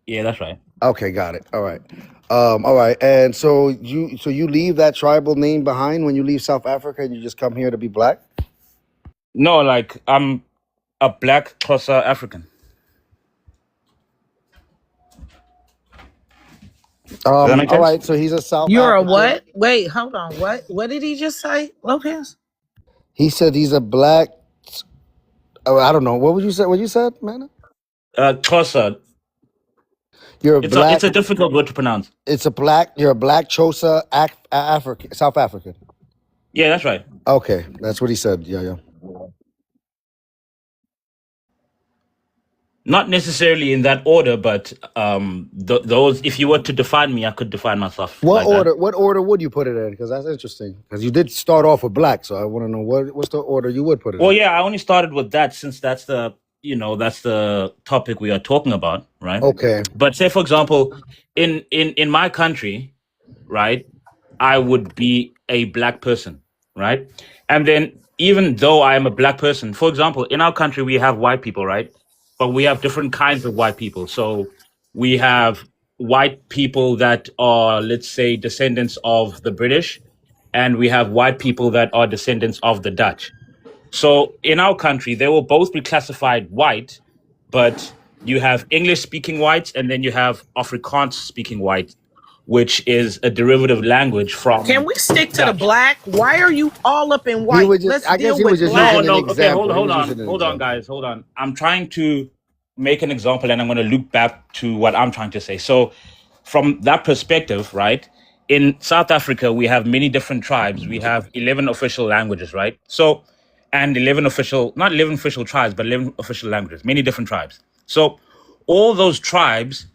G: Yeah, that's right.
A: Okay, got it. All right. All right. And so you leave that tribal name behind when you leave South Africa and you just come here to be black?
G: No, like I'm a black Xhosa African. Does that make
A: All
G: sense?
A: right. So he's a South
O: You're a
A: African.
O: what? Wait, hold on. What did he just say, Lopez?
A: He said he's a black. Oh, I don't know. What would you say? What you said, man?
G: Xhosa.
A: You're a black.
G: It's a difficult word to pronounce.
A: You're a black Xhosa African, South African.
G: Yeah, that's right.
A: Okay, that's what he said. Yeah.
G: Not necessarily in that order, but those. If you were to define me, I could define myself
A: What
G: like that.
A: order? What order would you put it in? Because that's interesting. Because you did start off with black, so I want to know what's the order you would put it
G: Well,
A: in.
G: yeah, I only started with that since that's the topic we are talking about, right?
A: Okay.
G: But say, for example, in my country, right, I would be a black person, right? And then even though I am a black person, for example, in our country we have white people, right? But we have different kinds of white people. So we have white people that are, let's say, descendants of the British, and we have white people that are descendants of the Dutch. So in our country, they will both be classified white, but you have English speaking whites and then you have Afrikaans speaking white, which is a derivative language
O: Can
G: from
O: we stick to the
G: Dutch.
O: black? Why are you all up in
A: He
O: white?
A: was just.
O: Let's
A: I guess
O: deal
A: he was
O: with
A: just
O: black.
A: using an
G: Okay,
A: example. He was using an
G: hold on,
A: example.
G: guys, hold on. I'm trying to make an example, and I'm going to loop back to what I'm trying to say. So, from that perspective, right? In South Africa, we have many different tribes. We have 11 official languages, right? So, and 11 official, not 11 official tribes, but 11 official languages, many different tribes. So, all those tribes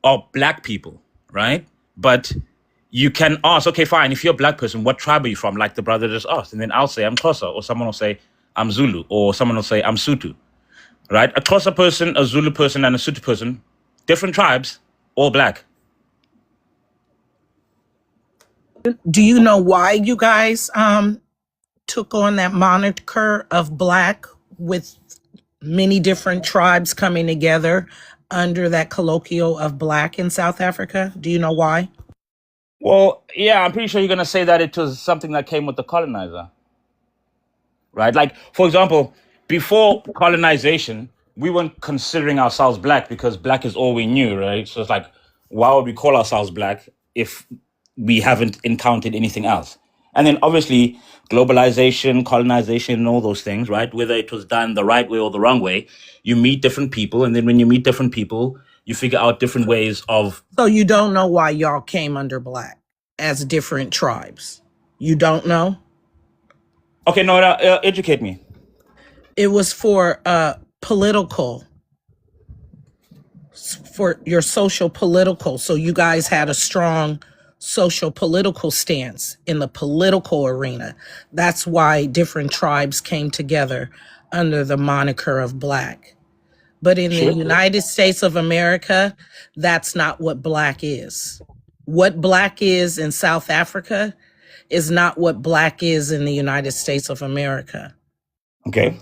G: are black people, right? But you can ask, okay, fine, if you're a black person, what tribe are you from? Like the brother just asked. And then I'll say I'm Xhosa, or someone will say I'm Zulu, or someone will say I'm Sutu, right? A Xhosa person, a Zulu person, and a Sutu person, different tribes, all black.
O: Do you know why you guys took on that moniker of black with many different tribes coming together under that colloquial of black in South Africa? Do you know why?
G: Well, yeah, I'm pretty sure you're going to say that it was something that came with the colonizer, right? Like, for example, before colonization, we weren't considering ourselves black because black is all we knew, right? So it's like, why would we call ourselves black if we haven't encountered anything else? And then obviously, globalization, colonization, and all those things, right? Whether it was done the right way or the wrong way, you meet different people. And then when you meet different people, you figure out different ways of.
O: So you don't know why y'all came under black as different tribes? You don't know?
G: Okay, no, educate me.
O: It was for your social political. So you guys had a strong social political stance in the political arena. That's why different tribes came together under the moniker of Black. But in the
G: Sure.
O: United States of America, that's not what Black is. What Black is in South Africa is not what Black is in the United States of America.
G: Okay.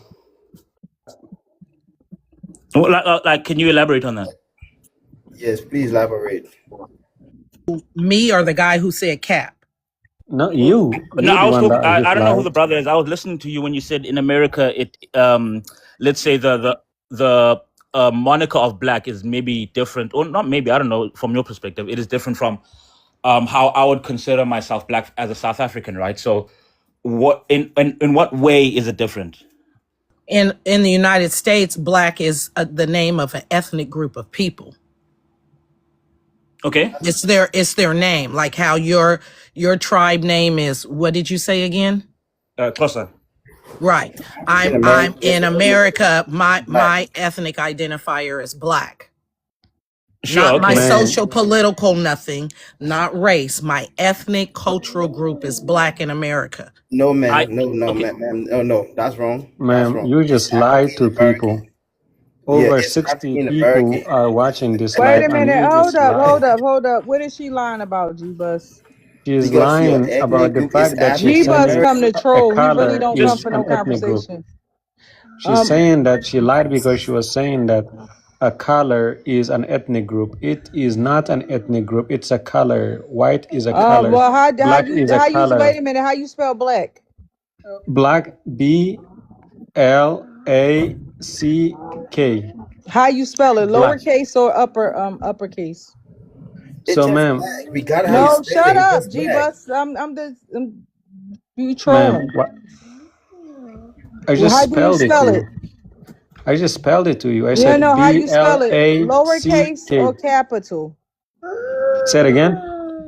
G: Well, like, can you elaborate on that?
D: Yes, please elaborate.
O: Me or the guy who said cap?
B: No, you.
G: No,
B: You
G: I
B: the
G: was
B: one
G: talking.
B: that
G: I
B: just
G: don't know who the
B: lied.
G: brother is. I was listening to you when you said in America, let's say the moniker of Black is maybe different, or not maybe. I don't know. From your perspective, it is different from how I would consider myself Black as a South African, right? So, what in what way is it different?
O: In the United States, Black is the name of an ethnic group of people.
G: Okay.
O: It's their name, like how your tribe name is. What did you say again?
G: Closer.
O: Right. I'm in America. My ethnic identifier is Black.
G: Sure.
O: Not
G: Okay.
O: my
B: Man,
O: social political nothing, not race. My ethnic cultural group is Black in America.
D: No, ma'am. No,
G: Okay.
D: ma'am. No, that's wrong. That's
B: man,
D: wrong.
B: you just
D: It's
B: lied
D: African
B: to
D: American.
B: people.
D: Yeah,
B: Over
D: it's
B: 60
D: African
B: people
D: American.
B: are watching this
P: Wait
B: live,
P: a
B: and
P: minute.
B: you
P: Hold
B: just
P: up.
B: lied.
P: Hold up. What is she lying about, G-Bus?
B: She is
D: Because your
B: lying
D: ethnic
B: about the
D: group is
B: fact that she's
D: African
P: G-Bus
B: saying
P: come to
D: American.
B: a
P: troll. He really
B: color
P: don't come
B: is
P: for no
B: an ethnic group.
P: conversation.
B: She's saying that she lied because she was saying that a color is an ethnic group. It is not an ethnic group. It's a color. White is a color.
P: Well, how
B: Black is a
P: you
B: color.
P: wait a minute? How you spell Black?
B: Black, BLACK.
P: How you spell it?
B: Black.
P: Lowercase or uppercase?
D: It's
B: So,
D: just
B: ma'am,
D: black. We got how you
P: No,
D: spell
P: shut
D: it. It's
P: up,
D: just black.
P: G-Bus. I'm you
B: ma'am,
P: trolling.
B: what? I
P: Well,
B: just
P: how do you
B: spelled it to
P: spell it?
B: you. I just spelled it to you. I
P: Yeah,
B: said
P: no, how you spell it? Lowercase
B: BLACK.
P: or capital?
B: Say it again.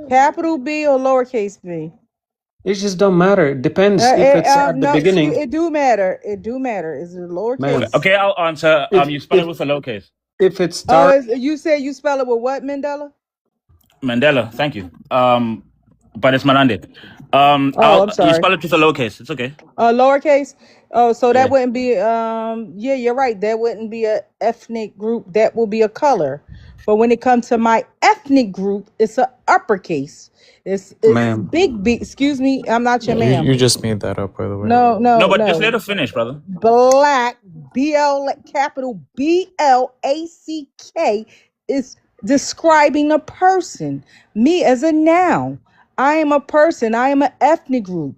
P: Capital B or lowercase b?
B: It just don't matter. It depends if it's at the
P: No,
B: beginning,
P: it do matter. It do matter. Is it
G: Okay.
P: lowercase?
G: Okay. I'll answer.
B: if
G: You spell
B: if
G: it with a lowercase.
B: if it
P: Oh,
B: starts,
P: you say you spell it with what, Mandela?
G: Mandela. Thank you. But it's Manande.
P: Oh, I'm
G: You
P: sorry.
G: spell it with a lowercase. It's okay.
P: Lowercase. Oh, so that
G: Yeah.
P: wouldn't be yeah, you're right. That wouldn't be a ethnic group. That will be a color. But when it comes to my ethnic group, it's a uppercase. It's
B: ma'am,
P: big B. Excuse me, I'm not your
V: You
P: ma'am.
V: you just made that up, by the way.
P: No,
G: No,
P: no,
G: but just let
P: no.
G: her finish, brother.
P: Black, capital BLACK is describing a person. Me as a noun. I am a person. I am an ethnic group.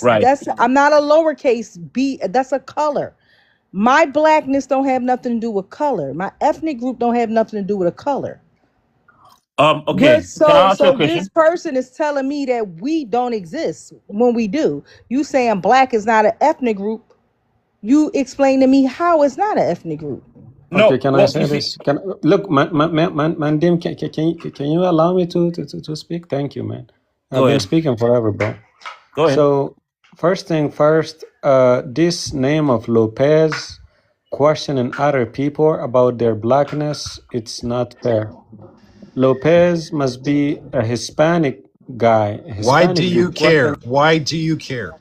G: Right.
P: I'm not a lowercase b. That's a color. My blackness don't have nothing to do with color. My ethnic group don't have nothing to do with a color.
G: Okay. Can I ask you a
P: So this
G: question?
P: person is telling me that we don't exist when we do. You saying black is not an ethnic group. You explain to me how it's not an ethnic group.
B: okay,
G: No.
B: can I
G: Well,
B: say
G: you see,
B: this? Look, Mandim, can you allow me to speak? Thank you, man. I've
G: go
B: been
G: ahead.
B: speaking forever, bro.
G: Go ahead.
B: So first thing first, this name of Lopez questioning other people about their blackness, it's not fair. Lopez must be a Hispanic guy, a
W: Why do
B: Hispanic
W: you
B: dude, question
W: care? Why do you care?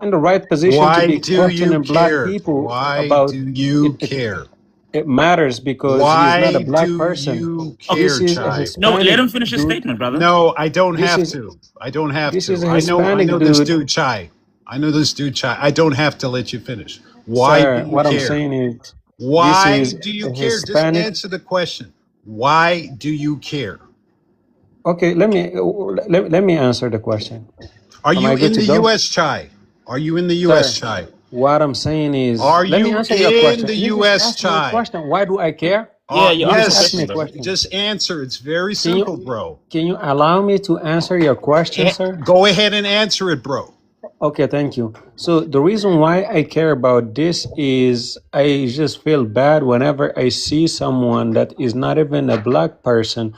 B: in the right position to
W: Why
B: be
W: do you
B: questioning black
W: care?
B: people
W: Why
B: about
W: do
B: it.
W: you care?
B: It matters because he is not a
W: Why
B: black
W: do
B: person.
W: you
G: Okay.
B: This
W: care,
B: is a
W: Chai?
G: No, let
B: Hispanic
G: him finish his
B: dude.
G: statement, brother.
W: No, I don't
B: This
W: have
B: is
W: to. I don't have
B: this is
W: to.
B: a
W: I
B: Hispanic
W: know this
B: dude,
W: dude, Chai. I know this dude, Chai. I don't have to let you finish. Why do
B: sir.
W: you
B: What I'm
W: care?
B: saying is, this
W: Why
B: is
W: do you
B: a
W: care? Just
B: Hispanic.
W: answer the question. Why do you care?
B: Okay, let me answer the question.
W: Are
B: Am
W: you
B: I good
W: in
B: to
W: the
B: go,
W: U.S., Chai? Are you in the U.S.,
B: sir?
W: Chai?
B: What I'm saying is,
W: Are
B: let me
W: you
B: answer your
W: in
B: question.
W: the
B: You just
W: U.S.,
B: asked me a
W: Chai?
B: question. Why do I care?
G: Yeah, you
B: You
G: asked
B: just
G: the
B: asked me
G: question,
B: a
W: Yes.
G: brother.
B: question.
W: Just answer. It's very
B: Can you
W: simple, bro.
B: can you allow me to answer your question, sir?
W: Go ahead and answer it, bro.
N: Okay, thank you. So the reason why I care about this is I just feel bad whenever I see someone that is not even a black person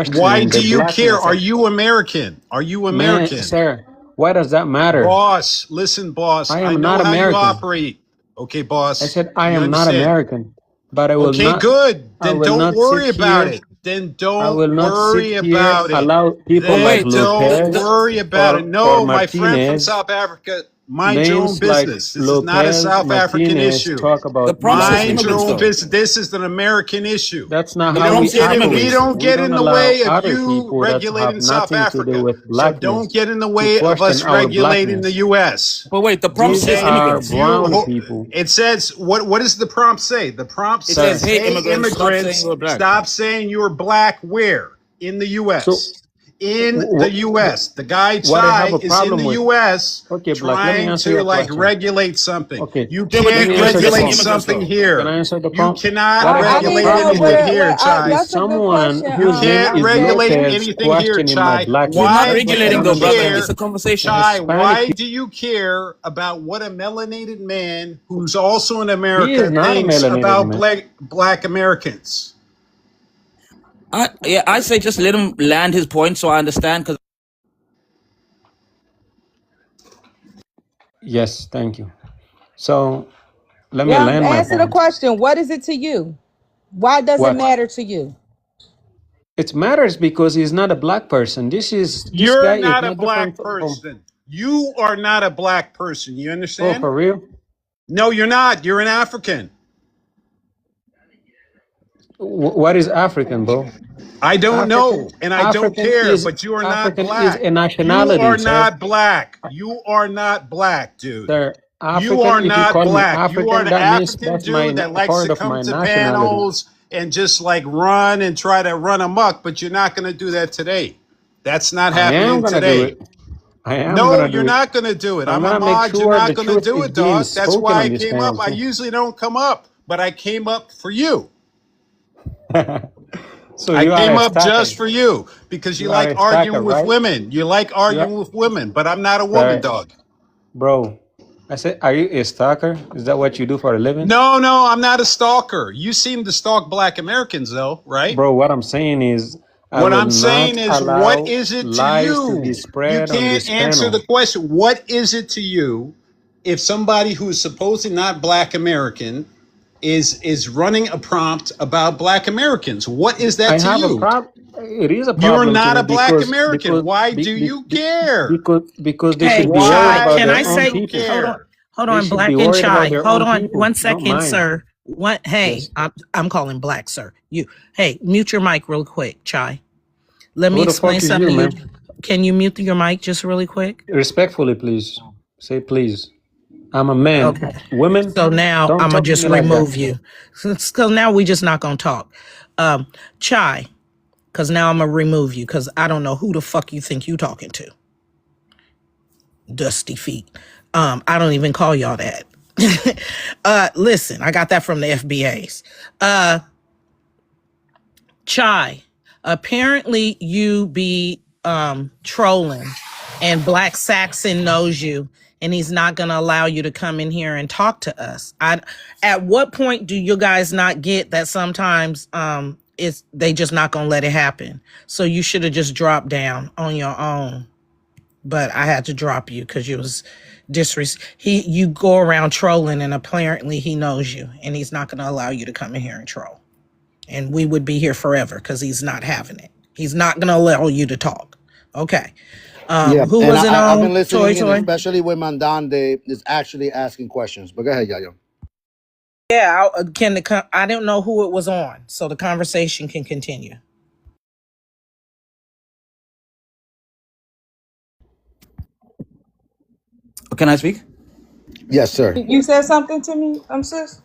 W: Why
N: questioning the
W: do you care?
N: blackness
W: Are
N: of
W: you American? Are you
N: man,
W: American?
N: sir. Why does that matter?
W: Boss, listen, boss.
N: I
W: I
N: am
W: know
N: not
W: how you
N: American.
W: operate. Okay,
N: I
W: boss.
N: said I
W: You
N: am not
W: understand?
N: American, but
W: Okay, good.
N: I
W: Then
N: will
W: don't
N: not sit
W: worry about
N: here.
W: it. Then
N: I
W: don't
N: will not sit
W: worry
N: here
W: about it.
N: allow people
G: But
N: like
W: Then
G: wait,
W: don't
N: Lopez
W: worry about it.
N: or
W: No, my friend from
N: Martinez,
W: South Africa, mind your own
N: names like
W: business. This is not a
N: Lopez,
W: South African
N: Martinez
W: issue.
N: talk
G: the
N: about
G: prompt says
W: Mind your
N: blackness.
G: immigrants
W: own
G: though.
W: business. This is an American issue.
N: That's not
G: But
W: We
G: the
N: how
W: don't
G: prompt
N: we
G: says
W: get in. We
N: operate.
G: immigrants.
W: don't
N: We
W: get
N: don't
W: in the
N: allow
W: way of
N: other
W: you
N: people that have
W: regulating South
N: nothing to do
W: Africa.
N: with
W: So
N: blackness
W: don't get in the
N: to
W: way of
N: question
W: us
N: our
W: regulating the
N: blackness.
W: U.S.
G: But wait, the prompt
N: These
G: says
W: Okay,
N: are
G: immigrants.
N: brown people,
W: it says what does the prompt say? The prompt
G: It says,
N: sir.
W: says,
G: "Hey,
W: "Hey,
G: immigrants, stop saying
W: immigrants,
G: we're black."
W: stop saying you're black." Where in the
N: So
W: U.S. In the U.S. The guy
N: what I have
W: Chai
N: a
W: is in
N: problem
W: the
N: with?
W: U.S.
N: Okay, Black, let me
W: trying
N: answer
W: to
N: your
W: like
N: question.
W: regulate something.
N: Okay,
W: You
G: Yeah, but
N: let
W: can't
N: me
G: you're
N: answer the
G: addressing
W: regulate
N: prompt.
G: immigrants
W: something
G: though.
N: Can
W: here.
N: I answer the
W: You
N: prompt?
W: cannot
N: What I
P: I
N: have a
P: need
W: regulate
P: to know
N: problem
P: what
W: anything
N: with
W: here, Chai.
N: is
P: that's a good
N: someone
P: question.
W: You
N: whose name
W: can't
P: I'm
N: is
P: saying
W: regulate
N: Lopez
W: anything here,
N: questioning my
W: Chai.
G: He's
N: blackness.
G: not
W: Why
N: That's
W: do
N: what I
G: regulating
N: don't
W: you
G: though, brother.
N: understand.
G: It's
W: care,
G: a
N: The
G: conversation.
W: Chai?
N: Hispanic
W: Why
N: people,
W: do you care about what a melanated man who's also in
N: he is
W: America
N: not a
W: thinks
N: melanated
W: about
N: man.
W: black Americans?
G: I say just let him land his point so I understand. Because
N: Yes, thank you. So let me
P: Yeah,
N: land my
P: answer the
N: point.
P: question. What is it to you? Why does it
N: What?
P: matter to you?
N: It matters because he's not a black person. This
W: You're
N: guy is
W: not a
N: not different
W: black
N: from.
W: person. You are not a black person. You
N: Oh,
W: understand?
N: for real?
W: No, you're not. You're an African.
N: What is African, bro?
W: I don't
N: African,
W: know, and I don't care, but you are not
N: African is
W: black.
N: a
W: You
N: nationality,
W: are
N: sir.
W: not black. You are not black, dude.
N: Sir,
W: You
N: African.
W: are
N: If you
W: not
N: call me
W: black. You are
N: African,
W: the
N: that means
W: African
N: that's
W: dude that likes
N: part
W: to
N: of
W: come
N: my
W: to
N: nationality.
W: panels and just like run and try to run amok, but you're not going to do that today. That's not
N: I am
W: happening
N: gonna do
W: today.
N: it. I am
W: No,
N: gonna
W: you're
N: do it.
W: not going to do it.
N: I'm
W: I'm a
N: gonna make
W: mod. You're
N: sure
W: not
N: the
W: going to
N: truth
W: do
N: is
W: it,
N: being
W: dog. That's
N: spoken
W: why
N: on
W: I
N: this
W: came up.
N: panel
W: I
N: too.
W: usually don't come up, but I came up for you.
N: So
W: I
N: you are
W: came
N: a
W: up just
N: stalker.
W: for you because you
N: You are
W: like
N: a stalker,
W: arguing with
N: right?
W: women. You like
N: You are,
W: arguing with women, but I'm not a woman,
N: sir,
W: dog.
N: bro. I said, are you a stalker? Is that what you do for a living?
W: No, no, I'm not a stalker. You seem to stalk black Americans, though, right?
N: Bro, what I'm saying is I
W: What
N: will
W: I'm
N: not
W: saying is, what
N: allow
W: is it to
N: lies to be
W: you? You
N: spread on
W: can't
N: this
W: answer the
N: panel.
W: question. What is it to you if somebody who is supposedly not black American is running a prompt about black Americans? What is
N: I
W: that to
N: have a
W: you?
N: problem. It is a
W: You're
N: problem to
W: not
N: me
W: a black American. Why do you care?
N: because they
O: Hey,
N: should be worried
O: Chai,
W: Why
N: about
O: can
W: do
N: their
O: I
N: own
O: say,
W: you
N: people.
W: care?
O: hold
N: They
O: on,
N: should be
O: Black and
N: worried about
O: Chai.
N: their
O: Hold
N: own
O: on
N: people,
O: one
N: not
O: second,
N: mine.
O: sir. What, hey,
N: Yes.
O: I'm calling Black, sir. Hey, mute your mic real quick, Chai. Let me
N: Who the
O: explain
N: fuck is you,
O: something to you.
N: man?
O: Can you mute your mic just really quick?
N: Respectfully, please. Say please. I'm a man.
O: Okay.
N: Women,
O: So now
N: don't
O: I'm gonna
N: talk to
O: just
N: me like that.
O: remove you. Because now we just not gonna talk. Chai, because now I'm gonna remove you because I don't know who the fuck you think you talking to. Dusty feet. I don't even call y'all that. Listen, I got that from the FBAs. Chai, apparently you be trolling and Black Saxon knows you and he's not going to allow you to come in here and talk to us. At what point do you guys not get that sometimes it's they just not going to let it happen? So you should have just dropped down on your own. But I had to drop you because you was you go around trolling and apparently he knows you and he's not going to allow you to come in here and troll, and we would be here forever because he's not having it. He's not going to allow you to talk. Okay.
Q: Yeah,
O: Who
Q: and
O: was it
Q: I've been
O: on? Toy
Q: listening in,
O: Toy?
Q: especially when Mandande is actually asking questions. But go ahead, Yayo.
O: Yeah. I don't know who it was on, so the conversation can continue.
G: Can I speak?
Q: Yes, sir.
P: You said something to me, sis?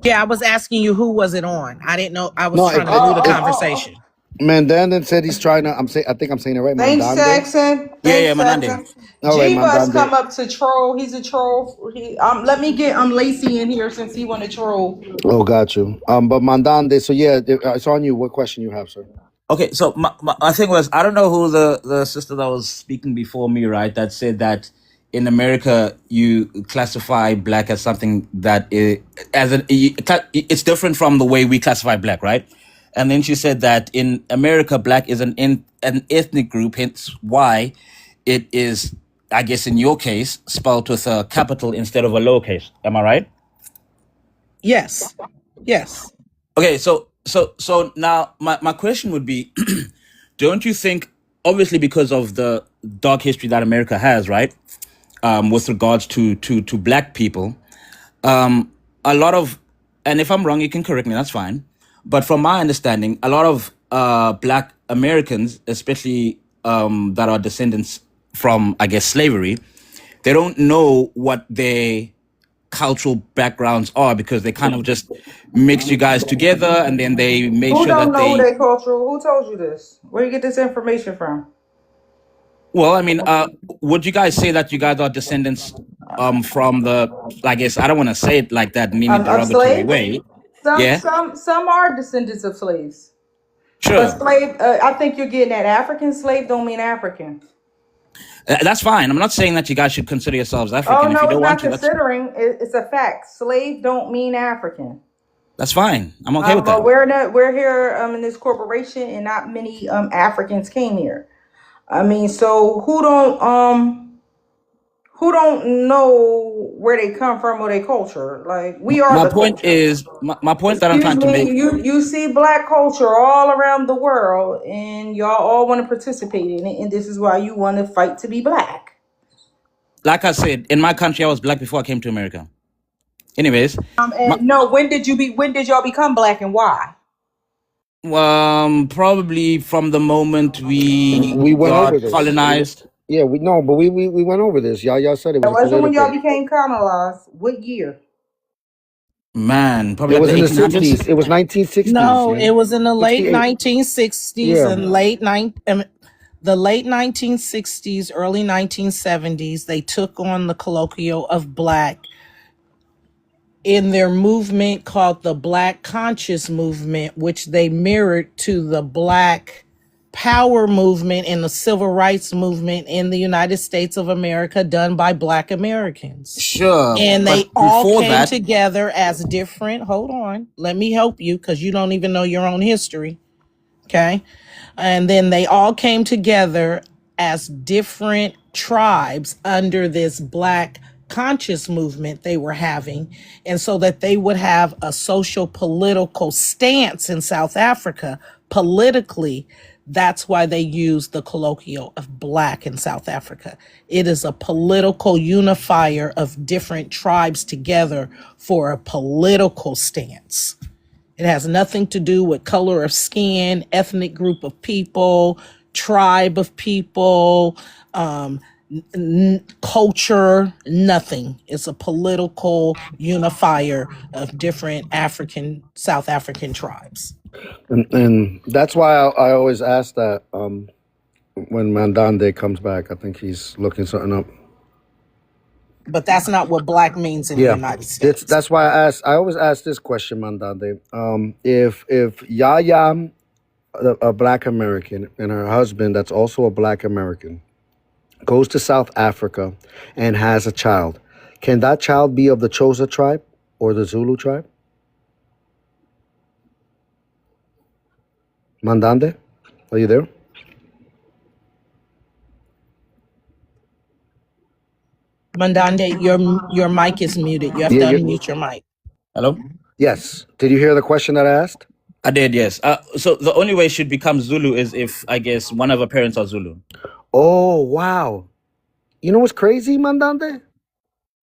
O: Yeah, I was asking you who was it on. I didn't know. I was
Q: No,
O: trying to
P: Oh,
O: move the
P: oh, oh.
O: conversation.
Q: Mandanda said he's trying to. I think I'm saying it right.
P: Thanks,
Q: Mandande.
P: Saxon.
G: Yeah,
P: Thanks,
G: Manande.
P: Saxon.
Q: All right,
P: G Bus
Q: Mandande.
P: come up to troll. He's a troll. Let me get Lacey in here since he want to troll.
Q: Oh, got you. But Mandande. So yeah, it's on you. What question you have, sir?
G: Okay, so my thing was, I don't know who the sister that was speaking before me, right, that said that in America you classify black as something that is it's different from the way we classify black, right? And then she said that in America, black is an ethnic group, hence why it is, I guess, in your case, spelled with a capital instead of a lowercase. Am I right?
O: Yes. Yes.
G: Okay, so now my question would be, don't you think, obviously because of the dark history that America has, right, with regards to black people, a lot of, and if I'm wrong, you can correct me, that's fine. But from my understanding, a lot of black Americans, especially that are descendants from, I guess, slavery, they don't know what their cultural backgrounds are because they kind of just mixed you guys together and then they made
P: Who
G: sure
P: don't
G: that
P: know
G: they,
P: their cultural? Who told you this? Where you get this information from?
G: well, I mean, would you guys say that you guys are descendants from the, I guess, I don't want to say it like that, meaning
P: Of
G: derogatory
P: slaves?
G: way.
P: Some
G: Yeah,
P: some some are descendants of slaves. But
G: sure.
P: slave, I think you're getting at African slave don't mean African.
G: That's fine. I'm not saying that you guys should consider yourselves
P: Oh
G: African. If you
P: no, it's
G: don't want
P: not
G: to,
P: considering. It's a fact. Slave don't mean African.
G: that's fine. I'm okay with that.
P: But we're here in this corporation, and not many Africans came here. I mean, so who don't know where they come from or their culture? Like, we are
G: My
P: the
G: point
P: culture.
G: is, my point that I'm
P: Excuse
G: trying to
P: me,
G: make,
P: you see black culture all around the world, and y'all all want to participate in it, and this is why you want to fight to be black.
G: like I said, in my country, I was black before I came to America. Anyways, my,
P: And no, when did y'all become black, and why?
G: probably from the moment we
Q: We went over
G: got
Q: this.
G: colonized.
Q: Yeah, we no, but we went over this. Y'all said it
P: It
Q: was a
P: wasn't when y'all
Q: political.
P: became colonized. What year?
G: Man,
Q: It
G: probably like
Q: was
G: the
Q: in the
G: 1800s.
Q: 60s. It was 1960s,
O: No, it
Q: man.
O: was in the late
Q: 68.
O: 1960s
Q: Yeah.
O: and the late 1960s, early 1970s. They took on the colloquial of black in their movement called the Black Conscious Movement, which they mirrored to the Black Power movement and the Civil Rights movement in the United States of America done by Black Americans.
G: Sure,
O: And
G: but
O: they all
G: before
O: came
G: that,
O: together as different, hold on, let me help you because you don't even know your own history. Okay. And then they all came together as different tribes under this Black conscious movement they were having. And so that they would have a social political stance in South Africa politically. That's why they use the colloquial of black in South Africa. It is a political unifier of different tribes together for a political stance. It has nothing to do with color of skin, ethnic group of people, tribe of people, culture, nothing. It's a political unifier of different South African tribes.
Q: And that's why I always ask that when Mandande comes back. I think he's looking something up.
O: But that's not what black means in the
Q: Yeah,
O: United States.
Q: that's why I always ask this question, Mandande. If Yaya, a Black American, and her husband, that's also a Black American, goes to South Africa and has a child, can that child be of the Xhosa tribe or the Zulu tribe? Mandande, are you there?
O: Mandande, your mic is muted. You have
Q: Yeah,
O: to
Q: yeah.
O: unmute your mic.
G: hello?
Q: Yes. Did you hear the question that I asked?
G: I did, yes. So the only way she'd become Zulu is if, I guess, one of her parents are Zulu.
Q: Oh, wow. You know what's crazy, Mandande?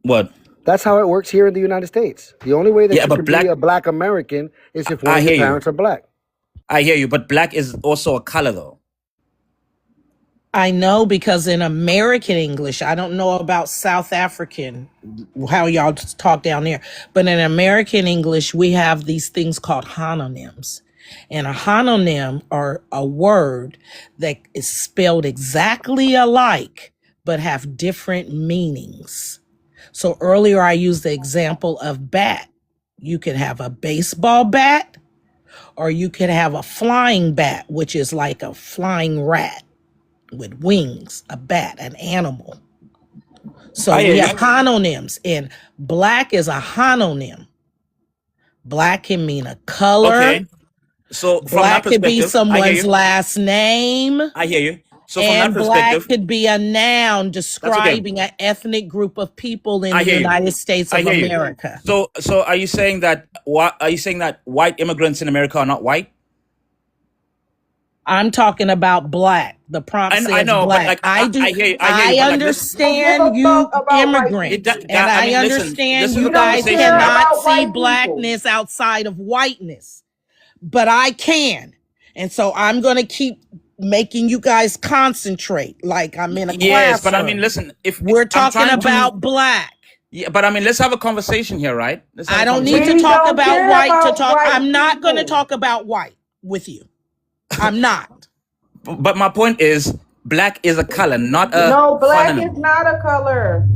G: What?
Q: That's how it works here in the United States. The only way that
G: Yeah,
Q: you
G: but
Q: can be
G: black,
Q: a Black American is if one
G: I
Q: of your
G: hear you.
Q: parents are Black.
G: I hear you, but black is also a color, though.
O: I know because in American English, I don't know about South African, how y'all talk down there, but in American English, we have these things called homonyms. And a homonym are a word that is spelled exactly alike, but have different meanings. So earlier I used the example of bat. You could have a baseball bat, or you could have a flying bat, which is like a flying rat with wings, a bat, an animal. So
G: I
O: we
G: hear
O: have
G: you.
O: hononyms, and black is a hononym. Black can mean a color.
G: Okay. So from that
O: Black could be
G: perspective, I hear
O: someone's
G: you.
O: last name.
G: I hear you. So from that
O: And black
G: perspective,
O: could be a noun
G: that's okay.
O: describing an ethnic group of people in
G: I
O: the
G: hear you.
O: United States
G: I
O: of
G: hear you.
O: America.
G: So are you saying that white immigrants in America are not white?
O: I'm talking about black. The prompt
G: I
O: says
G: know, but
O: black.
G: like I hear you. I hear
O: I
G: you. But like this,
P: Don't give a
O: understand
P: fuck
O: you
P: about white
O: immigrants,
P: people.
O: and
G: I
O: I
G: mean, listen.
O: understand
G: This is
O: you
G: a
P: We don't
O: guys
G: conversation,
P: care
G: right?
O: cannot
P: about
O: see
P: white people.
O: blackness outside of whiteness, but I can. And so I'm going to keep making you guys concentrate like I'm in a
G: Yes, but I mean,
O: classroom.
G: listen. If
O: We're
G: I'm
O: talking
G: trying to,
O: about black.
G: yeah, but I mean, let's have a conversation here, right? Let's have
O: I
G: a
O: don't need to
G: conversation.
P: We
O: talk
P: don't
O: about
P: care
O: white to
P: about
O: talk.
P: white
O: I'm not going to
P: people.
O: talk about white with you. I'm not.
G: But my point is, black is a color, not a
P: No, black is
G: hononym.
P: not a color.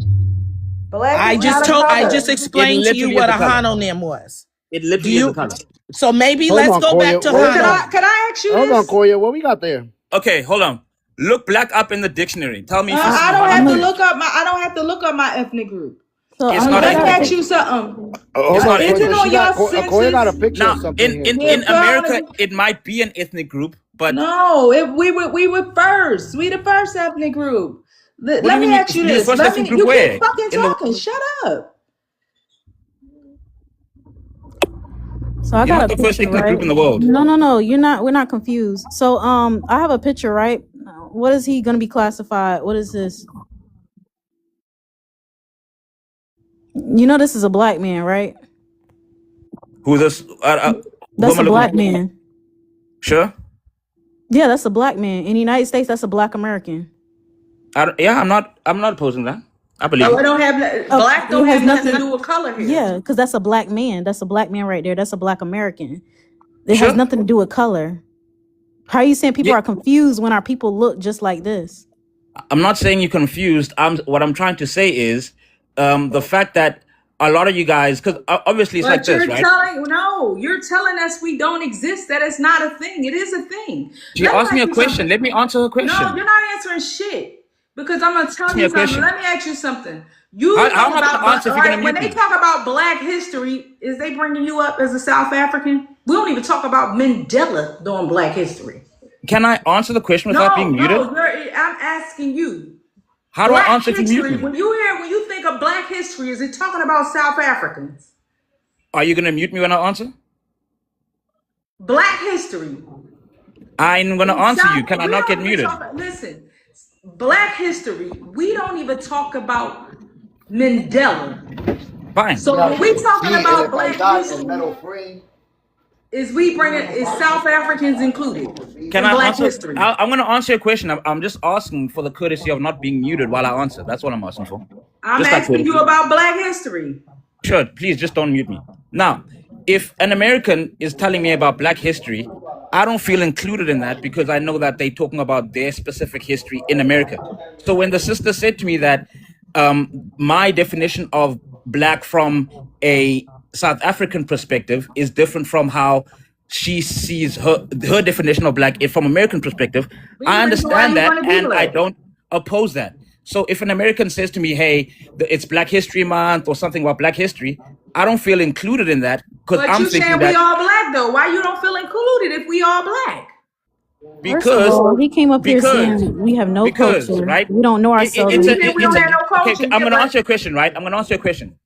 P: Black
O: I
P: is not a
O: just
P: color.
G: It
O: explained to you
G: literally is
O: what
G: a
O: a
G: color.
O: hononym was.
G: It
O: Do
G: literally is a
O: you?
G: color.
O: So maybe
Q: Hold
O: let's
Q: on,
O: go
Q: Koya.
O: back to
Q: What we got?
O: hononym.
H: Can I ask you
Q: Hold on,
H: this?
Q: Koya. What we got there?
G: Okay, hold on. Look black up in the dictionary. Tell me if you see
H: I don't have to
G: hononym.
H: look up my. I don't have to look up my ethnic group.
R: So
G: It's
R: I
G: not an
H: Let me
G: ethnic
R: got
H: ask
G: group.
H: you something.
G: It's
Q: Hold on,
G: not an
H: Is
Q: Koya,
H: it
G: ethnic
Q: because
H: on
G: group.
Q: she got
H: your
Q: Koya got a
H: census?
Q: picture of
G: Now,
Q: something here.
G: in
H: I
G: America,
H: wanna
G: it might be an ethnic group, but
H: No, if we were first. We the first ethnic group.
G: what do
H: Let
G: you
H: me
G: mean
H: ask you
G: you the
H: this.
G: first
H: Let
G: ethnic
H: me.
G: group
H: You keep
G: where?
H: fucking
G: In the
H: talking. Shut up.
R: so I
G: You're
R: got
G: not
R: a
G: the first
R: picture,
G: ethnic
R: right?
G: group in the world.
R: No, no, no. You're not. We're not confused. So I have a picture, right? What is he gonna be classified? What is this? You know, this is a black man, right?
G: Who's this? Who
R: That's
G: am I
R: a
G: looking
R: black
G: at?
R: man.
G: Sure.
R: Yeah, that's a black man. In the United States, that's a black American.
G: Yeah, I'm not opposing that. I believe
H: No,
G: it.
H: it don't have
R: Oh,
H: black.
R: it
H: Don't
R: has
H: have nothing to
R: nothing.
H: do with color here.
R: Yeah, because that's a black man. That's a black man right there. That's a black American. It has
G: Sure.
R: nothing to do with color. How are you saying people
G: Yeah,
R: are confused when our people look just like this?
G: I'm not saying you're confused. What I'm trying to say is the fact that a lot of you guys, because obviously it's like
H: But
G: this, right?
H: you're telling us we don't exist. That is not a thing. It is a thing.
G: She
H: Let me
G: asked me
H: ask
G: a
H: you
G: question.
H: something.
G: Let me answer her
H: No,
G: question.
H: you're not answering shit. Because I'm gonna
G: Ask
H: tell
G: me
H: you
G: a
H: something.
G: question.
H: Let me ask you something. You
G: How
H: talk
G: am I going
H: about
G: to answer if you're going to
H: when
G: mute
H: they
G: me?
H: talk about Black history, is they bringing you up as a South African? We don't even talk about Mandela during Black history.
G: Can I answer the question without being
H: No,
G: muted?
H: I'm asking you.
G: How do I
H: Black
G: answer if you mute
H: history.
G: me?
H: When you think of Black history, is it talking about South Africans?
G: Are you going to mute me when I answer?
H: Black history.
G: I'm going to
H: In
G: answer you.
H: South,
G: Can I
H: we
G: not get
H: don't even
G: muted?
H: talk. Listen, Black history. We don't even talk about Mandela.
G: Fine.
H: So when we talking about
L: like
H: Black
L: that and
H: history,
L: metal frame.
H: is South Africans included
G: Can
H: in
G: I
H: Black
G: answer?
H: history?
G: I'm going to answer your question. I'm just asking for the courtesy of not being muted while I answer. That's what I'm asking for.
H: I'm
G: Just that
H: asking you
G: courtesy.
H: about Black history.
G: Sure, please just don't mute me. Now, if an American is telling me about Black history, I don't feel included in that because I know that they're talking about their specific history in America. So when the sister said to me that my definition of Black from a South African perspective is different from how she sees her definition of Black from American perspective, I
H: Reason why
G: understand
H: you
G: that
H: want to be
G: and I
H: Black.
G: don't oppose that. So if an American says to me, "Hey, it's Black History Month" or something about Black history, I don't feel included in that because
H: But
G: I'm
H: you
G: thinking
H: saying we
G: that
H: all Black though? Why you don't feel included if we all Black?
R: First of
G: because
R: all, he came up here
G: because
R: saying we have no
G: because
R: culture.
G: right,
R: We don't know ourselves.
H: You saying we
G: it's
H: don't
G: a
H: have no
G: okay.
H: culture?
G: I'm
H: Yeah,
G: gonna
H: but
G: answer your question, right? I'm gonna answer your question.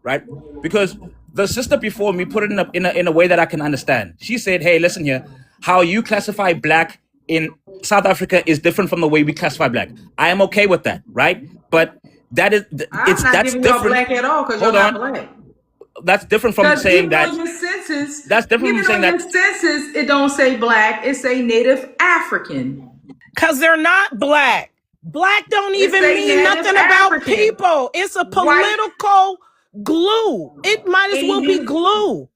G: Right? Because the sister before me put it in a way that I can understand. She said, "Hey, listen here. How you classify Black in South Africa is different from the way we classify Black. I am okay with that, right? But that is
H: I'm not
G: that's
H: giving y'all
G: different.
H: Black at all because y'all
G: Hold
H: not
G: on,
H: Black.
G: that's different from
H: Because
G: saying
H: even
G: that.
H: on your census,
G: That's different from saying that.
H: it don't say Black. It say Native African.
O: Because they're not black. Black don't
H: It
O: even
H: say
O: mean
H: Native
O: nothing about
H: African.
O: people. It's a
H: White
O: political glue. It might as well be
H: Asian.
O: glue.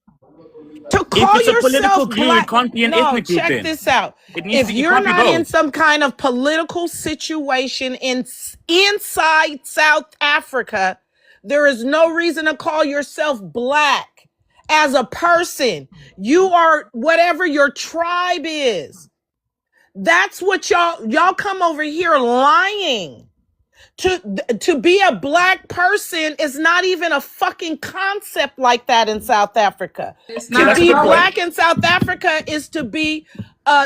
O: To
G: If
O: call
G: it's a political
O: yourself
G: glue, it
O: black.
G: can't be an
O: No,
G: ethnic group.
O: check
G: Then
O: this out. If
G: it
O: you're
G: can't be
O: not in
G: both.
O: some kind of political situation inside South Africa, there is no reason to call yourself black. As a person, you are whatever your tribe is. That's what y'all come over here lying to be a black person is not even a fucking concept like that in South Africa.
S: It's
O: To
S: not
O: be
S: a
O: black in South Africa is to be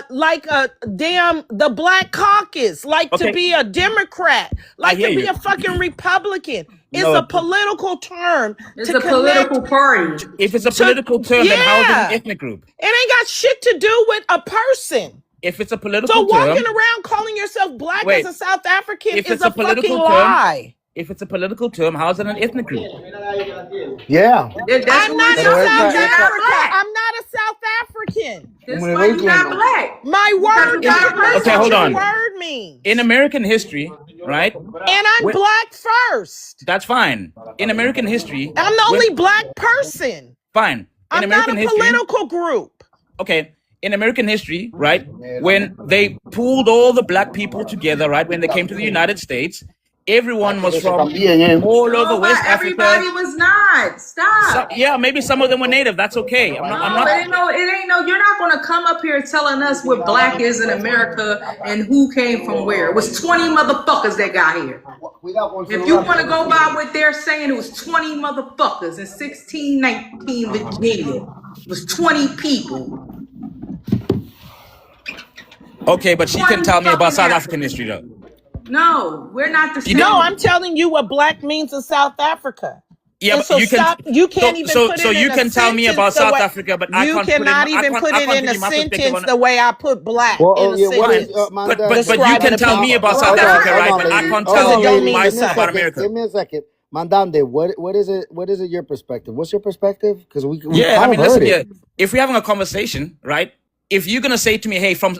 O: like the Black Caucus, like to
G: Okay,
O: be a Democrat,
G: I
O: like
G: hear
O: to be
G: you.
O: a fucking Republican. It's
G: No,
O: a political term
S: It's
O: to
S: a
O: connect
S: political party.
G: if it's a
O: to,
G: political term, then how is it an
O: yeah.
G: ethnic group?
O: It ain't got shit to do with a person.
G: If it's a
O: So
G: political
O: walking
G: term,
O: around calling yourself black as
G: wait.
O: a South African
G: If
O: is
G: it's
O: a
G: a
O: fucking
G: political term,
O: lie.
G: if it's a political term, how is it an ethnic group?
Q: Yeah.
S: That's
O: I'm
S: what
O: not
S: we're
O: in
S: showing
O: South
S: you. You're not
O: Africa.
S: black.
O: I'm not a South African.
S: That's why you're not black.
O: My word
S: Because you're not black.
O: means
G: Okay,
O: what
G: hold
O: your
G: on.
O: word means.
G: In American history, right?
O: And I'm
G: When,
O: black first.
G: that's fine. In American history,
O: I'm the only black person.
G: fine. In
O: I'm
G: American
O: not a
G: history,
O: political group.
G: okay. In American history, right? When they pulled all the black people together, right? When they came to the United States, everyone was from all over West
S: Everybody
G: Africa.
S: was not. Stop.
G: Yeah, maybe some of them were native. That's okay. I'm not.
S: It ain't no. You're not gonna come up here telling us what black is in America and who came from where. It was 20 motherfuckers that got here. If you want to go by what they're saying, it was 20 motherfuckers in 1619 Virginia. It was 20 people.
G: Okay, but she can tell me about South African history though.
S: No, we're not the same.
O: No, I'm telling you what black means in South Africa.
G: Yeah,
O: And
G: but
O: so
G: you can.
O: stop. You can't even put
G: So
O: it
G: you
O: in a
G: can tell me about
O: sentence the
G: South
O: way-
G: Africa, but I
O: you
G: can't
O: cannot
G: put it.
O: even put it in a
G: my perspective
O: sentence
G: on
O: the way I put black
L: Well,
O: in a
L: yeah, what is,
O: sentence.
L: man,
G: but you
O: describing
G: can
O: a
G: tell me
O: people.
G: about South Africa, right? But I can't
O: Because
G: tell
O: it don't
G: you
O: mean
G: my
O: something.
G: about America.
L: Give me a second. Mandande, what is it your perspective? What's your perspective? Because we
G: Yeah,
L: kind
G: I mean,
L: of heard
G: listen,
L: it.
G: yeah. If we're having a conversation, right? If you're gonna say to me, hey, from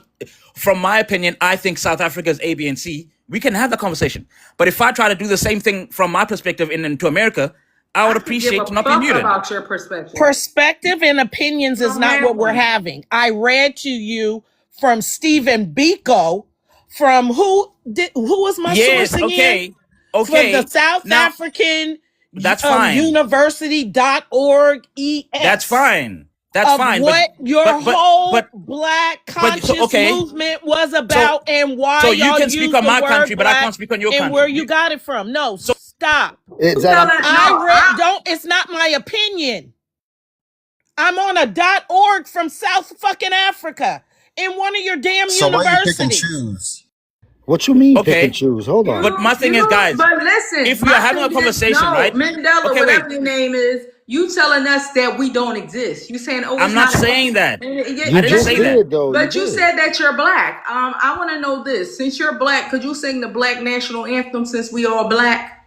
G: my opinion, I think South Africa is A, B, and C, we can have the conversation. But if I try to do the same thing from my perspective into America, I would appreciate to not be muted.
S: About your perspective.
O: Perspective and opinions is not what we're having. I read to you from Stephen Biko, from who was my source again?
G: Okay.
O: From the South
G: Now,
O: African
G: that's fine.
O: University.org ES.
G: That's fine. That's
O: of
G: fine.
O: what your whole
G: but
O: black conscious
G: okay.
O: movement was about and why
G: So you
O: y'all
G: can speak
O: use
G: on
O: the
G: my
O: word
G: country, but I
O: black
G: can't speak on your
O: and
G: country.
O: where you got it from. No, stop. It's not my opinion. I'm on a .org from South fucking Africa in one of your damn
I: So why you pick and
O: universities.
I: choose?
L: What you mean pick and choose? Hold on.
G: But my thing is, guys,
S: but listen,
G: if we are having a conversation, right?
S: Mandela,
G: Okay,
S: whatever
G: wait.
S: your name is, you telling us that we don't exist. You saying, oh, it's
G: I'm not saying that. I didn't say that.
S: But you said that you're black. I want to know this. Since you're black, could you sing the black national anthem since we all black?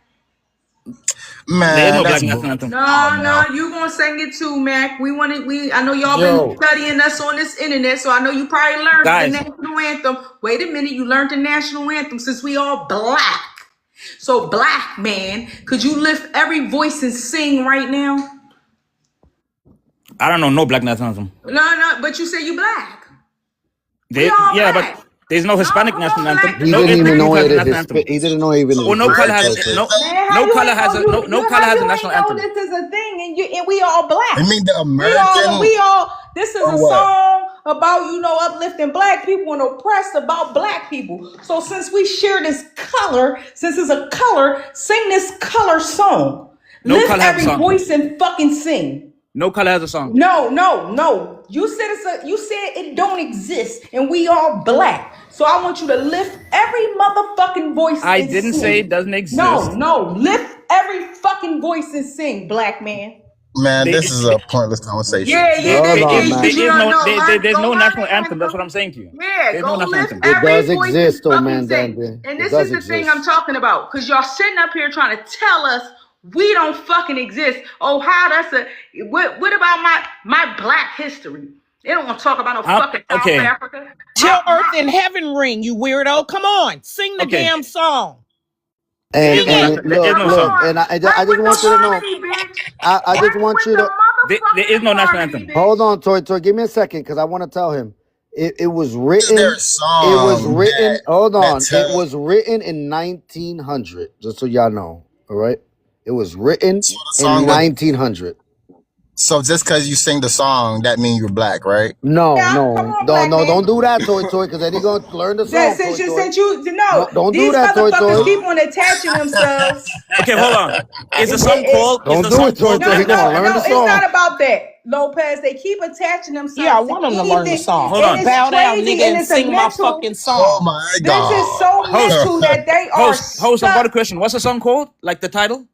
G: There is
I: Man,
G: no
I: that's
G: black national anthem.
S: No, you gonna sing it too, Mac. I know y'all been studying us on this internet, so I know you probably learned the national anthem. Wait a minute, you learned the national anthem since we all black. So black man, could you lift every voice and sing right now?
G: I don't know no black national anthem.
S: No, but you say you black.
G: But there's no Hispanic national anthem.
L: He
G: No
L: didn't even know it.
G: national anthem.
L: He didn't know even.
G: Well, no color has no color has a national anthem.
P: This is a thing, and we all black.
I: I mean the American.
P: We all. This is a
I: what?
P: song about uplifting black people and oppressed about black people. So since we share this color, since it's a color, sing this color song. Lift every voice and fucking sing.
G: No color has a song.
P: No. You said it don't exist, and we all black. So I want you to lift every motherfucking voice.
G: I
P: and
G: didn't
P: sing.
G: say it doesn't exist.
P: No. Lift every fucking voice and sing, black man.
I: Man, this is a pointless conversation.
G: There's no national anthem. That's what I'm saying to you.
S: Yeah,
G: there's
S: go
G: no national
S: lift
G: anthem.
S: every
L: It does
S: voice
L: exist,
S: and
L: though,
S: fucking
L: man.
S: sing. And this is the thing I'm talking about, because y'all sitting up here trying to tell us we don't fucking exist. Oh, how that's what about my black history? They don't want to talk about no fucking South Africa.
O: Till earth and heaven ring, you weirdo. Come on, sing the damn song.
L: And look, and I just want you to know. I just want you to.
G: There is no national anthem.
L: Hold on, Toy. Give me a second, because I want to tell him. It was written.
I: It was
L: written. Hold on. It was written in 1900. Just so y'all know. All right. It was written in 1900.
I: So just because you sing the song, that means you're black, right?
Q: No,
P: Yeah, come
Q: no,
P: on,
Q: no,
P: black
Q: no,
P: man.
Q: don't do that, Toy Toy, because then he gonna learn the
P: That
Q: song, Toy Toy.
P: since you no,
Q: No, don't do
P: these
Q: that, Toy
P: motherfuckers
Q: Toy.
P: keep on attaching themselves.
G: Okay, hold on. Is the song
P: It,
G: called? Is
Q: Don't
G: the
Q: do
G: song
Q: it, Toy
G: called
Q: Toy.
P: no,
Q: He
G: Black
Q: gonna
P: no,
Q: learn the
P: no.
G: Nationalism?
P: It's
Q: song.
P: not about that, Lopez. They keep attaching
O: Yeah, I
P: themselves to
O: want them to learn the
P: anything,
O: song.
G: Hold
P: and
G: on.
P: it's
O: Bow down,
P: crazy,
O: nigga,
P: and
O: and
P: it's a
O: sing my
P: mental.
O: fucking
I: Oh
O: song.
I: my
P: This is
I: God.
P: so
G: Host,
P: mental that they are
G: host. I've got a
P: stuck.
G: question. What's the song called? Like the title?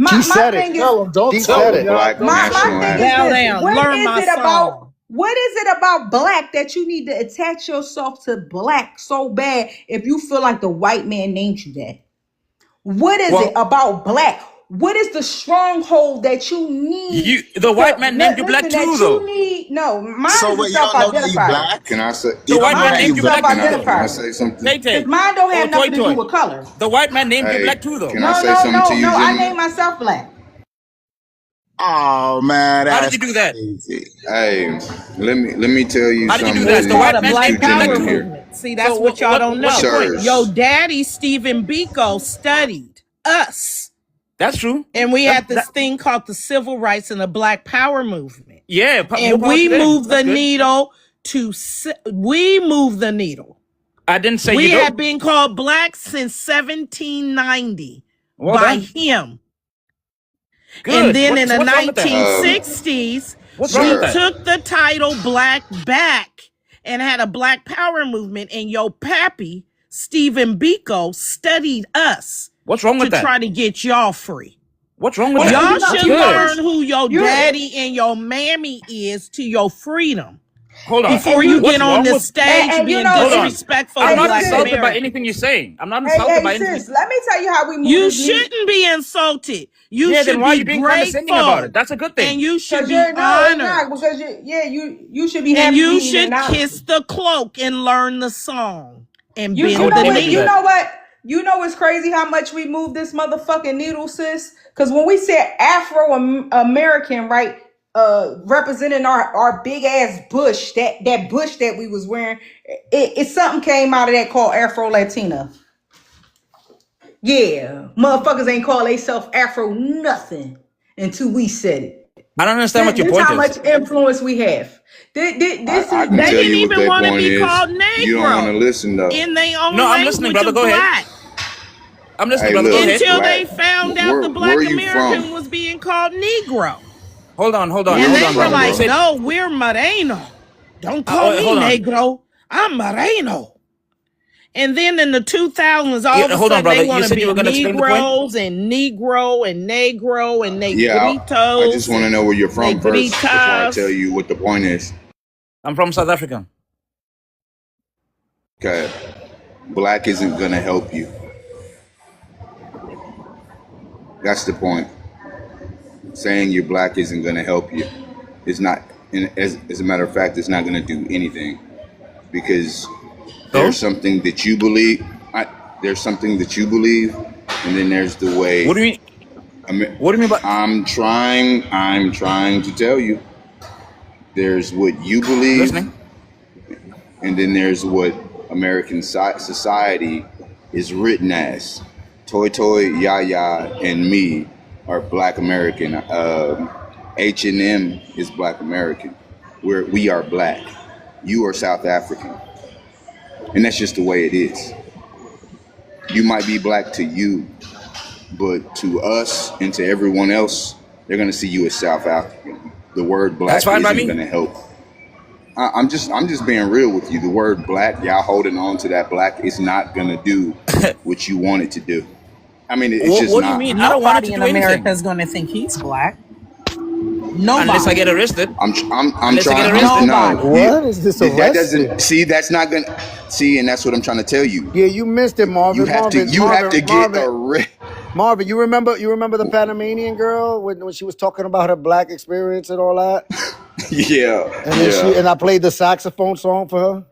Q: She
P: My
Q: said it.
P: thing is,
K: Tell him, don't
Q: She
K: tell
Q: said
K: him,
Q: it.
K: y'all.
F: Black
K: Don't
P: my
K: tell him.
P: thing
F: national
P: is
O: Bow
P: this:
O: down, learn my song.
P: what is it about black that you need to attach yourself to black so bad if you feel like the white man named you that? What is it
G: Well,
P: about black? What is the stronghold that you need
G: the
P: to
G: white man named you black
P: listen? That
G: too,
P: you
G: though.
P: need. No, mine
I: So
P: is a
I: wait, you don't know that you
P: self-identifier.
I: black?
F: Can I say?
G: The
I: You don't
G: white
I: know
G: man
P: Mine
I: that
P: is
I: you
G: named
P: a
G: you
I: black?
G: black
F: Can
G: too,
F: I?
G: though.
F: Can I
P: self-identifier
F: say something?
G: Tay
P: because
G: Tay
P: mine don't
G: or
P: have
G: Toy
P: nothing to do
G: Toy.
P: with color.
G: The white man named you black
F: Hey,
G: too, though.
F: can I
P: No,
F: say
P: no,
F: something to
P: no,
F: you,
P: no. I
F: gentlemen?
P: named myself black.
I: Oh man,
G: How did
I: that's
G: you do that?
I: crazy.
F: Hey, let me tell you
G: How did you do
F: something,
O: It's
G: that? The
F: to
O: called
G: white
O: a
G: man
F: these two
O: Black
G: named you black
O: Power
F: gentlemen
G: too.
F: here,
O: movement. See,
G: So
O: that's what y'all don't
G: what's the
O: know.
G: point?
O: Yo,
F: sirs.
O: daddy, Stephen Biko, studied us.
G: That's true.
O: And we
G: That
O: had this thing called the Civil Rights and the Black Power movement.
G: yeah, more
O: And
G: power
O: we
G: to them.
O: moved
G: That's
O: the
G: good.
O: needle we moved the needle.
G: I didn't say you
O: We
G: don't.
O: have been called black since 1790
G: Well
O: by
G: done.
O: him. And
G: Good.
O: then in the
G: What's wrong with that?1960s, What's wrong
O: we
G: with
F: Sir,
G: that?
O: took the title black back and had a black power movement. And yo pappy, Stephen Biko, studied us
G: What's wrong
O: to
G: with that?
O: try to get y'all free.
G: What's wrong with
P: And
G: that?
O: Y'all
G: That's
O: should
P: you know
G: good.
O: learn
P: what's
O: who your
P: you
O: daddy and your mammy is to your freedom
G: Hold on.
O: before
P: and
O: you
P: you
O: get
G: What's
O: on
G: wrong
O: this
G: with?
O: stage
P: and you
O: being
P: know
G: Hold
P: and
G: on.
O: disrespectful to
G: I'm
P: hey
G: not
O: black
P: sis,
G: insulted by anything you're
O: Americans.
G: saying. I'm not insulted by anything.
P: sis, let me tell you how we move
O: You
P: this needle.
O: shouldn't be insulted. You
G: Yeah, then
O: should
G: why are
O: be
G: you being condescending about it?
O: grateful
G: That's a good
O: and
G: thing.
O: you should
P: Cause
O: be
P: you're no, it's not
O: honored.
P: because you should be
O: And
P: happy
O: you
P: being
O: should
P: acknowledged.
O: kiss the cloak and learn the song and
G: I
P: You
O: bend
G: would
O: the
P: know
G: never
P: what?
G: do
P: You
G: that.
O: knee.
P: know what? You know what's crazy? How much we move this motherfucking needle, sis? Because when we said Afro American, right, representing our big ass bush, that bush that we was wearing, it something came out of that called Afro Latina. Yeah, motherfuckers ain't call themselves Afro nothing until we said it.
G: I don't understand what your
P: This
G: point
P: how
G: is.
P: much influence we have. This
F: I
P: is
F: can
O: They
F: tell
P: this.
O: didn't
F: you what
O: even
F: that
O: want to
F: point
O: be
F: is.
O: called
F: You don't want to
O: Negro
F: listen though.
O: in their own
G: No, I'm listening,
O: language
G: brother.
O: of
G: Go ahead.
O: black
G: I'm listening,
F: Hey,
G: brother. Go
F: look,
G: ahead.
O: until
F: black.
O: they found out the
F: Where
O: black
F: are you from?
O: American was being called Negro.
F: Where
O: And
F: you
O: they were
F: from,
O: like,
F: bro?
O: no, we're Moreno. Don't call me
G: Hold on.
O: Negro. I'm Moreno. And then in the 2000s, all of
G: Yeah,
O: a
G: hold on,
O: sudden they
G: brother. You
O: want to
G: said you
O: be
G: were going to explain the point.
O: Negroes and Negro and Negro and
F: Yeah, I just
O: Negritos
F: want to
O: and
F: know where you're from first before I tell
O: Negritas.
F: you what the point is.
G: I'm from South Africa.
F: Okay, black isn't gonna help you. That's the point. Saying you're black isn't gonna help you. It's not. And as a matter of fact, it's not gonna do anything because
G: So,
F: there's something that you believe. There's something that you believe, and then there's the way.
G: what do you mean? What do you mean by?
F: I'm trying to tell you. There's what you
G: I'm
F: believe,
G: listening.
F: and then there's what American society is written as. Toy Toy, Yaya, and me are Black American. H&M is Black American. We are black. You are South African, and that's just the way it is. You might be black to you, but to us and to everyone else, they're gonna see you as South African. The word
G: That's
F: black
G: fine by
F: isn't
G: me.
F: gonna help. I'm just being real with you. The word black, y'all holding on to that black, is not gonna do what you want it to do. I mean, it's just
G: What do you
F: not.
G: mean? I don't want it to
O: Nobody in
G: do
O: America
G: anything
O: is going to think he's black.
G: unless I
O: Nobody.
G: get arrested.
F: I'm
G: Unless I get
F: trying.
G: arrested.
F: No.
O: Nobody.
Q: What is this
F: That
Q: arrested?
F: doesn't see. That's not gonna see, and that's what I'm trying to tell you.
Q: Yeah, you missed it,
F: You
Q: Marvin.
F: have to.
Q: Marvin,
F: You have to
Q: Marvin,
F: get
Q: Marvin,
F: a.
Q: Marvin. You remember the Panamanian girl when she was talking about her black experience and all that?
F: Yeah,
Q: And then
F: yeah.
Q: I played the saxophone song for her.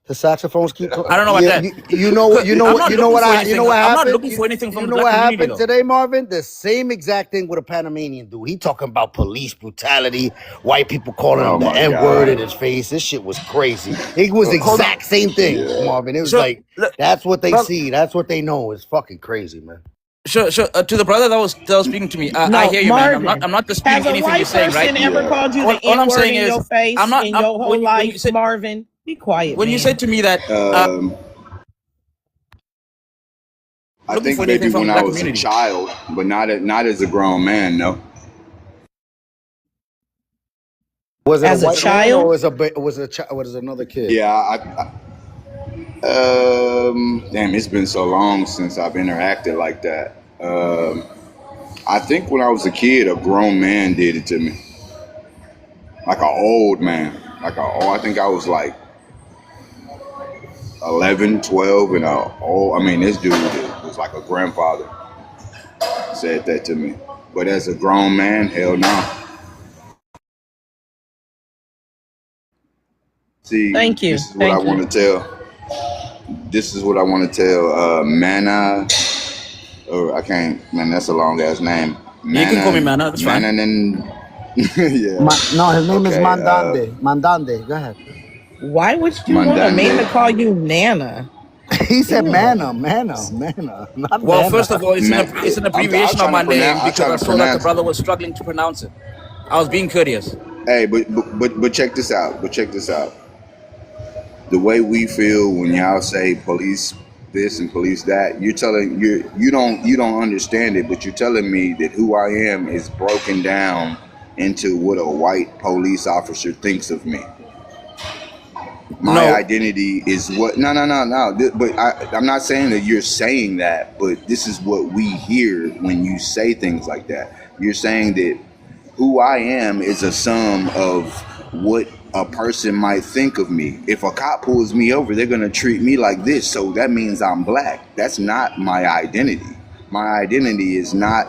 Q: The saxophones keep.
G: I don't know about
Q: Yeah,
G: that.
Q: you know what?
G: I'm not looking for
Q: You know
G: anything.
Q: what
G: I'm not
Q: happened?
G: looking for anything
Q: You
G: from the
Q: know
G: black
Q: what
G: community,
Q: happened
G: though.
Q: today, Marvin? The same exact thing with a Panamanian dude. He talking about police brutality, white people calling him
F: Oh
Q: the
F: my
Q: N word in
F: God.
Q: his face. This shit was crazy. It was the
G: Hold on.
Q: exact same thing,
F: Yeah.
Q: Marvin. It was
G: So,
Q: like that's what they
G: brother,
Q: see. That's what they know. It's fucking crazy, man.
G: Sure. To the brother that was speaking to me, I
O: No,
G: hear you, man.
O: Marvin.
G: I'm not
O: Has
G: disputing
O: a
G: anything you're
O: white
G: saying, right?
O: person ever
F: Yeah.
O: called you the
G: All
O: N
G: I'm
O: word
G: saying
O: in
G: is,
O: your
G: I'm
O: face
G: not.
O: in
G: I'm,
O: your whole
G: when you
O: life,
G: said
O: Marvin? Be quiet,
G: when you said
O: man.
G: to me that
F: I
G: looking
F: think
G: for anything
F: maybe
G: from the
F: when I
G: black
F: was a
G: community.
F: child, but not as a grown man. No.
Q: Was it a
O: As a
Q: white man or
O: child,
Q: was it another kid?
F: Yeah. Damn, it's been so long since I've interacted like that. I think when I was a kid, a grown man did it to me, like an old man. I think I was like 11, 12, and I mean, this dude was like a grandfather said that to me. But as a grown man, hell no. See,
O: thank you.
F: this is what I
O: Thank you.
F: want to tell. This is what I want to tell. Mana, or I can't. Man, that's a long ass name.
G: You can call me
F: Mana,
G: Manna. That's fine.
F: Mana, and yeah.
Q: No, his name is
F: Okay.
Q: Mandande. Mandande. Go ahead.
O: Why would you want a man
F: Mandande.
O: to call you Nana?
Q: He said
O: Ew.
Q: manna, not
G: Well,
Q: Nana.
G: first of all, it's an
F: I'm
G: abbreviation of
F: trying to
G: my
F: pronounce.
G: name
F: I'm
G: because
F: trying
G: I
F: to
G: saw that the
F: pronounce it.
G: brother was struggling to pronounce it. I was being courteous.
F: Hey, but check this out. But check this out. The way we feel when y'all say police this and police that, you don't understand it, but you're telling me that who I am is broken down into what a white police officer thinks of me. My
G: No,
F: identity is what no. But I'm not saying that you're saying that, but this is what we hear when you say things like that. You're saying that who I am is a sum of what a person might think of me. If a cop pulls me over, they're going to treat me like this. So that means I'm black. That's not my identity. My identity is not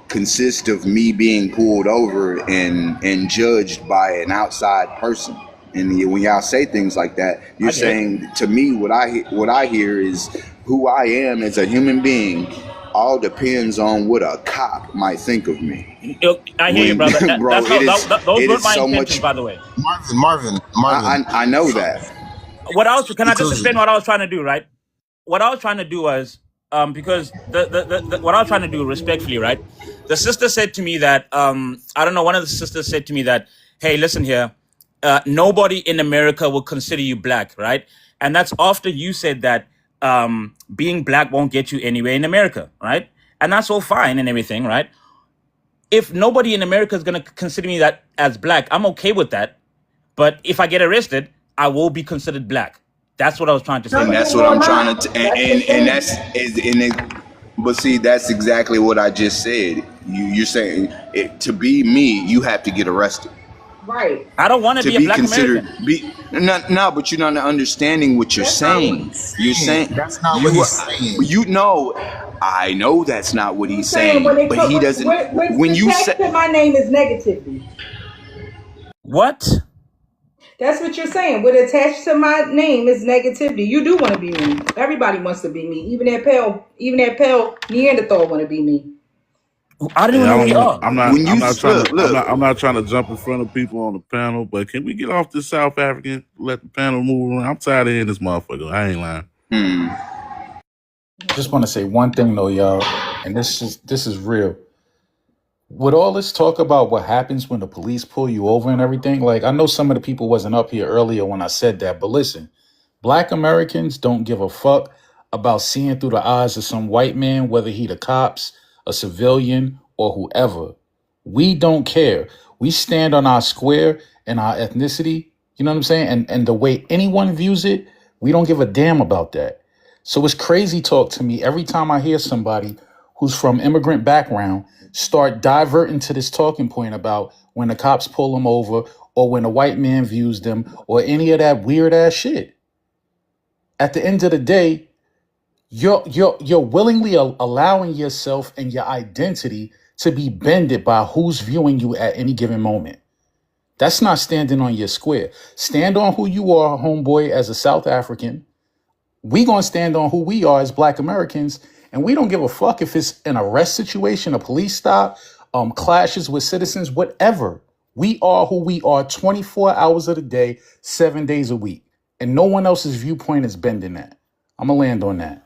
F: consist of me being pulled over and judged by an outside person. And when y'all say things like that, you're
G: I get it.
F: saying to me what I hear is who I am as a human being all depends on what a cop might think of me.
G: I hear you,
F: When
G: brother.
F: bro,
G: That's not those
F: it
G: weren't
F: is
G: my
F: so
G: intentions,
F: much.
G: by the way.
I: Marvin.
F: I know that.
G: What else? Can I just
I: Because
G: explain what I was trying to do? Right. What I was trying to do was because what I was trying to do respectfully, right? The sister said to me that I don't know. One of the sisters said to me that, "Hey, listen here, nobody in America will consider you black, right?" And that's after you said that being black won't get you anywhere in America, right? And that's all fine and everything, right? If nobody in America is going to consider me that as black, I'm okay with that. But if I get arrested, I will be considered black. That's what I was trying to say
F: And
G: by
F: that's
G: that.
F: what I'm trying to and that's is in it. But see, that's exactly what I just said. You're saying to be me, you have to get arrested.
O: Right.
G: I don't want to
F: To
G: be a
F: be
G: black
F: considered
G: American.
F: be no, but you're not understanding what you're
I: that's not what
F: saying.
I: he's
F: You're
I: saying.
F: saying
I: That's not what
F: you
I: he's saying.
F: you know I know that's not what
O: You
F: he's
O: saying when
F: saying,
O: it
F: but he doesn't
O: with
F: when you say
O: attached to my name is negativity.
G: What?
O: That's what you're saying. What attached to my name is negativity. You do want to be me. Everybody wants to be me. Even that pale Neanderthal want to be me.
G: I don't
C: Hey,
G: even
C: I
G: know who
C: don't
G: you
C: want.
G: are.
F: when you
C: I'm not trying to.
F: look
C: I'm not trying to jump in front of people on the panel. But can we get off this South African? Let the panel move around. I'm tired of hearing this motherfucker. I ain't lying.
J: Just want to say one thing though, y'all, and this is real. With all this talk about what happens when the police pull you over and everything, like I know some of the people wasn't up here earlier when I said that, but listen, Black Americans don't give a fuck about seeing through the eyes of some white man, whether he the cops, a civilian, or whoever. We don't care. We stand on our square and our ethnicity, you know what I'm saying? And the way anyone views it, we don't give a damn about that. So it's crazy talk to me every time I hear somebody who's from immigrant background start diverting to this talking point about when the cops pull them over or when a white man views them or any of that weird ass shit. At the end of the day, you're willingly allowing yourself and your identity to be bended by who's viewing you at any given moment. That's not standing on your square. Stand on who you are, homeboy, as a South African. We gonna stand on who we are as Black Americans, and we don't give a fuck if it's an arrest situation, a police stop, clashes with citizens, whatever. We are who we are 24 hours of the day, 7 days a week. And no one else's viewpoint is bending that. I'm gonna land on that.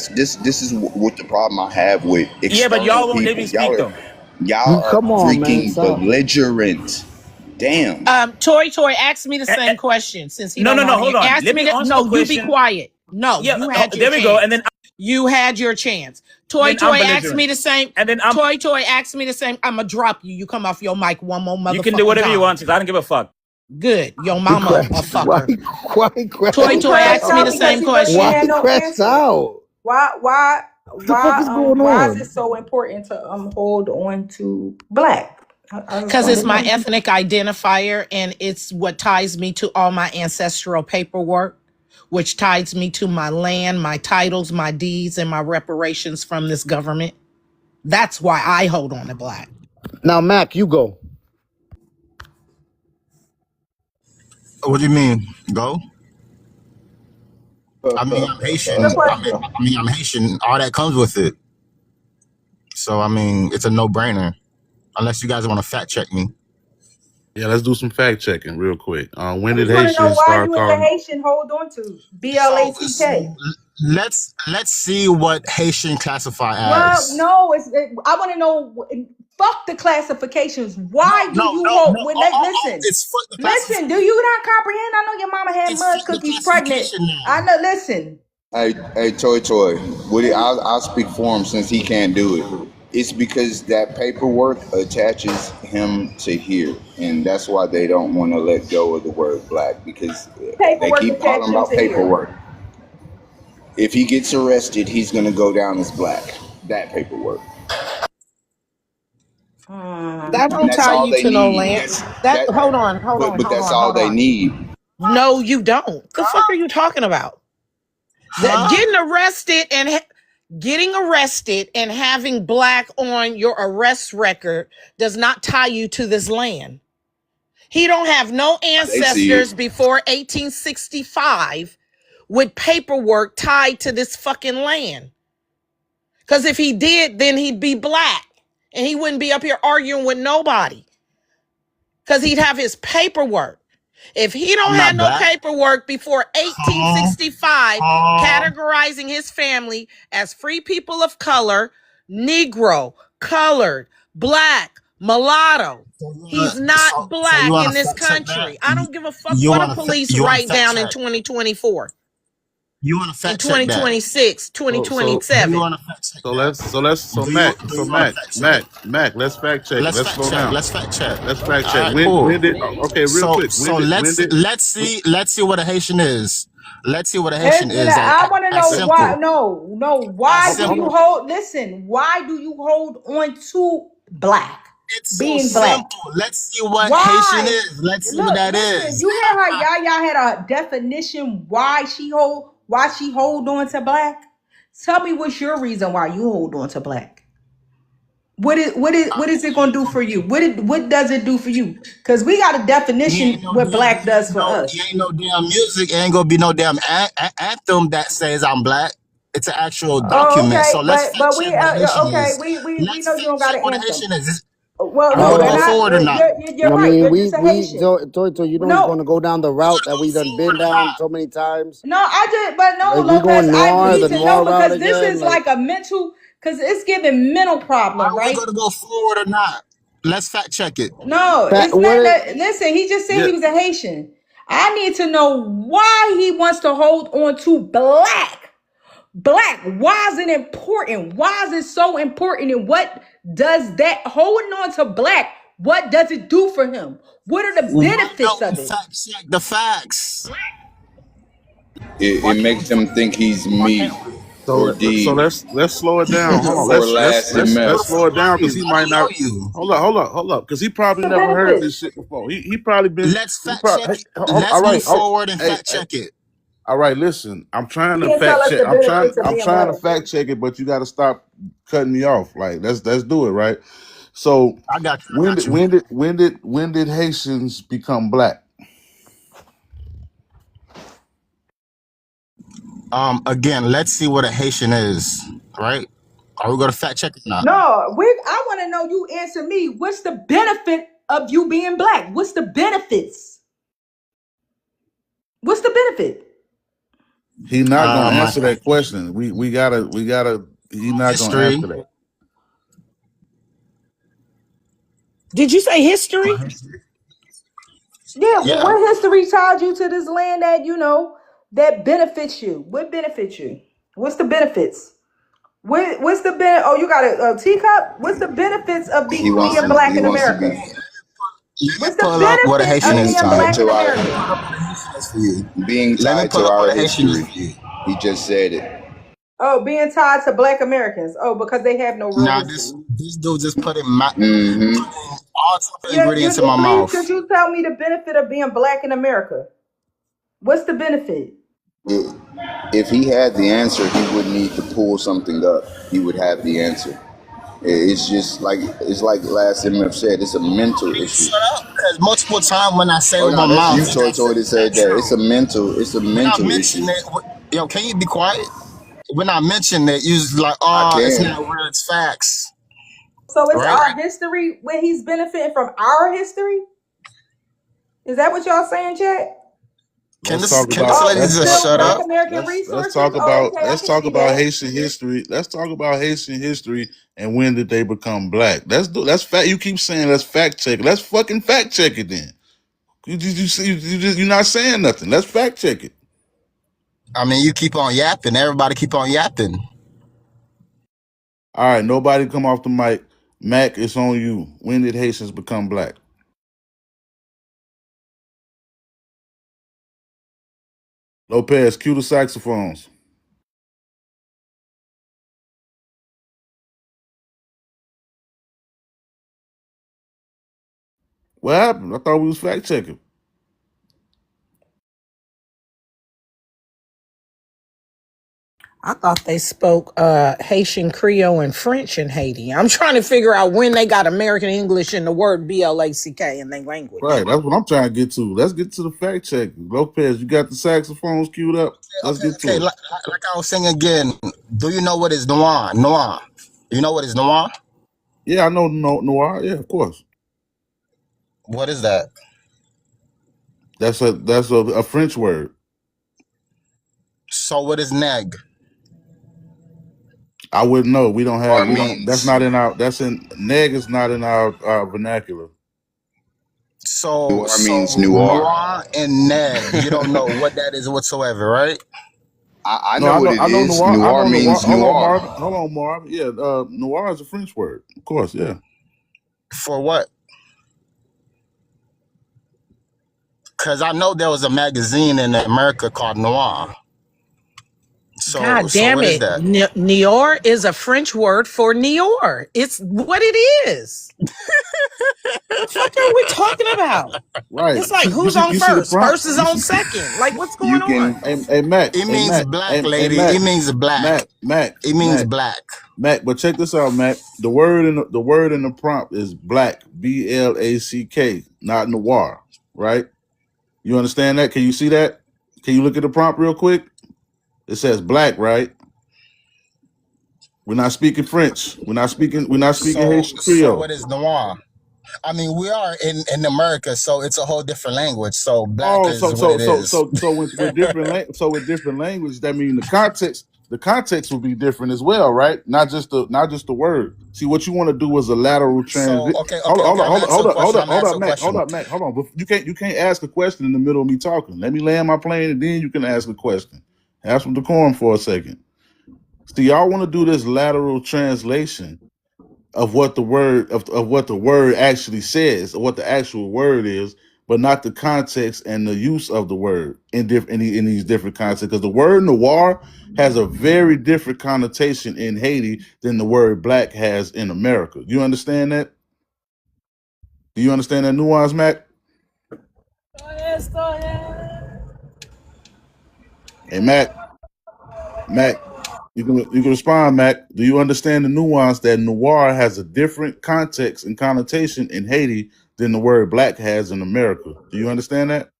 F: This is what the problem I have with
G: Yeah, but
F: external
G: y'all won't let
F: people.
G: me speak though.
F: Y'all are
Q: Come on, man.
F: freaking
Q: Stop.
F: belligerent. Damn.
O: Toy, ask me the same question since he
G: No,
O: don't
G: no,
O: want
G: no.
O: to
G: Hold
O: answer.
G: on.
O: Ask
G: Let
O: me
G: me
O: that.
G: answer the
O: No, you be
G: question.
O: quiet. No,
G: Yeah,
O: you had your
G: there we go. And
O: chance.
G: then
O: You had your chance. Toy
G: Then I'm
O: asked me
G: belligerent.
O: the same.
G: And then I'm.
O: Toy asked me the same. I'ma drop you. You come off your mic one more
G: You can do
O: motherfucking
G: whatever you
O: time.
G: want, because I don't give a fuck.
O: Good. Your
Q: He
O: mama a
Q: crashed.
O: fucker.
Q: Why he
O: Toy
Q: crashed
O: asked
Q: out?
O: me
E: Out
O: the
E: because
O: same
E: he really ain't
Q: Why
O: question.
E: had
Q: he
E: no
Q: crashed
E: answer.
Q: out? What the fuck is going
E: Why is it
Q: on?
E: so important to hold on to black? I just
O: Because
E: wanted
O: it's
E: to
O: my
E: know.
O: ethnic identifier and it's what ties me to all my ancestral paperwork, which ties me to my land, my titles, my deeds, and my reparations from this government. That's why I hold on to black.
Q: Now, Mac, you go.
I: What do you mean? Go? I mean, I'm
E: Good
I: Haitian.
E: question.
I: I'm Haitian. All that comes with it. So I mean, it's a no-brainer. Unless you guys want to fact check me.
C: Yeah, let's do some fact checking real quick. When
E: I
C: did
E: just want to know
C: Haitians
E: why
C: start
E: you as a
C: calling?
E: Haitian hold on to
I: So
E: BLACK.
I: let's see what Haitian classify
E: Well,
I: as.
E: no, I want to know. Fuck the classifications. Why do you
I: No.
E: hold? Listen,
I: It's for the
E: listen. Do you not comprehend? I know your mama had
I: It's for
E: mud
I: the
E: cookies pregnant.
I: classification now.
E: I know. Listen.
F: Hey, Toy, I'll speak for him since he can't do it. It's because that paperwork attaches him to here, and that's why they don't want to let go of the word black, because they
E: Paperwork
F: keep
E: attached
F: calling
E: him
F: about
E: to here.
F: paperwork. If he gets arrested, he's gonna go down as black. That paperwork,
O: That
F: and
O: don't
F: that's
O: tie
F: all
O: you
F: they
O: to no
F: need.
O: land.
F: That's
O: That
F: that, but that's all
E: Hold
F: they
E: on.
F: need.
O: No, you don't. The fuck are you talking about? That
I: Huh?
O: getting arrested and having black on your arrest record does not tie you to this land. He don't have no
F: They see it.
O: ancestors before 1865 with paperwork tied to this fucking land. Because if he did, then he'd be black and he wouldn't be up here arguing with nobody because he'd have his paperwork. If he don't
I: I'm
O: have
I: not
O: no
I: black.
O: paperwork before
I: Huh?
O: 1865,
I: Huh?
O: categorizing his family as free people of color, Negro, colored, black, mulatto, he's not
I: So you
O: black
I: want
O: in
I: to
O: this
I: fact check that?
O: country. I don't give a fuck
I: You
O: what a
I: want to
O: police
I: you want to
O: write
I: fact
O: down in
I: check?
O: 2024,
I: You want to
O: in
I: fact check that?
O: 2026,
C: So
I: Do you
O: 2027.
I: want to fact check that?
C: so
I: Do you
C: Mac,
I: do you want to fact check?
C: let's fact check it.
I: Let's
C: Let's
I: fact
C: slow
I: check.
C: down.
I: Let's fact check.
C: Let's fact
I: All
C: check.
I: right, cool.
C: When did okay, real quick.
I: So let's see what a Haitian is. Let's see what a Haitian is.
E: I want to
I: As
E: know why.
I: simple.
E: No.
I: As
E: Why do
C: hold
E: you
C: on.
I: simple.
E: hold? Listen. Why do you hold on to black?
I: It's so
E: Being black.
I: simple. Let's see what Haitian
E: Why?
I: is. Let's see what
E: Look,
I: that
E: listen.
I: is.
E: You hear how Yaya had a definition why she hold on to black? Tell me what's your reason why you hold on to black. What is it gonna do for you? What does it do for you? Because we got a definition what black does for
I: You
E: us.
I: ain't no damn music. Ain't gonna be no damn anthem that says I'm black. It's an actual
E: Oh,
I: document. So
E: okay,
I: let's
E: but
I: fact check
E: we
I: what a Haitian
E: okay,
I: is.
E: we
I: Let's
E: know you
I: fact
E: don't got
I: check
E: an
I: what a
E: anthem.
I: Haitian is.
E: Well,
I: Are we
E: no,
I: gonna
E: and
I: go forward or not?
E: you're
Q: I
E: right.
Q: mean,
E: You're just a Haitian.
Q: Toy, you know he's
E: No,
Q: going to go down the
I: We're
Q: route
I: gonna
Q: that
I: go
Q: we done been
I: forward or
Q: down
I: not?
Q: so many times.
E: no, but no,
Q: Like we
E: Lopez.
Q: going
E: I
Q: noir,
E: need
Q: the
E: to know
Q: noir route
E: because this
Q: again.
E: is
Q: Like
E: like a mental, because it's giving mental
I: Are
E: problem,
I: we
E: right?
I: gonna go forward or not? Let's fact check it.
E: No,
Q: fat,
E: it's
Q: what?
E: not that. Listen, he just said
C: Yeah,
E: he was a Haitian. I need to know why he wants to hold on to black. Black. Why is it important? Why is it so important? And what does that holding on to black? What does it do for him? What are the
I: Why
E: benefits
I: don't we
E: of it?
I: fact check the facts?
F: It
I: Why can't we?
F: makes them think he's
I: Why
F: meat
I: can't we?
F: or
C: so
F: D
C: let's slow it down. Hold on.
F: or
C: Let's
F: last and
C: let's
F: meth.
C: slow it down because
I: You.
C: he
I: I
C: might
I: don't know
C: not.
I: you.
C: Hold up, because he probably
E: The
C: never heard
E: benefits.
C: this shit before. He probably been.
I: Let's
C: He
I: fact check
C: probably.
I: it.
C: Hey, hold, all
I: Let's move
C: right. Oh,
I: forward and
C: hey,
I: fact
C: hey,
I: check it.
C: all right. Listen, I'm trying
E: He
C: to
E: can tell
C: fact
E: us
C: check.
E: the benefits of
C: I'm
E: being
C: trying to
E: black.
C: fact check it, but you got to stop cutting me off. Like let's do it right. So
I: I got you. I got you.
C: when did Haitians become black?
I: Again, let's see what a Haitian is. Right? Are we gonna fact check it or not?
E: No, I want to know you answer me. What's the benefit of you being black? What's the benefits? What's the benefit?
C: He not gonna
I: My
C: answer that question. We gotta. He not gonna
I: history.
C: answer that.
O: Did you say history?
E: Yeah, well,
I: Yeah.
E: what history tied you to this land that that benefits you? What benefits you?
P: What's the benefits? What's the Oh, you got a teacup. What's the benefits of
F: He wants
P: being
F: to.
P: black
F: He
P: in
F: wants to be.
P: America?
I: Let me
P: What's the
I: pull up what a
P: benefit
I: Haitian
P: of
I: is
F: Being
P: being
I: to you.
F: tied
P: black
F: to
P: in
F: our.
P: America?
I: Haitian is for you.
F: Being
I: Let me
F: tied
I: pull
F: to
I: up
F: our
I: what a Haitian is
F: history.
I: for you.
F: He just said it.
P: Oh, being tied to black Americans. Oh, because they have no real
I: Now
P: history.
I: this dude just putting
F: Mm-hmm.
I: all type of
P: Yeah,
I: ingredients in my
P: please,
I: mouth.
P: could you tell me the benefit of being black in America? What's the benefit?
F: If he had the answer, he wouldn't need to pull something up. He would have the answer. It's just like last MF said. It's a mental issue.
I: Shut up, because multiple times when I say
F: Oh
I: with
F: no,
I: my
F: that's
I: mouth,
F: you,
I: it's
F: Toy
I: not
F: Toy, that said that.
I: true.
F: It's a
I: When I
F: mental
I: mention
F: issue.
I: it, yo, can you be quiet? When I mention it, you just like,
F: I
I: oh, it's
F: can.
I: not real, it's facts,
P: So it's
I: right?
P: our history when he's benefiting from our history? Is that what y'all saying, Chat?
C: Let's talk
I: Can this
C: about
P: Oh,
I: lady
P: it's
I: just
P: still
I: shut
P: black
I: up?
P: American resources?
C: let's
P: Oh, okay, I
C: let's
P: can
C: talk
P: see
C: about
P: that.
C: Haitian history. Let's talk about Haitian history and when did they become black. That's fact. You keep saying let's fact check it. Let's fucking fact check it then. You're not saying nothing. Let's fact check it.
I: I mean, you keep on yapping. Everybody keep on yapping.
C: All right, nobody come off the mic. Mac, it's on you. When did Haitians become black? Lopez, cue the saxophones. What happened? I thought we was fact checking.
O: I thought they spoke Haitian Creole and French in Haiti. I'm trying to figure out when they got American English and the word BLACK in their language.
C: Right, that's what I'm trying to get to. Let's get to the fact check. Lopez, you got the saxophones queued up? Let's get
I: Okay,
C: to it.
I: like I was saying again, do you know what is noir? Noir. You know what is noir?
C: Yeah, I know noir. Yeah, of course.
I: What is that?
C: That's a French word.
I: So what is neg?
C: I wouldn't know.
F: Or
C: That's
F: means
C: not in our. That's in neg is not in our vernacular.
I: So
F: noir means noir.
I: noir and neg, you don't know what that is whatsoever, right?
F: I
C: No,
F: know what it
C: I know
F: is.
C: noir. I
F: Noir
C: know noir.
F: means noir.
C: Hold on, Marvin. Yeah, noir is a French word. Of course, yeah.
I: For what? Because I know there was a magazine in America called Noir. So
O: God damn
I: what is
O: it.
I: that?
O: Nior is a French word for Nior. It's what it is. The fuck are we talking about?
C: Right.
O: It's like, who's on
C: You see the
O: first?
C: prompt?
O: First is on second. Like, what's
F: You
O: going on?
F: can.
C: Hey Mac.
I: It
C: Hey
I: means
C: Mac.
I: black,
C: Hey
I: lady.
C: Mac.
I: It means black. It means
C: Mac.
I: black.
C: Mac, but check this out, Mac. The word in the prompt is black, BLACK, not noir, right? You understand that? Can you see that? Can you look at the prompt real quick? It says black, right? We're not speaking French. We're not speaking Haitian
I: So
C: Creole.
I: what is noir? I mean, we are in America, so it's a whole different language. So black
C: Oh,
I: is what it is.
C: with different language, that means the context will be different as well, right? Not just the word. See, what you want to do is a lateral
I: So
C: transit.
I: okay. I'm asking a question. I'm asking a question.
C: Mac. Hold on. You can't ask a question in the middle of me talking. Let me land my plane and then you can ask a question. Have some decorum for a second. See, y'all want to do this lateral translation of what the word actually says, or what the actual word is, but not the context and the use of the word in these different contexts. Because the word noir has a very different connotation in Haiti than the word black has in America. You understand that? Do you understand that nuance, Mac? Hey, Mac, you can respond, Mac. Do you understand the nuance that noir has a different context and connotation in Haiti than the word black has in America? Do you understand that?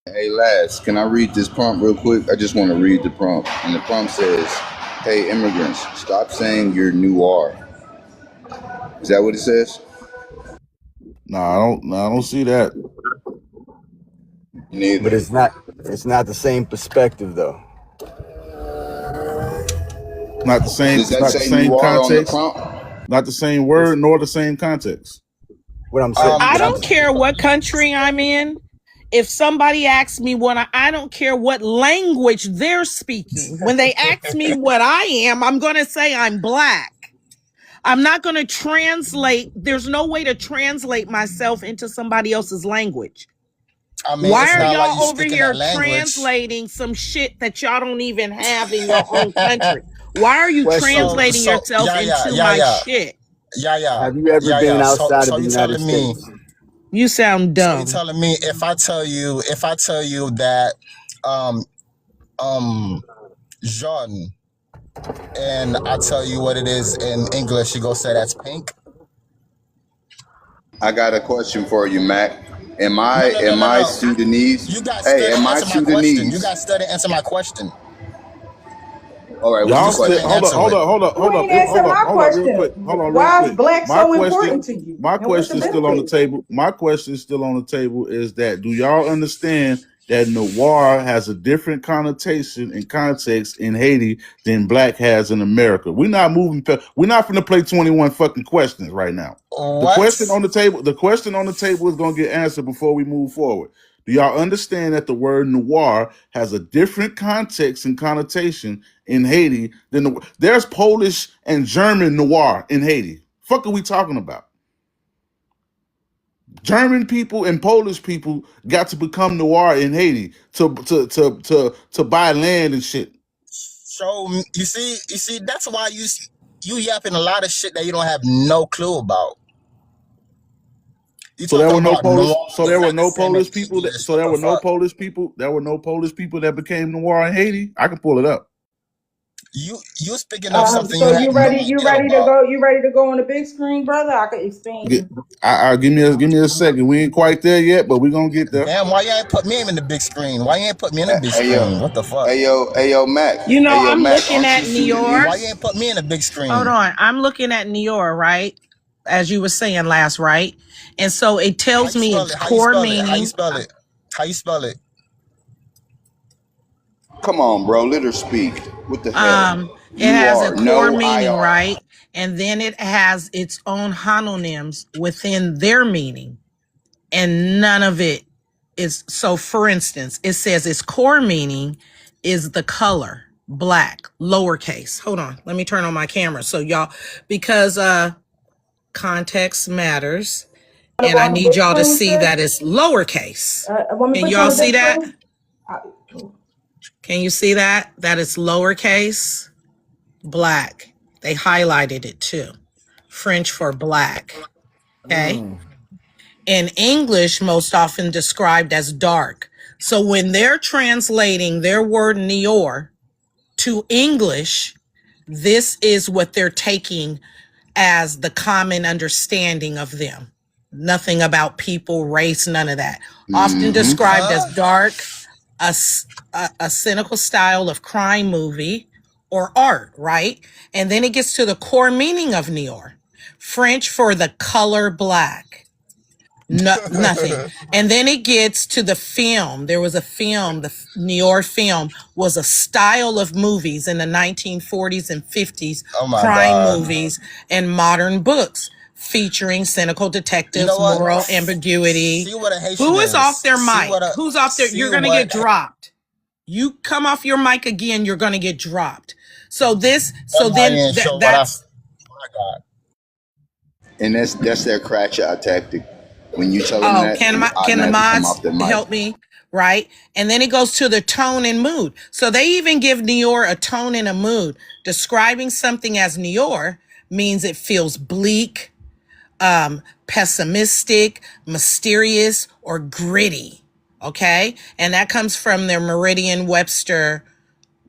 F: Hey, lads, can I read this prompt real quick? I just want to read the prompt. And the prompt says, "Hey, immigrants, stop saying you're noir." Is that what it says?
C: I don't see that.
D: But
F: Neither.
D: it's not the same perspective though.
C: Not the same.
F: Does
C: It's
F: that
C: not the
F: say
C: same
F: noir on the
C: context.
F: prompt?
C: Not the same
D: It's
C: word nor the same context.
D: what I'm saying.
O: I
D: What I'm
O: don't care what country I'm in. if somebody asks me what I don't care what language they're speaking. When they ask me what I am, I'm going to say I'm black. I'm not going to translate. There's no way to translate myself into somebody else's language.
I: I mean,
O: Why
I: it's
O: are
I: not like
O: y'all
I: you
O: over
I: speaking that
O: here
I: language.
O: translating some shit that y'all don't even have in your own country? Why are you
D: Question:
O: translating
I: So
O: yourself
I: yeah, yeah,
O: into
I: yeah,
O: my
I: yeah,
O: shit?
I: yeah, yeah,
D: Have you ever
I: yeah,
D: been
I: yeah. So
D: outside of
I: so
D: the
I: you
D: United
I: telling me,
D: States?
O: You sound
I: so you
O: dumb.
I: telling me if I tell you that um um Jean, and I tell you what it is in English, you go say that's pink.
F: I got a question for you, Mac. Am
I: No,
F: I
I: no, no,
F: am
I: no,
F: I
I: no.
F: Sudanese?
I: You got
F: Hey,
I: study
F: am I
I: answer my question. You
F: Sudanese?
I: got study answer my question.
F: All right, what's the
C: Y'all
I: You
C: still
I: study
F: question?
C: hold up,
I: answer
C: hold
I: it.
C: up, hold up,
P: You
C: hold up,
P: ain't answer my
C: hold up, real
P: question.
C: quick. Hold on, real
P: Why is
C: quick.
P: black
C: My
P: so
C: question,
P: important to you?
C: my
P: And what's the
C: question is still on the
P: benefit?
C: table. My question is still on the table. Is that do y'all understand that noir has a different connotation and context in Haiti than black has in America? We're not moving. We're not going to play 21 fucking questions right now. The
I: What?
C: question on the table. The question on the table is going to get answered before we move forward. Do y'all understand that the word noir has a different context and connotation in Haiti than there's Polish and German noir in Haiti? Fuck are we talking about? German people and Polish people got to become noir in Haiti to buy land and shit.
I: So you see, that's why you yapping a lot of shit that you don't have no clue about. You
C: So there
I: talking
C: were no
I: about
C: Polish.
I: noir
C: So
I: is
C: there were
I: not the
C: no
I: same as
C: Polish people.
I: English.
C: So
I: What
C: there
I: the
C: were no
I: fuck?
C: Polish people. There were no Polish people that became noir in Haiti. I can pull it up.
I: You speaking of something
P: So
I: you have no
P: you
I: idea
P: ready to
I: about.
P: go? You ready to go on the big screen, brother? I could
C: Get,
P: explain.
C: give me a second. We ain't quite there yet, but we gonna get there.
I: Damn, why you ain't put me in the big screen? Why you ain't put me in the big
F: Hey
I: screen?
F: yo,
I: What the fuck?
F: hey yo, Mac.
O: You know,
F: Hey yo,
O: I'm
F: Mac.
O: looking
F: Aren't you
O: at Nior.
I: Why you
F: Sudanese?
I: ain't put me in the big
O: Hold
I: screen?
O: on. I'm looking at Nior, right? As you were saying last, right? And so it
I: How
O: tells
I: you
O: me
I: spell
O: its
I: it? How you
O: core
I: spell it? How you
O: meaning.
I: spell it? How you spell it?
F: Come on, bro. Let her speak. What the hell?
O: It
F: You
O: has a
F: are
O: core
F: no
O: meaning,
F: IR.
O: right? And then it has its own homonyms within their meaning. And none of it is so. For instance, it says its core meaning is the color black, lowercase. Hold on, let me turn on my camera so y'all, because context matters,
P: Want to
O: and
P: go
O: I
P: on the
O: need
P: big
O: y'all to
P: screen,
O: see that
P: sis?
O: it's lowercase.
P: Want me to
O: Can
P: put you on
O: y'all
P: the
O: see
P: big
O: that?
P: screen?
O: Can you see that? That it's lowercase black. They highlighted it too. French for black. Okay. In English, most often described as dark. So when they're translating their word Nior to English, this is what they're taking as the common understanding of them. Nothing about people, race, none of that. Often
F: Mm-hmm.
O: described as
I: Huh?
O: dark, a cynical style of crime movie or art, right? And then it gets to the core meaning of Nior. French for the color black. No, nothing. And then it gets to the film. There was a film, the New York film was a style of movies in the 1940s and 50s,
I: Oh my
O: crime
I: god.
O: movies and modern books featuring cynical
I: You
O: detectives,
I: know what?
O: moral ambiguity.
I: See what a Haitian
O: Who is off
I: is.
O: their
I: See
O: mic?
I: what a
O: Who's off there?
I: see
O: You're going to get
I: what.
O: dropped. You come off your mic again, you're going to get dropped. So
I: That might
O: then
I: ain't show what I.
O: that's
I: My god.
F: And that's their crash out tactic. When you tell them
O: Oh,
F: that, they
O: can the
F: automatically come
O: mods
F: off their mic.
O: help me? Right. And then it goes to the tone and mood. So they even give Nior a tone and a mood. Describing something as Nior means it feels bleak, pessimistic, mysterious, or gritty. Okay. And that comes from their Meridian Webster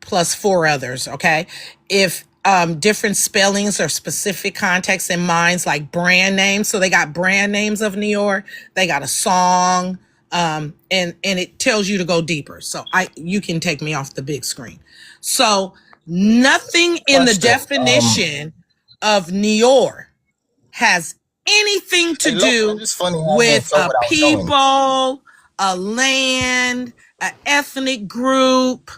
O: plus four others, okay? If different spellings or specific contexts in minds, like brand names, so they got brand names of New York, they got a song, and it tells you to go deeper. So you can take me off the big screen. So nothing in the
I: Question.
O: definition of New York has anything to
I: Hey Lopez,
O: do
I: it's funny how you didn't
O: with
I: show
O: a
I: what I was showing.
O: people, a land, an ethnic group,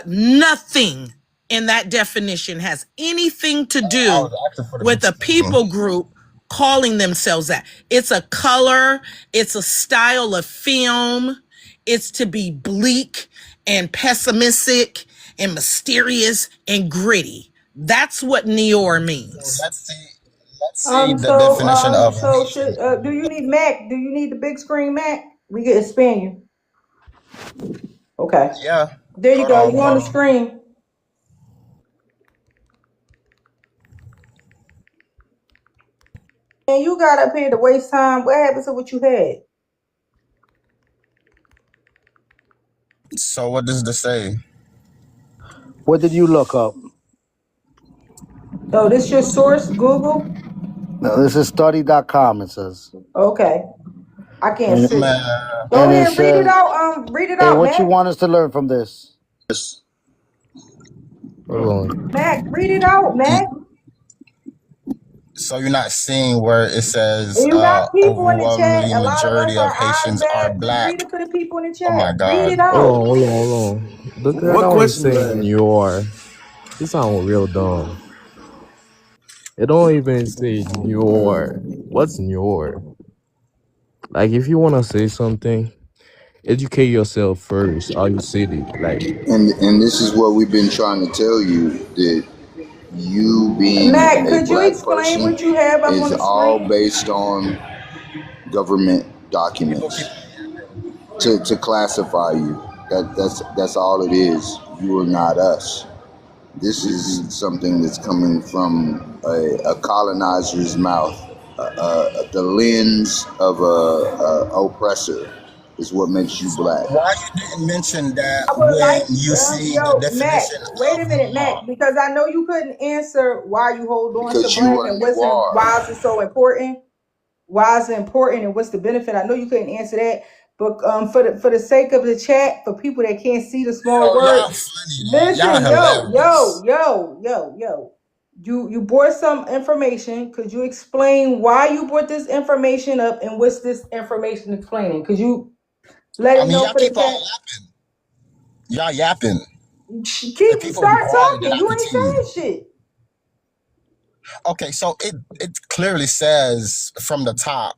O: nothing in that definition has anything to
I: I
O: do
I: was asking for the big
O: with a
I: screen.
O: people group calling themselves that. It's a color, it's a style of film, it's to be bleak and pessimistic and mysterious and gritty. That's what Neor
I: So
O: means.
I: let's see the
P: So,
I: definition of
P: so
I: Haitian.
P: should do you need Mac? Do you need the big screen, Mac? We can expand you. Okay.
I: Yeah.
P: There you
I: Hold
P: go.
I: on,
P: You on
I: hold
P: the
I: on.
P: screen. And you got up here to waste time. What happened to what you had?
I: So what does this say?
Q: What did you look up?
P: Oh, this your source, Google?
Q: No, this is study.com, it says.
P: Okay. I can't
Q: And,
P: see.
I: Man,
P: Go
Q: and it
P: ahead, read it
Q: says,
P: out. Read it
Q: hey,
P: out,
Q: what you
P: Mac.
Q: want us to learn from this?
M: Hold on.
P: Mac, read it out, Mac.
I: so you're not seeing where it says
P: And you got people in the chat.
I: overwhelmingly
P: A lot of us,
I: majority
P: our
I: of
P: eyes
I: Haitians are
P: bad. Just read
I: black.
P: it for the people in the
I: Oh my
P: chat. Read
I: God.
P: it out.
M: Hold on. Look at
C: What
M: how it's
C: question
M: saying
C: was
M: you are. This sound real dumb. It don't even say your. What's your? Like, if you want to say something, educate yourself first. All you city, like,
F: And this is what we've been trying to tell you, that you being
P: Mac,
F: a
P: could you
F: black
P: explain
F: person
P: what you have up on
F: is
P: the
F: all
P: screen?
F: based on government
I: People keep
F: documents to classify you. That's all it is. You are not us. This is something that's coming from a colonizer's mouth. The lens of a oppressor is what makes you black.
I: why you didn't mention that
P: I would
I: when
P: like,
I: you see the
P: yo, Mac,
I: definition
P: wait a
I: of
P: minute, Mac,
I: noir.
P: because I know you couldn't answer why you hold on to
F: Because you
P: black
F: are
P: and
F: noir.
P: why is it so important? Why is it important and what's the benefit? I know you couldn't answer that, but for the sake of the chat, for people that can't see the small
I: Yo, y'all
P: words,
I: funny, man. Y'all
P: listen,
I: hilarious.
P: yo. You brought some information. Could you explain why you brought this information up and what's this information explaining? Could you let
I: I
P: it
I: mean,
P: know
I: y'all
P: for the
I: keep on
P: chat?
I: yapping. Y'all yapping.
P: Keep
I: If people be
P: start
I: quiet, then
P: talking.
I: I
P: You ain't
I: continue.
P: saying shit.
I: Okay, so it clearly says from the top,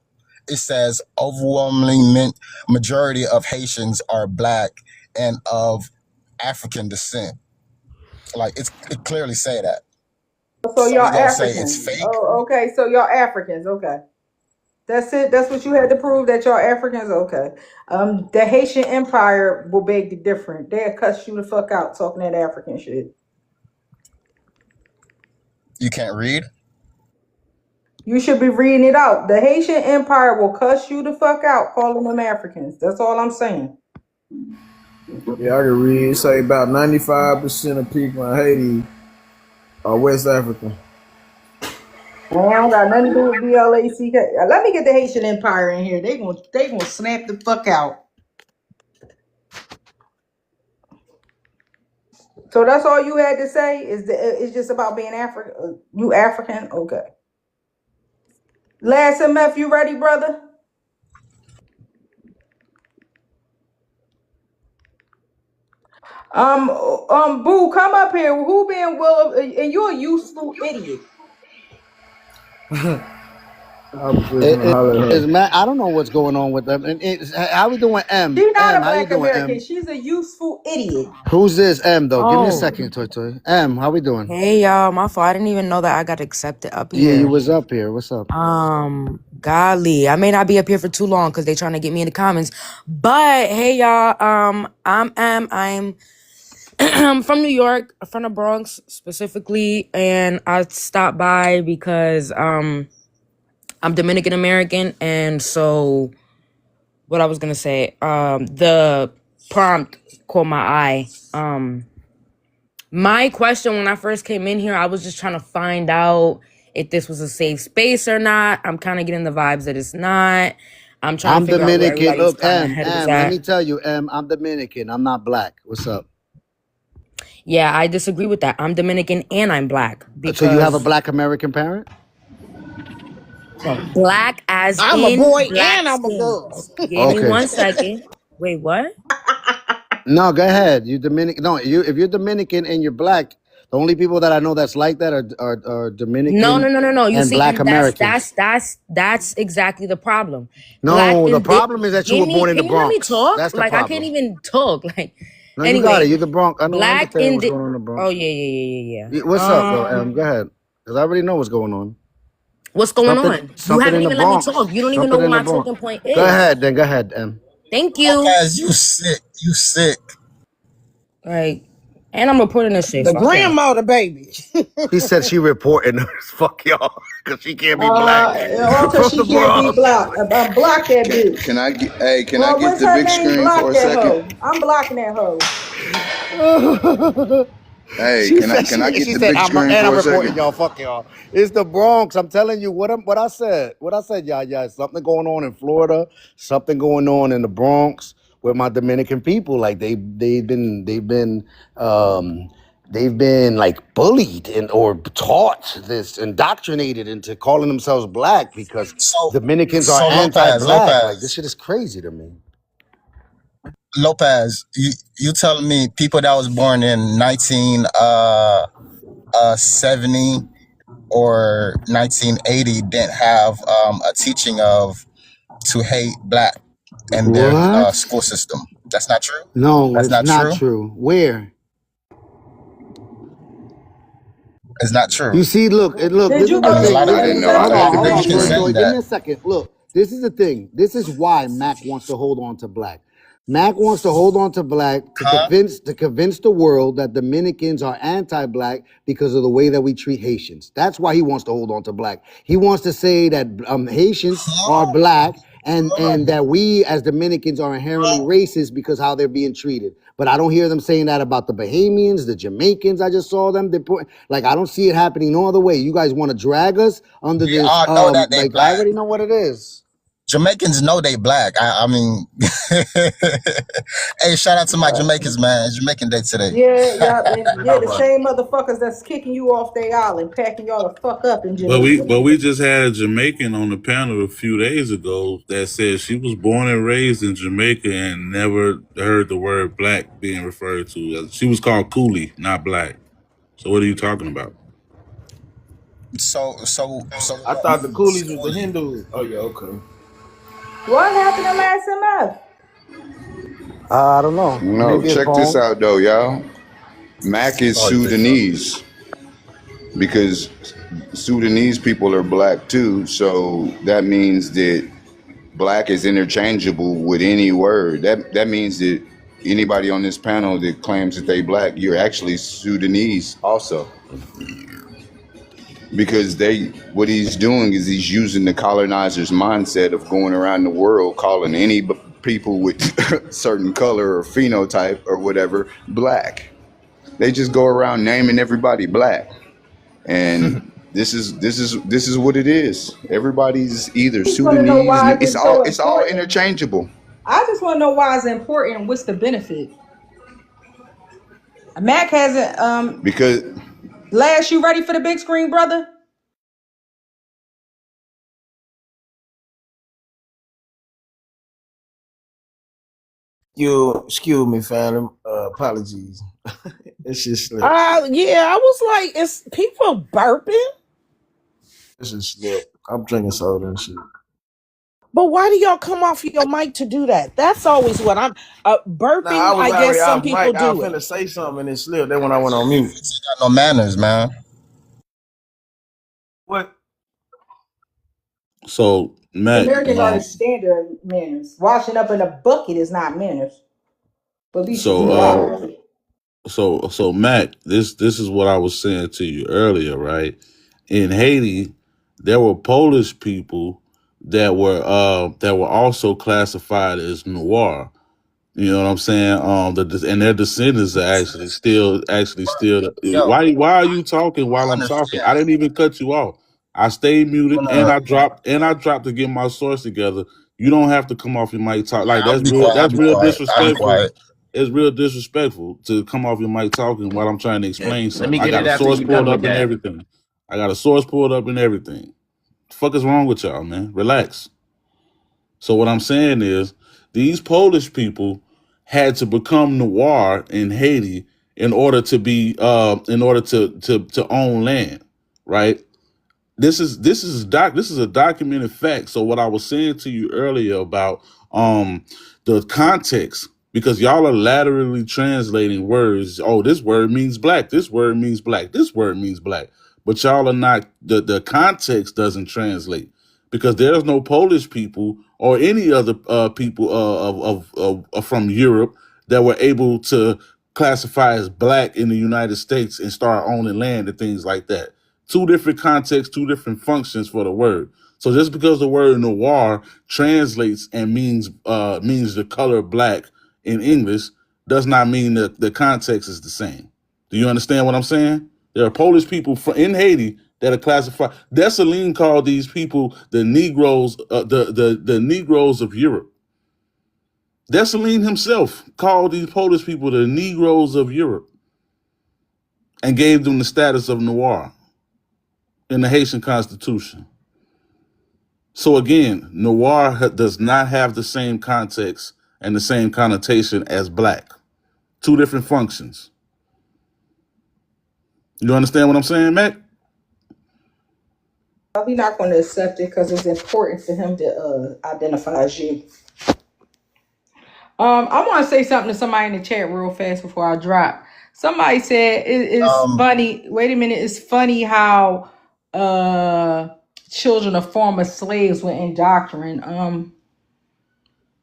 I: it says overwhelming majority of Haitians are black and of African descent. Like it clearly say that.
P: So
I: So
P: y'all
I: we gonna say it's
P: Africans.
I: fake.
P: Oh, okay. So y'all Africans. Okay. That's it. That's what you had to prove that y'all Africans. Okay. The Haitian Empire will beg the different. They'll cuss you the fuck out talking that African shit.
I: You can't read.
P: You should be reading it out. The Haitian Empire will cuss you the fuck out calling them Africans. That's all I'm saying.
T: Yeah, I can read. Say about 95% of people in Haiti are West African.
P: Man, I don't got nothing to do with BLACK. Let me get the Haitian Empire in here. They gonna snap the fuck out. So that's all you had to say? It's just about being African? You African? Okay. Last MF, you ready, brother? Boo, come up here. Who being Will? And you're a useful idiot.
T: I was just gonna
Q: It
T: holler at
Q: is
T: her.
Q: man. I don't know what's going on with them. And how we doing, M?
P: She's not
Q: M,
P: a
Q: how you
P: black
Q: doing,
P: American.
Q: M?
P: She's a useful idiot.
Q: Who's this, M? Though, give me a
V: Oh,
Q: second, Toy Toy. M, how we doing?
V: hey y'all, my fault. I didn't even know that I got accepted up
Q: Yeah, you
V: here.
Q: was up here. What's up?
V: Golly, I may not be up here for too long because they trying to get me in the comments. But hey y'all, I'm I'm from New York, from the Bronx specifically, and I stopped by because I'm Dominican American, and so what I was gonna say, the prompt caught my eye. My question when I first came in here, I was just trying to find out if this was a safe space or not. I'm kind of getting the vibes that it's not. I'm trying to
Q: I'm
V: figure out where
Q: Dominican.
V: everybody's
Q: Look,
V: kind of
Q: M,
V: head was
Q: M. Let
V: at.
Q: me tell you, M. I'm Dominican. I'm not black. What's up?
V: Yeah, I disagree with that. I'm Dominican and I'm black
Q: So you have a
V: because
Q: black American parent?
V: black as
O: I'm a
V: in
O: boy
V: black
O: and I'm a
V: skin.
O: girl.
V: Give me
Q: Okay.
V: 1 second. Wait, what?
Q: No, go ahead. You Dominican. No, you. If you're Dominican and you're black, The only people that I know that's like that are
V: No,
Q: Dominican
V: You
Q: and
V: see,
Q: Black
V: and
Q: Americans.
V: that's exactly the problem. Black
Q: No, the
V: and it,
Q: problem is that you
V: give
Q: were
V: me.
Q: born in the
V: Can you let me
Q: Bronx.
V: talk?
Q: That's the
V: Like I can't
Q: problem.
V: even talk. Like
Q: No, you got it.
V: anyway,
Q: You're the Bronx. I know. I
V: black
Q: understand
V: and
Q: what's going on in the Bronx.
V: oh yeah.
Q: What's up, though, Em? Go ahead, because I already know what's going on.
V: What's going on? You
Q: Something
V: haven't
Q: in the
V: even let me
Q: Bronx.
V: talk. You don't even know
Q: Something
V: what
Q: in the
V: my
Q: Bronx.
V: talking point
Q: Go
V: is.
Q: ahead, then. Go ahead, Em.
V: Thank you.
I: Lopez, you sick. You sick.
V: Like, and I'm reporting this shit.
P: The
V: Fuck y'all.
P: grandmother baby.
Q: She said she reporting us. Fuck y'all, because she can't be black
P: All because
Q: from
P: she
Q: the
P: can't be
Q: Bronx.
P: blocked. Block that bitch.
F: Can I get? Hey, can I get
P: What's
F: the
P: her
F: big
P: name?
F: screen
P: Block
F: for a
P: that
F: second?
P: hoe. I'm blocking that hoe.
F: Hey,
Q: She said
F: can I get
Q: she
F: the
Q: said
F: big screen
Q: I'm
F: for a
Q: reporting
F: second?
Q: y'all. Fuck y'all. It's the Bronx. I'm telling you what I said. What I said, yeah. Something going on in Florida. Something going on in the Bronx with my Dominican people. Like they've been like bullied and or taught this, indoctrinated into calling themselves black because
I: So,
Q: Dominicans are
I: so
Q: anti-black. Like this shit is crazy to me.
I: Lopez, you telling me people that was born in 1970 or 1980 didn't have a teaching of to hate black in their
Q: What?
I: school system? That's not true.
Q: No,
I: That's
Q: it's
I: not
Q: not
I: true.
Q: true. Where?
I: It's not true
Q: You see, look.
P: Did
Q: This
P: you
Q: is the
P: go
I: because
P: to
I: a
Q: thing.
I: lot of
F: I
Q: This is
F: didn't
P: Dominicans
Q: the,
F: know
P: at
Q: hold
F: that.
Q: on,
P: all?
I: Dominicans
Q: shorty.
I: say
Q: Give me
I: that.
Q: a second. Look, this is the thing. This is why Mac wants to hold on to black. Mac wants to hold on to black to
I: Huh?
Q: convince the world that Dominicans are anti-black because of the way that we treat Haitians. That's why he wants to hold on to black. He wants to say that Haitians are
I: Huh?
Q: black and
I: Huh?
Q: that we as Dominicans are inherently racist because how they're being treated. But I don't hear them saying that about the Bahamians, the Jamaicans. I just saw them. Like I don't see it happening no other way. You guys want to drag us under
I: We
Q: this?
I: all know that they
Q: Like I
I: black.
Q: already know what it is.
I: Jamaicans know they black. I mean, hey, shout out to my Jamaicans, man. It's Jamaican Day today.
P: Yeah, y'all, yeah, the same motherfuckers that's kicking you off their island, packing y'all the fuck up in Jamaica.
C: But we just had a Jamaican on the panel a few days ago that said she was born and raised in Jamaica and never heard the word black being referred to. She was called Coolie, not black. So what are you talking about?
I: So
T: I
I: what
T: thought the
I: means
T: coolies was the
I: coolie?
T: Hindus. Oh yeah, okay.
P: What happened to last MF?
Q: I don't know.
F: No,
Q: Maybe his
F: check this
Q: phone.
F: out though, y'all. Mac is
T: Oh, you think so?
F: Sudanese because Sudanese people are black too. So that means that black is interchangeable with any word. That means that anybody on this panel that claims that they black, you're actually Sudanese also. Because what he's doing is he's using the colonizer's mindset of going around the world calling any people with certain color or phenotype or whatever black. They just go around naming everybody black, and this is what it is. Everybo's either
P: I just want to know
F: Sudanese.
P: why it's so
F: It's all
P: important.
F: interchangeable.
P: I just want to know why it's important. What's the benefit? Mac hasn't.
F: Because
P: Last, you ready for the big screen, brother?
T: You excuse me, fam. Apologies. It's just slip.
O: Yeah, I was like, is people burping?
T: It's just slip. I'm drinking soda and shit.
O: But why do y'all come off your mic to do that? That's always what I'm
T: Nah, I
O: burping.
T: was
O: I
T: already
O: guess some
T: off
O: people
T: mic. I was
O: do it.
T: finna say something and it slipped. Then when I went on mute.
I: Got no manners, man.
T: What?
C: So Mac,
P: Americans are the standard manners. Washing up in a bucket is not manners. But at least you
C: so
P: do
C: uh
P: that.
C: so Mac, this is what I was saying to you earlier, right? In Haiti, there were Polish people that were also classified as noir. You know what I'm saying? And their descendants are actually still.
I: Yo,
C: Why are you talking
I: I
C: while I'm talking?
I: understand.
C: I didn't even cut you off. I stayed muted and
I: No.
C: I dropped to get my source together. You don't have to come off your mic talk like
I: I'll be quiet. I'll
C: that's
I: be
C: real
I: quiet. I'll be
C: disrespectful.
I: quiet.
C: It's real disrespectful to come off your mic talking while I'm trying to explain
G: Let me
C: something. I
G: get
C: got
G: it
C: a
G: after
C: source
G: you're done
C: pulled
G: with
C: up and
G: that.
C: everything. I got a source pulled up and everything. The fuck is wrong with y'all, man? Relax. So what I'm saying is these Polish people had to become noir in Haiti in order to be in order to own land, right? This is a documented fact. So what I was saying to you earlier about the context, because y'all are laterally translating words. Oh, this word means black. This word means black. This word means black. But y'all are not, the context doesn't translate, because there's no Polish people or any other people from Europe that were able to classify as black in the United States and start owning land and things like that. Two different contexts, two different functions for the word. So just because the word noir translates and means the color black in English does not mean that the context is the same. Do you understand what I'm saying? There are Polish people in Haiti that are classified. Dessalines called these people the Negroes, the Negroes of Europe. Dessalines himself called these Polish people the Negroes of Europe and gave them the status of noir in the Haitian Constitution. So again, noir does not have the same context and the same connotation as black. Two different functions. You understand what I'm saying, Mac?
P: He's not going to accept it because it's important for him to identify as you. I want to say something to somebody in the chat real fast before I drop. Somebody said it's funny. Wait a minute. It's funny how children of former slaves were indoctrinated.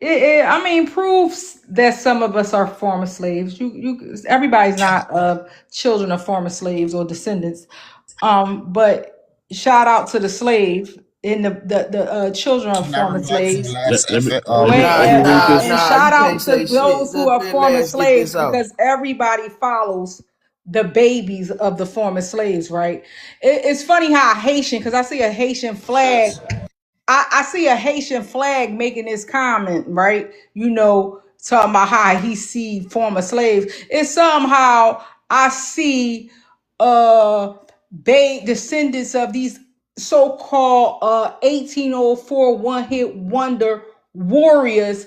P: I mean, proves that some of us are former slaves. Everybody's not children of former slaves or descendants. But shout out to the slave and the children of
I: Can I
P: former
I: rebut to the
P: slaves.
I: last
C: Let me let me
P: Wait,
C: let me read this.
P: and
V: You
P: shout
V: can't
P: out to
V: say shit.
P: those who are former
V: Let's get
P: slaves,
V: this out.
P: because everybody follows the babies of the former slaves, right? It's funny how a Haitian, because I see a Haitian flag. I see a Haitian flag making this comment, right? Talking about how he see former slaves. It's somehow I see descendants of these so-called 1804 one-hit wonder warriors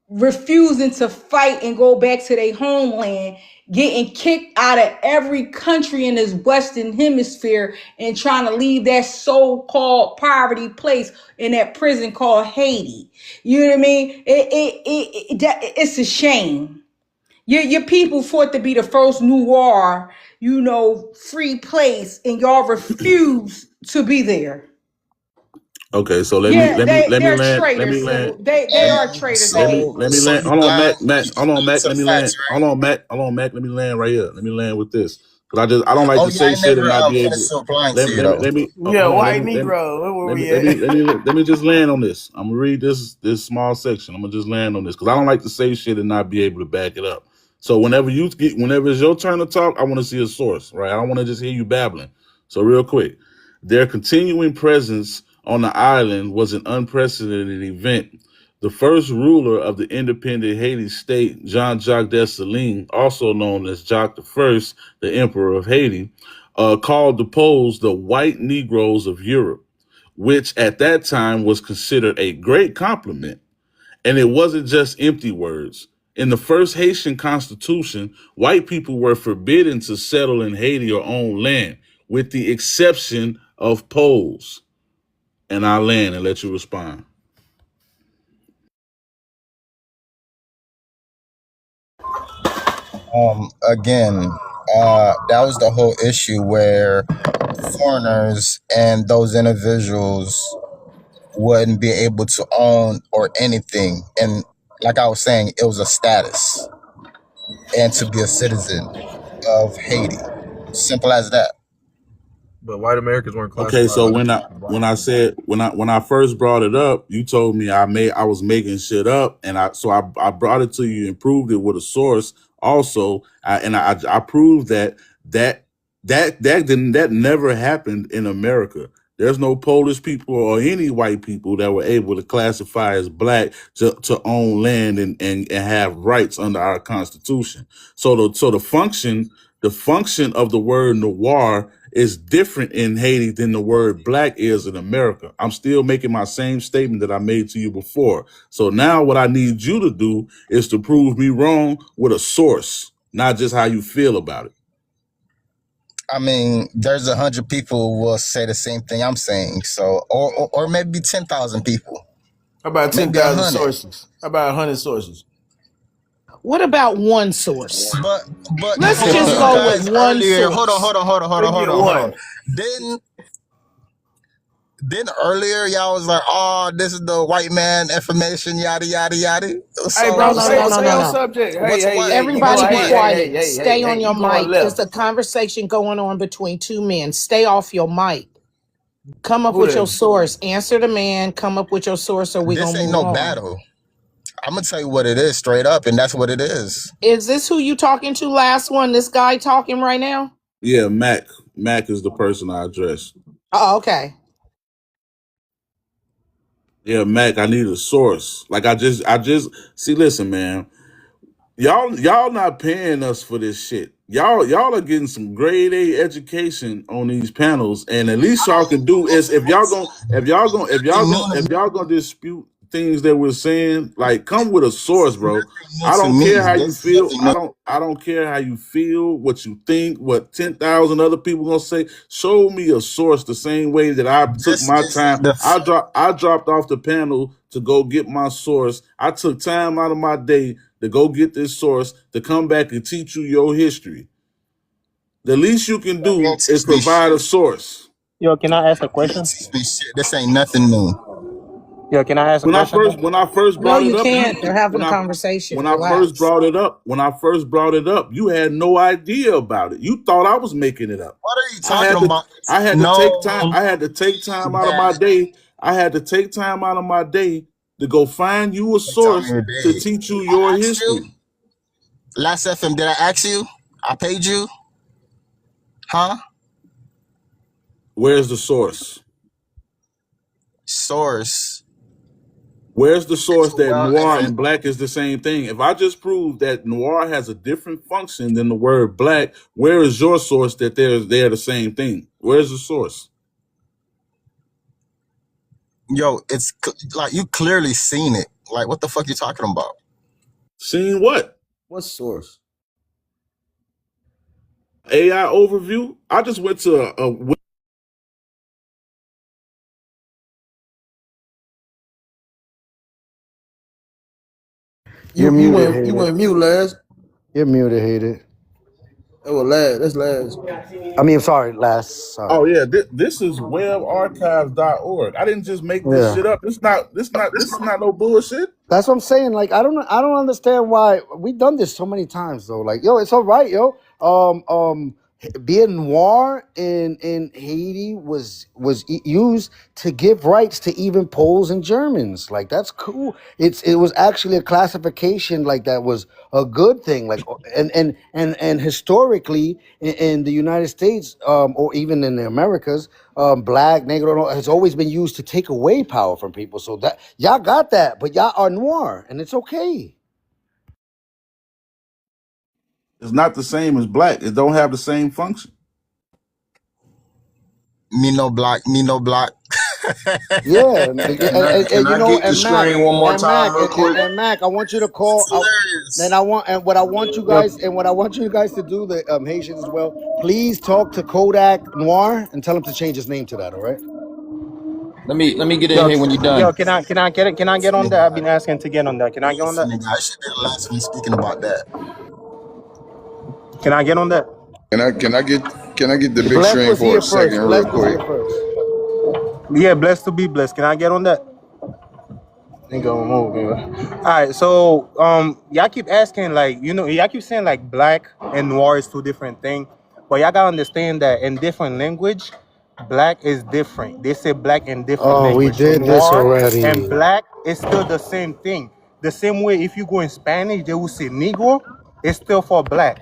P: refusing to fight and go back to their homeland, getting kicked out of every country in this Western hemisphere and trying to leave that so-called poverty place in that prison called Haiti. You know what I mean? It's a shame. Your people fought to be the first noir, free place, and y'all refuse to be there.
C: Okay, so
P: Yeah,
C: let me
P: they're
C: land let me
P: traitors.
C: land
P: They are traitors,
C: let me
P: Haiti.
C: let me
I: So
C: land.
I: you
C: Hold on,
I: blind?
C: Mac.
I: You
C: Hold on,
I: blind
C: Mac.
I: to
C: Let
I: the
C: me land.
I: facts, right?
C: Hold on, Mac. Let me land right here. Let me land with this, because I don't like
I: Oh
C: to
I: yeah, I
C: say
I: ain't
C: shit and
I: never
C: not be able
I: finished
C: to.
I: to blind to
C: Let,
I: you
C: let me
I: though.
C: let me
V: Yeah,
C: hold on.
V: white Negro. Where we at?
C: Let me just land on this. I'm gonna read this small section. I'm gonna just land on this because I don't like to say shit and not be able to back it up. So whenever it's your turn to talk, I want to see a source, right? I don't want to just hear you babbling. So real quick, their continuing presence on the island was an unprecedented event. The first ruler of the independent Haiti state, Jean-Jacques Dessalines, also known as Jacques I, the Emperor of Haiti, called the Poles the white Negroes of Europe, which at that time was considered a great compliment. And it wasn't just empty words. In the first Haitian constitution, white people were forbidden to settle in Haiti or own land, with the exception of Poles. And I'll land and let you respond.
I: Again, that was the whole issue where foreigners and those individuals wouldn't be able to own or anything. And like I was saying, it was a status and to be a citizen of Haiti. Simple as that.
V: But white Americans weren't
C: Okay,
V: classified
C: so
V: as
C: when I first brought it up, you told me I was making shit up, and I brought it to you and proved it with a source. Also, I proved that never happened in America. There's no Polish people or any white people that were able to classify as black to own land and have rights under our Constitution. So the function of the word noir is different in Haiti than the word black is in America. I'm still making my same statement that I made to you before. So now what I need you to do is to prove me wrong with a source. not just how you feel about it.
I: I mean, there's 100 people who will say the same thing I'm saying. So, or maybe 10,000 people,
T: How about
I: maybe
T: 10,000
I: 100.
T: sources? How about 100 sources?
O: What about one source?
I: But
O: Let's
I: didn't
O: just
I: you
O: go with
I: guys
O: one
I: earlier?
O: source.
T: Let's get
I: Hold on.
T: one.
I: Didn't earlier y'all was like, oh, this is the white man information, yada yada yada.
T: Hey,
I: So
O: No,
T: bro,
O: no,
I: so
O: no,
T: stay
O: no,
I: what's
T: stay
O: no,
T: on
O: no.
T: subject. Hey,
I: what's
T: hey,
I: what?
T: hey, you know,
O: Everybody
I: What's
O: be
T: hey,
I: what?
T: hey, hey,
O: quiet.
T: hey,
O: Stay
T: hey,
O: on
T: hey,
O: your
T: you going
O: mic. It's
T: left.
O: a conversation going on between two men. Stay off your mic. Come up
T: Who
O: with your
T: that?
O: source. Answer the man. Come up with your source or we
I: This
O: going to
I: ain't
O: move
I: no
O: on.
I: battle. I'm gonna tell you what it is straight up, and that's what it is.
O: Is this who you talking to last one? This guy talking right now?
C: Yeah, Mac. Mac is the person I addressed.
O: Oh, okay.
C: Yeah, Mac, I need a source. Like I just see, listen, man. Y'all not paying us for this shit. Y'all are getting some grade A education on these panels, and at least y'all can do is
I: Nothing new to
C: if
I: me.
C: y'all gonna dispute things that we're saying, like come with a source, bro.
I: Nothing new
C: I
I: to
C: don't care
I: me.
C: how you
I: This is
C: feel.
I: nothing new.
C: I don't care how you feel, what you think, what 10,000 other people gonna say. Show me a source the same way that I took
I: This
C: my
I: is
C: time.
I: the
C: I dropped off the panel to go get my source. I took time out of my day to go get this source to come back and teach you your history. The least you can
I: you
C: do
I: ain't teach
C: is
I: me
C: provide a
I: shit.
C: source.
A: Yo, can I ask a
I: You ain't
A: question?
I: teach me shit. This ain't nothing new.
A: Yo, can I ask a question though?
C: When I first
O: No,
C: brought it
O: you
C: up,
O: can't. They're having
C: when
O: a
C: I
O: conversation.
C: when I first
O: Relax.
C: brought it up, you had no idea about it. You thought I was making it up.
I: What are you talking about?
C: I had to
I: No
C: take time. I had to take time out of my
I: that
C: day. I had to take time out of my day to go find you a
I: time of
C: source
I: your
C: to
I: day.
C: teach you your
I: I asked you
C: history.
I: last FM. Did I ask you? I paid you, huh?
C: Where's the source?
I: Source.
C: Where's the source that
I: Well,
C: noir
I: if
C: and black is the same thing? If I just prove that noir has a different function than the word black, where is your source that they're the same thing? Where's the source?
I: yo, it's like you clearly seen it. Like, what the fuck you talking about?
C: Seen what?
T: What source?
C: AI overview? I just went to a
Q: You're
T: You
Q: muted,
T: went
Q: hater.
T: mute last.
Q: You're muted, hater.
T: That was last. That's last.
Q: I mean, sorry, last.
C: oh
Q: Sorry.
C: yeah, this is webarchives.org. I didn't just make this
Q: Yeah.
C: shit up. This is not no bullshit.
Q: That's what I'm saying. Like, I don't understand why we've done this so many times though. Like, yo, it's all right, yo. Being noir in Haiti was used to give rights to even Poles and Germans. Like, that's cool. It was actually a classification like that was a good thing. Like, and historically in the United States, or even in the Americas, black, negro has always been used to take away power from people. So that y'all got that, but y'all are noir, and it's okay.
C: It's not the same as black. It don't have the same function.
I: Me no block. Me no block.
Q: Yeah,
T: Can
Q: and you
T: I
Q: know,
T: get the screen one more time, real quick?
Q: And Mac, I want you to call.
I: It's hilarious.
Q: And I want, and what I want you
T: Yo,
Q: guys, and what I want you guys to do, the Haitians as well. Please talk to Kodak Noir and tell him to change his name to that. All right.
A: Let me get in
T: yo,
A: here when you're
T: yo,
A: done.
T: can I get it? Can I
I: This
T: get on that? I've
I: nigga.
T: been asking to get on that. Can I get on
I: This
T: that?
I: nigga. I should be the last one speaking about that.
T: Can I get on that?
F: Can I get the big
Q: Bless
F: screen
Q: was
F: for a
Q: here
F: second,
Q: first.
F: real
Q: Bless was
F: quick?
Q: here first.
T: Yeah, blessed to be blessed. Can I get on that? Ain't gonna move, man. All right, so y'all keep asking like, y'all keep saying like black and noir is two different things, but y'all gotta understand that in different language, black is different. They say black in different
Q: Oh, we
T: language. So
Q: did this
T: noir and
Q: already.
T: black is still the same thing. The same way if you go in Spanish, they will say negro. It's still for black.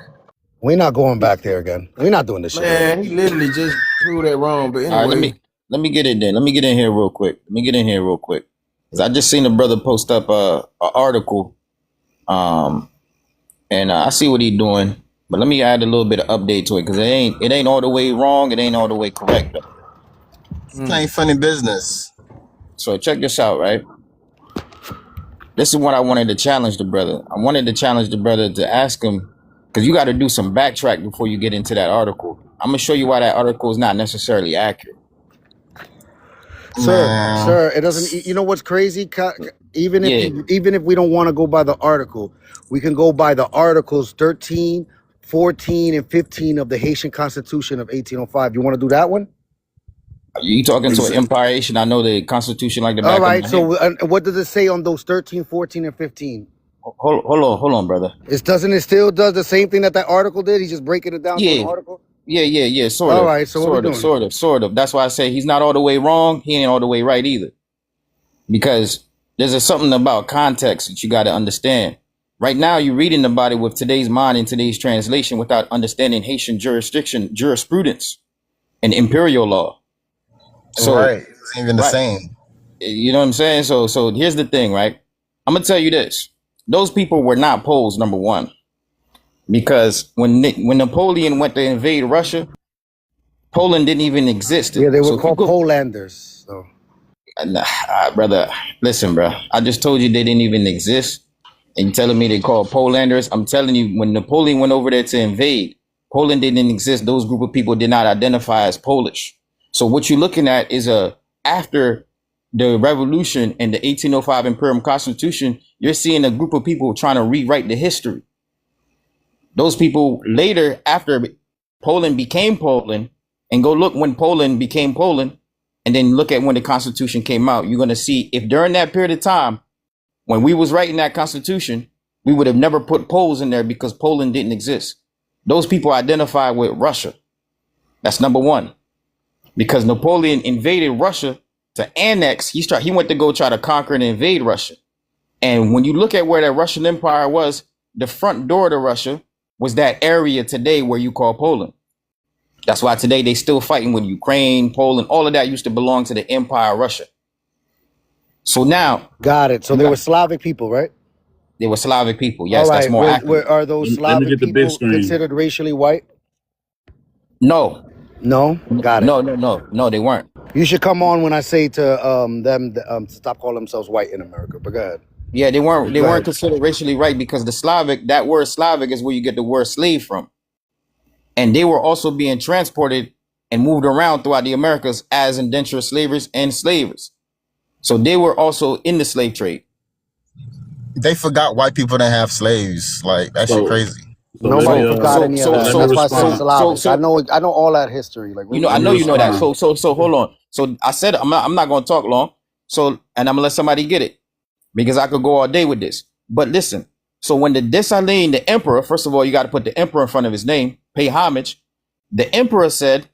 Q: We're not going back there again. We're not doing this shit again.
T: Man, he literally just proved that wrong. But
A: All right,
T: anyway,
A: let me get in there. Let me get in here real quick. Let me get in here real quick. 'Cause I just seen a brother post up a article, um, and I see what he doing. But let me add a little bit of update to it because it ain't all the way wrong. It ain't all the way correct though.
I: Playing funny business.
A: So check this out, right? This is what I wanted to challenge the brother. I wanted to challenge the brother to ask him, because you got to do some backtrack before you get into that article. I'm gonna show you why that article is not necessarily accurate.
I: Man,
Q: Sir, it doesn't. You know what's crazy? Even if
A: Yeah,
Q: even if we don't want to go by the article, we can go by the articles 13, 14, and 15 of the Haitian Constitution of 1805. You want to do that one?
A: you talking to an empire Haitian? I know the Constitution like the
Q: All
A: back of
Q: right.
A: my hand.
Q: So, what does it say on those 13, 14, and 15?
A: Hold on, brother.
Q: It still does the same thing that article did? He's just breaking it down to an
A: Yeah,
Q: article?
A: yeah. Sort
Q: All
A: of,
Q: right. So, what we doing?
A: sort of. That's why I say he's not all the way wrong. He ain't all the way right either. Because there's something about context that you got to understand. Right now, you're reading about it with today's mind and today's translation without understanding Haitian jurisprudence, and imperial law. So,
I: right? It's even the
A: right,
I: same.
A: you know what I'm saying? So here's the thing, right? I'm gonna tell you this: those people were not Poles, number one, because when Napoleon went to invade Russia, Poland didn't even exist.
Q: Yeah, they were
A: So if you
Q: called
A: go,
Q: Polanders. So.
A: brother, listen, bro. I just told you they didn't even exist, and you telling me they called Polanders. I'm telling you, when Napoleon went over there to invade, Poland didn't exist. Those group of people did not identify as Polish. So what you're looking at is after the revolution and the 1805 Imperial Constitution, you're seeing a group of people trying to rewrite the history. Those people later, after Poland became Poland, and go look when Poland became Poland, and then look at when the Constitution came out, you're going to see if during that period of time, when we was writing that Constitution, we would have never put Poles in there because Poland didn't exist. Those people identify with Russia. That's number one. Because Napoleon invaded Russia to annex, he went to go try to conquer and invade Russia. And when you look at where that Russian Empire was, the front door to Russia was that area today where you call Poland. That's why today they still fighting with Ukraine, Poland, all of that used to belong to the Empire of Russia. So now,
Q: Got it. So they were Slavic people, right?
A: They were Slavic people.
Q: All
A: Yes, that's
Q: right.
A: more accurate.
Q: Are those
J: Let me
Q: Slavic
J: get the big
Q: people
J: screen.
Q: considered racially white?
A: No,
Q: No. Got it.
A: no, they weren't.
Q: You should come on when I say to them to stop calling themselves white in America. But go ahead.
A: Yeah, they weren't. They
Q: Go
A: weren't
Q: ahead.
A: considered racially right because the Slavic, that word Slavic is where you get the word slave from, and they were also being transported and moved around throughout the Americas as indentured slavers and slavers. So they were also in the slave trade.
I: They forgot white people didn't have slaves. Like that shit
J: So,
I: crazy.
J: so
Q: Nobody
J: let me
Q: forgot any of that.
J: let me
Q: That's why I said
J: respond.
Q: Slavic. I know all that history. Like
A: You know, I
J: Let me
A: know you know that.
J: respond.
A: So hold on. So I said I'm not going to talk long. So and I'm gonna let somebody get it because I could go all day with this. But listen. So when the Dessalines, the emperor, first of all, you got to put the emperor in front of his name, pay homage. The emperor said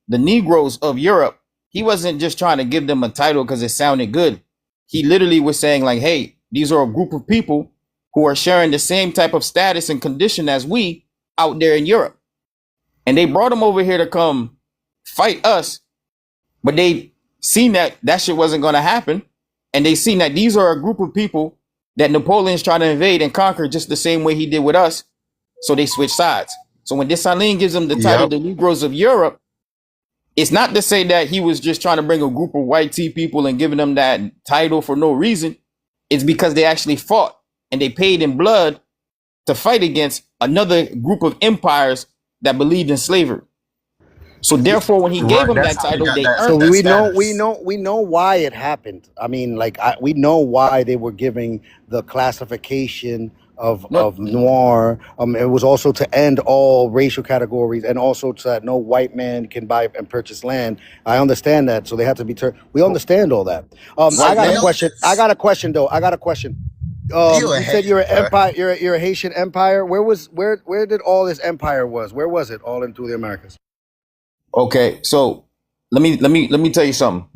A: the Negroes of Europe, he wasn't just trying to give them a title because it sounded good. He literally was saying like, hey, these are a group of people who are sharing the same type of status and condition as we out there in Europe. And they brought them over here to come fight us, but they seen that shit wasn't going to happen. And they seen that these are a group of people that Napoleon's trying to invade and conquer just the same way he did with us. So they switch sides. So when Dessalines gives them the title,
I: Yep.
A: the Negroes of Europe, it's not to say that he was just trying to bring a group of white tea people and giving them that title for no reason. It's because they actually fought and they paid in blood to fight against another group of empires that believed in slavery. So therefore, when he gave them
I: That's
A: that
I: how they
A: title,
I: got
A: they
I: that,
A: earned
I: that
A: it.
I: status.
Q: we know why it happened. I mean, like we know why they were giving the classification
A: No,
Q: of noir. It was also to end all racial categories and also so that no white man can buy and purchase land. I understand that, so they have to be we understand all that. I
A: white
Q: got a
A: man.
Q: question. I got a question though. I got a question.
I: You a
Q: You said you're an
I: hater,
Q: empire. You're a Haitian empire. Where did all this empire was? Where was it all into the Americas?
A: Okay, so let me tell you something.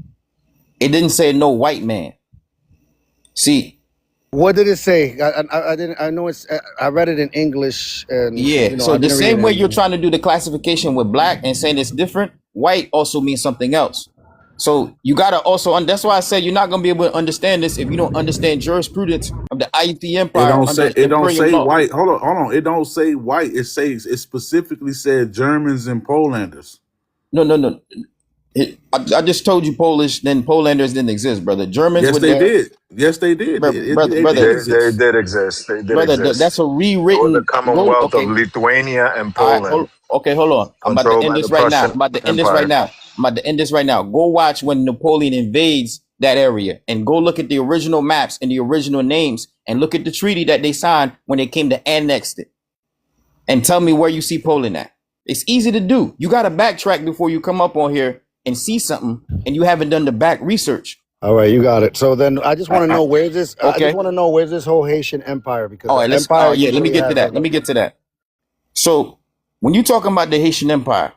A: It didn't say no white man. See,
Q: What did it say? I didn't. I know it's. I read it in English, and
A: yeah. So
Q: I
A: the
Q: didn't read it
A: same way you're
Q: in.
A: trying to do the classification with black and saying it's different, white also means something else. So you gotta also, and that's why I said you're not gonna be able to understand this if you don't understand jurisprudence of the IET Empire under
C: It don't
A: imperial
C: say
A: law.
C: white. Hold on. It don't say white. It specifically said Germans and Polanders.
A: No. I just told you Polish, then Polanders didn't exist, brother. Germans
C: Yes,
A: were
C: they
A: there.
C: did. Yes, they did.
A: Brother,
C: It
A: brother,
C: did
B: They
C: exist.
B: did exist. They did
A: brother. That's
B: exist.
A: a
B: It was the
A: rewritten. Go,
B: Commonwealth of
A: okay.
B: Lithuania and
A: All right,
B: Poland,
A: okay, hold on. I'm about to
B: controlled
A: end
B: by the
A: this right now.
B: Prussian
A: I'm about to end this right
B: Empire.
A: now. I'm about to end this right now. Go watch when Napoleon invades that area and go look at the original maps and the original names and look at the treaty that they signed when they came to annex it and tell me where you see Poland at. It's easy to do. You got to backtrack before you come up on here and see something and you haven't done the back research.
Q: All right, you got it. So then I just want to know where's this. I just
A: Okay.
Q: want to know where's this whole Haitian empire, because
A: All
Q: the
A: right,
Q: empire
A: let me
Q: usually
A: get to
Q: has
A: that. Let me get to that. So when you're talking about the Haitian Empire,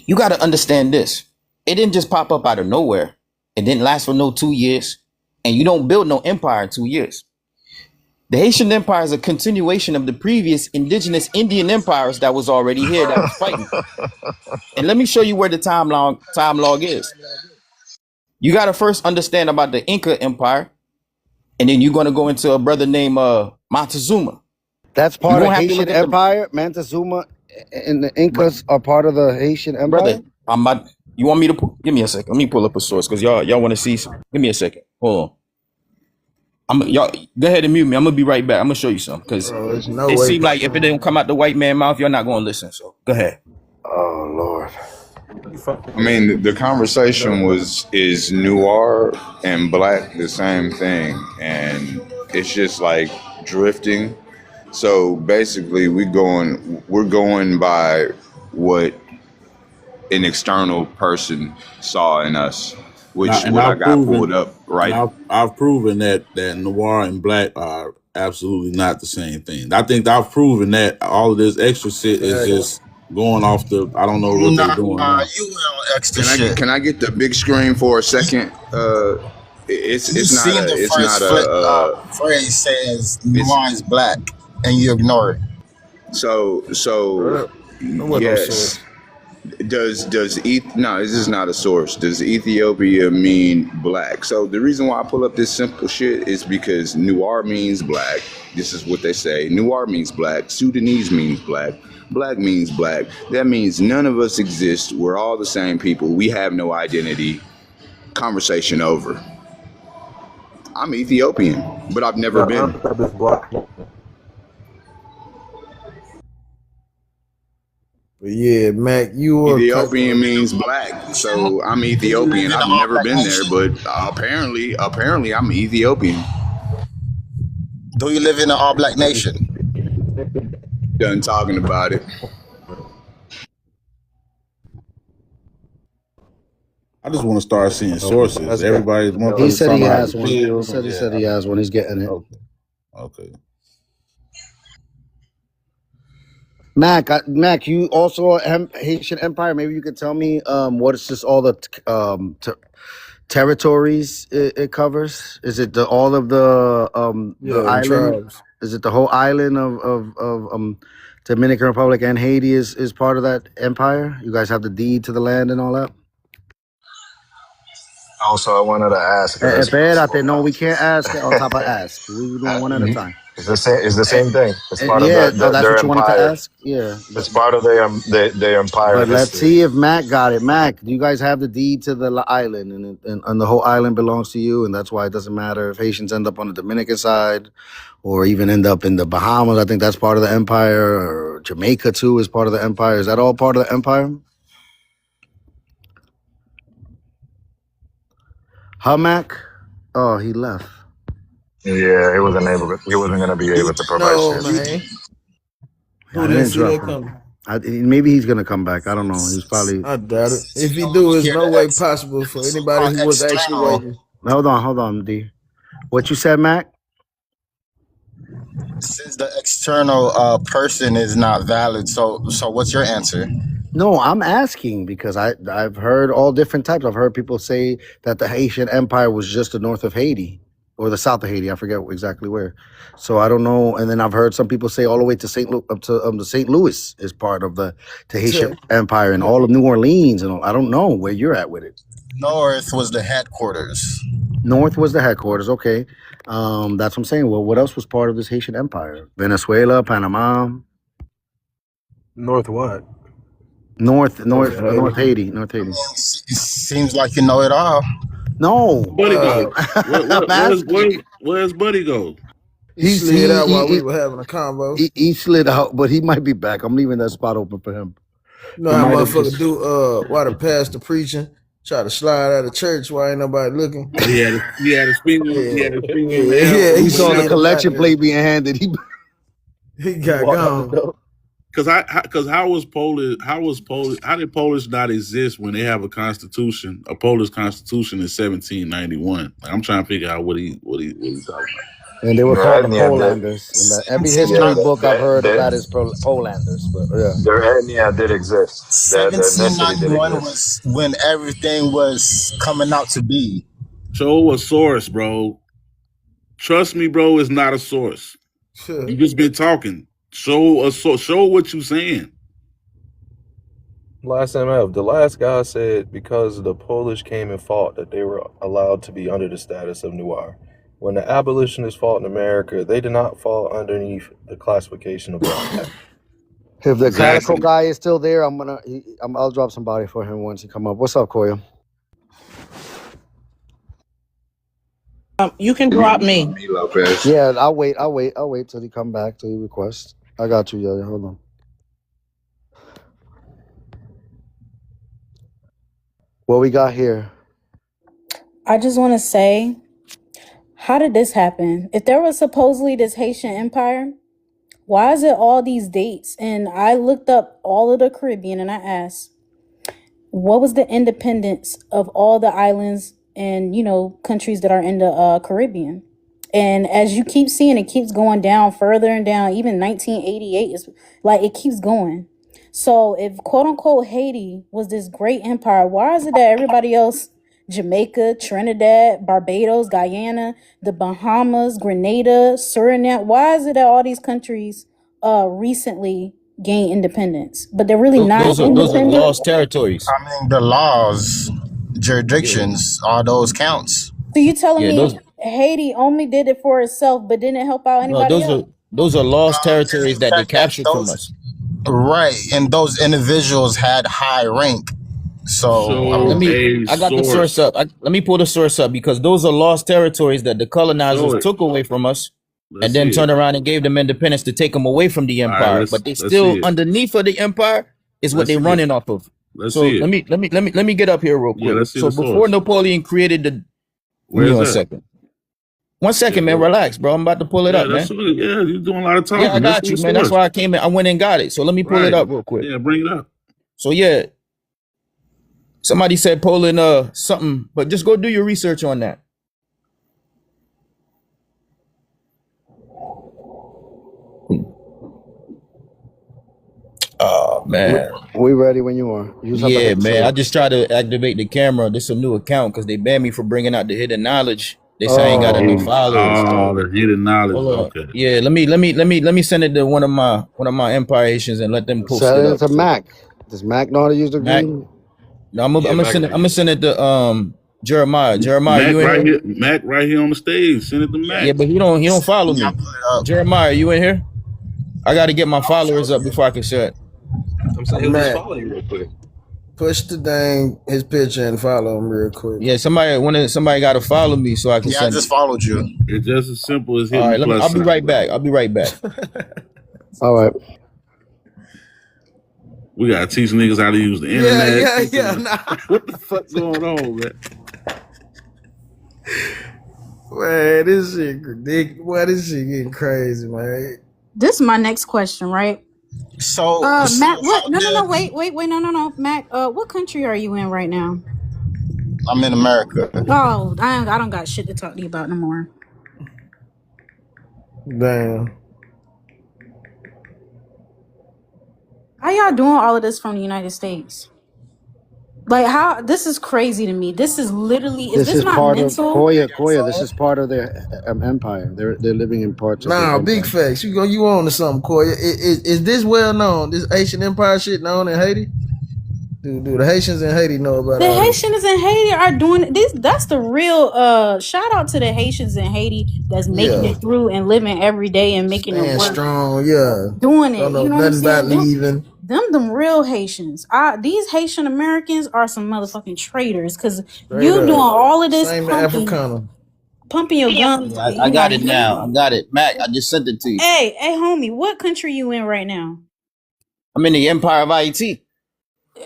A: you got to understand this. It didn't just pop up out of nowhere. It didn't last for no 2 years. And you don't build no empire in 2 years. The Haitian Empire is a continuation of the previous indigenous Indian empires that was already here that was fighting. And let me show you where the time log is. You got to first understand about the Inca Empire. And then you're going to go into a brother named Montezuma.
Q: That's part of Haitian Empire. Montezuma and the Incas are part of the Haitian Empire.
A: Brother, you want me to give me a second? Let me pull up a source because y'all want to see. Give me a second. Hold on. Y'all go ahead and mute me. I'm gonna be right back. I'm gonna show you something because it seems like if it didn't come out the white man mouth, you're not gonna listen. So go ahead.
Q: Oh Lord.
F: I mean, the conversation is noir and black the same thing, and it's just like drifting. So basically, we're going by what an external person saw in us, which what I got pulled up right.
C: I've proven that noir and black are absolutely not the same thing. I think I've proven that all of this extra shit is just going off the. I don't know what they're doing now.
I: You will extra shit.
F: Can I get the big screen for a second? It's not
I: seen
F: a.
I: the
F: It's
I: first
F: not a.
I: phrase says noir is black, and you ignore it.
F: So yes. Does no, this is not a source. Does Ethiopia mean black? So the reason why I pull up this simple shit is because noir means black. This is what they say. Noir means black. Sudanese means black. Black means black. That means none of us exist. We're all the same people. We have no identity. Conversation over. I'm Ethiopian, but I've never been.
U: But yeah, Mac, you are
F: Ethiopian means black, so I'm Ethiopian. I've never been there, but apparently I'm Ethiopian.
I: Do you live in an all-black nation?
F: Done talking about it.
C: I just want to start seeing sources. Everybody,
Q: he said he has one. He said he has one. He's getting it.
C: Okay.
Q: Mac, you also Haitian Empire. Maybe you could tell me what is just all the territories it covers? Is it all of the island? Tribes. Is it the whole island of Dominican Republic and Haiti is part of that empire? You guys have the deed to the land and all that?
B: Also, I wanted to ask.
Q: Espérate, no, we can't ask on top of ask. We do one at a time.
B: It's the same thing. It's part of
Q: that's
B: their
Q: what you wanted
B: empire.
Q: to ask? Yeah.
B: It's part of their empire.
Q: But let's see if Mac got it. Mac, do you guys have the deed to the island, and the whole island belongs to you, and that's why it doesn't matter if Haitians end up on the Dominican side or even end up in the Bahamas. I think that's part of the empire, or Jamaica too is part of the empire. Is that all part of the empire? Huh, Mac? Oh, he left.
B: Yeah, he wasn't going to be able to provide shit.
U: I didn't see that coming.
Q: Maybe he's gonna come back. I don't know. He's probably.
U: I doubt it. If he do, there's no way possible for anybody who was actually waiting.
Q: Hold on, D. What you said, Mac?
I: Since the external person is not valid, so what's your answer?
Q: No, I'm asking because I've heard all different types. I've heard people say that the Haitian Empire was just the north of Haiti or the south of Haiti. I forget exactly where. So I don't know. And then I've heard some people say all the way to St. Louis is part of the Haitian Empire and all of New Orleans. And I don't know where you're at with it.
I: North was the headquarters.
Q: North was the headquarters. Okay. That's what I'm saying. Well, what else was part of this Haitian Empire? Venezuela, Panama.
U: North what?
Q: North Haiti, North Haiti.
I: It seems like you know it all.
Q: No,
C: Buddy go?
Q: I'm asking.
C: Where's Buddy go?
U: He
Q: He's
U: slid out while we
Q: he,
U: were having a convo.
Q: he slid out, but he might be back. I'm leaving that spot open for him.
U: You know
Q: He
U: how
Q: might have
U: motherfuckers
Q: just.
U: do while the pastor preaching, try to slide out of church while ain't nobody looking.
C: He had his finger in the
U: Yeah,
C: air.
U: he
Q: He saw the
U: slid
Q: collection
U: out
Q: plate being handed.
U: he got gone.
C: Because how did Polish not exist when they have a constitution, a Polish constitution in 1791? Like, I'm trying to figure out what he talking about.
Q: And they were
B: Their
Q: called the
B: ethnia
Q: Polanders. In every
B: yeah,
Q: history book I've heard of
B: they,
Q: that is Polanders. But yeah,
B: their ethnia did exist. Their ethnicity did
I: 1791
B: exist.
I: was when everything was coming out to be.
C: Show a source, bro. Trust me, bro, it's not a source. You just been talking. Show what you saying.
M: Last MF, the last guy said because the Polish came and fought that they were allowed to be under the status of Noir. When the abolitionists fought in America, they did not fall underneath the classification of black.
Q: if the
C: Exactly.
Q: Calico guy is still there, I'll drop somebody for him once he come up. What's up, Koya?
O: You can drop me.
F: Me, Lopez.
Q: Yeah, I'll wait till he come back, till he requests. I got you, yeah. Hold on. What we got here?
N: I just want to say, how did this happen? If there was supposedly this Haitian empire, why is it all these dates? And I looked up all of the Caribbean and I asked, what was the independence of all the islands and, countries that are in the Caribbean? And as you keep seeing, it keeps going down further and down. Even 1988 is like, it keeps going. So if quote unquote Haiti was this great empire, why is it that everybody else, Jamaica, Trinidad, Barbados, Guyana, the Bahamas, Grenada, Suriname, why is it that all these countries recently gained independence, but they're really not
A: Those are
N: independent?
A: lost territories.
I: I mean, the laws, jurisdictions, all those counts.
N: So you telling
A: Yeah,
N: me
A: those
N: Haiti only did it for itself, but didn't help out
A: no,
N: anybody else?
A: those are lost territories that they captured from
I: Those,
A: us.
I: right, and those individuals had high rank. So I mean,
A: I got the source up. Let me pull the source up because those are lost territories that the colonizers took away from us and then turned around and gave them independence to take them away from the empire. But they still underneath of the empire is what they're running off of. So let me get up here real quick. So before Napoleon created the One second, man. Relax, bro. I'm about to pull it up, man.
C: Yeah, you're doing a lot of talking.
A: Yeah, I got you, man. That's why I came in. I went and got it. So let me pull it up real quick.
C: Yeah, bring it up.
A: So yeah, somebody said Poland something, but just go do your research on that. Oh man,
Q: we ready when you are.
A: Yeah, man. I just tried to activate the camera. This is a new account because they banned me for bringing out the hidden knowledge. They say I ain't got enough followers.
C: Oh, the hidden knowledge. Okay.
A: Yeah, let me send it to one of my Empire Haitians and let them post
Q: Send
A: it
Q: it
A: up.
Q: to Mac. Does Mac know how to use the green?
A: No, I'm gonna send it to Jeremiah. Jeremiah,
C: Mac
A: you in
C: right
A: here?
C: Mac right here on the stage. Send it to Mac.
A: Yeah, but he don't follow me. Jeremiah, you in here? I got to get my followers up before I can share it.
M: I'm saying,
U: Mac,
M: just follow you real quick.
U: push the dang his picture and follow him real quick.
A: Yeah, somebody got to follow me so I can
I: yeah, I
A: send
I: just
A: it.
I: followed you.
C: It's just as simple as hitting
A: All right,
C: the plus
A: I'll be
C: sign.
A: right back. I'll be right back.
Q: All right.
C: We gotta teach niggas how to use the internet.
U: Yeah. Nah.
C: What the fuck going on, man?
U: Man, this shit ridiculous. Boy, this shit getting crazy, man.
N: This is my next question, right?
I: So,
N: Matt, what? No, wait, no, Matt, what country are you in right now?
I: I'm in America.
N: Oh, I don't got shit to talk to you about no more.
U: Damn.
N: How y'all doing all of this from the United States? Like, how? This is crazy to me. This is literally. Is this not
Q: part
N: mental?
Q: of Koya. This is part of their empire. They're living in parts of.
U: Nah, big facts. You on to something, Koya? Is this well known? This Haitian Empire shit known in Haiti? Do the Haitians in Haiti know about
N: The
U: all this?
N: Haitians in Haiti are doing this. That's the real shout out to the Haitians in Haiti that's making
U: Yeah.
N: it through and living every day and making it
U: Stand
N: work.
U: strong, yeah.
N: Doing it.
U: Don't know
N: You know what I'm
U: nothing about
N: saying?
U: leaving.
N: Them real Haitians. These Haitian Americans are some motherfucking traitors because
U: Straight
N: you doing
U: up.
N: all of this
U: Same to
N: pumping your guns.
A: Yeah, I
N: You not
A: got it
N: even.
A: now. I got it. Mac, I just sent it to you.
N: Hey, homie, what country you in right now?
A: I'm in the Empire of Haiti.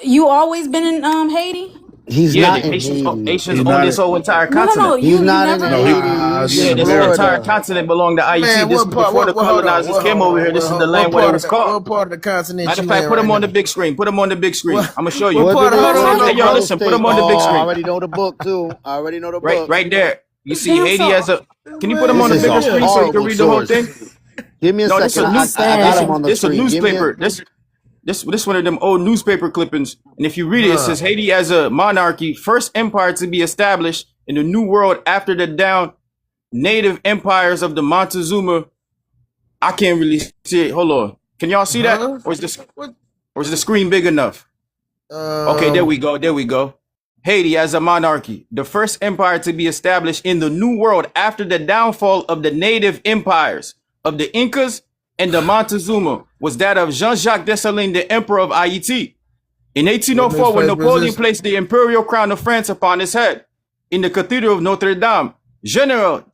N: You always been in Haiti?
Q: He's
A: Yeah, the
Q: not in Haiti.
A: Haitians
C: He's
A: own
C: not
A: this
C: in.
A: whole entire
N: No.
A: continent.
Q: He's
N: You
Q: not in
N: never.
C: No, he.
Q: Haiti. He's
A: Yeah,
Q: in
A: this whole entire
Q: Florida.
A: continent belonged to Haiti.
U: Man,
A: This
U: what part?
A: before the
U: Hold on.
A: colonizers came over here. This is the land where it was called.
U: What part of the continent
A: Matter of
U: you
A: fact,
U: in
A: put
U: right
A: them on
U: now?
A: the big screen. Put them on the big screen.
U: What?
A: I'm gonna show you.
U: What part?
Q: Hold
U: Hold
Q: on,
A: Hey, y'all, listen. Put them on the big
Q: I
A: screen.
Q: already know the book too. I already know the book.
A: Right there. You see
N: Damn,
A: Haiti as a. Can you put them
Q: This
A: on the
Q: is a
A: bigger screen so you can
Q: horrible
A: read the whole
Q: source.
A: thing?
Q: Give me a
A: No, this
Q: second.
A: is
Q: I got him on the
A: this a
Q: screen. Give me
A: newspaper. This one of them old newspaper clippings. And if you read it, it says Haiti as a monarchy, first empire to be established in the New World after the down native empires of the Montezuma. I can't really see it. Hold on. Can y'all see that? Or is the screen big enough? Okay, there we go. There we go. Haiti as a monarchy, the first empire to be established in the New World after the downfall of the native empires of the Incas and the Montezuma, was that of Jean-Jacques Dessalines, the emperor of Haiti. In 1804, when Napoleon placed the imperial crown of France upon his head in the Cathedral of Notre Dame, General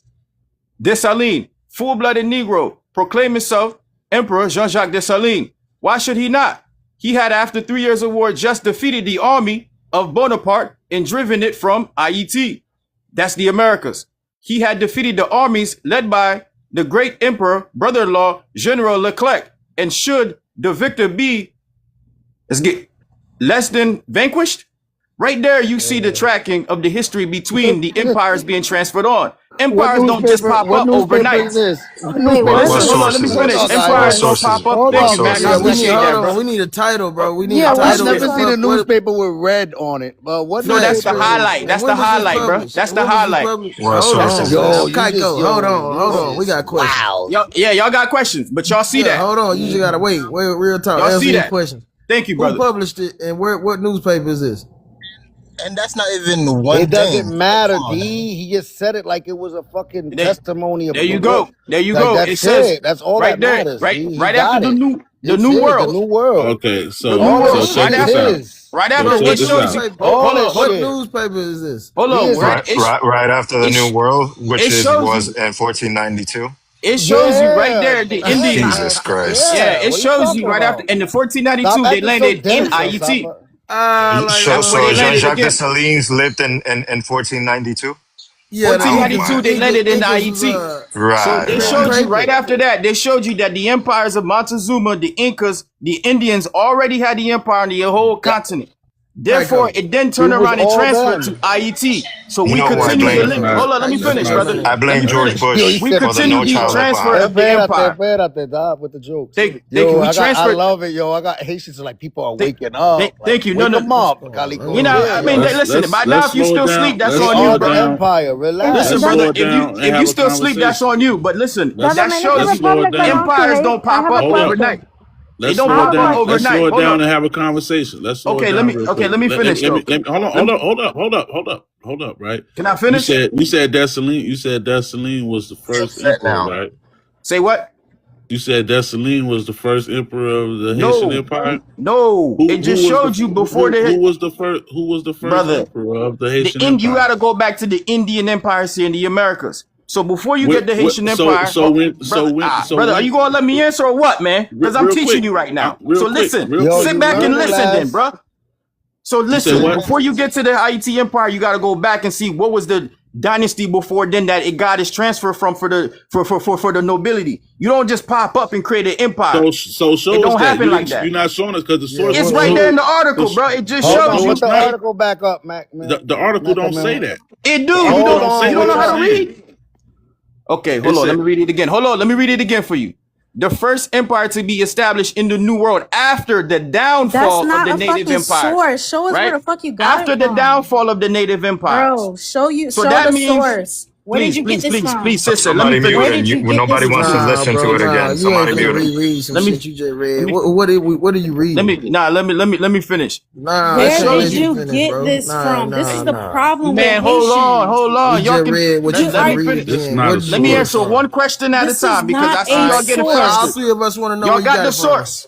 A: Dessalines, full-blooded Negro, proclaimed himself Emperor Jean-Jacques Dessalines. Why should he not? He had, after 3 years of war, just defeated the army of Bonaparte and driven it from Haiti. That's the Americas. He had defeated the armies led by the great emperor, brother-in-law, General Leclerc. And should the victor be, let's get, less than vanquished? Right there, you see the tracking of the history between the empires being transferred on. Empires don't just pop up overnight.
Q: Listen,
A: hold on, let me finish. Empires don't pop up. Thank you, man. I appreciate that, bro.
U: We need a title, bro. We need a
Q: I've
U: title.
Q: never seen a newspaper with red on it. But what?
A: No, that's the highlight. That's the highlight, bro. That's the highlight.
U: Hold on. We got questions.
Q: Wow.
A: Y'all got questions, but y'all see that.
U: Hold on, you just gotta wait. Real talk.
A: Y'all see that?
U: Questions.
A: Thank you, brother.
U: Who published it, and what newspaper is this?
I: And that's not even one thing.
Q: It doesn't matter, D. He just said it like it was a fucking testimony.
A: There you go. There you go.
Q: It says that's all
A: right
Q: that
A: there.
Q: matters.
A: Right after the new world.
Q: The new world.
C: Okay, so
A: check this out. Right after what shows you.
U: What newspaper is this?
A: Hold on.
B: Right after the New World, which was in 1492.
A: It shows you right there the Indians.
B: Jesus Christ.
A: Yeah, it shows you right after. In the 1492, they landed in Haiti.
B: So Jean-Jacques Dessalines lived in 1492?
U: Yeah,
A: 1492, they landed in Haiti.
B: Right.
A: So they showed you right after that, they showed you that the empires of Montezuma, the Incas, the Indians already had the empire on the whole continent. Therefore, it then turned around and transferred to Haiti. So we continue to link. Hold on, let me finish, brother.
B: I blame George Bush.
A: We continue the transfer of the empire.
Q: With the jokes.
A: Thank you.
Q: I love it, yo. I got Haitians like people are waking up.
A: Thank you.
Q: Wake them up.
A: You know, I mean, listen. By now, if you still sleep, that's on you, bro.
Q: Empire, relax.
A: Listen, brother. If you still sleep, that's on you. But listen, that shows empires don't pop up overnight.
C: Let's slow it down and have a conversation. Let me
A: finish.
C: Hold up, right?
A: Can I finish?
C: You said Dessalines was the first emperor, right?
A: Say what?
C: You said Dessalines was the first emperor of the Haitian Empire?
A: No, it just showed you before
C: who was the first emperor of the Haitian Empire?
A: You got to go back to the Indian empires here in the Americas. So before you get the Haitian Empire, brother, are you gonna let me answer or what, man? Because I'm teaching you right now. So listen, sit back and listen, then, bro. So listen, before you get to the Haiti Empire, you got to go back and see what was the dynasty before then that it got its transfer from for the nobility. You don't just pop up and create an empire.
C: So show
A: it don't
C: us
A: happen
C: that.
A: like that.
C: You're not showing us because the source.
A: It's right there in the article, bro. It just shows you.
Q: Put the article back up, Mac.
C: The article don't say that.
A: It do. You don't know how to read. Okay, hold on. Let me read it again. Let me read it again for you. The first empire to be established in the New World after the downfall of the native empire.
N: Source. Show us where the fuck you got
A: after the downfall of the native empire.
N: Bro, show
A: that
N: the
A: means,
N: source. Where did you get this from?
B: Please, sister. Nobody wants to listen to it again. Somebody mute it.
U: Let me. Shit you just read. What are you reading?
A: Let me finish.
N: Where did you get this from? This is the problem.
A: Man, hold on. Y'all can
U: read what you read.
A: Let me answer one question at a time because I see y'all getting frustrated.
U: All three of us want to know.
A: Y'all got the source.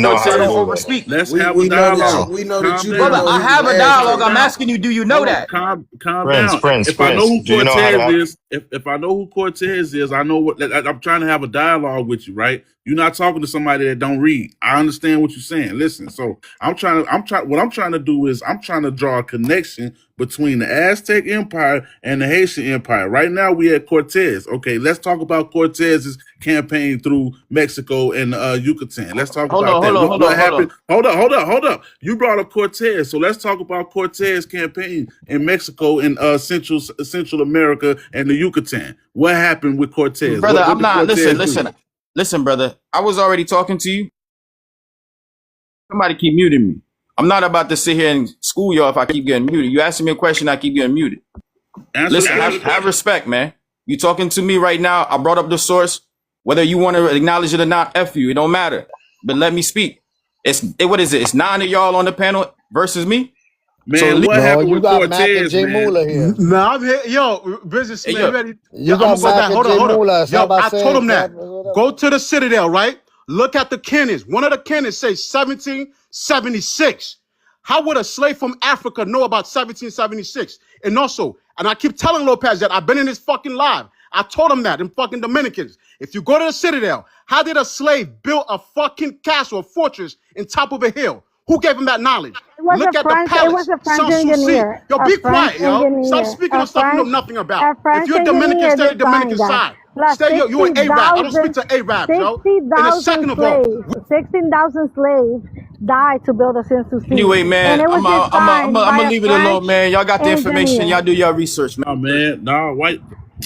B: even know
H: court
B: how
H: says
B: to
H: don't
B: move them.
H: overspeak.
C: Let's
U: We
C: have a
U: we know that you
C: dialogue.
B: No.
U: we know that
C: Calm
U: you didn't
H: Brother,
C: down.
U: know
H: I
U: he was
H: have
U: an
H: a dialogue.
U: Aztec.
H: I'm
C: Down.
H: asking you, do you know
C: Hold on,
H: that?
C: calm
B: Prince,
C: down.
B: Prince,
C: If I know
B: Prince.
C: who
B: Do you know how to
C: Cortez
B: have?
C: is, if I know who Cortez is, I know what I'm trying to have a dialogue with you, right? You're not talking to somebody that don't read. I understand what you're saying. Listen, so what I'm trying to do is I'm trying to draw a connection between the Aztec Empire and the Haitian Empire. Right now we at Cortez. Okay, let's talk about Cortez's campaign through Mexico and Yucatan. Let's talk
H: Hold
C: about
H: on, hold
C: that.
H: on, hold
C: What
H: on, hold
C: happened?
H: on.
C: Hold up. You brought up Cortez, so let's talk about Cortez campaign in Mexico and Central America and the Yucatan. What happened with Cortez?
H: Brother,
C: What
H: I'm
C: did
H: not.
C: Cortez
H: Listen,
C: do?
H: listen, listen, brother. I was already talking to you. Somebody keep muting me. I'm not about to sit here and school y'all if I keep getting muted. You asking me a question, I keep getting muted. Listen, have respect, man. You talking to me right now. I brought up the source. Whether you want to acknowledge it or not, F you. It don't matter. But let me speak. What is it? It's 9 of y'all on the panel versus me.
C: Man, what
Q: No,
C: happened
Q: you
C: with
Q: got Mac and
C: Cortez,
Q: Jay
C: man?
Q: Moolah here.
T: Nah, I'm here. Yo, businessman,
H: Hey, yo.
T: you ready?
Q: You
T: Yo, I'm
Q: got
T: gonna go
Q: Mac
T: back.
Q: and
T: Hold
Q: Jay
T: on, hold on.
Q: Moolah.
T: Yo, I
Q: Sabase,
T: told him that.
Q: whatever.
T: Go to the Citadel, right? Look at the cannons. One of the cannons says 1776. How would a slave from Africa know about 1776? And also, and I keep telling Lopez that I've been in his fucking live. I told him that in fucking Dominicans. If you go to the Citadel, how did a slave build a fucking castle, a fortress in top of a hill? Who gave him that knowledge?
R: It was
T: Look
R: a
T: at the
R: French. It was
T: palace,
R: a French
T: Sans Souci.
R: engineer.
T: Yo,
R: A
T: be
R: French
T: quiet, yo. Stop
R: engineer.
T: speaking on stuff you know nothing about.
R: A
T: If
R: French
T: you're a Dominican,
R: engineer
T: stay on the Dominican
R: designed that.
T: side.
R: Plus
T: Stay, you an Arab. I don't speak
R: 60,000
T: to Arabs, yo. And the
R: 60,000
T: second of all,
R: slaves. 16,000 slaves died to build the Sanssouci,
H: Anyway,
R: and
H: man,
R: it was designed
H: I'm
R: by
H: gonna
R: a
H: leave it alone,
R: French
H: man. Y'all got the information.
R: engineer.
H: Y'all do your research, man.
C: Oh man, nah, white.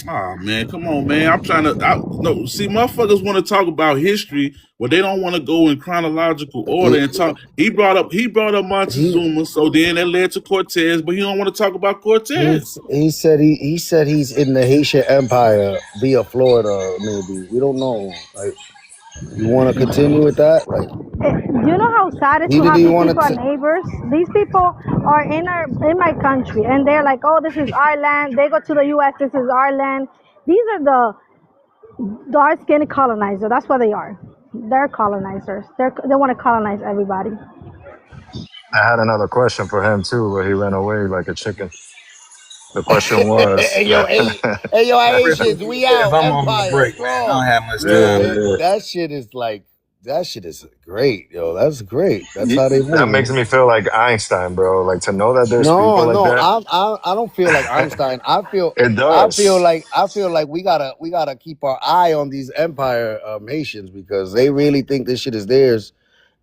C: Ah man, come on, man. I'm trying to. No, see, motherfuckers want to talk about history, but they don't want to go in chronological order and talk. He brought up
Q: He
C: Montezuma, so then that led to Cortez, but he don't want to talk about Cortez.
Q: he said he's in the Haitian Empire via Florida. Maybe we don't know. Like, you want to continue with that? Like,
R: Do you know how sad it is
Q: he
R: to
Q: didn't
R: have
Q: even
R: these
Q: want
R: people as
Q: to.
R: neighbors? These people are in my country, and they're like, "Oh, this is our land." They go to the U.S. This is our land. These are the dark-skinned colonizer. That's what they are. They're colonizers. They want to colonize everybody.
B: I had another question for him too, but he ran away like a chicken. The question was,
Q: Hey, yo, Haitians, we
L: If
Q: out.
L: I'm on my
Q: Empire
L: break, man, I don't
Q: strong.
L: have much
B: yeah,
L: time.
B: yeah.
Q: That shit is great, yo. That's great. That's how they
B: That
Q: move.
B: makes me feel like Einstein, bro. Like to know that there's
Q: No,
B: people like
Q: no,
B: that.
Q: I don't feel like Einstein.
B: It does.
Q: I feel like we gotta keep our eye on these empire Haitians because they really think this shit is theirs,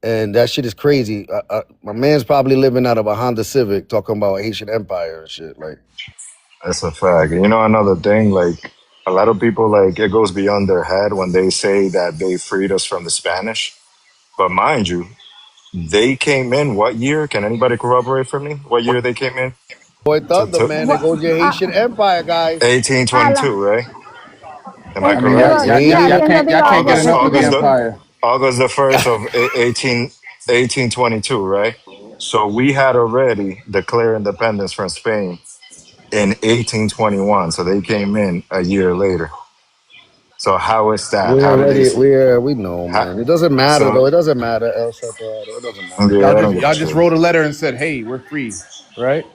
Q: and that shit is crazy. My man's probably living out of a Honda Civic talking about Haitian empire and shit. Like,
B: That's a fact. You know, another thing, like a lot of people, like it goes beyond their head when they say that they freed us from the Spanish. But mind you, they came in what year? Can anybody corroborate for me? What year they came in?
Q: boy,
B: To,
Q: Thunder,
B: to
Q: man, they
R: What?
Q: go to your Haitian empire, guys.
B: 1822, right? Am I
J: I mean,
B: correct?
R: Yes,
Q: Haiti,
R: in the
J: y'all can't get
B: August,
R: DR.
J: enough of the
B: August the
J: empire.
B: August the 1st of 1822, right? So we had already declared independence from Spain in 1821. So they came in a year later. So how is that? How do they?
Q: we know,
B: How,
Q: man. It doesn't matter
B: so
Q: though. It doesn't matter, El Separado. It doesn't matter.
B: yeah, I don't give a
J: Y'all just
B: shit.
J: wrote a letter and said, "Hey, we're free," right?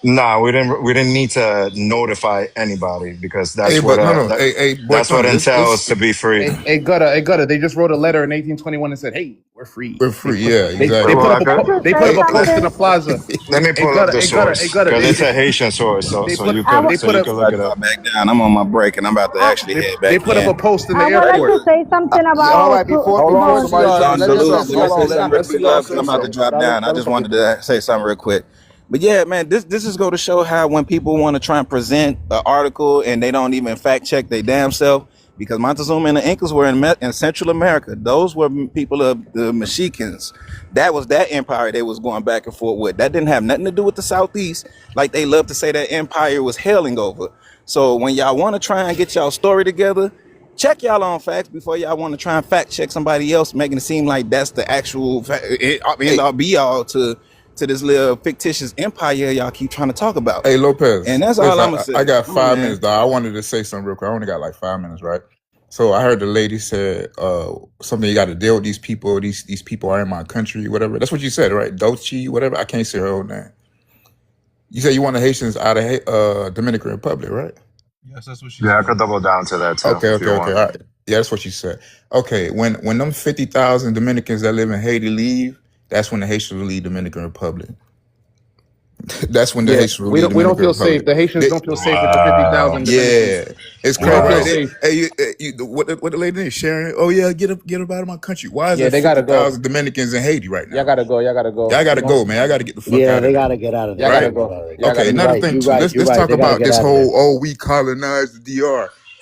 B: Nah, we didn't. We didn't need to notify anybody because
S: Hey,
B: that's what
S: but no, no. Hey, boy,
B: that's what
S: Thunder.
B: entails to be free.
J: Hey, Gutter. They just wrote a letter in 1821 and said, "Hey, we're free."
S: we're free. Yeah,
J: They
B: Well,
J: put
S: exactly.
J: up
B: I
J: a
B: could,
R: To
J: they put
R: say
J: up a post in
R: something,
J: the plaza.
B: let me
J: Hey,
B: pull up the
J: Hey,
B: source
J: Gutter.
B: because it's a Haitian source,
J: They
B: so
J: put
B: you
R: I
B: could
R: would,
B: so you
L: Before
B: could
L: I
B: look it up.
L: drop back down, I'm on my break and I'm about to
R: I,
L: actually head
J: they
L: back
J: put up
L: in.
J: a post in the
R: I would like
J: airport.
R: to say something
Q: Yeah, all
R: about
Q: right.
L: Hold on,
R: the
L: somebody
J: Salute,
L: trying to
J: salute,
L: salute me.
J: salute.
L: Let's
J: Say
L: say something
J: something.
L: real
J: Let's
L: quick,
J: see y'all
L: love, because
J: say
L: I'm about to
J: something.
L: drop down. I
J: Salute
L: just
J: some
L: wanted
J: people.
L: to say something real quick. But yeah, man, this is go to show how when people want to try and present an article and they don't even fact check their damn self, because Montezuma and the Incas were in Central America. Those were people of the Mexicans. That was that empire they was going back and forth with. That didn't have nothing to do with the Southeast, like they love to say that empire was hailing over. So when y'all want to try and get y'all story together, check y'all on facts before y'all want to try and fact check somebody else, making it seem like that's the actual end all be all to this little fictitious empire y'all keep trying to talk about.
S: Hey, Lopez.
L: And that's all
S: Listen,
L: I'm gonna
S: I
L: say.
S: got
L: Come on,
S: 5 minutes,
L: man.
S: dog. I wanted to say something real quick. I only got like 5 minutes, right? So I heard the lady said something. You got to deal with these people. These people are in my country, whatever. That's what you said, right? Dolce, whatever. I can't say her own name. You said you want the Haitians out of Dominican Republic, right?
L: Yes, that's what she
B: Yeah, I
L: said.
B: could double down to that too
S: Okay,
B: if
S: okay,
B: you
S: okay.
B: want.
S: All right. Yeah, that's what you said. Okay, when them 50,000 Dominicans that live in Haiti leave, that's when the Haitians will leave Dominican Republic. That's when the
J: Yeah,
S: Haitians will
J: we
S: leave
J: don't
S: Dominican
J: feel safe.
S: Republic.
J: The Haitians
S: They,
J: don't feel safe with the
B: Wow,
J: 50,000 Dominicans.
S: yeah, it's
J: We don't
S: crazy,
J: feel
S: right?
B: wow.
J: safe.
S: What the lady name? Sharon? Oh yeah, get up out of my country. Why is
J: Yeah,
S: there
J: they gotta go.
S: 50,000 Dominicans in Haiti right
J: Y'all
S: now?
J: gotta go. Y'all gotta go.
S: Y'all got
J: We
S: to go,
J: don't.
S: man. I got to get the fuck
Q: Yeah,
S: out
Q: they
S: of there,
Q: gotta get out of there.
J: Y'all
Q: I
J: gotta
S: right?
Q: ain't gonna
J: go.
Q: lie.
J: Y'all
S: Okay,
J: gotta
Q: You
J: go.
S: another
Q: right.
S: thing
Q: You
S: too.
Q: right.
S: Let's
Q: You
S: let's
Q: right.
S: talk
Q: They gotta
S: about
Q: get
S: this
Q: out of there.
S: whole we colonized the DR.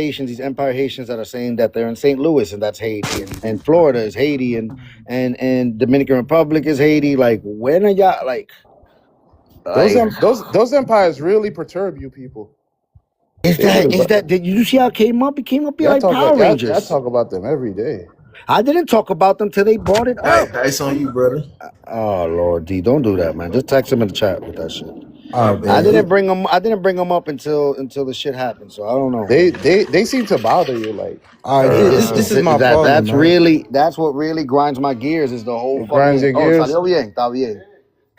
Q: Haitians, these Empire Haitians that are saying that they're in St. Louis and that's Haiti, and Florida is Haiti, and Dominican Republic is Haiti. Like, when are y'all like?
E: Those empires really perturb you people.
Q: Is
E: They do.
Q: that? Did you see how it came up? It came up
E: Y'all
Q: like Power
E: y'all
Q: Rangers.
E: talk about them every day.
Q: I didn't talk about them till they brought it up.
U: Dice on you, brother.
Q: Oh Lord, D, don't do that, man. Just text him in the chat with that shit.
U: Man.
Q: I didn't bring them up until the shit happened. So I don't know.
E: They seem to bother you. Like,
U: All right, this is my problem.
Q: That's what really grinds my gears. Is the whole
E: it grinds your gears.
Q: Salió bien, está bien.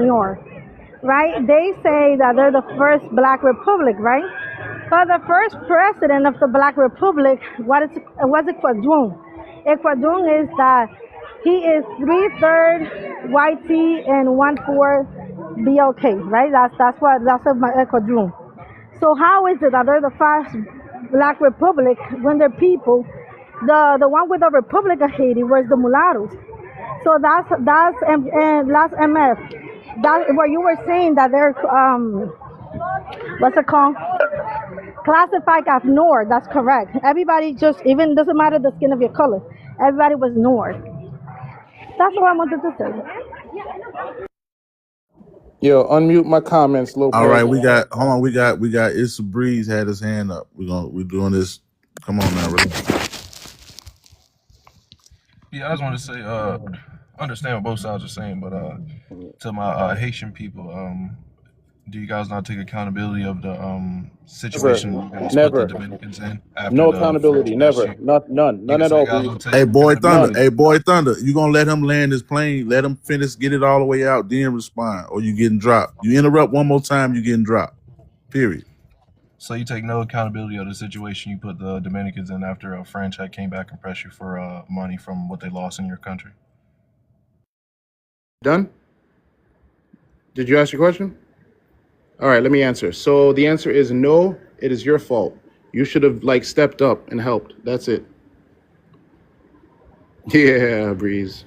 R: New York, right? They say that they're the first Black Republic, right? But the first president of the Black Republic, was Ecuador. Ecuador is that he is 3/3 white tea and 1/4 BLK, right? That's Ecuador. So how is it that they're the first Black Republic when their people, the one with the Republic of Haiti, was the mulattoes? So that's MF. That's what you were saying, that they're what's it called? Classified as North. That's correct. Everybody just, even doesn't matter the skin of your color. Everybody was North. That's what I wanted to say.
D: Yo, unmute my comments,
C: All right,
D: Lopez.
C: hold on, we got It's a Breeze had his hand up. We're doing this. Come on now, relax.
G: Yeah, I just want to say, understand what both sides are saying, but to my Haitian people, do you guys not take accountability of the situation you guys put the
D: Never.
G: Dominicans in after
D: No
G: the French
D: accountability.
G: last
D: Never.
G: year?
D: None at
G: So you
D: all,
G: guys
D: Breeze.
G: don't take
C: Hey, boy
G: accountability?
C: Thunder. Hey, boy Thunder. You gonna let him land his plane? Let him finish, get it all the way out, then respond, or you getting dropped. You interrupt one more time, you getting dropped. Period.
G: So you take no accountability of the situation you put the Dominicans in after a French had came back and pressed you for money from what they lost in your country?
D: Done? Did you ask your question? All right, let me answer. So the answer is no, it is your fault. You should have stepped up and helped. That's it. Yeah, Breeze.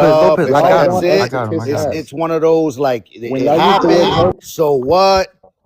Q: up. It's
K: I
Q: like
K: got
Q: that's
K: him.
Q: it.
K: I got him.
Q: It's one of those like
K: When
Q: it
K: y'all use the word
Q: happened.
K: hurt,
Q: So what?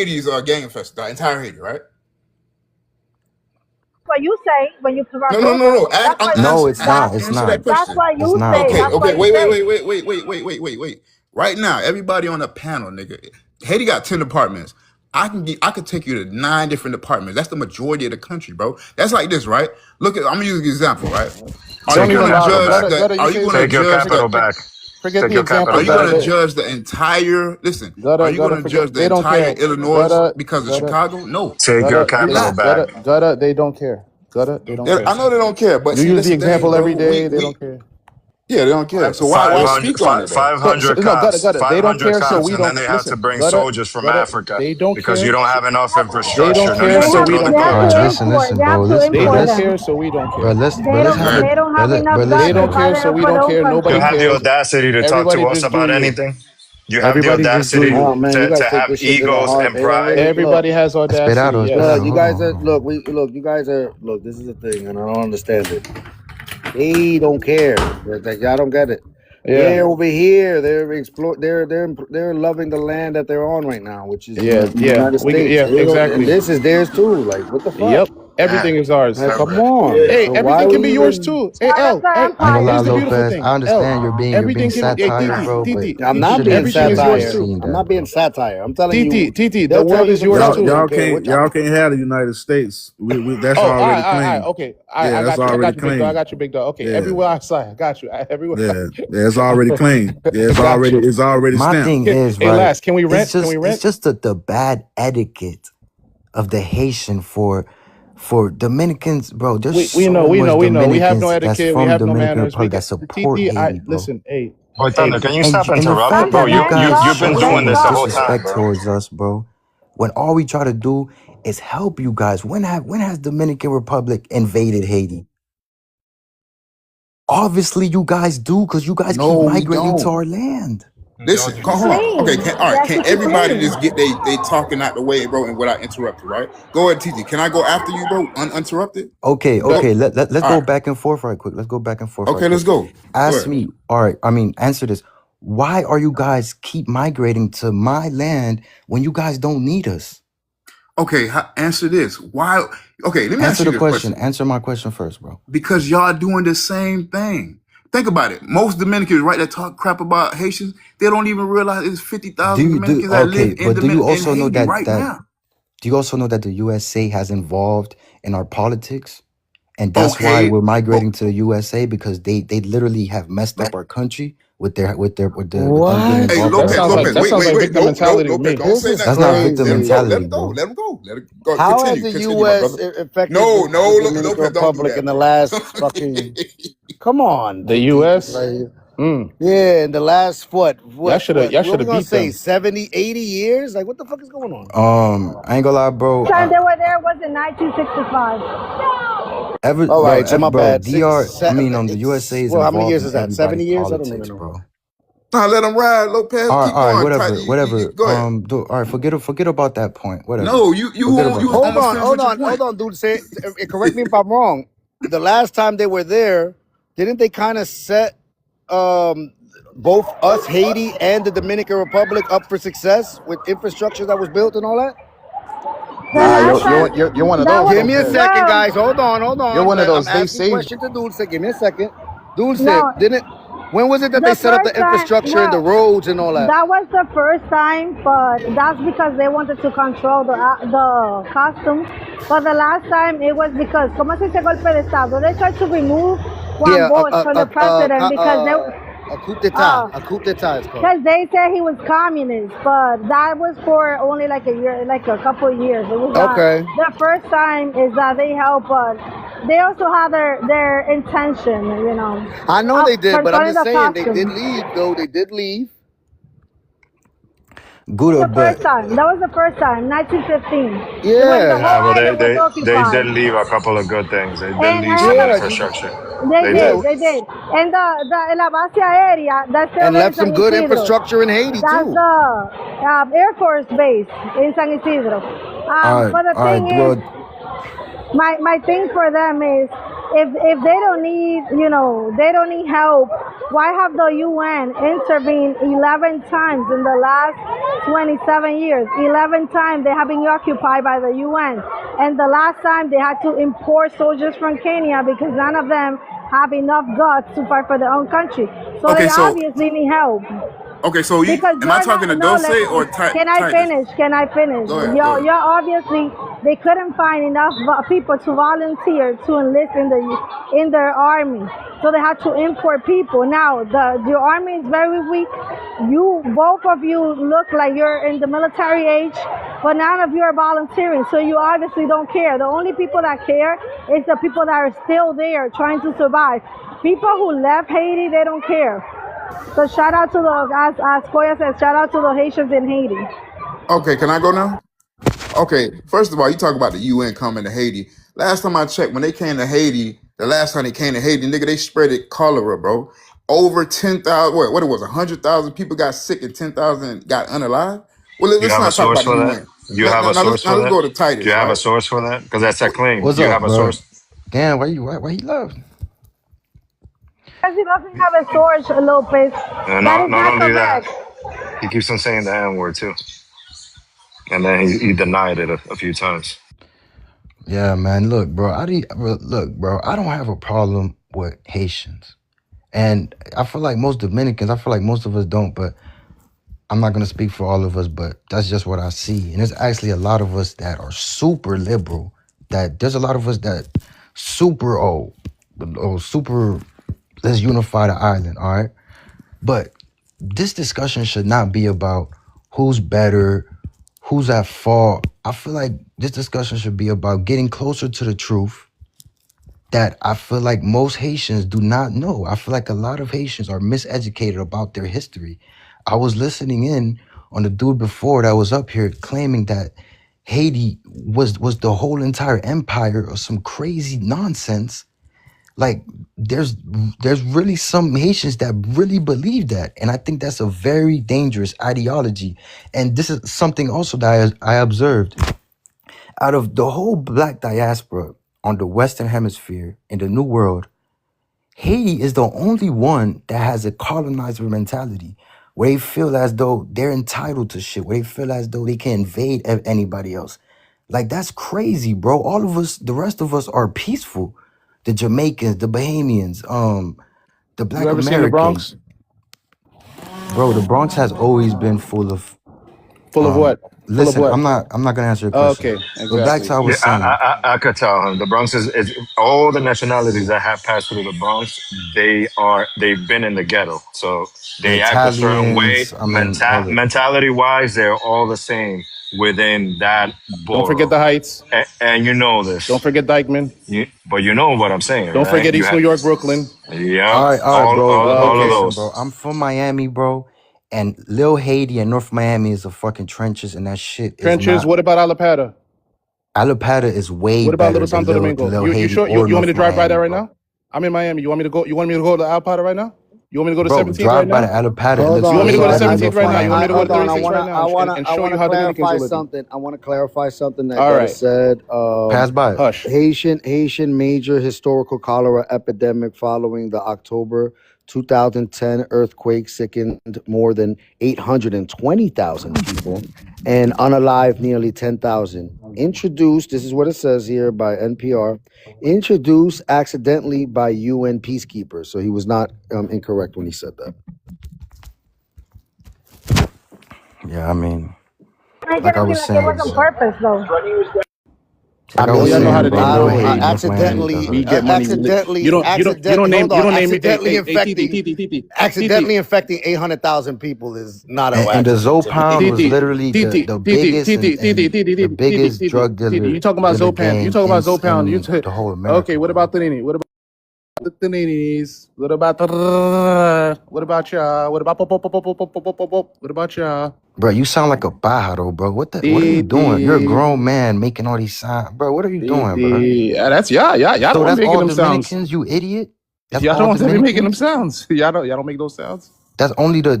S: Haiti is gang infested. The entire Haiti, right?
R: What you say when you provide
S: No, no, no,
R: global.
S: no.
R: That's what
M: No, it's not. It's
S: Answer that
M: not.
R: that's
S: question.
R: what
M: It's
R: you
M: not.
R: say.
S: Okay,
R: That's
S: okay.
R: what you say.
S: Wait. Right now, everybody on the panel, nigga. Haiti got 10 departments. I could take you to 9 different departments. That's the majority of the country, bro. That's like this, right? Look at I'm gonna use an example, right? Are you
B: Take your
S: gonna
B: capital
S: judge
B: back.
S: the are you gonna
B: Take your
S: judge
B: capital
S: the
B: back.
E: Forget
B: Take
E: the
B: your
E: example.
S: are
B: capital
S: you
B: back.
S: gonna judge the entire are you gonna
E: Forget.
S: judge the
E: They don't
S: entire
E: care.
S: Illinois
E: Gutta,
S: because of
E: gutta,
S: Chicago? No.
B: Take your
E: gutta. They
B: capital
S: Relax.
B: back.
E: gutta. They don't care. Gutta. They don't care.
S: I know they don't care, but
E: You
S: see,
E: use
S: that's
E: the
S: the thing,
E: example
S: bro.
E: every day. They don't care.
S: Yeah, they don't care. So why
B: 500,
S: speak on it though?
E: So
B: 500
E: no, gutta,
B: cops,
E: gutta. They don't
B: 500
E: care. So
B: cops,
E: we
B: and then
E: don't
B: they have to
E: listen.
B: bring
E: Gutta,
B: soldiers from
E: gutta.
B: Africa
E: They don't
B: because you
E: care.
B: don't have enough
E: They don't
B: infrastructure. Now
E: care.
B: you
R: They
B: want
E: So
B: to
R: have
E: we
B: build the
E: don't
R: they have
E: care.
R: to
B: country.
R: import. They have
M: Bro.
R: to
E: They
R: import
E: don't
M: Listen,
R: them.
E: care. So we don't
M: bro.
E: care.
R: They
M: Let's have
R: don't.
M: a
R: They don't have
M: brother.
R: enough
M: But
R: blacks
E: They
R: to
E: don't
M: listen,
R: buy
E: care.
R: them
E: So we
R: for the
E: don't
R: whole
E: care.
B: You
E: Nobody
R: country.
B: have the
E: cares.
B: audacity to talk to
E: Everybody
B: us
E: just
B: about
E: do you.
B: anything? You have the
D: Everybody just do.
B: audacity
Q: Oh man, you
B: to
Q: guys take
B: have
Q: this shit to the
B: egos
Q: heart.
B: and
Q: They don't
B: pride.
Q: really look.
D: Everybody has audacity.
M: Esperado,
D: Yes.
M: esperado.
Q: You
M: Hold on,
Q: guys are
M: hold on.
Q: look. You guys are look. This is the thing, and I don't understand it. They don't care. Y'all don't get it.
D: Yeah.
Q: They're over here. They're loving the land that they're on right now, which is the
D: Yeah. Yeah.
Q: United States.
D: Yeah.
Q: They don't, and
D: Exactly.
Q: this is theirs too. Like what the fuck?
D: Yep. Everything is ours.
Q: Like come
B: Ever.
Q: on.
D: Hey,
Q: So why
D: everything
Q: are
D: can
Q: we
D: be yours
Q: even?
D: too. Hey,
R: Part of
D: L.
R: the
D: Hey,
M: I ain't gonna lie,
D: here's the
R: empire.
D: beautiful
M: Lopez.
D: thing.
M: I
D: L.
M: understand you're being
D: Everything can. Hey,
M: satire,
D: Titi.
M: bro, but
D: Titi.
Q: I'm
M: you
Q: not
D: Titi.
M: shouldn't
Q: being
M: you
D: Everything
M: shouldn't
D: is
M: have
D: yours
Q: satire.
D: too.
M: seen
Q: I'm
M: that,
Q: not being
M: bro.
Q: satire. I'm telling
D: Titi.
Q: you.
D: Titi. The
Q: They'll tell
D: world
Q: you
D: is
Q: the
D: yours
C: Y'all,
Q: truth. They
D: too.
Q: don't
C: y'all
Q: care
C: can't,
Q: what y'all.
C: y'all can't have the United States. That's
D: Oh, all right,
C: already
D: all right, all right.
C: claimed.
D: Okay,
C: Yeah,
D: I
C: that's
D: got you. I
C: already
D: got you, big dog. I
C: claimed.
D: got you, big dog. Okay,
C: Yeah,
D: everywhere I say, I got you. Everywhere.
C: yeah, yeah, it's already claimed. Yeah,
D: I got you.
C: it's already
M: My
C: stamped.
M: thing is,
D: Hey,
M: right,
D: last, can we rent? Can we
M: it's
D: rent?
M: just the bad etiquette of the Haitian for Dominicans, bro. There's so much
D: We know. We have no
M: Dominicans that's
D: etiquette. We
M: from
D: have no
M: Dominican
D: manners. We
M: Republic
D: got
M: that support
D: TT.
M: Haiti, bro.
D: Listen. Hey,
B: Boy,
D: hey.
B: Thunder, can you stop
M: And the fact
B: interrupting, bro?
M: that you guys
B: You've been
M: show so
B: doing
M: much
B: this the whole time,
M: disrespect
B: bro.
M: towards us, bro, when all we try to do is help you guys. When has Dominican Republic invaded Haiti? Obviously, you guys do, because you guys keep
C: No, we
M: migrating to
C: don't.
M: our land.
C: Listen,
R: Keep it
C: hold on. Okay,
R: clean.
C: all right.
R: Yeah,
C: Can
R: keep it
C: everybody
R: clean.
C: just get they talking out the way, bro, and without interrupted, right? Go ahead, TT. Can I go after you, bro, uninterrupted?
M: Okay,
C: Go.
M: okay. Let's
C: All
M: go
C: right.
M: back and forth right quick. Let's go back and forth right
C: Okay, let's
M: quick.
C: go. Go
M: Ask
C: ahead.
M: me. All right. I mean, answer this. Why are you guys keep migrating to my land when you guys don't need us?
C: Okay, answer this. Why? Okay, let me ask
M: Answer
C: you
M: the
C: this
M: question.
C: question.
M: Answer my question first, bro.
C: Because y'all doing the same thing. Think about it. Most Dominicans, right, that talk crap about Haitians, they don't even realize it's 50,000
M: Do
C: Dominicans that live
M: okay, but do you
C: in
M: also know
C: Haiti
M: that
C: right now.
M: do you also know that the USA has involved in our politics? And that's why
C: Okay.
M: we're migrating to the USA, because they literally have messed up our country with them getting
Q: What?
C: Hey,
M: involved with our
C: Lopez,
D: That
C: wait,
D: sounds
C: wait,
D: like
C: wait.
D: victim
C: No, no,
D: mentality to
C: Lopez,
D: me.
C: don't
Q: This
C: say
Q: is
C: nothing.
M: That's not
C: No,
M: victim
C: let him go.
Q: crazy.
C: Let
M: mentality,
C: him go.
M: bro.
C: Let him go. Let him go.
Q: How has the
C: Continue, my
Q: U.S.
C: brother.
Q: affected
C: No,
Q: the Dominican
C: Lopez, don't do
Q: Republic in
C: that,
Q: the
C: bro.
Q: last fucking? Come on,
D: The
Q: TT.
D: U.S.
Q: Like,
D: Mm,
Q: yeah, in the last what?
D: y'all
Q: What
D: should
Q: we
D: have
Q: gonna
D: beat
Q: say?
D: them.
Q: 70, 80 years? Like, what the fuck is going on?
M: I ain't gonna lie, bro.
R: Time they were there was in 1965.
Q: All right, so my
M: Bro,
Q: bad.
M: DR. I mean, the USA is
Q: Well, how many
M: involved
Q: years
M: in
Q: is that? 70
M: everybody's
Q: years? I don't even
M: politics,
Q: know.
M: bro.
C: Nah, let him ride, Lopez. Keep
M: All right,
C: going.
M: whatever, whatever.
C: Go ahead.
M: All right, forget about that point. Whatever.
C: No, you
M: Forget
C: won't.
M: about
C: You was
M: that.
Q: Hold
C: almost
Q: on,
C: finished
Q: hold
C: with your
Q: on, hold
C: point.
Q: on, dude. Correct me if I'm wrong. The last time they were there, didn't they kind of set both us, Haiti, and the Dominican Republic up for success with infrastructure that was built and all that?
R: The last
D: You're
R: time,
D: you're one of
R: that
D: those,
R: was,
Q: Give me a
D: Lopez.
Q: second,
R: well,
Q: guys. Hold
D: You're
Q: on.
D: one of
Q: I'm
D: those. They
Q: asking
D: saved.
Q: question to Dulce. Give me a second. Dulce,
R: no,
Q: didn't? When was it that they
R: the
Q: set up the
R: first time,
Q: infrastructure and the
R: well,
Q: roads and all that?
R: that was the first time, but that's because they wanted to control the costumes. But the last time it was because, ¿cómo se dice golpe de estado? They tried to remove Juan
Q: Yeah,
R: Bosch from the president because they,
Q: a coup d'état. A coup d'état is called.
R: because they said he was communist, but that was for only like a year, like a couple of years. It was not
Q: Okay.
R: the first time. Is that they help, but they also had their intention,
Q: I know
R: of
Q: they did, but I'm
R: controlling
Q: just
R: the
Q: saying they did
R: costume.
Q: leave, though. They did leave.
M: Good,
R: The
M: but
R: first time. That was the first time, 1915, when the
Q: Yeah.
R: whole
B: Yeah, but
R: island was
B: they did
R: occupied.
B: leave a couple of good things. They did
R: And
B: leave some
R: another,
Q: Yeah.
B: infrastructure.
R: they
B: They
Q: Yeah.
B: did.
R: did, they did. And the La Base area, that's still
Q: And
R: there in
Q: left some
R: San
Q: good
R: Isidro.
Q: infrastructure in Haiti,
R: That's
Q: too.
R: the Air Force base in San Isidro. But the
M: all
R: thing
M: right,
R: is,
M: well,
R: my thing for them is, if they don't need, they don't need help, why have the UN intervened 11 times in the last 27 years? 11 times they have been occupied by the UN. And the last time they had to import soldiers from Kenya because none of them have enough guts to fight for their own country. So they
C: Okay, so
R: obviously need help.
C: you
R: Because
C: am I
R: you're
C: talking
R: not,
C: to
R: no,
C: Dulce or
R: can I
C: Titus?
R: finish? Can I finish?
C: Go ahead. Go
R: You're
C: ahead.
R: obviously, they couldn't find enough people to volunteer to enlist in their army. So they had to import people. Now, your army is very weak. Both of you look like you're in the military age, but none of you are volunteering. So you obviously don't care. The only people that care is the people that are still there trying to survive. People who left Haiti, they don't care. So shout out to as Koya says, shout out to the Haitians in Haiti.
C: Okay, can I go now? Okay, first of all, you talk about the UN coming to Haiti. Last time I checked, when they came to Haiti, the last time they came to Haiti, nigga, they spread it cholera, bro.
S: over 10,000. What it was? 100,000 people got sick and 10,000 got unalive. Well,
B: You
S: let's
B: have a
S: not talk
B: source
S: about the
B: for that?
S: UN.
B: You have a source
S: Now
B: for
S: let's
B: that?
S: go to
B: Do you
S: Titus,
B: have a
S: right?
B: source for that? Because that's a claim.
Q: What's
B: Do you
Q: up,
B: have a
Q: bro?
B: source?
Q: Damn, why he left?
R: Because he doesn't have a source, Lopez.
B: And
R: That
B: not
R: is
B: not
R: not
B: only that,
R: correct.
B: he keeps on saying the N word too, and then he denied it a few times.
Q: Yeah, man. Look, bro. I don't have a problem with Haitians, and I feel like most Dominicans. I feel like most of us don't, but I'm not gonna speak for all of us. But that's just what I see, and there's actually a lot of us that are super liberal. That there's a lot of us that super super. Let's unify the island, all right? But this discussion should not be about who's better, who's at fault. I feel like this discussion should be about getting closer to the truth that I feel like most Haitians do not know. I feel like a lot of Haitians are miseducated about their history. I was listening in on the dude before that was up here claiming that Haiti was the whole entire empire or some crazy nonsense. Like there's really some Haitians that really believe that, and I think that's a very dangerous ideology. And this is something also that I observed out of the whole black diaspora on the Western Hemisphere in the New World. Haiti is the only one that has a colonizer mentality, where they feel as though they're entitled to shit, where they feel as though they can invade anybody else. Like, that's crazy, bro. All of us, the rest of us are peaceful. The Jamaicans, the Bahamians, the
D: You
Q: Black
D: ever seen the
Q: Americans.
D: Bronx?
Q: Bro, the Bronx has always been full of
D: Full of what? Full of
Q: listen,
D: what?
Q: I'm not gonna answer your question.
D: Okay,
Q: But back to
D: exactly.
Q: what I
B: Yeah,
Q: was saying.
B: I could tell him. The Bronx is all the nationalities that have passed through the Bronx. They've been in the ghetto, so
Q: The
B: they act a certain way.
Q: Italians, I mean, all the
B: Mentality wise, they're all the same within that
D: Don't forget
B: borough,
D: the Heights.
B: and you know
D: Don't
B: this.
D: forget Dykeman.
B: But you know what I'm saying,
D: Don't
B: right?
D: forget
B: You
D: East New
B: have,
D: York, Brooklyn.
B: yeah,
Q: all right, bro.
B: all of
D: Okay.
Q: Listen,
B: those.
Q: bro. I'm from Miami, bro. And Lil Haiti and North Miami is the fucking trenches, and that shit is
D: Trenches.
Q: not.
D: What about Alapata?
Q: Alapata is way
D: What about
Q: better
D: Little
Q: than
D: Santo Domingo?
Q: Lil
D: You
Q: Haiti
D: sure
Q: or
D: you want me to
Q: North
D: drive by
Q: Miami,
D: there right
Q: bro.
D: now? I'm in Miami. You want me to go? You want me to go to Alapata right now? You want me to go to
Q: Bro,
D: 17th right
Q: drive by the
D: now?
Q: Alapata. It
U: Hold
Q: looks
D: You want me
U: on.
D: to
Q: way
D: go to
U: So
Q: better than
D: 17th
Q: North
D: right now? You want me to
Q: Miami.
D: go to
U: hold on.
D: 36 right now and
U: I
D: show
U: want
D: you
U: to
D: how Dominicans
U: clarify
D: are living?
U: something. I want to clarify something that
D: All
U: Gutter
D: right.
U: said.
Q: Pass by it.
D: Hush.
U: Haitian major historical cholera epidemic following the October 2010 earthquake sickened more than 820,000 people and unalive nearly 10,000. Introduced, this is what it says here by NPR, introduced accidentally by UN peacekeepers. So he was not incorrect when he said that.
Q: Yeah, I mean,
R: Make
Q: like
R: it
Q: I
R: seem
Q: was
R: like it was
Q: saying,
R: on
Q: bro.
R: purpose, though.
U: I
Q: Like I
D: All
Q: was
D: y'all know how
Q: saying,
D: to
U: mean,
Q: bro.
D: name
U: I
Q: Lil
U: don't
D: Dominicans.
Q: Haiti,
D: We
Q: North Miami is
U: accidentally,
D: we
Q: different.
D: get money. You don't
U: accidentally, hold on,
D: Titi
U: accidentally infecting 800,000 people is not an
Q: And the
U: accident to me.
Q: Zopan was
D: Titi
Q: literally the biggest and the biggest drug
D: You talking about
Q: dealer
D: Zopan? You
Q: gang
D: talking about Zopan?
Q: in the whole
D: Okay?
Q: America,
D: What about
Q: bro.
D: the Nini? What about the Ninis? What about y'all? What about y'all?
Q: Bro, you sound like a pájaro, bro. What are you doing? You're a
D: Titi,
Q: grown man making all these sounds. Bro, what are you doing, bro?
D: Titi. That's y'all. Y'all the
Q: So
D: one
Q: that's
D: making
Q: all
D: them sounds.
Q: Dominicans, you idiot? That's
D: Y'all the
Q: all
D: ones that be making them
Q: Dominicans?
D: sounds. Y'all don't make those sounds.
Q: That's only the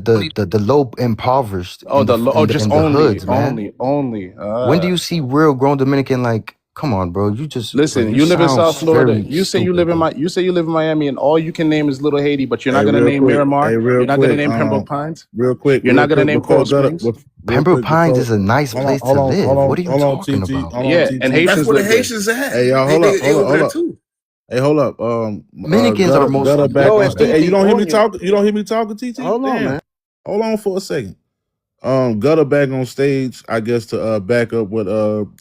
Q: low impoverished
D: Oh, just
Q: in the
D: only,
Q: hoods, man.
D: only, only.
Q: When do you see real grown Dominican like, come on, bro?
D: Listen,
Q: You
D: you live in
Q: sound
D: South Florida.
Q: very
D: You say you live
Q: stupid,
D: in
Q: bro.
D: You say you live in Miami, and all you can name is Little Haiti, but you're not
C: Hey,
D: gonna
C: real
D: name
C: quick. Hey,
D: Miramar.
C: real
D: You're not gonna
C: quick.
D: name Pembroke Pines.
C: Real quick.
D: You're
C: Real
D: not gonna
C: quick.
D: name
C: Before
D: Coral
C: Gutter.
D: Springs.
C: Real
Q: Pembroke
C: quick.
Q: Pines
C: Before.
Q: is a nice
C: Hold on.
Q: place
C: Hold
Q: to
C: on. Hold
Q: live.
C: on.
Q: What are you
C: Hold on,
Q: talking
C: TT.
Q: about?
C: Hold on,
D: Yeah, and
C: TT.
S: That's
D: Haitians
S: where the
D: live there.
S: Haitians at.
C: Hey, y'all.
S: They
C: Hold
S: they,
C: up.
S: they
C: Hold up.
S: over
C: Hold
S: there
C: up.
S: too.
C: Hey, hold up.
Q: Dominicans are most
C: Gutter back
U: Yo,
C: on
U: and
C: stage.
Q: bro.
C: Hey, you
U: TT,
C: don't hear
U: on
C: me
U: you.
C: talk? You don't hear me talking, TT?
U: Hold on,
C: Damn.
U: man.
C: Hold on for a second. Gutter back on stage, I guess, to back up what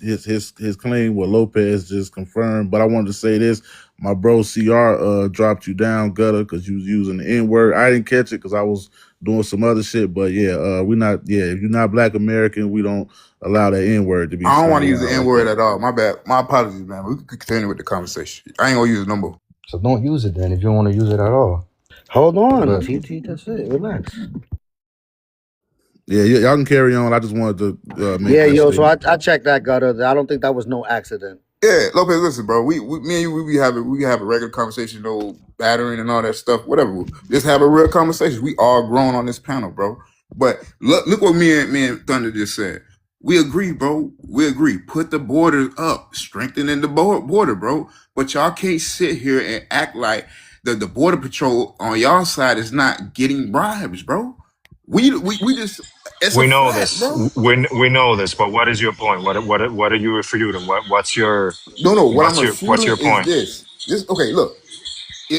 C: his claim, what Lopez just confirmed. But I wanted to say this: my bro CR dropped you down, Gutter, because you was using the N word. I didn't catch it because I was doing some other shit. But yeah, we not. Yeah, if you're not Black American, we don't allow that N word to be
S: I don't want
C: thrown
S: to use the
C: around
S: N
C: like
S: word
C: that.
S: at all. My bad. My apologies, man. We can continue with the conversation. I ain't gonna use it no more.
Q: So don't use it then if you don't want to use it at all.
U: Hold on,
Q: But
U: TT. That's it. Relax.
C: Yeah, y'all can carry on. I just wanted to make
U: Yeah,
C: that
U: yo. So
C: statement.
U: I checked that, Gutter. I don't think that was no accident.
S: Yeah, Lopez, listen, bro. Me and you, we have a regular conversation, no battering and all that stuff, whatever. Just have a real conversation. We all grown on this panel, bro. But look what me and Thunder just said. We agree, bro. We agree. Put the border up, strengthening the border, bro. But y'all can't sit here and act like the border patrol on y'all side is not getting bribes, bro. We just it's a
B: We know
S: fact,
B: this.
S: bro.
B: We know this. But what is your point? What are you refuting? What's your
S: No. What I'm
B: what's
S: refuting
B: your
S: is
B: point?
S: this. Okay, look.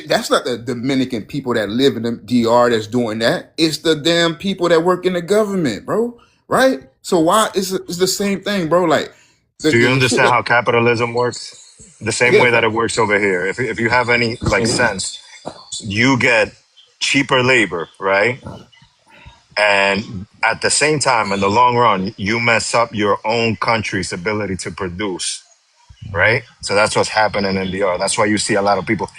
S: That's not the Dominican people that live in the DR that's doing that. It's the damn people that work in the government, bro. Right? So why it's the same thing, bro? Like
B: Do you
S: the shit
B: understand
S: that
B: how capitalism works? The same way
S: yeah.
B: that it works over here. If you have any like sense, you get cheaper labor, right? And at the same time, in the long run, you mess up your own country's ability to produce, right? So that's what's happening in DR. That's why you see a lot of people.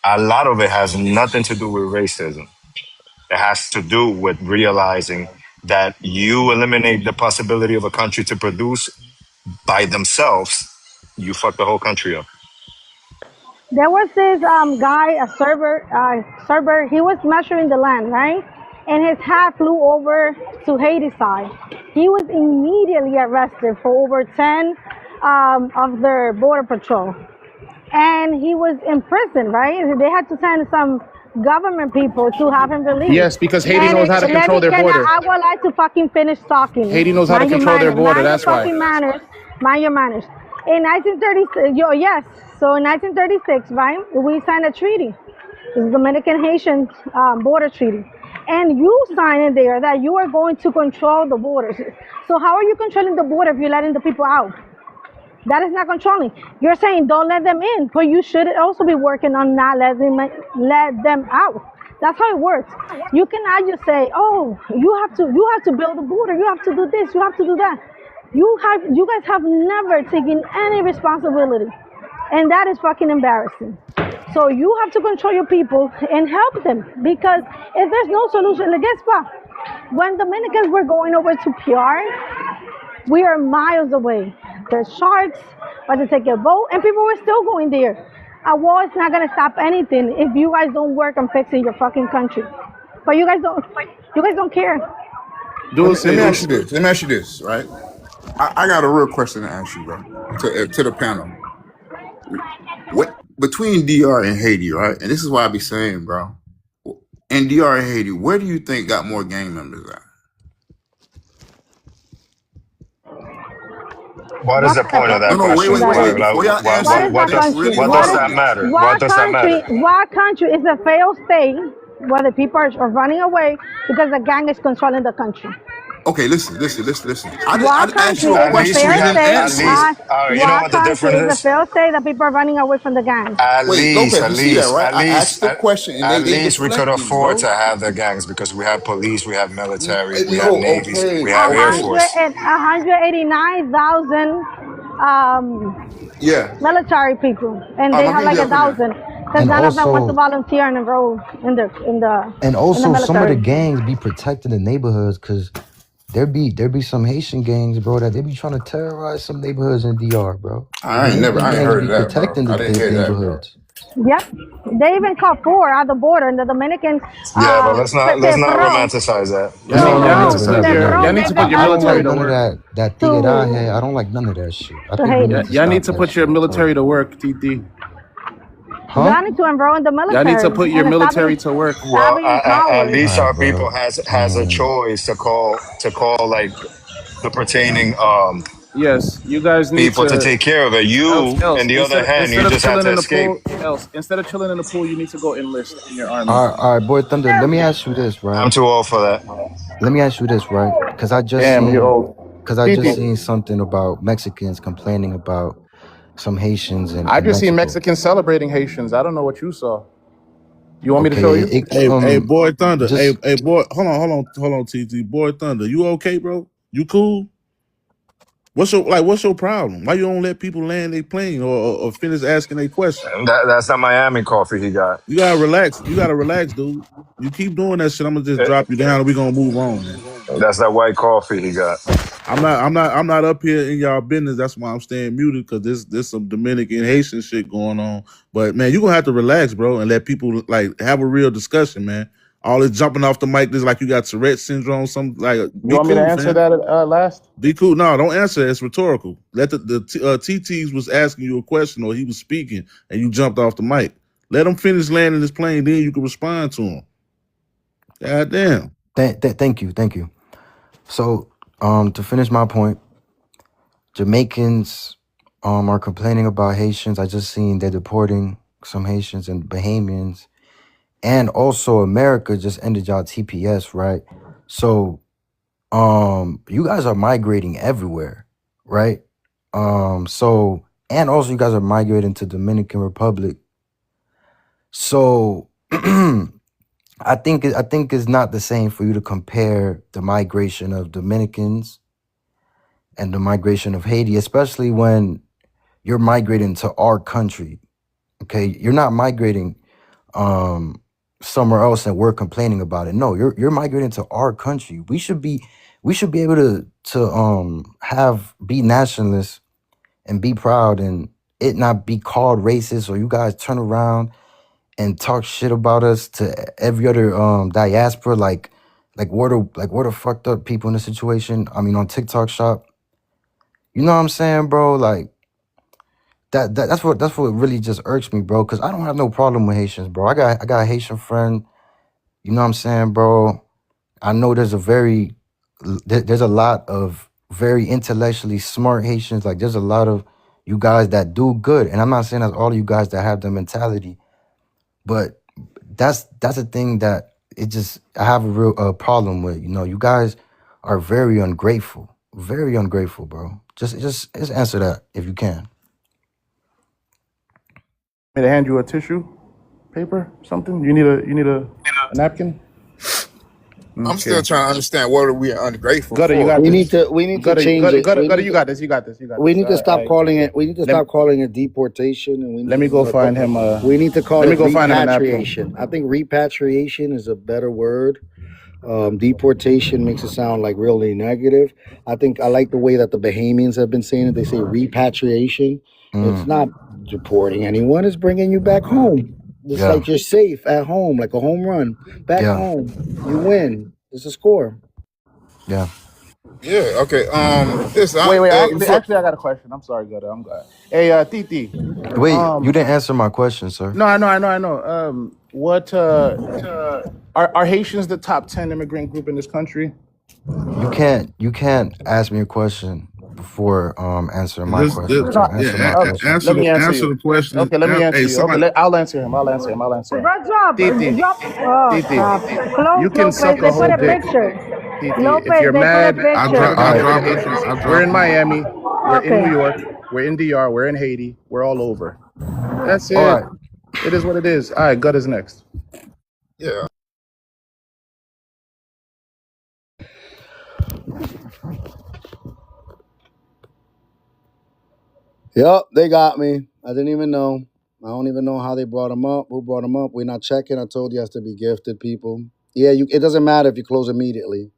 B: A lot of it has nothing to do with racism. It has to do with realizing that you eliminate the possibility of a country to produce by themselves, you fuck the whole country up.
R: There was this guy, a server. He was measuring the land, right? And his hat flew over to Haiti side. He was immediately arrested for over 10 of their border patrol, and he was in prison, right? They had to send some government people to have him released.
D: Yes, because Haiti
R: And
D: knows how to
R: let
D: control
R: me,
D: their
R: can
D: border.
R: I would like to fucking finish talking.
D: Haiti knows how to
R: Mind your
D: control their
R: manners.
D: border.
R: Mind your
D: That's why.
R: fucking manners. Mind your manners. In 1936, yes. So in 1936, right, we signed a treaty. It's the Dominican Haitian border treaty. And you signed in there that you are going to control the borders. So how are you controlling the border if you're letting the people out? That is not controlling. You're saying don't let them in, but you should also be working on not let them out. That's how it works. You cannot just say, "Oh, you have to build a border. You have to do this. You have to do that." You guys have never taken any responsibility, and that is fucking embarrassing. So you have to control your people and help them, because if there's no solution, guess what? When Dominicans were going over to PR, we are miles away. There's sharks, but to take a boat, and people were still going there. A war is not gonna stop anything if you guys don't work on fixing your fucking country. But you guys don't care.
S: Let me ask you this. Let me ask you this, right? I got a real question to ask you, bro. To the panel. What between DR and Haiti, right? And this is why I be saying, bro. In DR and Haiti, where do you think got more gang members at?
B: What is
R: What
B: the
R: kind of
B: point of
S: No,
B: that
R: question
S: no, wait,
B: question?
R: is
S: wait,
R: that?
S: wait, wait. Before y'all answer
R: What
S: it,
R: is that
S: that's
R: country?
S: really
B: What
S: my
B: does
R: What is
B: that
S: question.
B: matter? What does that matter?
R: what country is a failed state where the people are running away because the gang is controlling the country?
S: Okay, listen. I
R: What
S: asked
R: country
S: you a
R: is
B: At
R: a
B: least
S: question.
B: we
S: You
R: failed
B: have,
S: didn't
R: state?
B: at
S: answer
B: least,
S: it.
B: you know
R: What
B: what the
R: country
B: difference
R: is a
B: is?
R: failed state that people are running away from the gang?
S: Wait, Lopez, you see that, right?
B: At
S: I asked
B: least,
S: the question and
B: at
S: they
B: least we could
S: deflecting,
B: afford
S: bro.
B: to have the gangs because we have police, we have military, we have
S: No,
B: navies, we
S: okay,
B: have air
S: okay.
R: 189,000
S: Yeah.
R: military people, and
S: All
R: they
S: right, my
R: have
S: people
R: like
S: be
R: a
S: up in there.
R: thousand because
U: And
R: none of them want to
U: also,
R: volunteer and enroll in the
U: some of the
R: military.
U: gangs be protecting the neighborhoods because there be some Haitian gangs, bro, that they be trying to terrorize some neighborhoods in DR, bro.
S: I
U: Them
S: ain't
U: gangs
S: heard
U: be
S: of that, bro.
U: protecting
S: I didn't
U: the
S: hear that, bro.
U: neighborhoods.
R: Yep, they even caught four at the border in the Dominican.
B: Yeah, but let's not
R: Cifrón.
B: romanticize that. Let's
U: No,
B: not
U: no,
D: Y'all need to
U: never,
B: romanticize
D: put
U: never,
B: that.
D: your
U: never.
D: y'all
R: Cifrón,
D: need
R: they
D: to put
R: got
D: your
U: I don't
D: military
U: like
D: to
U: none of
D: work.
U: that tiguera
R: to
U: head. I don't like none of that shit. I
R: to
U: think we
R: Haiti.
U: need to
D: Y'all need
U: stop
D: to
U: that
D: put your
U: shit,
D: military
U: bro.
D: to work, TT.
U: Huh?
R: Y'all need to enroll in the
D: Y'all need to
R: military
D: put your
R: and
D: military to work.
B: Well,
R: stop being
B: at
R: cowards.
B: least
U: All
B: our
U: right,
B: people
U: bro.
B: has a choice to call like the pertaining
D: Yes, you guys need
B: people to
D: to.
B: take care of it.
D: Else,
B: You, on
D: else
B: the other hand, you
D: instead of
B: just have
D: chilling
B: to
D: in the
B: escape.
D: pool, instead of chilling in the pool, you need to go enlist in your army.
U: All right, boy, Thunder. Let me ask you this,
B: I'm
U: right?
B: too old for that.
U: Let me ask you this, right?
D: Damn, you old.
U: Because I just
D: TT.
U: seen something about Mexicans complaining about some Haitians
D: I
U: in
D: just seen
U: Mexico.
D: Mexicans celebrating Haitians. I don't know what you saw. You want me to show
U: Okay,
D: you?
C: Hey, boy, Thunder.
U: just
C: Hey, boy, hold on, TT. Boy, Thunder, you okay, bro? You cool? What's your problem? Why you don't let people land their plane or finish asking their question?
B: That's that Miami coffee he got.
C: You gotta relax. You gotta relax, dude. You keep doing that shit, I'm gonna just
B: Eh,
C: drop you down and we gonna move on, man.
B: That's that white coffee he got.
C: I'm not up here in y'all business. That's why I'm staying muted, because there's some Dominican Haitian shit going on. But man, you're gonna have to relax, bro, and let people like have a real discussion, man. All this jumping off the mic, this like you got Tourette syndrome, something like
D: You
C: be
D: want me to
C: cool,
D: answer
C: fam.
D: that last?
C: Be cool. No, don't answer. It's rhetorical. Let the TTs was asking you a question or he was speaking and you jumped off the mic. Let him finish landing his plane, then you can respond to him. God damn.
U: Thank you. So, to finish my point, Jamaicans are complaining about Haitians. I just seen they're deporting some Haitians and Bahamians, and also America just ended y'all TPS, right? So, you guys are migrating everywhere, right? So, and also you guys are migrating to Dominican Republic. So, I think it's not the same for you to compare the migration of Dominicans and the migration of Haiti, especially when you're migrating to our country. Okay, you're not migrating somewhere else and we're complaining about it. No, you're migrating to our country. We should be able to be nationalists and be proud and it not be called racist, or you guys turn around and talk shit about us to every other diaspora, like we're the fucked up people in the situation. I mean, on TikTok shop. You know what I'm saying, bro? Like that's what really just irks me, bro. Cause I don't have no problem with Haitians, bro. I got a Haitian friend. You know what I'm saying, bro? I know there's a lot of very intellectually smart Haitians. Like there's a lot of you guys that do good, and I'm not saying that's all of you guys that have the mentality, but that's a thing that I have a real problem with. You know, you guys are very ungrateful, bro. Just answer that if you can.
D: Me to hand you a tissue paper, something? You need a napkin?
S: I'm still trying to understand what are we ungrateful
D: Gutter, you
S: for.
D: got
U: We
D: this.
U: need to change it.
D: Gutter, you got this. You got this.
U: We need to stop
D: Alright.
U: calling it. We need to stop calling it deportation, and
D: Let me go find him.
U: we need to call
D: Let me
U: it
D: go find him a napkin.
U: repatriation. I think repatriation is a better word. Deportation makes it sound like really negative. I like the way that the Bahamians have been saying it. They say repatriation. It's not deporting anyone. It's bringing you back home. It's like you're safe at home, like a home run. Back home, you win. It's a score.
S: Yeah. Okay.
D: Wait. Actually, I got a question. I'm sorry, Gutter. I'm glad. Hey, Titi.
U: Wait, you didn't answer my question, sir.
D: No, I know. What are Haitians the top 10 immigrant group in this country?
U: You can't ask me a question before answering my question. So answer my question.
D: Let me answer
C: answer
D: you.
C: the question.
D: Okay, let me answer
C: Hey,
D: you.
C: somebody.
D: Okay, I'll answer him.
R: Bro, drop.
D: Titi,
R: Oh,
D: Titi,
R: stop. Close,
D: you can
R: Lopez.
D: suck a
R: They put
D: whole
R: a
D: dick.
R: picture.
D: Titi, if
R: Lopez,
D: you're
R: they put a
D: mad
C: I
D: about
R: picture.
C: drop. I
D: everybody
C: drop
D: hating
C: him.
D: Haitians,
C: I
D: we're
C: drop
D: in
C: him.
D: Miami, we're in New
R: Okay.
D: York, we're in DR, we're in Haiti, we're all over. That's
U: All
D: it.
U: right.
D: It is what it is. All right, Gutter's next.
S: Yeah.
U: Yep, they got me. I didn't even know. I don't even know how they brought them up. Who brought them up? We're not checking. I told you has to be gifted people. Yeah, it doesn't matter if you close immediately.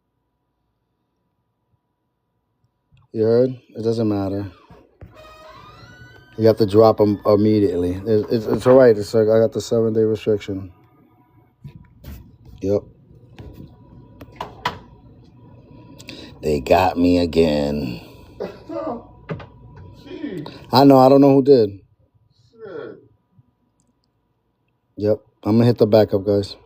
U: You heard? It doesn't matter. You have to drop them immediately. It's all right. It's like I got the 7-day restriction. Yep. They got me again. I know. I don't know who did. Yep. I'm going to hit the backup, guys.